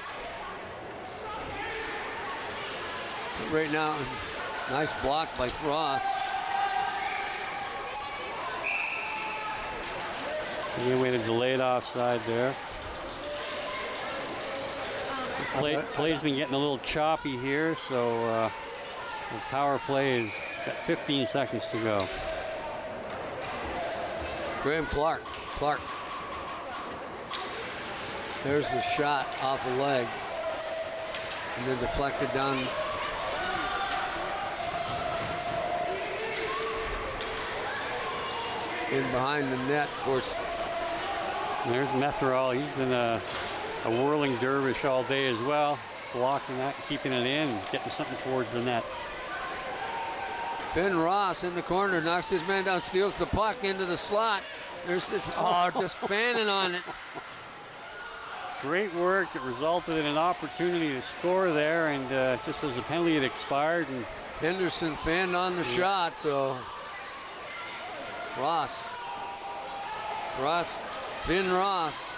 Right now, nice block by Frost. Again, we had a delayed offside there. The play's been getting a little choppy here, so the power play is got 15 seconds to go. Graham Clark. There's the shot off the leg. And then deflected down. In behind the net, of course. There's Metherall. He's been a whirling dervish all day as well. blocking that, keeping it in, getting something towards the net. Finn Ross in the corner, knocks his man down, steals the puck into the slot. There's this, just fanning on it. Great work that resulted in an opportunity to score there, and just as the penalty had expired. And Henderson fanned on the shot, so Finn Ross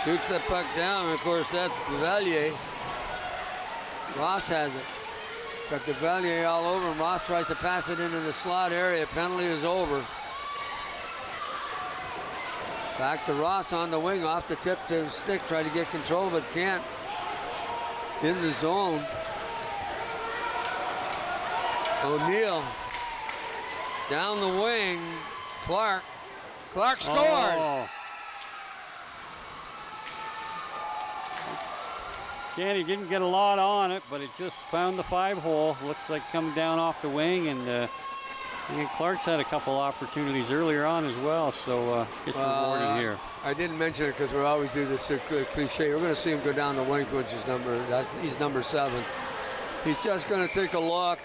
shoots that puck down, and of course that's Duvalier. Ross has it. Got Duvalier all over him. Ross tries to pass it into the slot area. Penalty is over. Back to Ross on the wing, off the tip to stick, try to get control, but can't. In the zone. O'Neill down the wing. Clark scores. Oh. Again, he didn't get a lot on it, but it just found the 5-hole. Looks like coming down off the wing, and I think Clark's had a couple opportunities earlier on as well, so gets rewarded here. I didn't mention it because we always do this cliche. We're going to see him go down the wing, which is he's number 7. He's just going to take a look,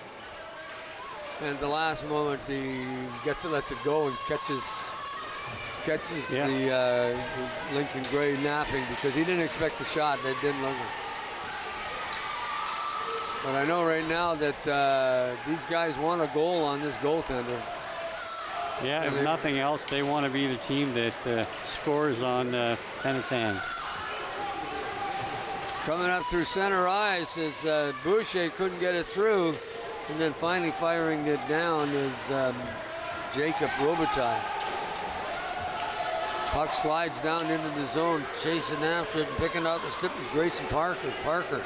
and at the last moment he lets it go and catches the Lincoln Gray napping because he didn't expect the shot. They didn't look. But I know right now that these guys want a goal on this goaltender. Yeah, if nothing else, they want to be the team that scores on Penetang. Coming up through center ice is Boucher couldn't get it through. And then finally firing it down is Jacob Robitaille. Puck slides down into the zone, chasing after it, and picking up the stip is Grayson Parker.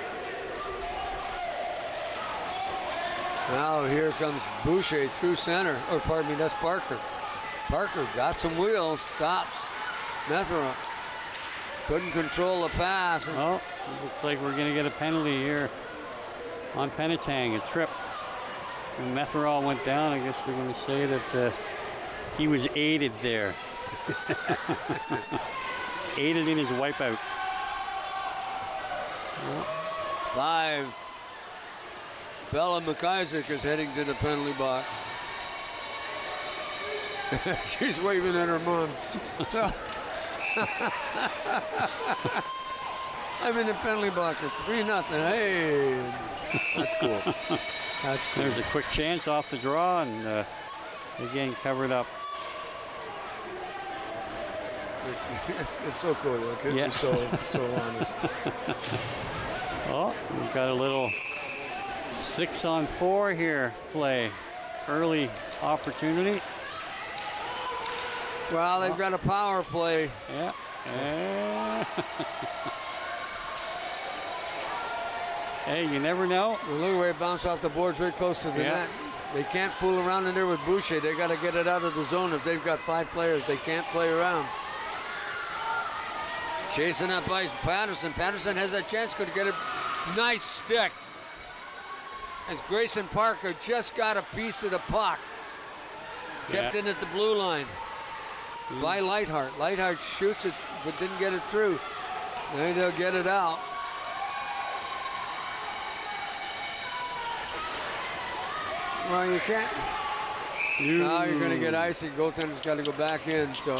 Now here comes Boucher through center, or pardon me, that's Parker. Parker got some wheels, stops. Methera couldn't control the pass. Oh, looks like we're going to get a penalty here on Penetang, a trip. When Methera went down, I guess they're going to say that he was aided there. Aided in his wipeout. 5. Bella McIsaac is heading to the penalty box. She's waving at her mom. So I'm in the penalty box. It's 3-0. Hey, that's cool. That's cool. There's a quick chance off the draw, and again covered up. It's so cool, though. Kids are so honest. Oh, we've got a little 6-on-4 here play. Early opportunity. Well, they've got a power play. Yeah. Hey, you never know. Well, look where it bounced off the boards right close to the net. They can't fool around in there with Boucher. They got to get it out of the zone. If they've got 5 players, they can't play around. Chasing up ice, Patterson. Patterson has that chance. Could get a nice stick. As Grayson Parker just got a piece of the puck. Kept it at the blue line. By Lightheart. Lightheart shoots it, but didn't get it through. Maybe they'll get it out. Well, you can't. Now you're going to get icy. Goaltender's got to go back in, so.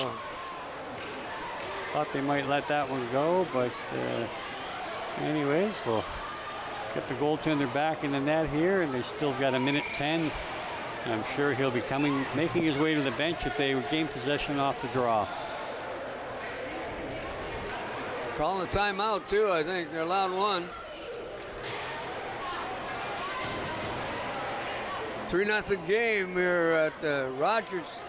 Thought they might let that one go, but anyways, we'll get the goaltender back in the net here, and they still got 1:10. I'm sure he'll be making his way to the bench if they gain possession off the draw. Calling a timeout, too, I think. They're allowed one. 3-0 game here at Rogers.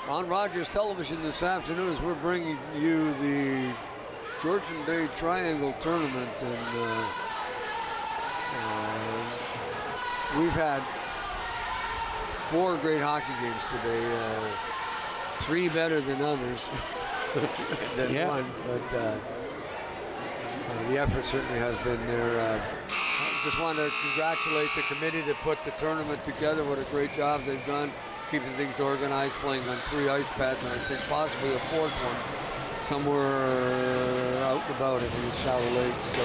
On Rogers Television this afternoon as we're bringing you the Georgian Bay Triangle Tournament. And we've had 4 great hockey games today. 3 better than others than one. But the effort certainly has been there. Just want to congratulate the committee that put the tournament together. What a great job they've done, keeping things organized, playing on 3 ice pads, and I think possibly a 4th one. somewhere out and about in the Shallow Lake. So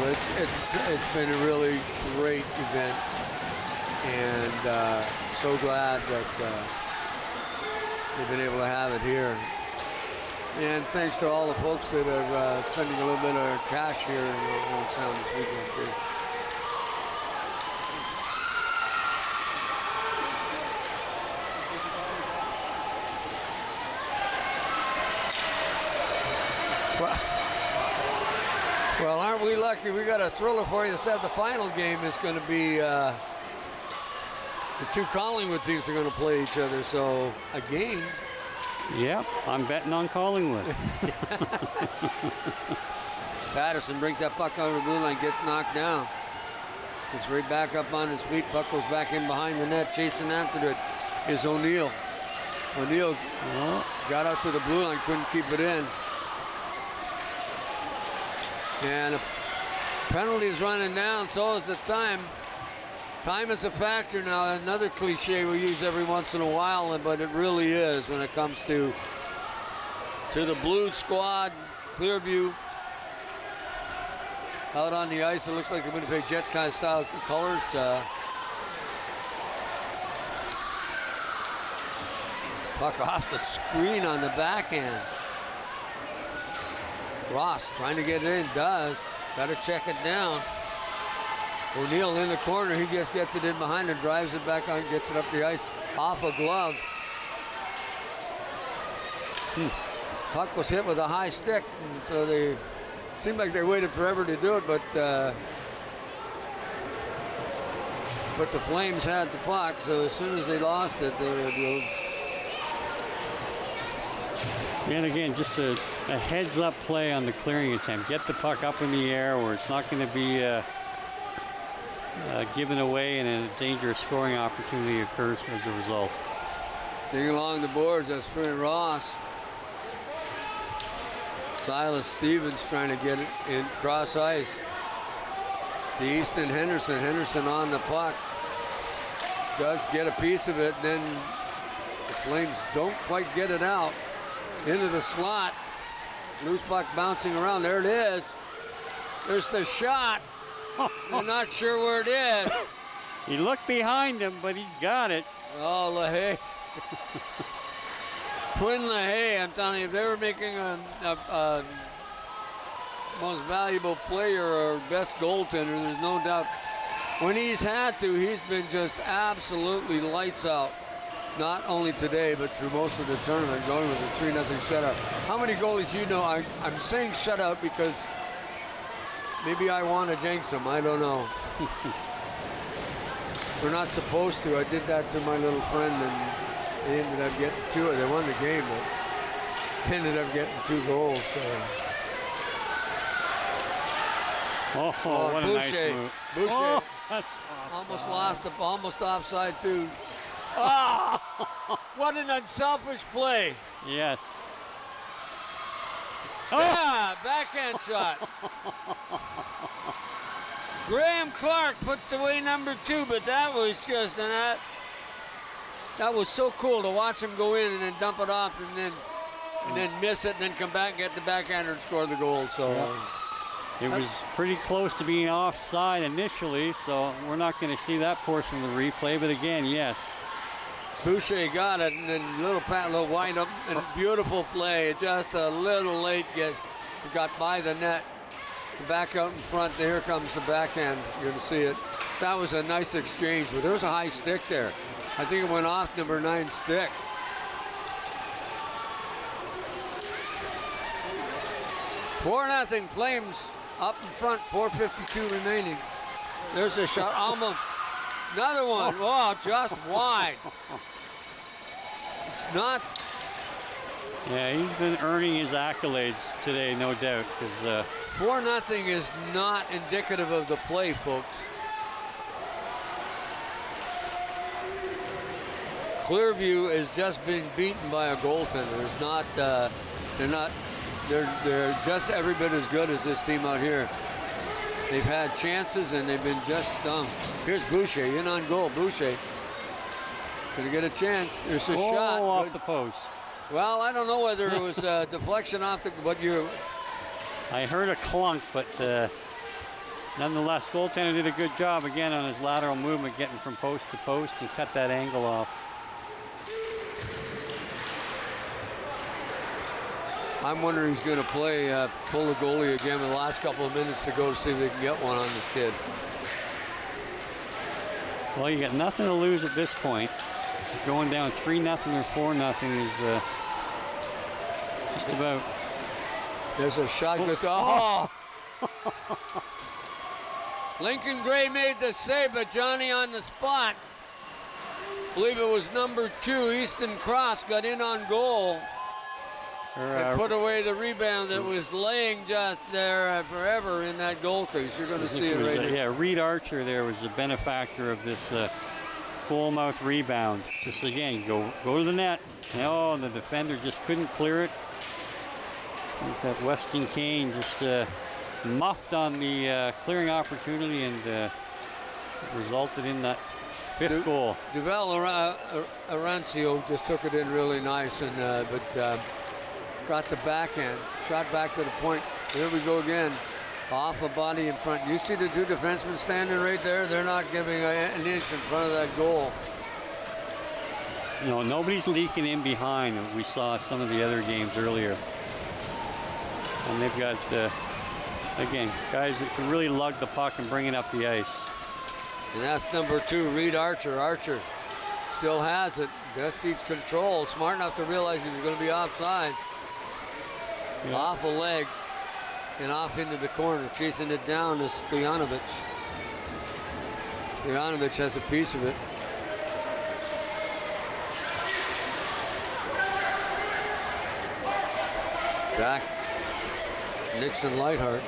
it's been a really great event, and so glad that they've been able to have it here. And thanks to all the folks that are spending a little bit of cash here in Old Sound this weekend too. Well, aren't we lucky? We got a thriller for you. The final game is going to be the two Collingwood teams are going to play each other. So again. Yep, I'm betting on Collingwood. Patterson brings that puck over the blue line, gets knocked down. Gets right back up on his feet. Puck goes back in behind the net. Chasing after it is O'Neill. O'Neill got out to the blue line, couldn't keep it in. And a penalty is running down, so is the time. Time is a factor now. Another cliche we use every once in a while, but it really is when it comes to the blue squad. Clearview out on the ice. It looks like the Winnipeg Jets kind of style colors. Puck off the screen on the backhand. Ross trying to get it in, does. Got to check it down. O'Neill in the corner, he just gets it in behind and drives it back on, gets it up the ice off a glove. Puck was hit with a high stick, and so they seemed like they waited forever to do it, but the Flames had the puck, so as soon as they lost it, they were doing. And again, just a heads-up play on the clearing attempt. Get the puck up in the air where it's not going to be given away and a dangerous scoring opportunity occurs as a result. Digging along the boards, that's Flynn Ross. Silas Stevens trying to get it in cross ice. To Easton Henderson. Henderson on the puck. Does get a piece of it, then the Flames don't quite get it out. Into the slot. Loose puck bouncing around. There it is. There's the shot. I'm not sure where it is. He looked behind him, but he's got it. Oh, LaHaye. Quinn LaHaye, I'm telling you, if they were making a most valuable player or best goaltender, there's no doubt. When he's had to, he's been just absolutely lights out. Not only today, but through most of the tournament, going with a 3-0 shutout. How many goalies you know? I'm saying shutout because maybe I want to jinx them. I don't know. We're not supposed to. I did that to my little friend, and they ended up getting two. They won the game, but they ended up getting 2 goals. So. What a nice move. Boucher That's almost lost, almost offside too. Oh, what an unselfish play. Yes. Ah, backhand shot. Graham Clark puts away number 2, but that was just that was so cool to watch him go in and then dump it off and then miss it and then come back and get the backhander and score the goal. So it was pretty close to being offside initially, so we're not going to see that portion of the replay. But again, yes. Boucher got it, and then little wind up and beautiful play. Just a little late. Got by the net. Back out in front. Here comes the backhand. You're going to see it. That was a nice exchange, but there was a high stick there. I think it went off number 9 stick. Four 0 Flames up in front. 4:52 remaining. There's a shot. Almost. Another one. Oh, just wide. It's not. Yeah, he's been earning his accolades today, no doubt. 4-0 is not indicative of the play, folks. Clearview is just being beaten by a goaltender. It's not. They're just every bit as good as this team out here. They've had chances and they've been just stung. Here's Boucher in on goal. Boucher gonna get a chance. There's a shot. Off the post. Well, I don't know whether it was deflection off what you. I heard a clunk, but nonetheless, goaltender did a good job again on his lateral movement, getting from post to post and cut that angle off. I'm wondering who's going to play, pull the goalie again with the last couple of minutes to go to see if they can get one on this kid. Well, you got nothing to lose at this point. Going down 3-0 or 4-0 is just about. There's a shot. Oh! Lincoln Gray made the save, but Johnny on the spot. I believe it was number 2, Easton Cross, got in on goal. And put away the rebound that was laying just there forever in that goal crease. You're going to see it right here. Yeah, Reed Archer there was the benefactor of this full mouth rebound. Just again, go to the net. No, the defender just couldn't clear it. I think that Weston Kane just muffed on the clearing opportunity and resulted in that 5th goal. Duval Arancio just took it in really nice, and but got the backhand, shot back to the point. Here we go again. Off a body in front. You see the 2 defensemen standing right there? They're not giving an inch in front of that goal. You know, nobody's leaking in behind. We saw some of the other games earlier. And they've got, again, guys that can really lug the puck and bring it up the ice. And that's number 2, Reed Archer. Archer still has it. Decisive control. Smart enough to realize he was going to be offside. Yeah. Off a leg and off into the corner. Chasing it down is Stojanovic. Stojanovic has a piece of it. Back. Nixon Lightheart.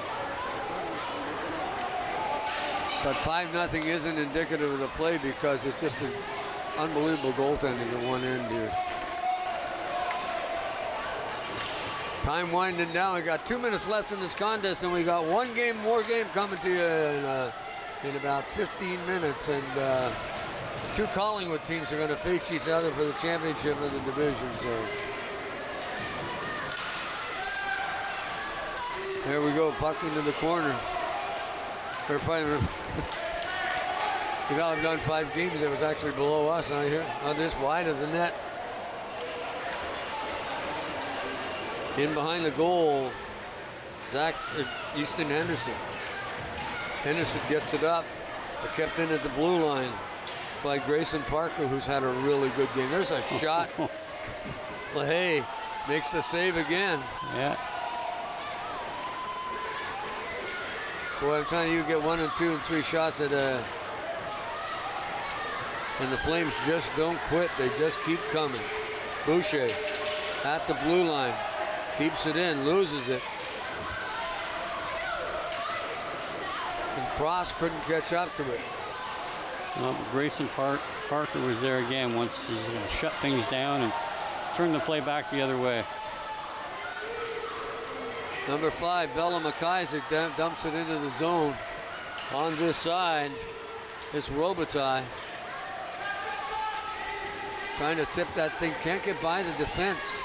But 5-0 isn't indicative of the play because it's just an unbelievable goaltending at one end here. Time winding down. We got 2 minutes left in this contest, and we got more game coming to you in about 15 minutes. And the 2 Collingwood teams are going to face each other for the championship of the division. So there we go, puck into the corner. They're playing. We've done 5 games. It was actually below us, and I hear on this wide of the net. In behind the goal, Easton Henderson. Henderson gets it up, but kept in at the blue line by Grayson Parker, who's had a really good game. There's a shot. LaHaye makes the save again. Yeah. Boy, I'm telling you, get 1 and 2 and 3 shots at and the Flames just don't quit. They just keep coming. Boucher at the blue line. Keeps it in, loses it. And Cross couldn't catch up to it. Well, Grayson Parker was there again once he's going to shut things down and turn the play back the other way. Number 5, Bella McIsaac dumps it into the zone. On this side, it's Robitaille. Trying to tip that thing, can't get by the defense.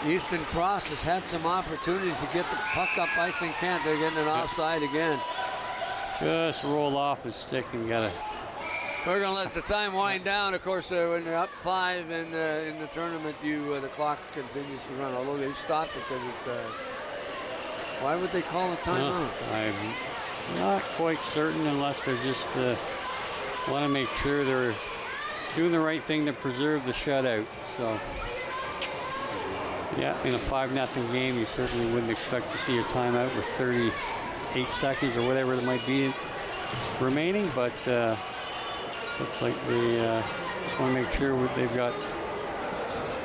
Easton Cross has had some opportunities to get the puck up ice and can't. They're getting an offside again. Just roll off his stick and got it. We're going to let the time wind down. Of course, when you're up 5 in the tournament, the clock continues to run. Although they've stopped it because it's. Why would they call it timeout? I'm not quite certain unless they're just want to make sure they're doing the right thing to preserve the shutout. So. Yeah, in a 5-0 game, you certainly wouldn't expect to see a timeout with 38 seconds or whatever it might be remaining, but looks like they just want to make sure they've got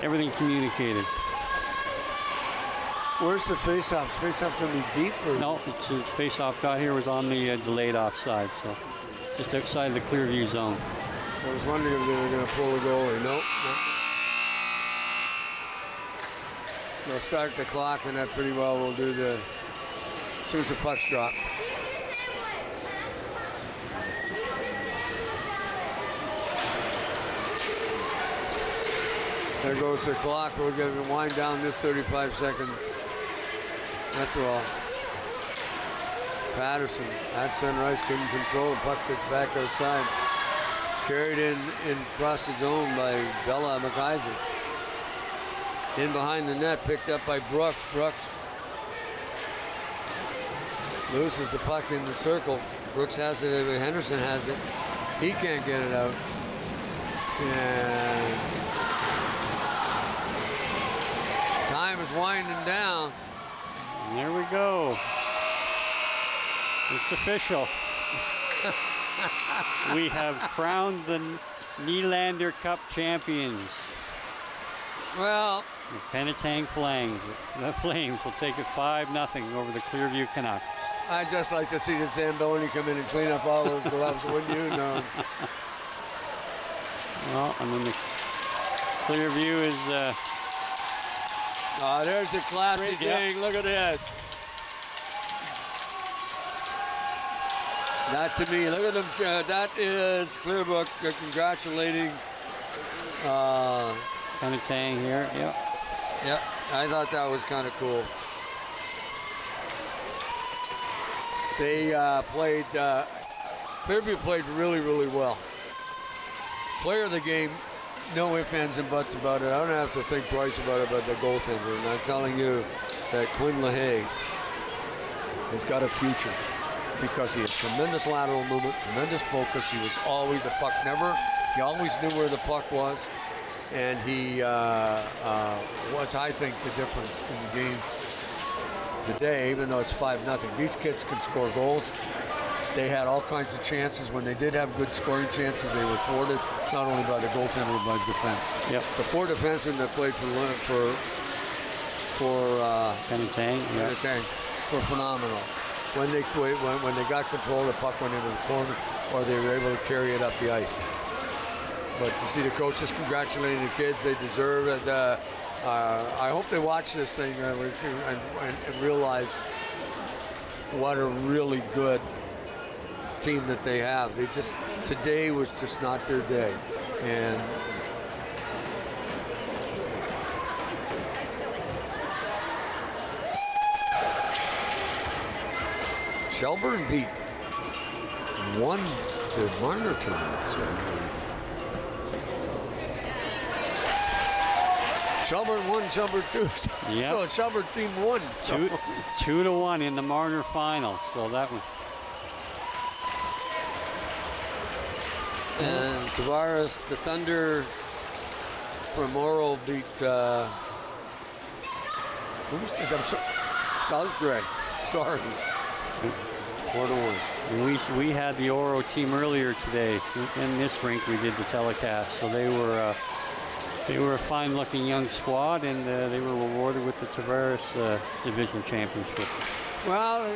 everything communicated. Where's the face-off? Is face-off going to be deep? Or? No, it's face-off got here was on the delayed offside, so just outside the Clearview zone. I was wondering if they were going to pull a goalie. Nope. They'll start the clock, and that pretty well will do as soon as the puck's dropped. There goes the clock. We're going to wind down this 35 seconds. That's all. Patterson at center ice, couldn't control the puck, gets back outside. Carried in across the zone by Bella McIsaac. In behind the net, picked up by Brooks. Brooks loses the puck in the circle. Brooks has it, Henderson has it. He can't get it out. And time is winding down. And there we go. It's official. We have crowned the Nylander Cup champions. Well, the Penetang Flames. The Flames will take it 5-0 over the Clearview Canucks. I'd just like to see the Zamboni come in and clean up all those gloves, wouldn't you? No. Well, I mean, the Clearview is... Oh, there's a classy thing. Look at this. That to me, look at them. That is Clearbrook congratulating Penetang here. Yep. Yep. I thought that was kind of cool. They played. Clearview played really, really well. Player of the game, no ifs, ands, and buts about it. I don't have to think twice about the goaltender. And I'm telling you that Quinn LaHaye has got a future because he had tremendous lateral movement, tremendous focus. He was always the puck he always knew where the puck was. And he was, I think, the difference in the game today, even though it's 5-0. These kids can score goals. They had all kinds of chances. When they did have good scoring chances, they were thwarted, not only by the goaltender, but by defense. Yep. The 4 defensemen that played for Penetang were phenomenal. When they got control, the puck went into the corner, or they were able to carry it up the ice. But to see the coaches congratulating the kids, they deserve it. I hope they watch this thing and realize what a really good team that they have. Today was just not their day. And Shelburne won the Marner tournament. So. Shelburne won, Shelburne 2. Yep. So Shelburne team won. 2-1 in the Marner final. So that was. And Tavares, the Thunder from Oro beat South Grey. Sorry. 4-1. And we had the Oro team earlier today. In this rink, we did the telecast. So they were a fine-looking young squad, and they were rewarded with the Tavares Division Championship. Well,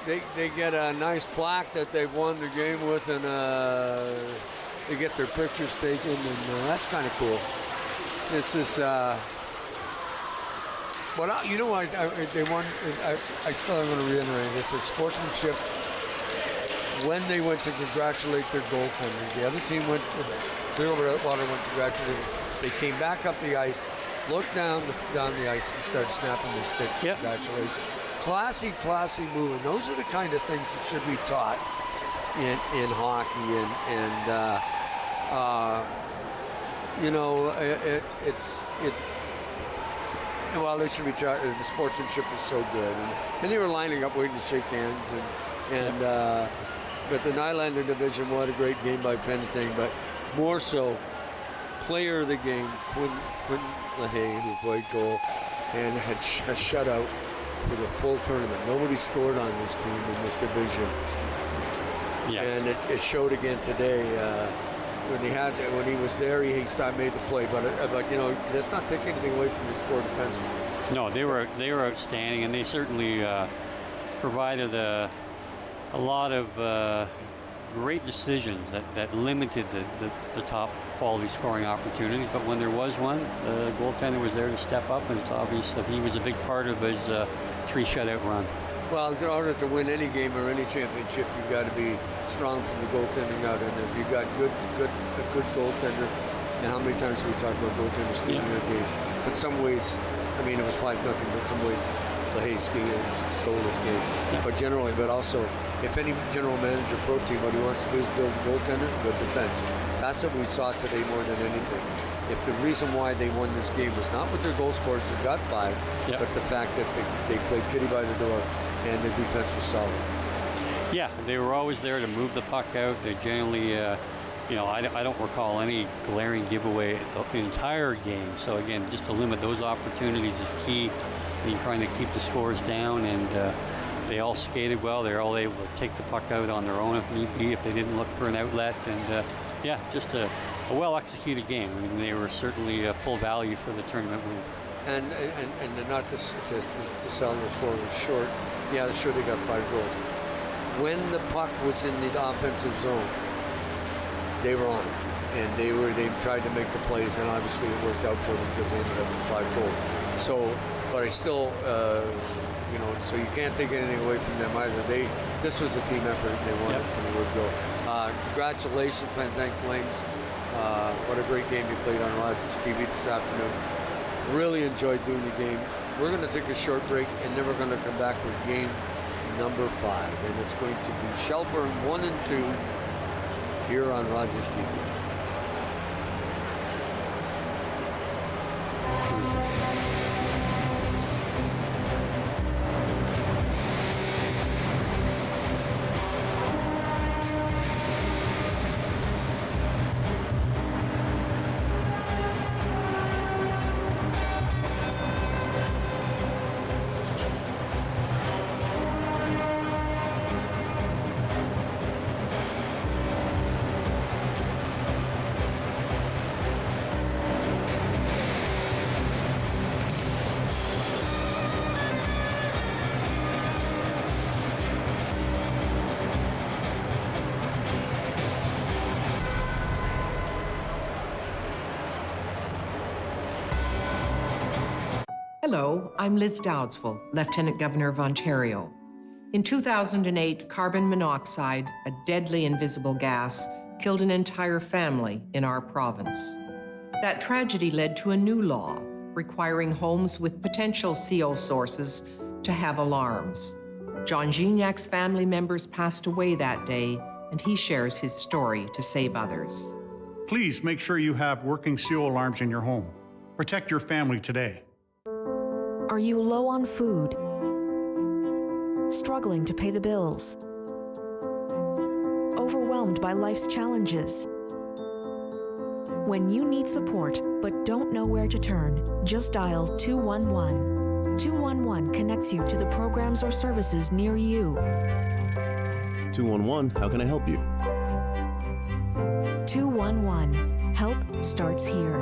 they get a nice plaque that they've won the game with, and they get their pictures taken, and that's kind of cool. This is, you know what? They won. I still am going to reiterate this. It's sportsmanship. When they went to congratulate their goaltender, the other team went. Clearwater went to congratulate them. They came back up the ice, looked down the ice, and started snapping their sticks. Yep. Congratulations. Classy move. And those are the kind of things that should be taught in hockey. Well, they should be taught. The sportsmanship is so good. And they were lining up waiting to shake hands. But the Nylander division, what a great game by Penetang. But more so, player of the game, Quinn LaHaye, who played goal and had a shutout for the full tournament. Nobody scored on this team in this division. Yeah. And it showed again today. When he was there, he made the play. But let's not take anything away from his 4 defensemen. No, they were outstanding, and they certainly provided a lot of great decisions that limited the top quality scoring opportunities. But when there was one, the goaltender was there to step up, and it's obvious that he was a big part of his 3 shutout run. Well, in order to win any game or any championship, you've got to be strong from the goaltending out. And if you've got a good goaltender, And how many times we talk about goaltenders stealing the game? But some ways, I mean, it was 5-0, but some ways LaHaye stole this game. But generally, but also, if any general manager, pro team, what he wants to do is build a goaltender, good defense. That's what we saw today more than anything. If the reason why they won this game was not with their goal scorers that got 5, but the fact that they played kitty by the door and the defense was solid. Yeah, they were always there to move the puck out. They generally, I don't recall any glaring giveaway the entire game. So again, just to limit those opportunities is key when you're trying to keep the scores down. And they all skated well. They're all able to take the puck out on their own if need be, if they didn't look for an outlet. And just a well-executed game. I mean, they were certainly full value for the tournament win. And not to sell the forward short. Yeah, sure, they got 5 goals. When the puck was in the offensive zone, they were on it, and they tried to make the plays, and obviously it worked out for them because they ended up with 5 goals. So, but I still, so you can't take anything away from them either. This was a team effort, and they won it from the word go. Congratulations, Pentank Flames. What a great game you played on Rogers TV this afternoon. Really enjoyed doing the game. We're going to take a short break, and then we're going to come back with game number 5, and it's going to be Shelburne 1 and 2 here on Rogers TV. Hello, I'm Liz Dowdswell, Lieutenant Governor of Ontario. In 2008, carbon monoxide, a deadly invisible gas, killed an entire family in our province. That tragedy led to a new law requiring homes with potential CO sources to have alarms. John Gignac's family members passed away that day, and he shares his story to save others. Please make sure you have working CO alarms in your home. Protect your family today. Are you low on food? Struggling to pay the bills? Overwhelmed by life's challenges? When you need support but don't know where to turn, just dial 211. 211 connects you to the programs or services near you. 211, how can I help you? 211, help starts here.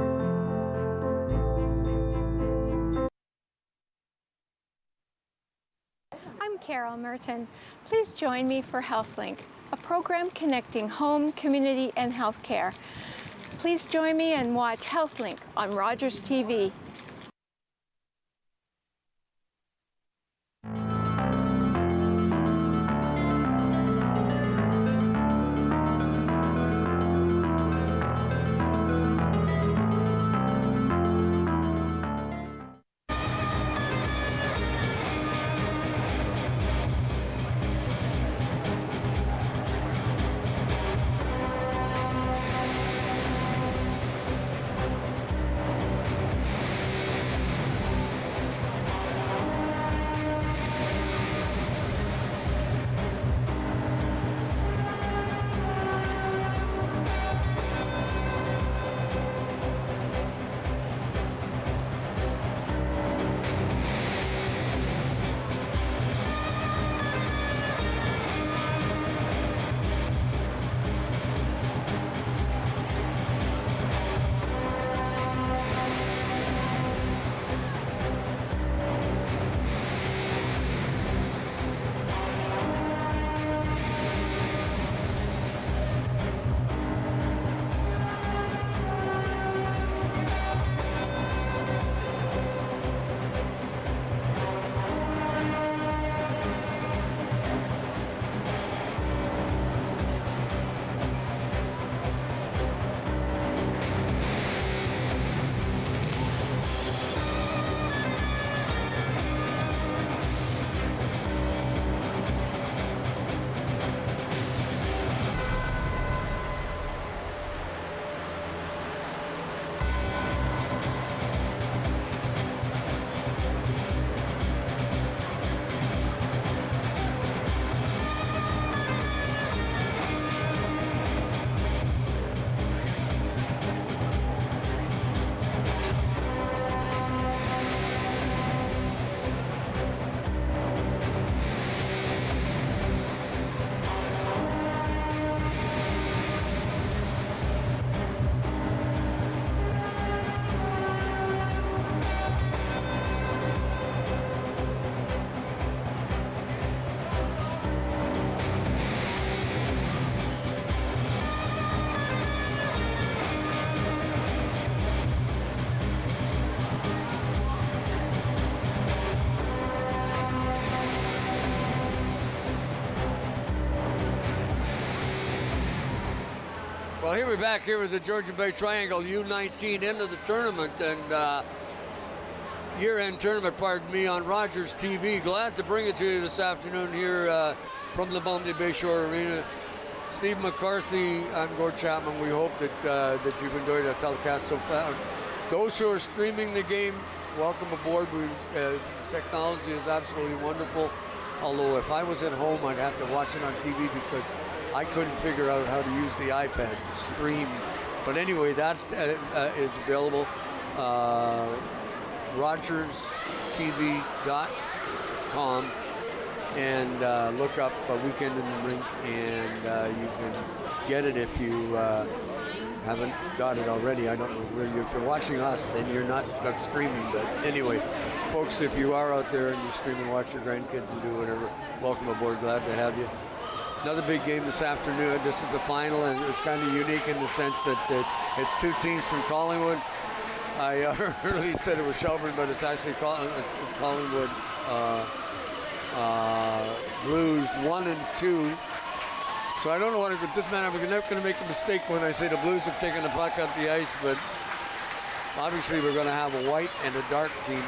Carol Merton. Please join me for HealthLink, a program connecting home, community, and healthcare. Please join me and watch HealthLink on Rogers TV. Well, here we're back here with the Georgian Bay Triangle U19 into the tournament and year-end tournament, pardon me, on Rogers TV. Glad to bring it to you this afternoon here from the Bombay Bayshore Arena. Steve McCarthy, I'm Gord Chapman. We hope that you've enjoyed our telecast so far. Those who are streaming the game, welcome aboard. Technology is absolutely wonderful. Although if I was at home, I'd have to watch it on TV because I couldn't figure out how to use the iPad to stream. But anyway, that is available. RogersTV.com and look up Weekend in the Rink, and you can get it if you haven't got it already. I don't know where if you're watching us, then you're not streaming. But anyway, folks, if you are out there and you're streaming, watch your grandkids and do whatever, welcome aboard. Glad to have you. Another big game this afternoon. This is the final, and it's kind of unique in the sense that it's two teams from Collingwood. I earlier said it was Shelburne, but it's actually Collingwood Blues 1 and 2. So I don't know what it doesn't matter. I'm never going to make a mistake when I say the Blues have taken the puck up the ice, but obviously we're going to have a white and a dark team.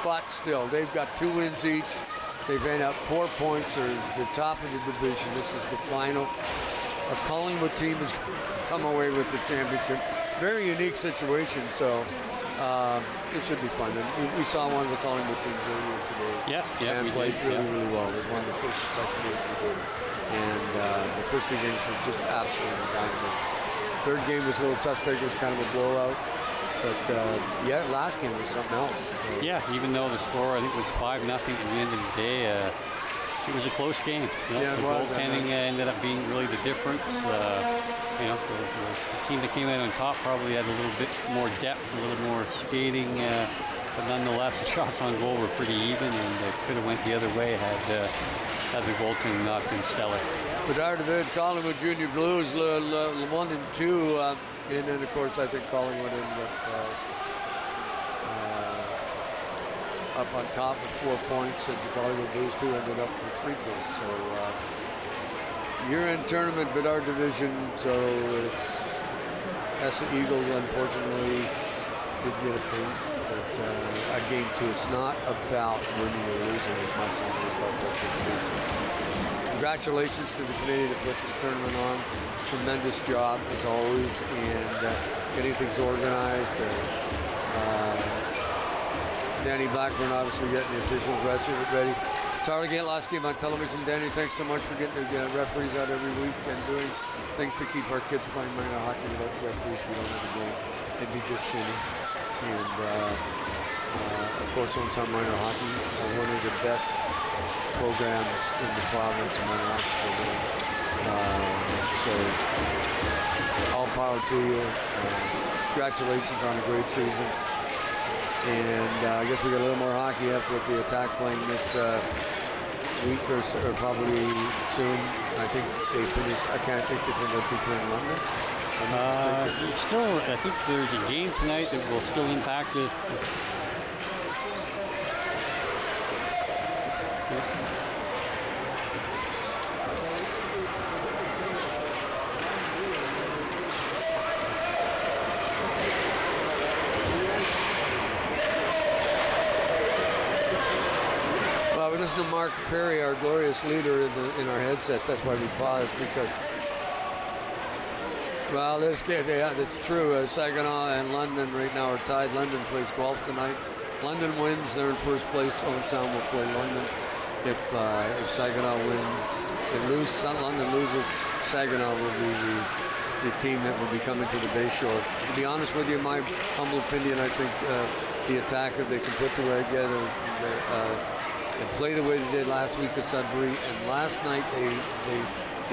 But still, they've got 2 wins each. They've made up 4 points. They're the top of the division. This is the final. A Collingwood team has come away with the championship. Very unique situation, so it should be fun. And we saw one of the Collingwood teams earlier today. And played really well. It was one of the first and second games we did. And the first 2 games were just absolutely dynamite. Third game was a little suspect. It was kind of a blowout. But, last game was something else. So. Yeah, even though the score, I think, was 5-0 at the end of the day, it was a close game. The goaltending ended up being really the difference. The team that came out on top probably had a little bit more depth, a little more skating, but nonetheless, the shots on goal were pretty even, and it could have went the other way had the goaltending not been stellar. Bedard Village, Collingwood Junior Blues, 1 and 2, and then of course I think Collingwood ended up on top with 4 points, and the Collingwood Blues 2 ended up with 3 points. So year-end tournament, Bedard Division, so it's Eagles unfortunately did get a point, but again too, it's not about winning or losing as much as it is about participation. Congratulations to the committee that put this tournament on. Tremendous job as always, and getting things organized. Danny Blackburn obviously getting the officials ready. Sorry to get last game on television. Danny, thanks so much for getting the referees out every week and doing things to keep our kids playing minor hockey without referees. We don't have a game. It'd be just shitty. And of course, on some minor hockey, one of the best programs in the province of minor hockey program. So all power to you. Congratulations on a great season. And I guess we got a little more hockey after with the Attack playing this week or probably soon. I think they finished. I can't think they finished in London. I think there's a game tonight that will still impact it. Well, we listen to Mark Perry, our glorious leader, in our headsets. That's why we paused, because, well, this game, yeah, that's true. Saginaw and London right now are tied. London plays golf tonight. London wins, they're in first place. Owen Sound will play London. If Saginaw wins, London loses, Saginaw will be the team that will be coming to the Bayshore. To be honest with you, my humble opinion, I think the Attack, if they can put together and play the way they did last week at Sudbury, and last night they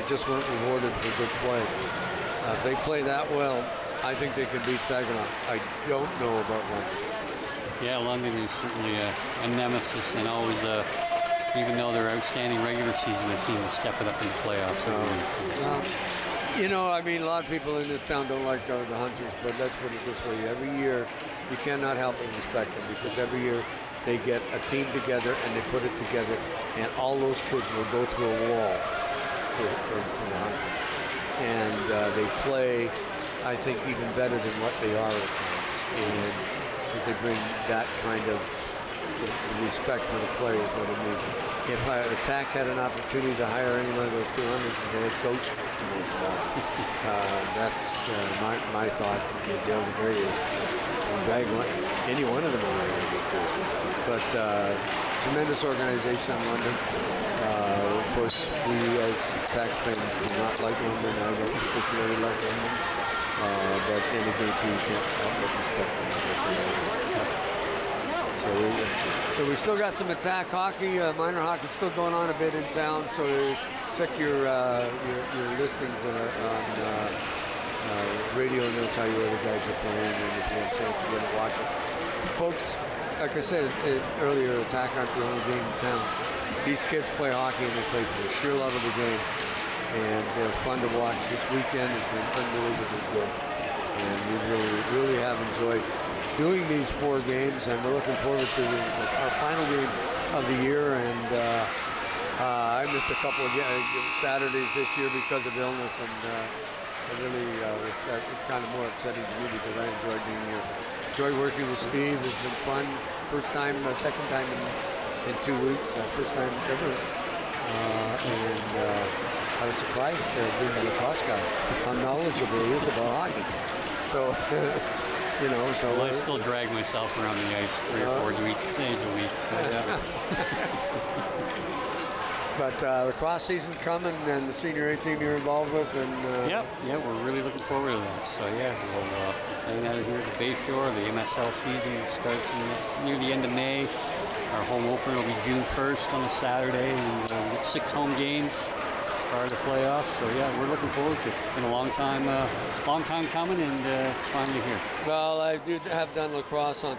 just weren't rewarded for good play. If they play that well, I think they can beat Saginaw. I don't know about London. Yeah, London is certainly a nemesis, and always, even though they're outstanding regular season, they seem to step it up in the playoffs. You know, I mean, a lot of people in this town don't like the Hunters, but let's put it this way. Every year, you cannot help but respect them, because every year they get a team together and they put it together, and all those kids will go through a wall for the Hunters. and they play, I think, even better than what they are at times, and because they bring that kind of respect for the players. But I mean, if Attack had an opportunity to hire any one of those 200s as the head coach, that's my thought. Dale DeBerry is drag any one of them away would be cool. But tremendous organization in London. Of course, we as Attack fans do not like London. I don't particularly like London. But any good team can't help but respect them, as I say. So we still got some Attack hockey. Minor hockey still going on a bit in town. So check your listings on radio, and they'll tell you where the guys are playing, and if you have a chance to get and watch it. Folks, like I said earlier, Attack aren't the only game in town. These kids play hockey, and they play for the sheer love of the game, and they're fun to watch. This weekend has been unbelievably good, and we really have enjoyed doing these 4 games, and we're looking forward to our final game of the year. And I missed a couple of Saturdays this year because of illness, and it's kind of more upsetting to me because I enjoyed being here. Enjoyed working with Steve. It's been fun. Second time in 2 weeks. First time ever. And I was surprised being a lacrosse guy how knowledgeable he is about hockey. So, Well, I still drag myself around the ice 3 or 4 days a week. So, yeah. But lacrosse season coming, and the senior A team you're involved with, and yeah, we're really looking forward to that. So yeah, we'll be playing out here at the Bayshore. The MSL season starts near the end of May. Our home opener will be June 1st on a Saturday, and we'll get 6 home games prior to playoffs. So yeah, we're looking forward to it. It's been a long time coming, and it's finally here. Well, I have done lacrosse on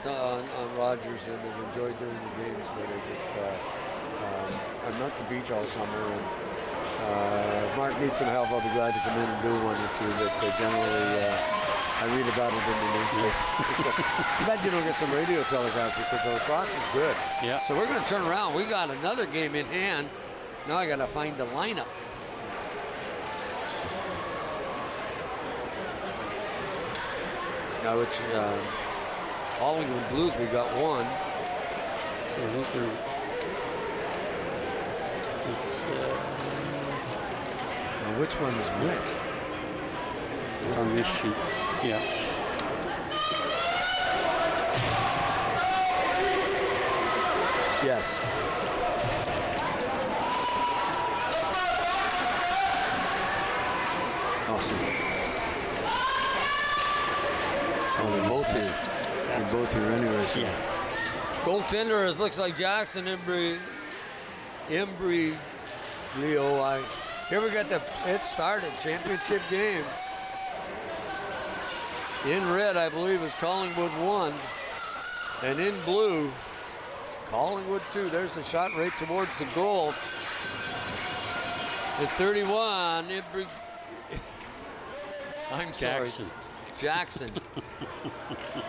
Rogers, and I've enjoyed doing the games, but I just I'm at the beach all summer, and if Mark needs some help, I'll be glad to come in and do 1 or 2, but generally I read about it in the newspaper. Too bad you don't get some radio telecast, because the lacrosse is good. Yeah. So we're going to turn around. We got another game in hand. Now I got to find the lineup. Now which Collingwood Blues, we got 1. So I think now which one is which? It's on this sheet. Yeah. Yes. Awesome. Oh, they're both here. They're both here anyway. So. Yeah. Goaltender looks like Jackson Embry Leo. Here we got it started. Championship game. In red, I believe, is Collingwood 1. And in blue, Collingwood 2. There's the shot right towards the goal. At 31, I'm sorry. Jackson.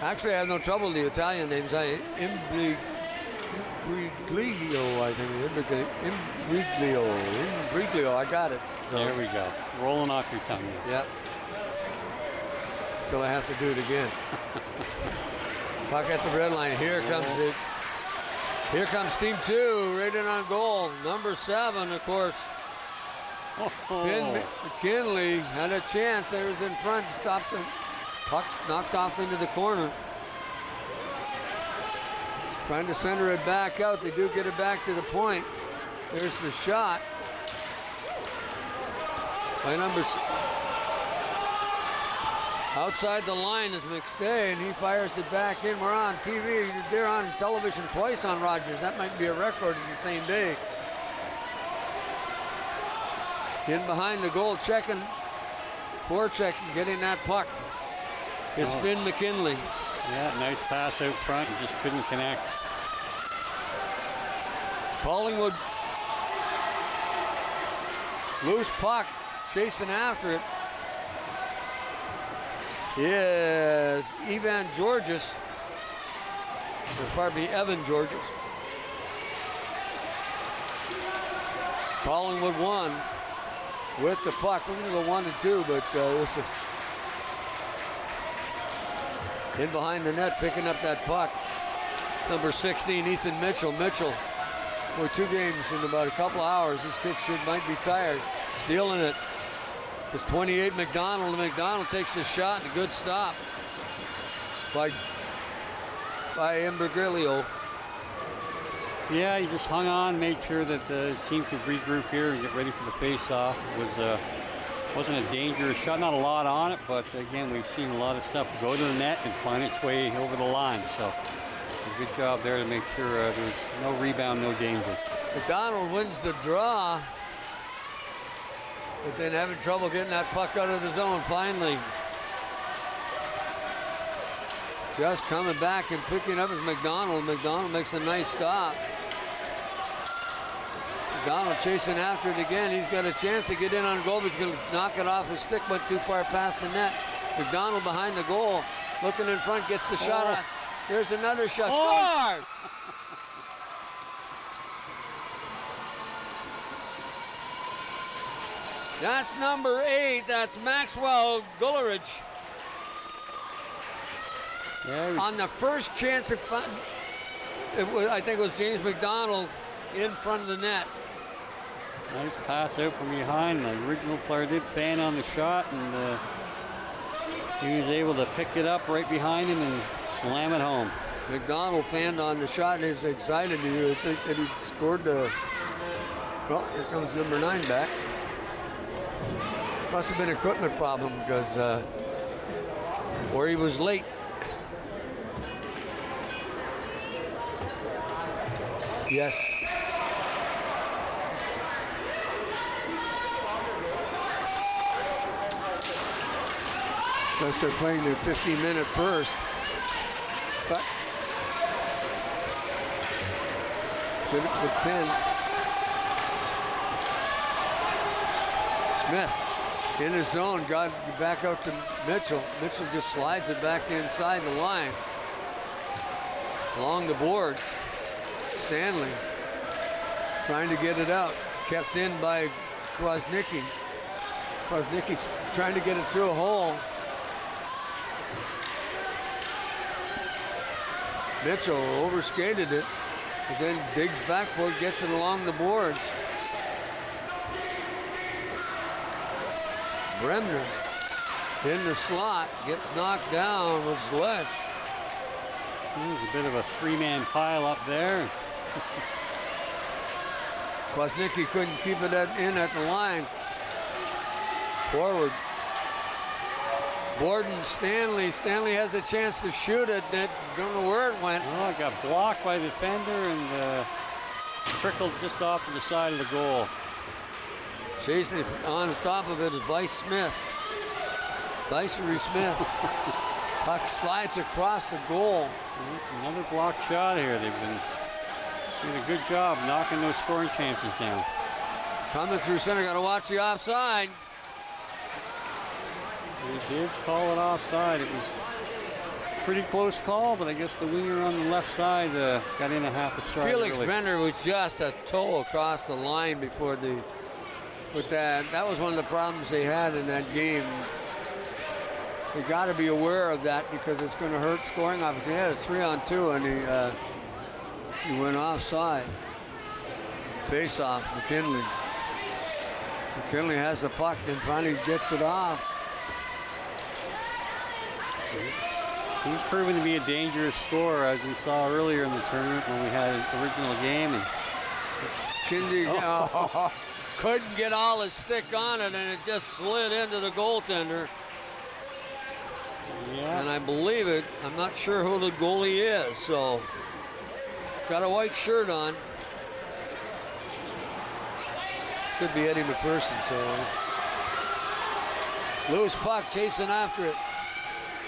Actually, I have no trouble with the Italian names. Imbriglio, I think. Imbriglio, I got it. So. There we go. Rolling off your tongue. Yep. Until I have to do it again. Puck at the red line. Here comes it. Here comes team 2, right in on goal. Number 7, of course. Finn McKinley had a chance. There was in front. Stopped the puck, knocked off into the corner. Trying to center it back out. They do get it back to the point. There's the shot. By number 6. Outside the line is McStay, and he fires it back in. We're on TV. They're on television twice on Rogers. That might be a record in the same day. In behind the goal, checking, forechecking, getting that puck is Finn McKinley. Yeah, nice pass out front, just couldn't connect. Collingwood, loose puck, chasing after it. Is Evan Georges, or pardon me, Evan Georges. Collingwood 1. with the puck. We're going to go 1 and 2, but listen. In behind the net, picking up that puck. Number 16, Ethan Mitchell. Mitchell, for 2 games in about a couple hours. This kid might be tired. Stealing it. It's 28, McDonald. McDonald takes a shot and a good stop by Imbrogilio. Yeah, he just hung on, made sure that his team could regroup here and get ready for the face-off. It wasn't a dangerous shot, not a lot on it, but again, we've seen a lot of stuff go to the net and find its way over the line. So a good job there to make sure there's no rebound, no danger. McDonald wins the draw, but then having trouble getting that puck out of the zone finally. Just coming back and picking up is McDonald. McDonald makes a nice stop. McDonald chasing after it again. He's got a chance to get in on goal, but he's going to knock it off his stick, but too far past the net. McDonald behind the goal, looking in front, gets the shot off. There's another shot. Score! That's number 8. That's Maxwell Gullerich. Yeah, on the first chance, I think it was James McDonald in front of the net. Nice pass out from behind. The original player did fan on the shot, and he was able to pick it up right behind him and slam it home. McDonald fanned on the shot and is excited. You think that he scored the... Well, here comes number 9 back. Must have been an equipment problem because... or he was late. Yes. Unless they're playing the 15-minute first. But should have put 10. Smith in his zone, got back out to Mitchell. Mitchell just slides it back inside the line. Along the boards. Stanley trying to get it out. Kept in by Kwasnicki. Kwasnicki's trying to get it through a hole. Mitchell overskated it, but then digs backward, gets it along the boards. Bremner in the slot, gets knocked down with Zlesh. There's a bit of a 3-man pile up there. Kwasnicki couldn't keep it in at the line. Forward. Borden, Stanley. Stanley has a chance to shoot it. Don't know where it went. Oh, it got blocked by the defender and trickled just off to the side of the goal. Chasing on the top of it is Vice Smith. Vicery Smith. Puck slides across the goal. Another blocked shot here. They've been doing a good job knocking those scoring chances down. Coming through center, got to watch the offside. They did call it offside. It was a pretty close call, but I guess the winger on the left side got in a half a stride. Felix Bender was just a toe across the line before the... But that was one of the problems they had in that game. They got to be aware of that because it's going to hurt scoring opportunity. He had a 3-on-2 and he went offside. Face off, McKinley. McKinley has the puck and finally gets it off. He's proven to be a dangerous scorer, as we saw earlier in the tournament when we had an original game. And Kinsey couldn't get all his stick on it, and it just slid into the goaltender. Yeah. And I believe it. I'm not sure who the goalie is, so got a white shirt on. Could be Eddie McPherson, so. Loose puck chasing after it.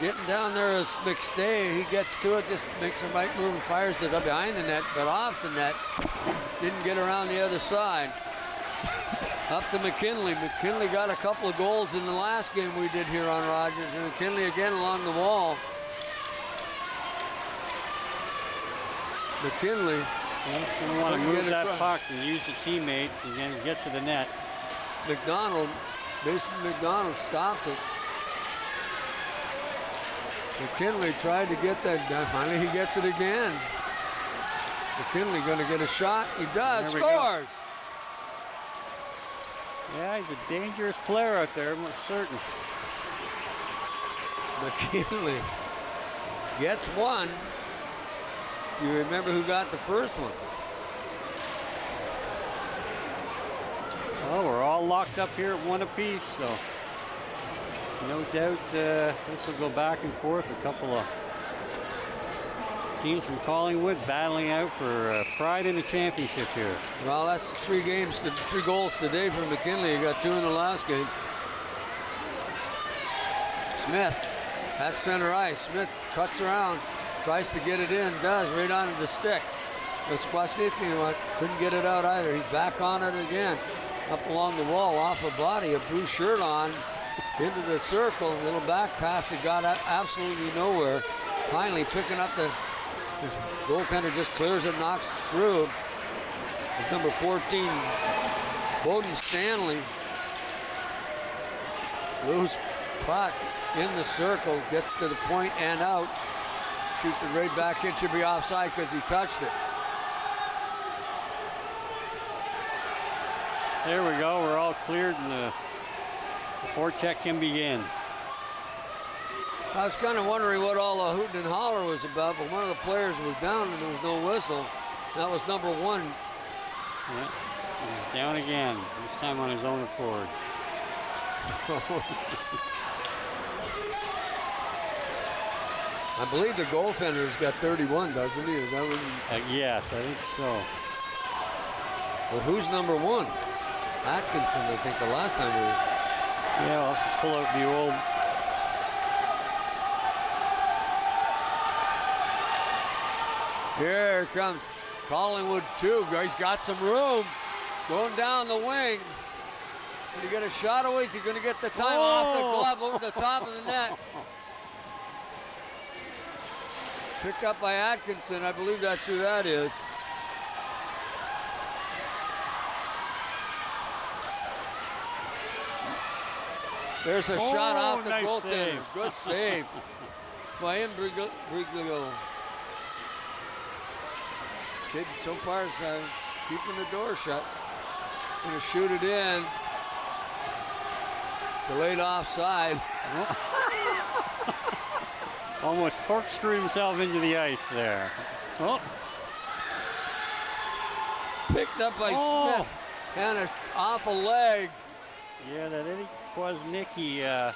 Getting down there is McStay. He gets to it, just makes a right move and fires it up behind the net, but off the net. Didn't get around the other side. Up to McKinley. McKinley got a couple of goals in the last game we did here on Rogers, and McKinley again along the wall. McKinley. You want to move that puck and use the teammates and then get to the net. Mason McDonald stopped it. McKinley tried to get that done. Finally, he gets it again. McKinley going to get a shot. He does. Scores! Yeah, he's a dangerous player out there, I'm certain. McKinley gets one. You remember who got the first one? Well, we're all locked up here at one apiece, so no doubt this will go back and forth. A couple of teams from Collingwood battling out for pride in the championship here. Well, that's 3 goals today from McKinley. He got 2 in the last game. Smith at center ice. Smith cuts around, tries to get it in, does, right onto the stick. But Squasnitsky couldn't get it out either. He's back on it again. Up along the wall, off a body, a blue shirt on, into the circle, a little back pass that got absolutely nowhere. Finally picking up the goaltender, just clears it, knocks through. It's number 14, Bowden Stanley. Loose puck in the circle, gets to the point and out. Shoots it right back in, should be offside because he touched it. There we go, we're all cleared and the forecheck can begin. I was kind of wondering what all the hooting and holler was about, but one of the players was down and there was no whistle. That was number 1. Yeah, he's down again, this time on his own accord. I believe the goaltender's got 31, doesn't he? Is that what yes, I think so. Well, who's number 1? Atkinson, I think, the last time we were. Yeah, I'll pull out the old. Here comes Collingwood 2. He's got some room. Going down the wing. Did he get a shot away? Is he going to get the time off the glove over the top of the net? Picked up by Atkinson. I believe that's who that is. There's a shot off the goaltender. Good save by Imbriglio. Kid so far is keeping the door shut. Gonna shoot it in. Delayed offside. Almost corkscrewed himself into the ice there. Oh. Picked up by Smith. And off a leg. Yeah, that Eddie Kwasnicki, he's a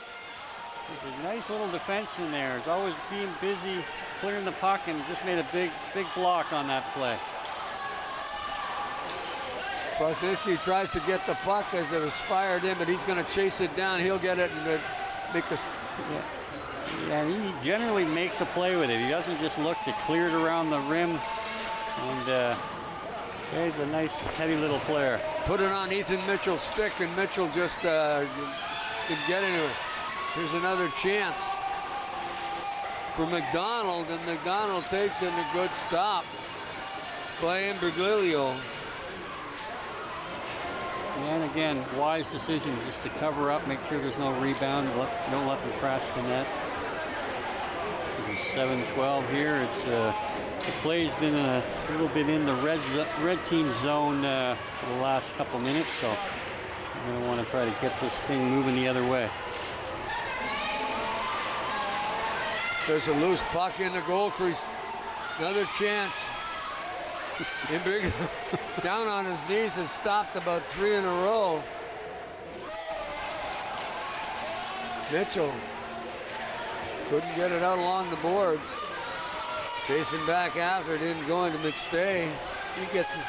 nice little defenseman there. He's always being busy clearing the puck and just made a big block on that play. Kwasnicki tries to get the puck as it was fired in, but he's going to chase it down. He'll get it and make us. Yeah, he generally makes a play with it. He doesn't just look to clear it around the rim. And he's a nice, heavy little player. Put it on Ethan Mitchell's stick, and Mitchell just didn't get into it. Here's another chance for McDonald, and McDonald takes in a good stop by Imbriglio. And again, wise decision just to cover up, make sure there's no rebound, don't let them crash the net. It's 7-12 here. It's the play's been a little bit in the red team zone for the last couple minutes, so we're going to want to try to get this thing moving the other way. There's a loose puck in the goal crease. Another chance. Down on his knees, has stopped about 3 in a row. Mitchell couldn't get it out along the boards. Chasing back after, didn't go into McStay. He gets it,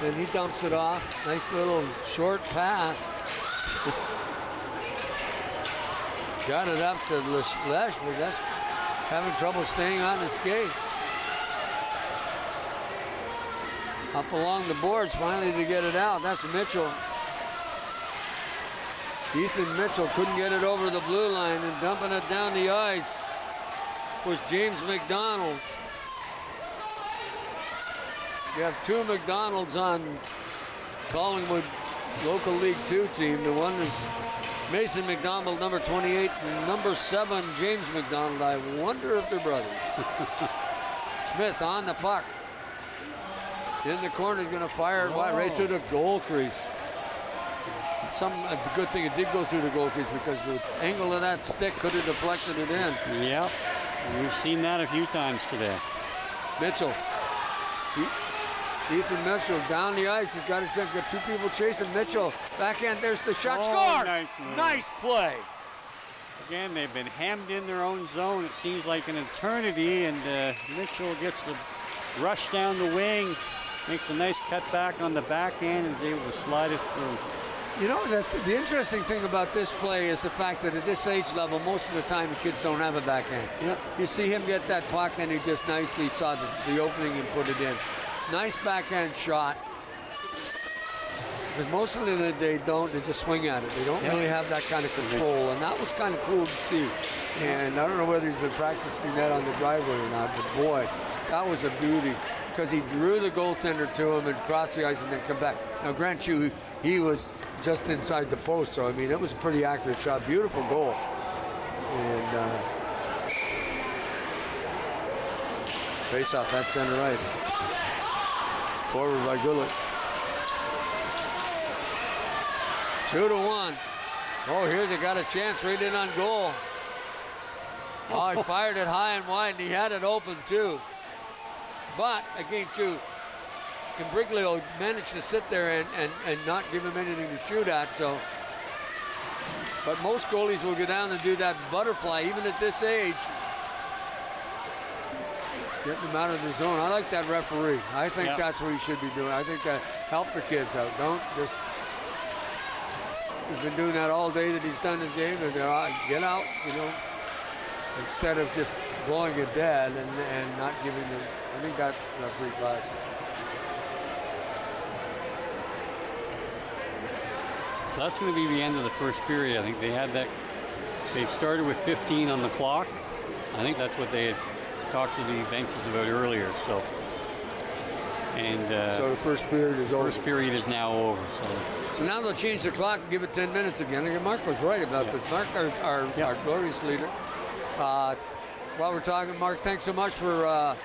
and he dumps it off. Nice little short pass. Got it up to Lesh, but that's having trouble staying on the skates. Up along the boards, finally to get it out. That's Mitchell. Ethan Mitchell couldn't get it over the blue line, and dumping it down the ice was James McDonald. You have 2 McDonalds on Collingwood local League 2 team. The one is Mason McDonald, number 28, and number 7, James McDonald. I wonder if they're brothers. Smith on the puck. In the corner, he's going to fire it wide, right to the goal crease. The good thing it did go through the goal crease because the angle of that stick could have deflected it in. Yep, we've seen that a few times today. Mitchell. Ethan Mitchell down the ice. He's got a chance. Got 2 people chasing Mitchell. Backhand, there's the shot. Score! Nice play. Again, they've been hemmed in their own zone. It seems like an eternity, and Mitchell gets the rush down the wing, makes a nice cut back on the backhand, and is able to slide it through. You know, the interesting thing about this play is the fact that at this age level, most of the time the kids don't have a backhand. Yep. You see him get that puck, and he just nicely saw the opening and put it in. Nice backhand shot. Because most of them, they just swing at it. They don't really have that kind of control, and that was kind of cool to see. And I don't know whether he's been practicing that on the driveway or not, but boy, that was a beauty. Because he drew the goaltender to him and crossed the ice and then come back. Now, grant you, he was just inside the post, so I mean, it was a pretty accurate shot. Beautiful goal. And face off at center ice. Forward by Gulich. 2-1. Oh, here they got a chance right in on goal. Oh, he fired it high and wide, and he had it open too. But again, too, Imbriglio managed to sit there and not give him anything to shoot at. So, but most goalies will go down and do that butterfly, even at this age. Getting them out of the zone. I like that referee. I think that's what he should be doing. I think that help the kids out. Don't just. He's been doing that all day that he's done his game, and get out, you know, instead of just blowing it dead and not giving them. I think that's pretty classic. So that's going to be the end of the first period. I think they had that. They started with 15 on the clock. I think that's what they had talked to the benches about earlier. So, and so the first period is over. First period is now over. So now they'll change the clock and give it 10 minutes again. And Mark was right about this. Mark, our glorious leader. While we're talking, Mark, thanks so much for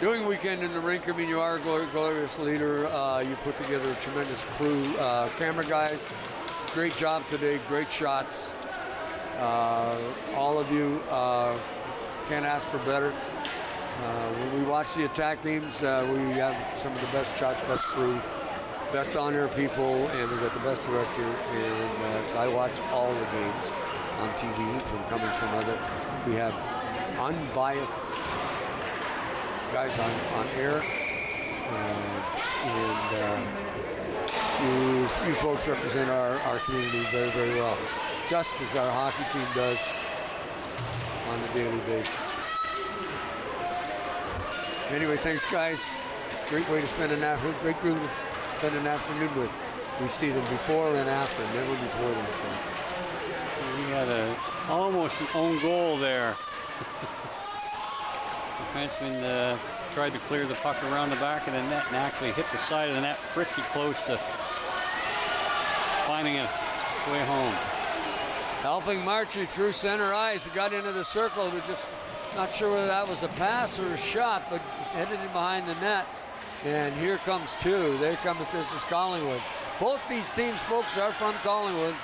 doing Weekend in the Rink. I mean, you are a glorious leader. You put together a tremendous crew. Camera guys, great job today. Great shots. All of you can't ask for better. When we watch the attack games, we have some of the best shots, best crew, best on-air people, and we've got the best director. And I watch all the games on TV coming from other. We have unbiased guys on air. You folks represent our community very, very well, just as our hockey team does on a daily basis. Anyway, thanks, guys. Great way to spend an afternoon. Great group to spend an afternoon with. We see them before and after, never before them. So. We had almost an own goal there. The defenseman tried to clear the puck around the back of the net and actually hit the side of the net pretty close to finding it way home. Helping Marchie through center ice. He got into the circle. We're just not sure whether that was a pass or a shot, but headed in behind the net. And here comes two. They come at this is Collingwood. Both these teams, folks, are from Collingwood,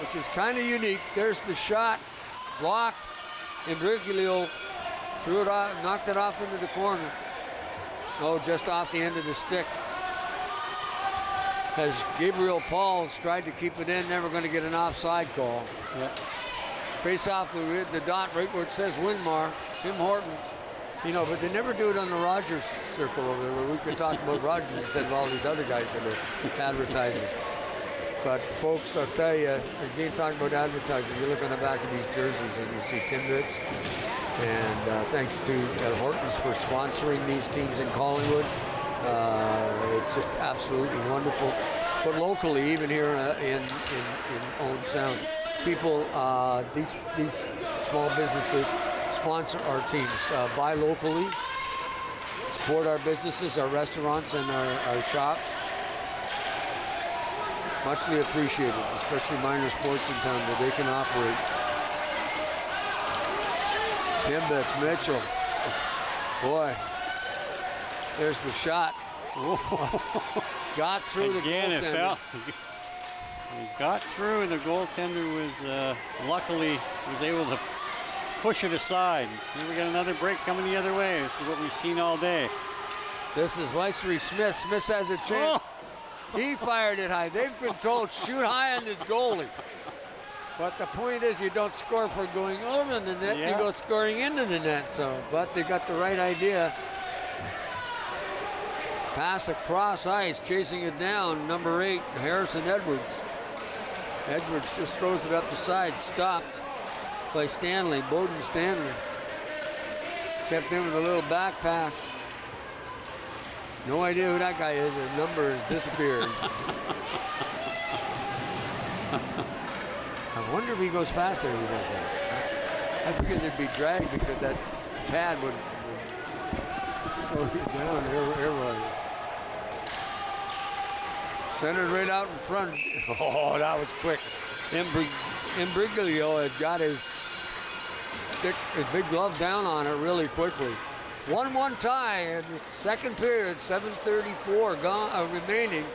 which is kind of unique. There's the shot, blocked. Imbriglio threw it off, knocked it off into the corner. Oh, just off the end of the stick. As Gabriel Pauls tried to keep it in, never going to get an offside call. Yep. Face off the dot right where it says Winmar, Tim Hortons. You know, but they never do it on the Rogers circle over there where we could talk about Rogers instead of all these other guys that are advertising. But folks, I'll tell you, again, talking about advertising, you look on the back of these jerseys and you see Timbits. And thanks to Hortons for sponsoring these teams in Collingwood. It's just absolutely wonderful. But locally, even here in Owen Sound, people, these small businesses sponsor our teams. Buy locally, support our businesses, our restaurants, and our shops. Muchly appreciated, especially minor sports in town that they can operate. Timbits, Mitchell. Boy, there's the shot. Got through the goaltender. It fell. He got through, and the goaltender was luckily was able to push it aside. Here we got another break coming the other way. This is what we've seen all day. This is Weissery Smith. Smith has a chance. He fired it high. They've been told shoot high on this goalie. But the point is, you don't score for going over the net. You go scoring into the net. So, but they got the right idea. Pass across ice, chasing it down. Number 8, Harrison Edwards. Edwards just throws it up the side. Stopped by Stanley, Bowden Stanley. Kept in with a little back pass. No idea who that guy is. The number has disappeared. I wonder if he goes faster if he does that. I figured there'd be drag because that pad would slow you down. Here was it. Centered right out in front. Oh, that was quick. Imbriglio had got his big glove down on it really quickly. 1-1 tie in the second period, 7:34 remaining.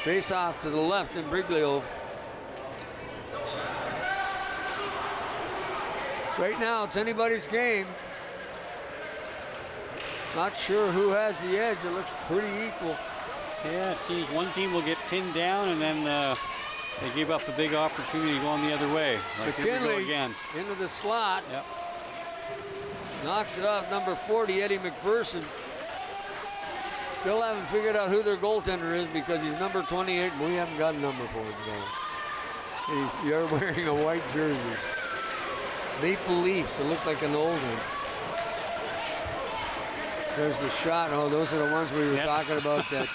Face off to the left, Imbriglio. Right now, it's anybody's game. Not sure who has the edge. It looks pretty equal. Yeah, it seems one team will get pinned down, and then they give up a big opportunity going the other way. Like McKinley again into the slot. Yep. Knocks it off, number 40, Eddie McPherson. Still haven't figured out who their goaltender is because he's number 28, and we haven't got a number for him. So you're wearing a white jersey. Maple Leafs, it looked like an old one. There's the shot. Oh, those are the ones we were talking about. That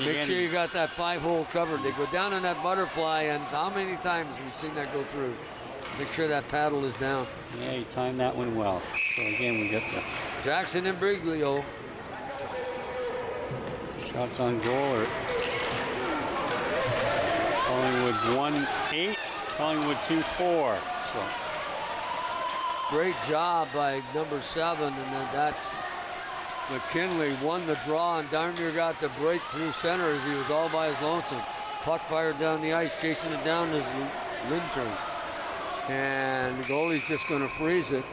make sure you got that 5-hole covered. They go down in that butterfly, and how many times we've seen that go through. Make sure that paddle is down. Yeah, he timed that one well. So again, we got the Jackson Imbriglio. Shots on goal are Collingwood 1-8, Collingwood 2-4. So great job by number 7, and then that's McKinley won the draw and darn near got the break through center as he was all by his lonesome. Puck fired down the ice, chasing it down as Lindstrom. And the goalie's just going to freeze it.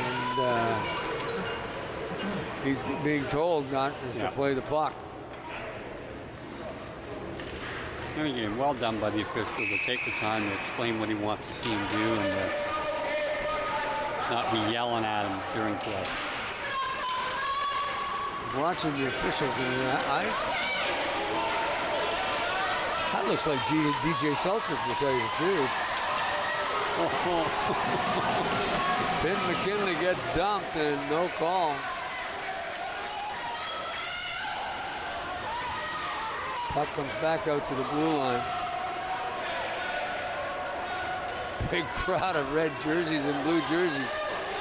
And he's being told not to play the puck. And again, well done by the official to take the time to explain what he wants to see him do and not be yelling at him during play. Watching the officials, and that looks like DJ Selkirk, to tell you the truth. Finn McKinley gets dumped and no call. Puck comes back out to the blue line. Big crowd of red jerseys and blue jerseys.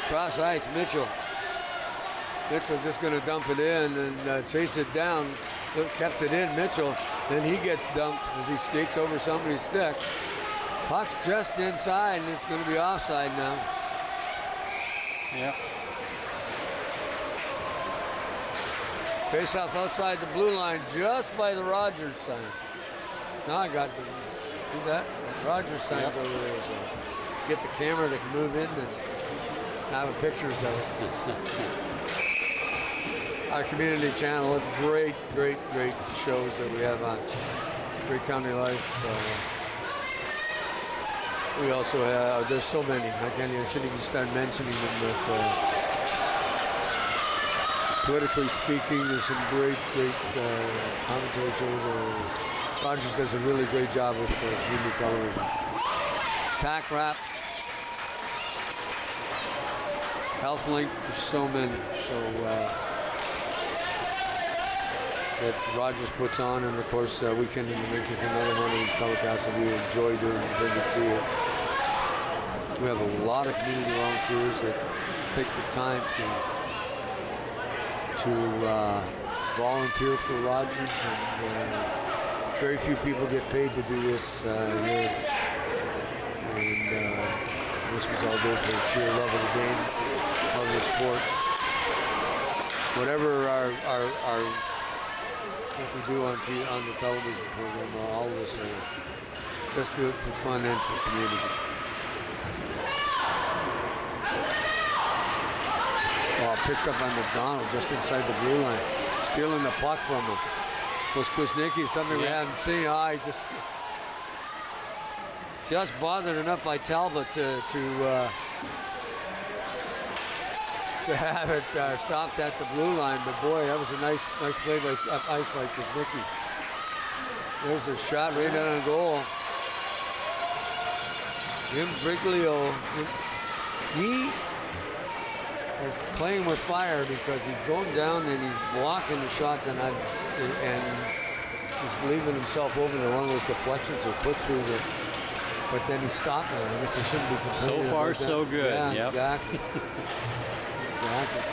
Cross ice, Mitchell. Mitchell just going to dump it in and chase it down. Kept it in, Mitchell. Then he gets dumped as he skates over somebody's stick. Puck's just inside, and it's going to be offside now. Yeah. Face off outside the blue line, just by the Rogers sign. Now I got the, see that? The Rogers sign's over there, so get the camera that can move in and have pictures of it. Our community channel, it's great shows that we have on Great County Life. We also have, there's so many, I shouldn't even start mentioning them, but politically speaking, there's some great commentary shows. Rogers does a really great job with community television. Tack Wrap, Health Link, there's so many. So that Rogers puts on, and of course Weekend in the Rink is another one of these telecasts that we enjoy doing and bring it to you. We have a lot of community volunteers that take the time to volunteer for Rogers, and very few people get paid to do this here. And this was all done for sheer love of the game, of the sport. Whatever what we do on the television program, all of us just do it for fun and for community. Picked up on McDonald just inside the blue line, stealing the puck from him. Was Kuznicki, something we haven't seen. He just bothered enough by Talbot to have it stopped at the blue line. But boy, that was a nice play by ice by Kuznicki. There's a shot right on goal. Jim Briglio, he is playing with fire because he's going down and he's blocking the shots, and he's leaving himself over there. One of those deflections are put through the. But then he stopped it. I guess he shouldn't be complaining. So far, so good. Yeah, yep. Exactly. Exactly.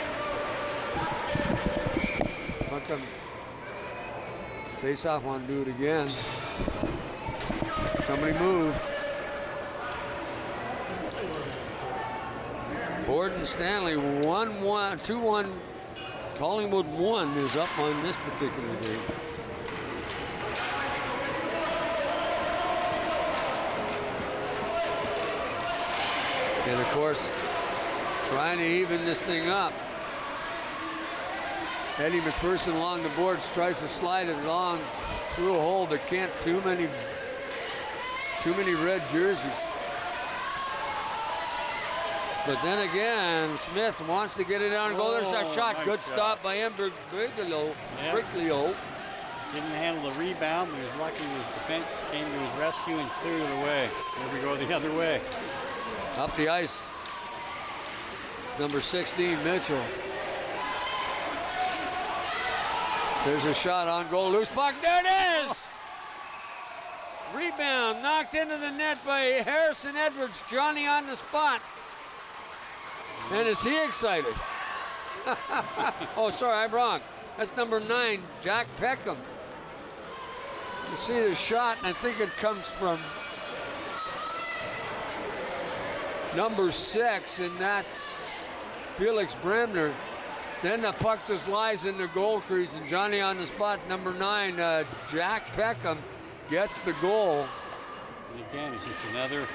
How come face-off want to do it again? Somebody moved. Borden Stanley 1-1, 2-1. Collingwood 1 is up on this particular game. And of course, trying to even this thing up. Eddie McPherson along the boards tries to slide it along through a hole, but can't. Too many red jerseys. But then again, Smith wants to get it down and go. There's that shot. Good stop by Briglio. Didn't handle the rebound, but he was lucky his defense came to his rescue and cleared it away. Here we go the other way. Up the ice. Number 16, Mitchell. There's a shot on goal. Loose puck. There it is! Rebound knocked into the net by Harrison Edwards. Johnny on the spot. And is he excited? Oh, sorry, I'm wrong. That's number 9, Jack Peckham. You see the shot, and I think it comes from number 6, and that's Felix Bremner. Then the puck just lies in the goal crease, and Johnny on the spot, number 9, Jack Peckham, gets the goal. And again, it's another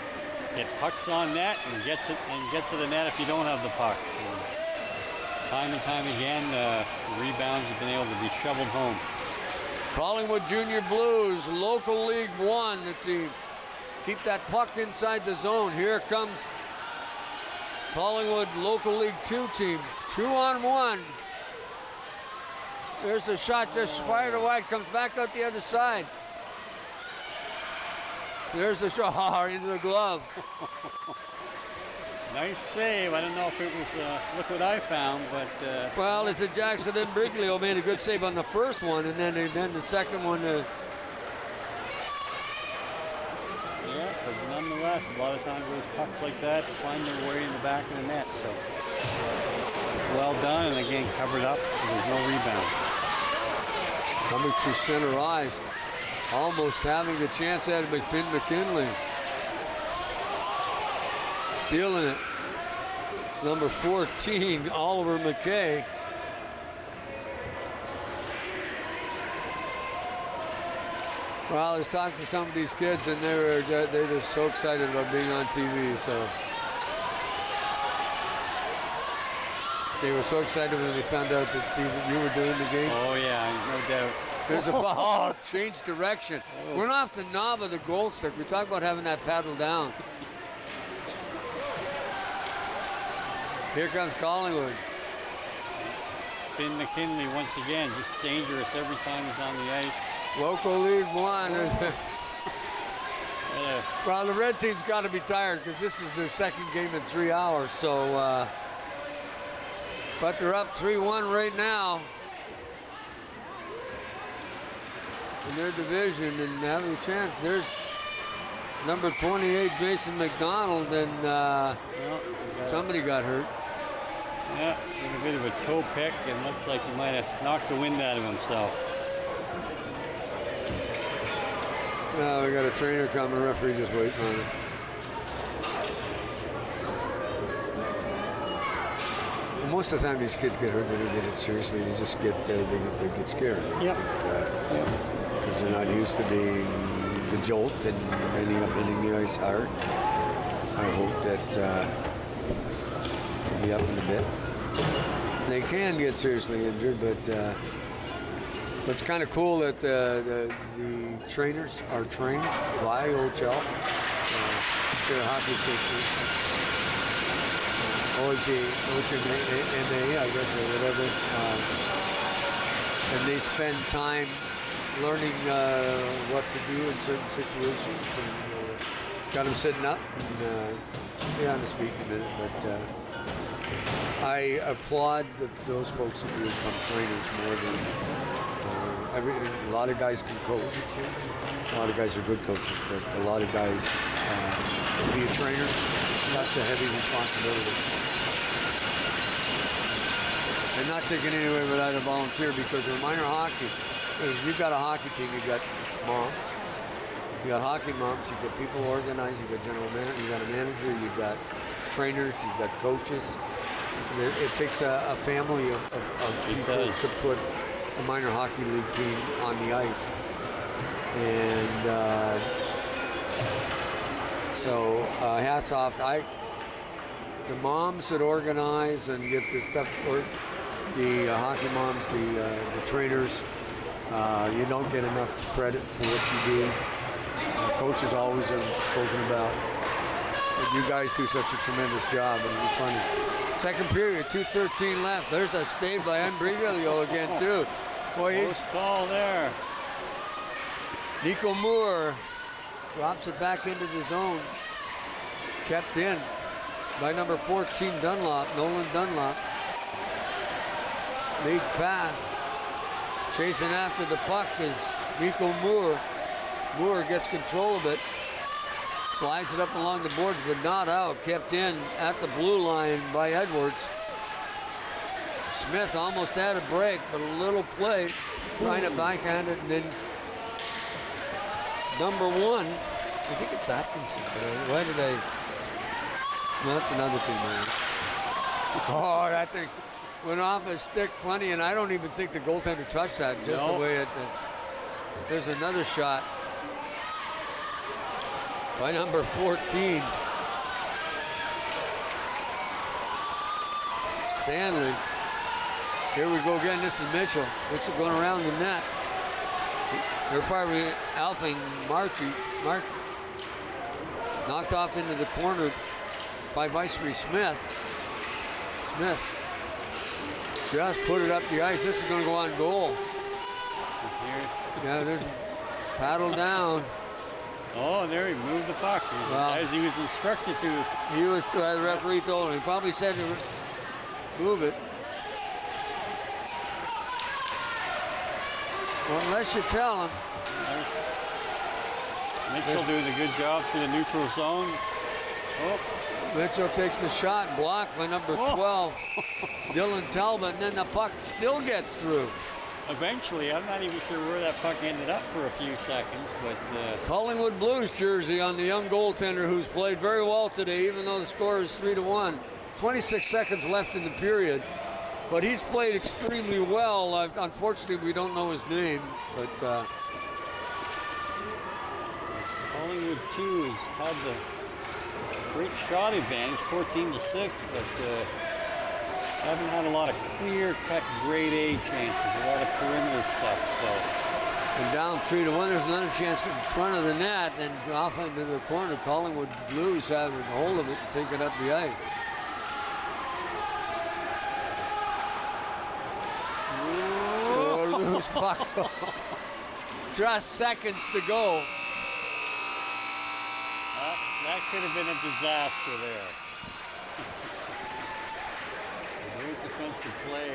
get pucks on net and get to the net if you don't have the puck. And time and time again, rebounds have been able to be shoveled home. Collingwood Junior Blues, local League 1, the team. Keep that puck inside the zone. Here comes Collingwood local League 2 team. 2-on-1. There's a shot just fired wide, comes back out the other side. There's the shot into the glove. Nice save. I don't know if it was, look what I found, but... well, it's a Jackson and Briglio made a good save on the first one, and then the second one... yeah, but nonetheless, a lot of times those pucks like that find their way in the back of the net, so... well done, and again, covered up, so there's no rebound. Coming through center ice. Almost having a chance at McKinley. Stealing it. Number 14, Oliver McKay. Well, I was talking to some of these kids, and they're just so excited about being on TV. So they were so excited when they found out that Steve, you were doing the game. Oh yeah, no doubt. There's a ball, change direction. We're off the knob of the goal stick. We talk about having that paddle down. Here comes Collingwood. Finn McKinley once again, just dangerous every time he's on the ice. Local League 1. Well, the red team's got to be tired because this is their second game in 3 hours. So, but they're up 3-1 right now in their division and having a chance. There's number 28, Mason McDonald, and somebody got hurt. Yeah, did a bit of a toe pick, and looks like he might have knocked the wind out of himself. We got a trainer coming, referee just waiting on it. Most of the time, these kids get hurt. They don't get it seriously. They just get they get scared. Yep. Because they're not used to being the jolt and ending up hitting the ice hard. I hope that they'll be up in a bit. They can get seriously injured, but it's kind of cool that the trainers are trained by OHL, their hockey association. OHMA, I guess, or whatever. And they spend time learning what to do in certain situations. And got them sitting up and be on his feet in a minute. But I applaud those folks that become trainers more than a lot of guys can coach. A lot of guys are good coaches, but a lot of guys to be a trainer, that's a heavy responsibility. And not taking any away without a volunteer, because in minor hockey, if you've got a hockey team, you've got moms, you got hockey moms, you've got people organized, you've got general manager, you've got a manager, you've got trainers, you've got coaches. It takes a family of people to put a minor hockey league team on the ice. And so hats off to the moms that organize and get this stuff, or the hockey moms, the trainers. You don't get enough credit for what you do. Coaches always have spoken about. But you guys do such a tremendous job, and it'll be funny. Second period, 2:13 left. There's a save by Embriglio again, too. Boy, close call there. Nico Moore drops it back into the zone. Kept in by number 14, Dunlop, Nolan Dunlop. League pass. Chasing after the puck is Nico Moore. Moore gets control of it. Slides it up along the boards, but not out. Kept in at the blue line by Edwards. Smith almost had a break, but a little play. Trying to backhand it, and then number 1, I think it's Atkinson. Why did I? No, that's another team, man. Oh, that thing went off his stick funny, and I don't even think the goaltender touched that. Just the way it. There's another shot by number 14. Stanley. Here we go again. This is Mitchell. Mitchell going around the net. They're probably alphing Marty. Knocked off into the corner by Viceroy Smith. Smith just put it up the ice. This is going to go on goal. Yeah, there's paddle down. Oh, there he moved the puck. As he was instructed to. He was, the referee told him. He probably said to move it. Well, unless you tell him. Mitchell doing a good job through the neutral zone. Oh. Mitchell takes a shot, blocked by number 12, Dylan Talbot, and then the puck still gets through. Eventually, I'm not even sure where that puck ended up for a few seconds, but... Collingwood Blues jersey on the young goaltender, who's played very well today, even though the score is 3-1. 26 seconds left in the period, but he's played extremely well. Unfortunately, we don't know his name, but... Collingwood 2 has had the great shot advantage, 14-6, but haven't had a lot of clear-cut grade A chances, a lot of perimeter stuff. So, and down 3-1, there's another chance in front of the net, and off into the corner. Collingwood Blues having a hold of it and take it up the ice. Oh, loose puck. Just seconds to go. That could have been a disaster there. A great defensive play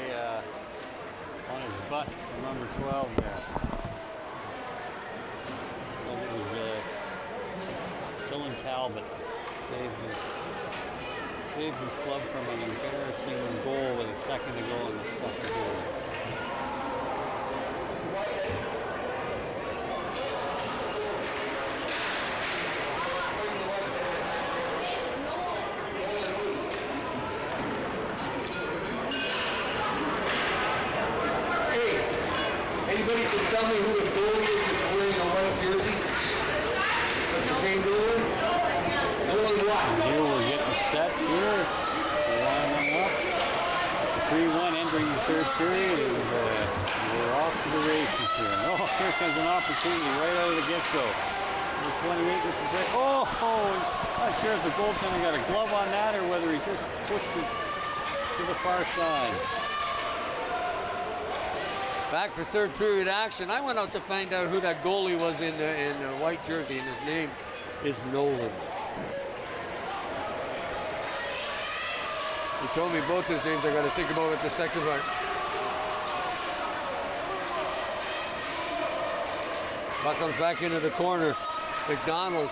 on his butt from number 12 there. And it was Dylan Talbot saved his club from an embarrassing goal with a second to go in the fucking goal. Anybody can tell me who the goalie is that's wearing a white jersey? What's his name, Nolan? Nolan what? Here we're getting set here. Lining up. 3-1 entering the third period, and we're off to the races here. Oh, here comes an opportunity right out of the get-go. Number 28 with the break. Oh, not sure if the goaltender got a glove on that or whether he just pushed it to the far side. Back for third period action. I went out to find out who that goalie was in the white jersey, and his name is Nolan. He told me both his names. I got to think about it the second part. Puck comes back into the corner. McDonald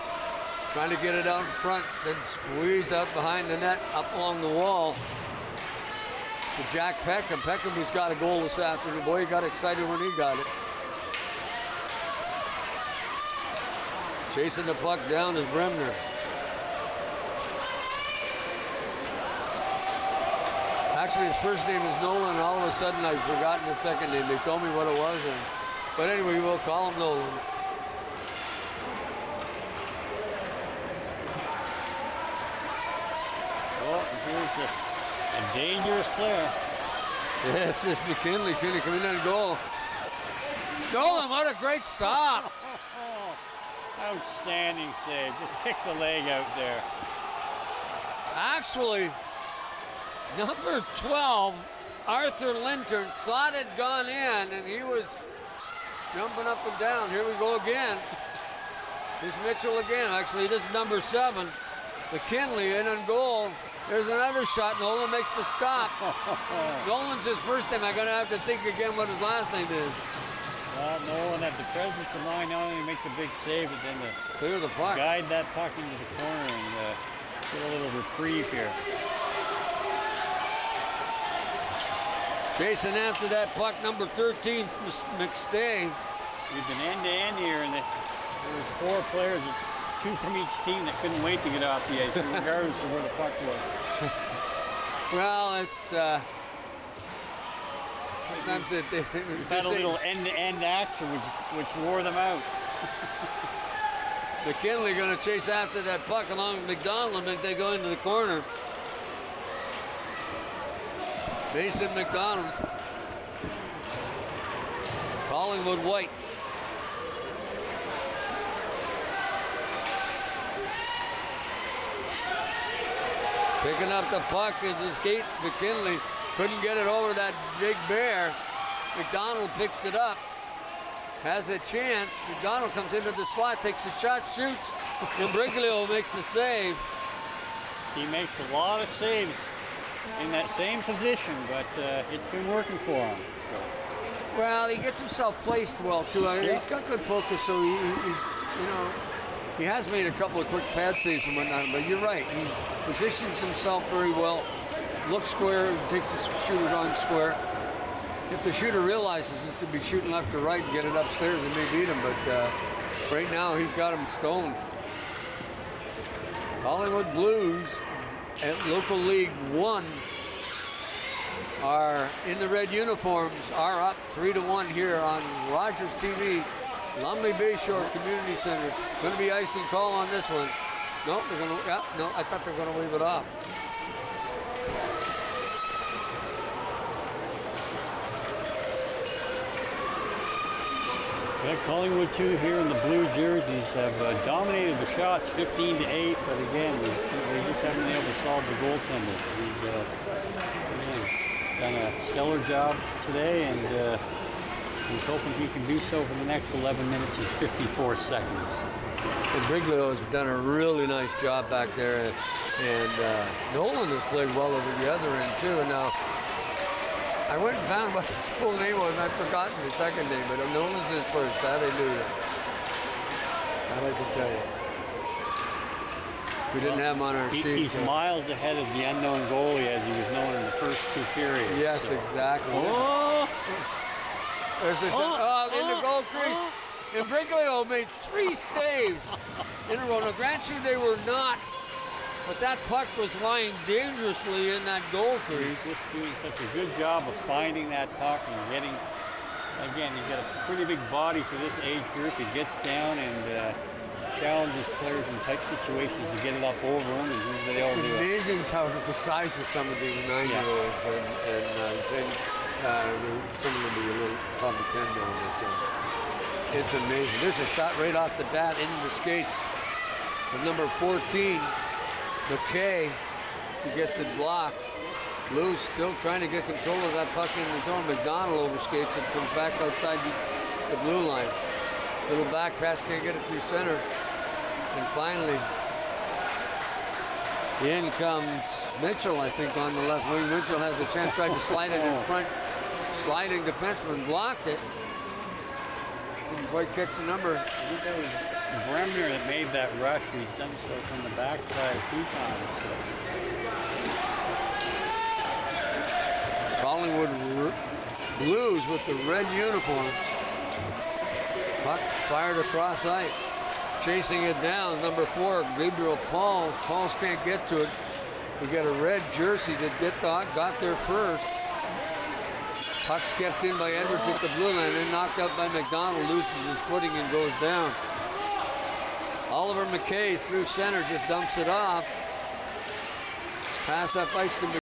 trying to get it out in front, then squeezed out behind the net, up along the wall. To Jack Peckham. Peckham, who's got a goal this afternoon. Boy, he got excited when he got it. Chasing the puck down is Bremner. Actually, his first name is Nolan, and all of a sudden I've forgotten his second name. They told me what it was, but anyway, we'll call him Nolan. Oh, here's a dangerous player. Yes, this is McKinley. McKinley coming in on goal. Nolan, what a great stop. Outstanding save. Just kick the leg out there. Actually, number 12, Arthur Lintern, thought it gone in, and he was jumping up and down. Here we go again. Here's Mitchell again. Actually, this is number 7. McKinley in on goal. There's another shot. Nolan makes the stop. Nolan's his first name. I'm going to have to think again what his last name is. Well, Nolan had the presence of mind not only to make the big save, but then to clear the puck, guide that puck into the corner and get a little reprieve here. Chasing after that puck, number 13, McStay. We've been end-to-end here, and there was 4 players, 2 from each team that couldn't wait to get off the ice, regardless of where the puck was. Well, it's sometimes it had a little end-to-end action, which wore them out. McKinley going to chase after that puck along with McDonald, and they go into the corner. Mason McDonald. Collingwood White. Picking up the puck in his skates. McKinley couldn't get it over that big bear. McDonald picks it up. Has a chance. McDonald comes into the slot, takes a shot, shoots. And Briglio makes the save. He makes a lot of saves in that same position, but it's been working for him. So. Well, he gets himself placed well too. I mean, he's got good focus, so he's he has made a couple of quick pad saves and whatnot. But you're right, he positions himself very well, looks square, takes the shooters on square. If the shooter realizes this to be shooting left to right and get it upstairs, they may beat him. But right now, he's got him stoned. Collingwood Blues at Local League 1 are in the red uniforms, are up 3-1 here on Rogers TV, Lumley Bayshore Community Center. Going to be icing call on this one. No, they're going to, no, I thought they were going to wave it off. Yeah, Collingwood 2 here in the blue jerseys have dominated the shots 15-8, but again, they just haven't been able to solve the goaltender. He's done a stellar job today, and he's hoping he can do so for the next 11 minutes and 54 seconds. And Briglio has done a really nice job back there, and Nolan has played well over the other end too. And now, I went and found what his full name was, and I've forgotten his second name, but Nolan's his first. That I knew that. That I can tell you. We didn't have him on our sheet. He's miles ahead of the unknown goalie, as he was known in the first 2 periods. Yes, so. exactly. Oh! There's this in the goal crease. And Brinkley made 3 saves in a row. Now, grant you they were not, but that puck was lying dangerously in that goal crease. He's just doing such a good job of finding that puck and getting, again, he's got a pretty big body for this age group. He gets down and challenges players in tight situations to get it up over him, and usually they all do it. It's amazing how the size of some of these 9-year-olds and some of them be a little probably 10 now, but it's amazing. There's a shot right off the bat into the skates of number 14, McKay. He gets it blocked. Blues still trying to get control of that puck in the zone. McDonald overskates it, comes back outside the blue line. Little back pass, can't get it through center. And finally, in comes Mitchell, I think, on the left wing. Mitchell has a chance, tried to slide it in front. Sliding defenseman blocked it. Didn't quite catch the number. I think that was Bremner that made that rush, and he's done so from the backside a few times. So. Collingwood Blues with the red uniforms. Puck fired across ice. Chasing it down, number 4, Gabriel Pauls. Pauls can't get to it. We got a red jersey that got there first. Puck's kept in by Edwards at the blue line, then knocked out by McDonald, loses his footing and goes down. Oliver McKay through center just dumps it off. Pass up ice to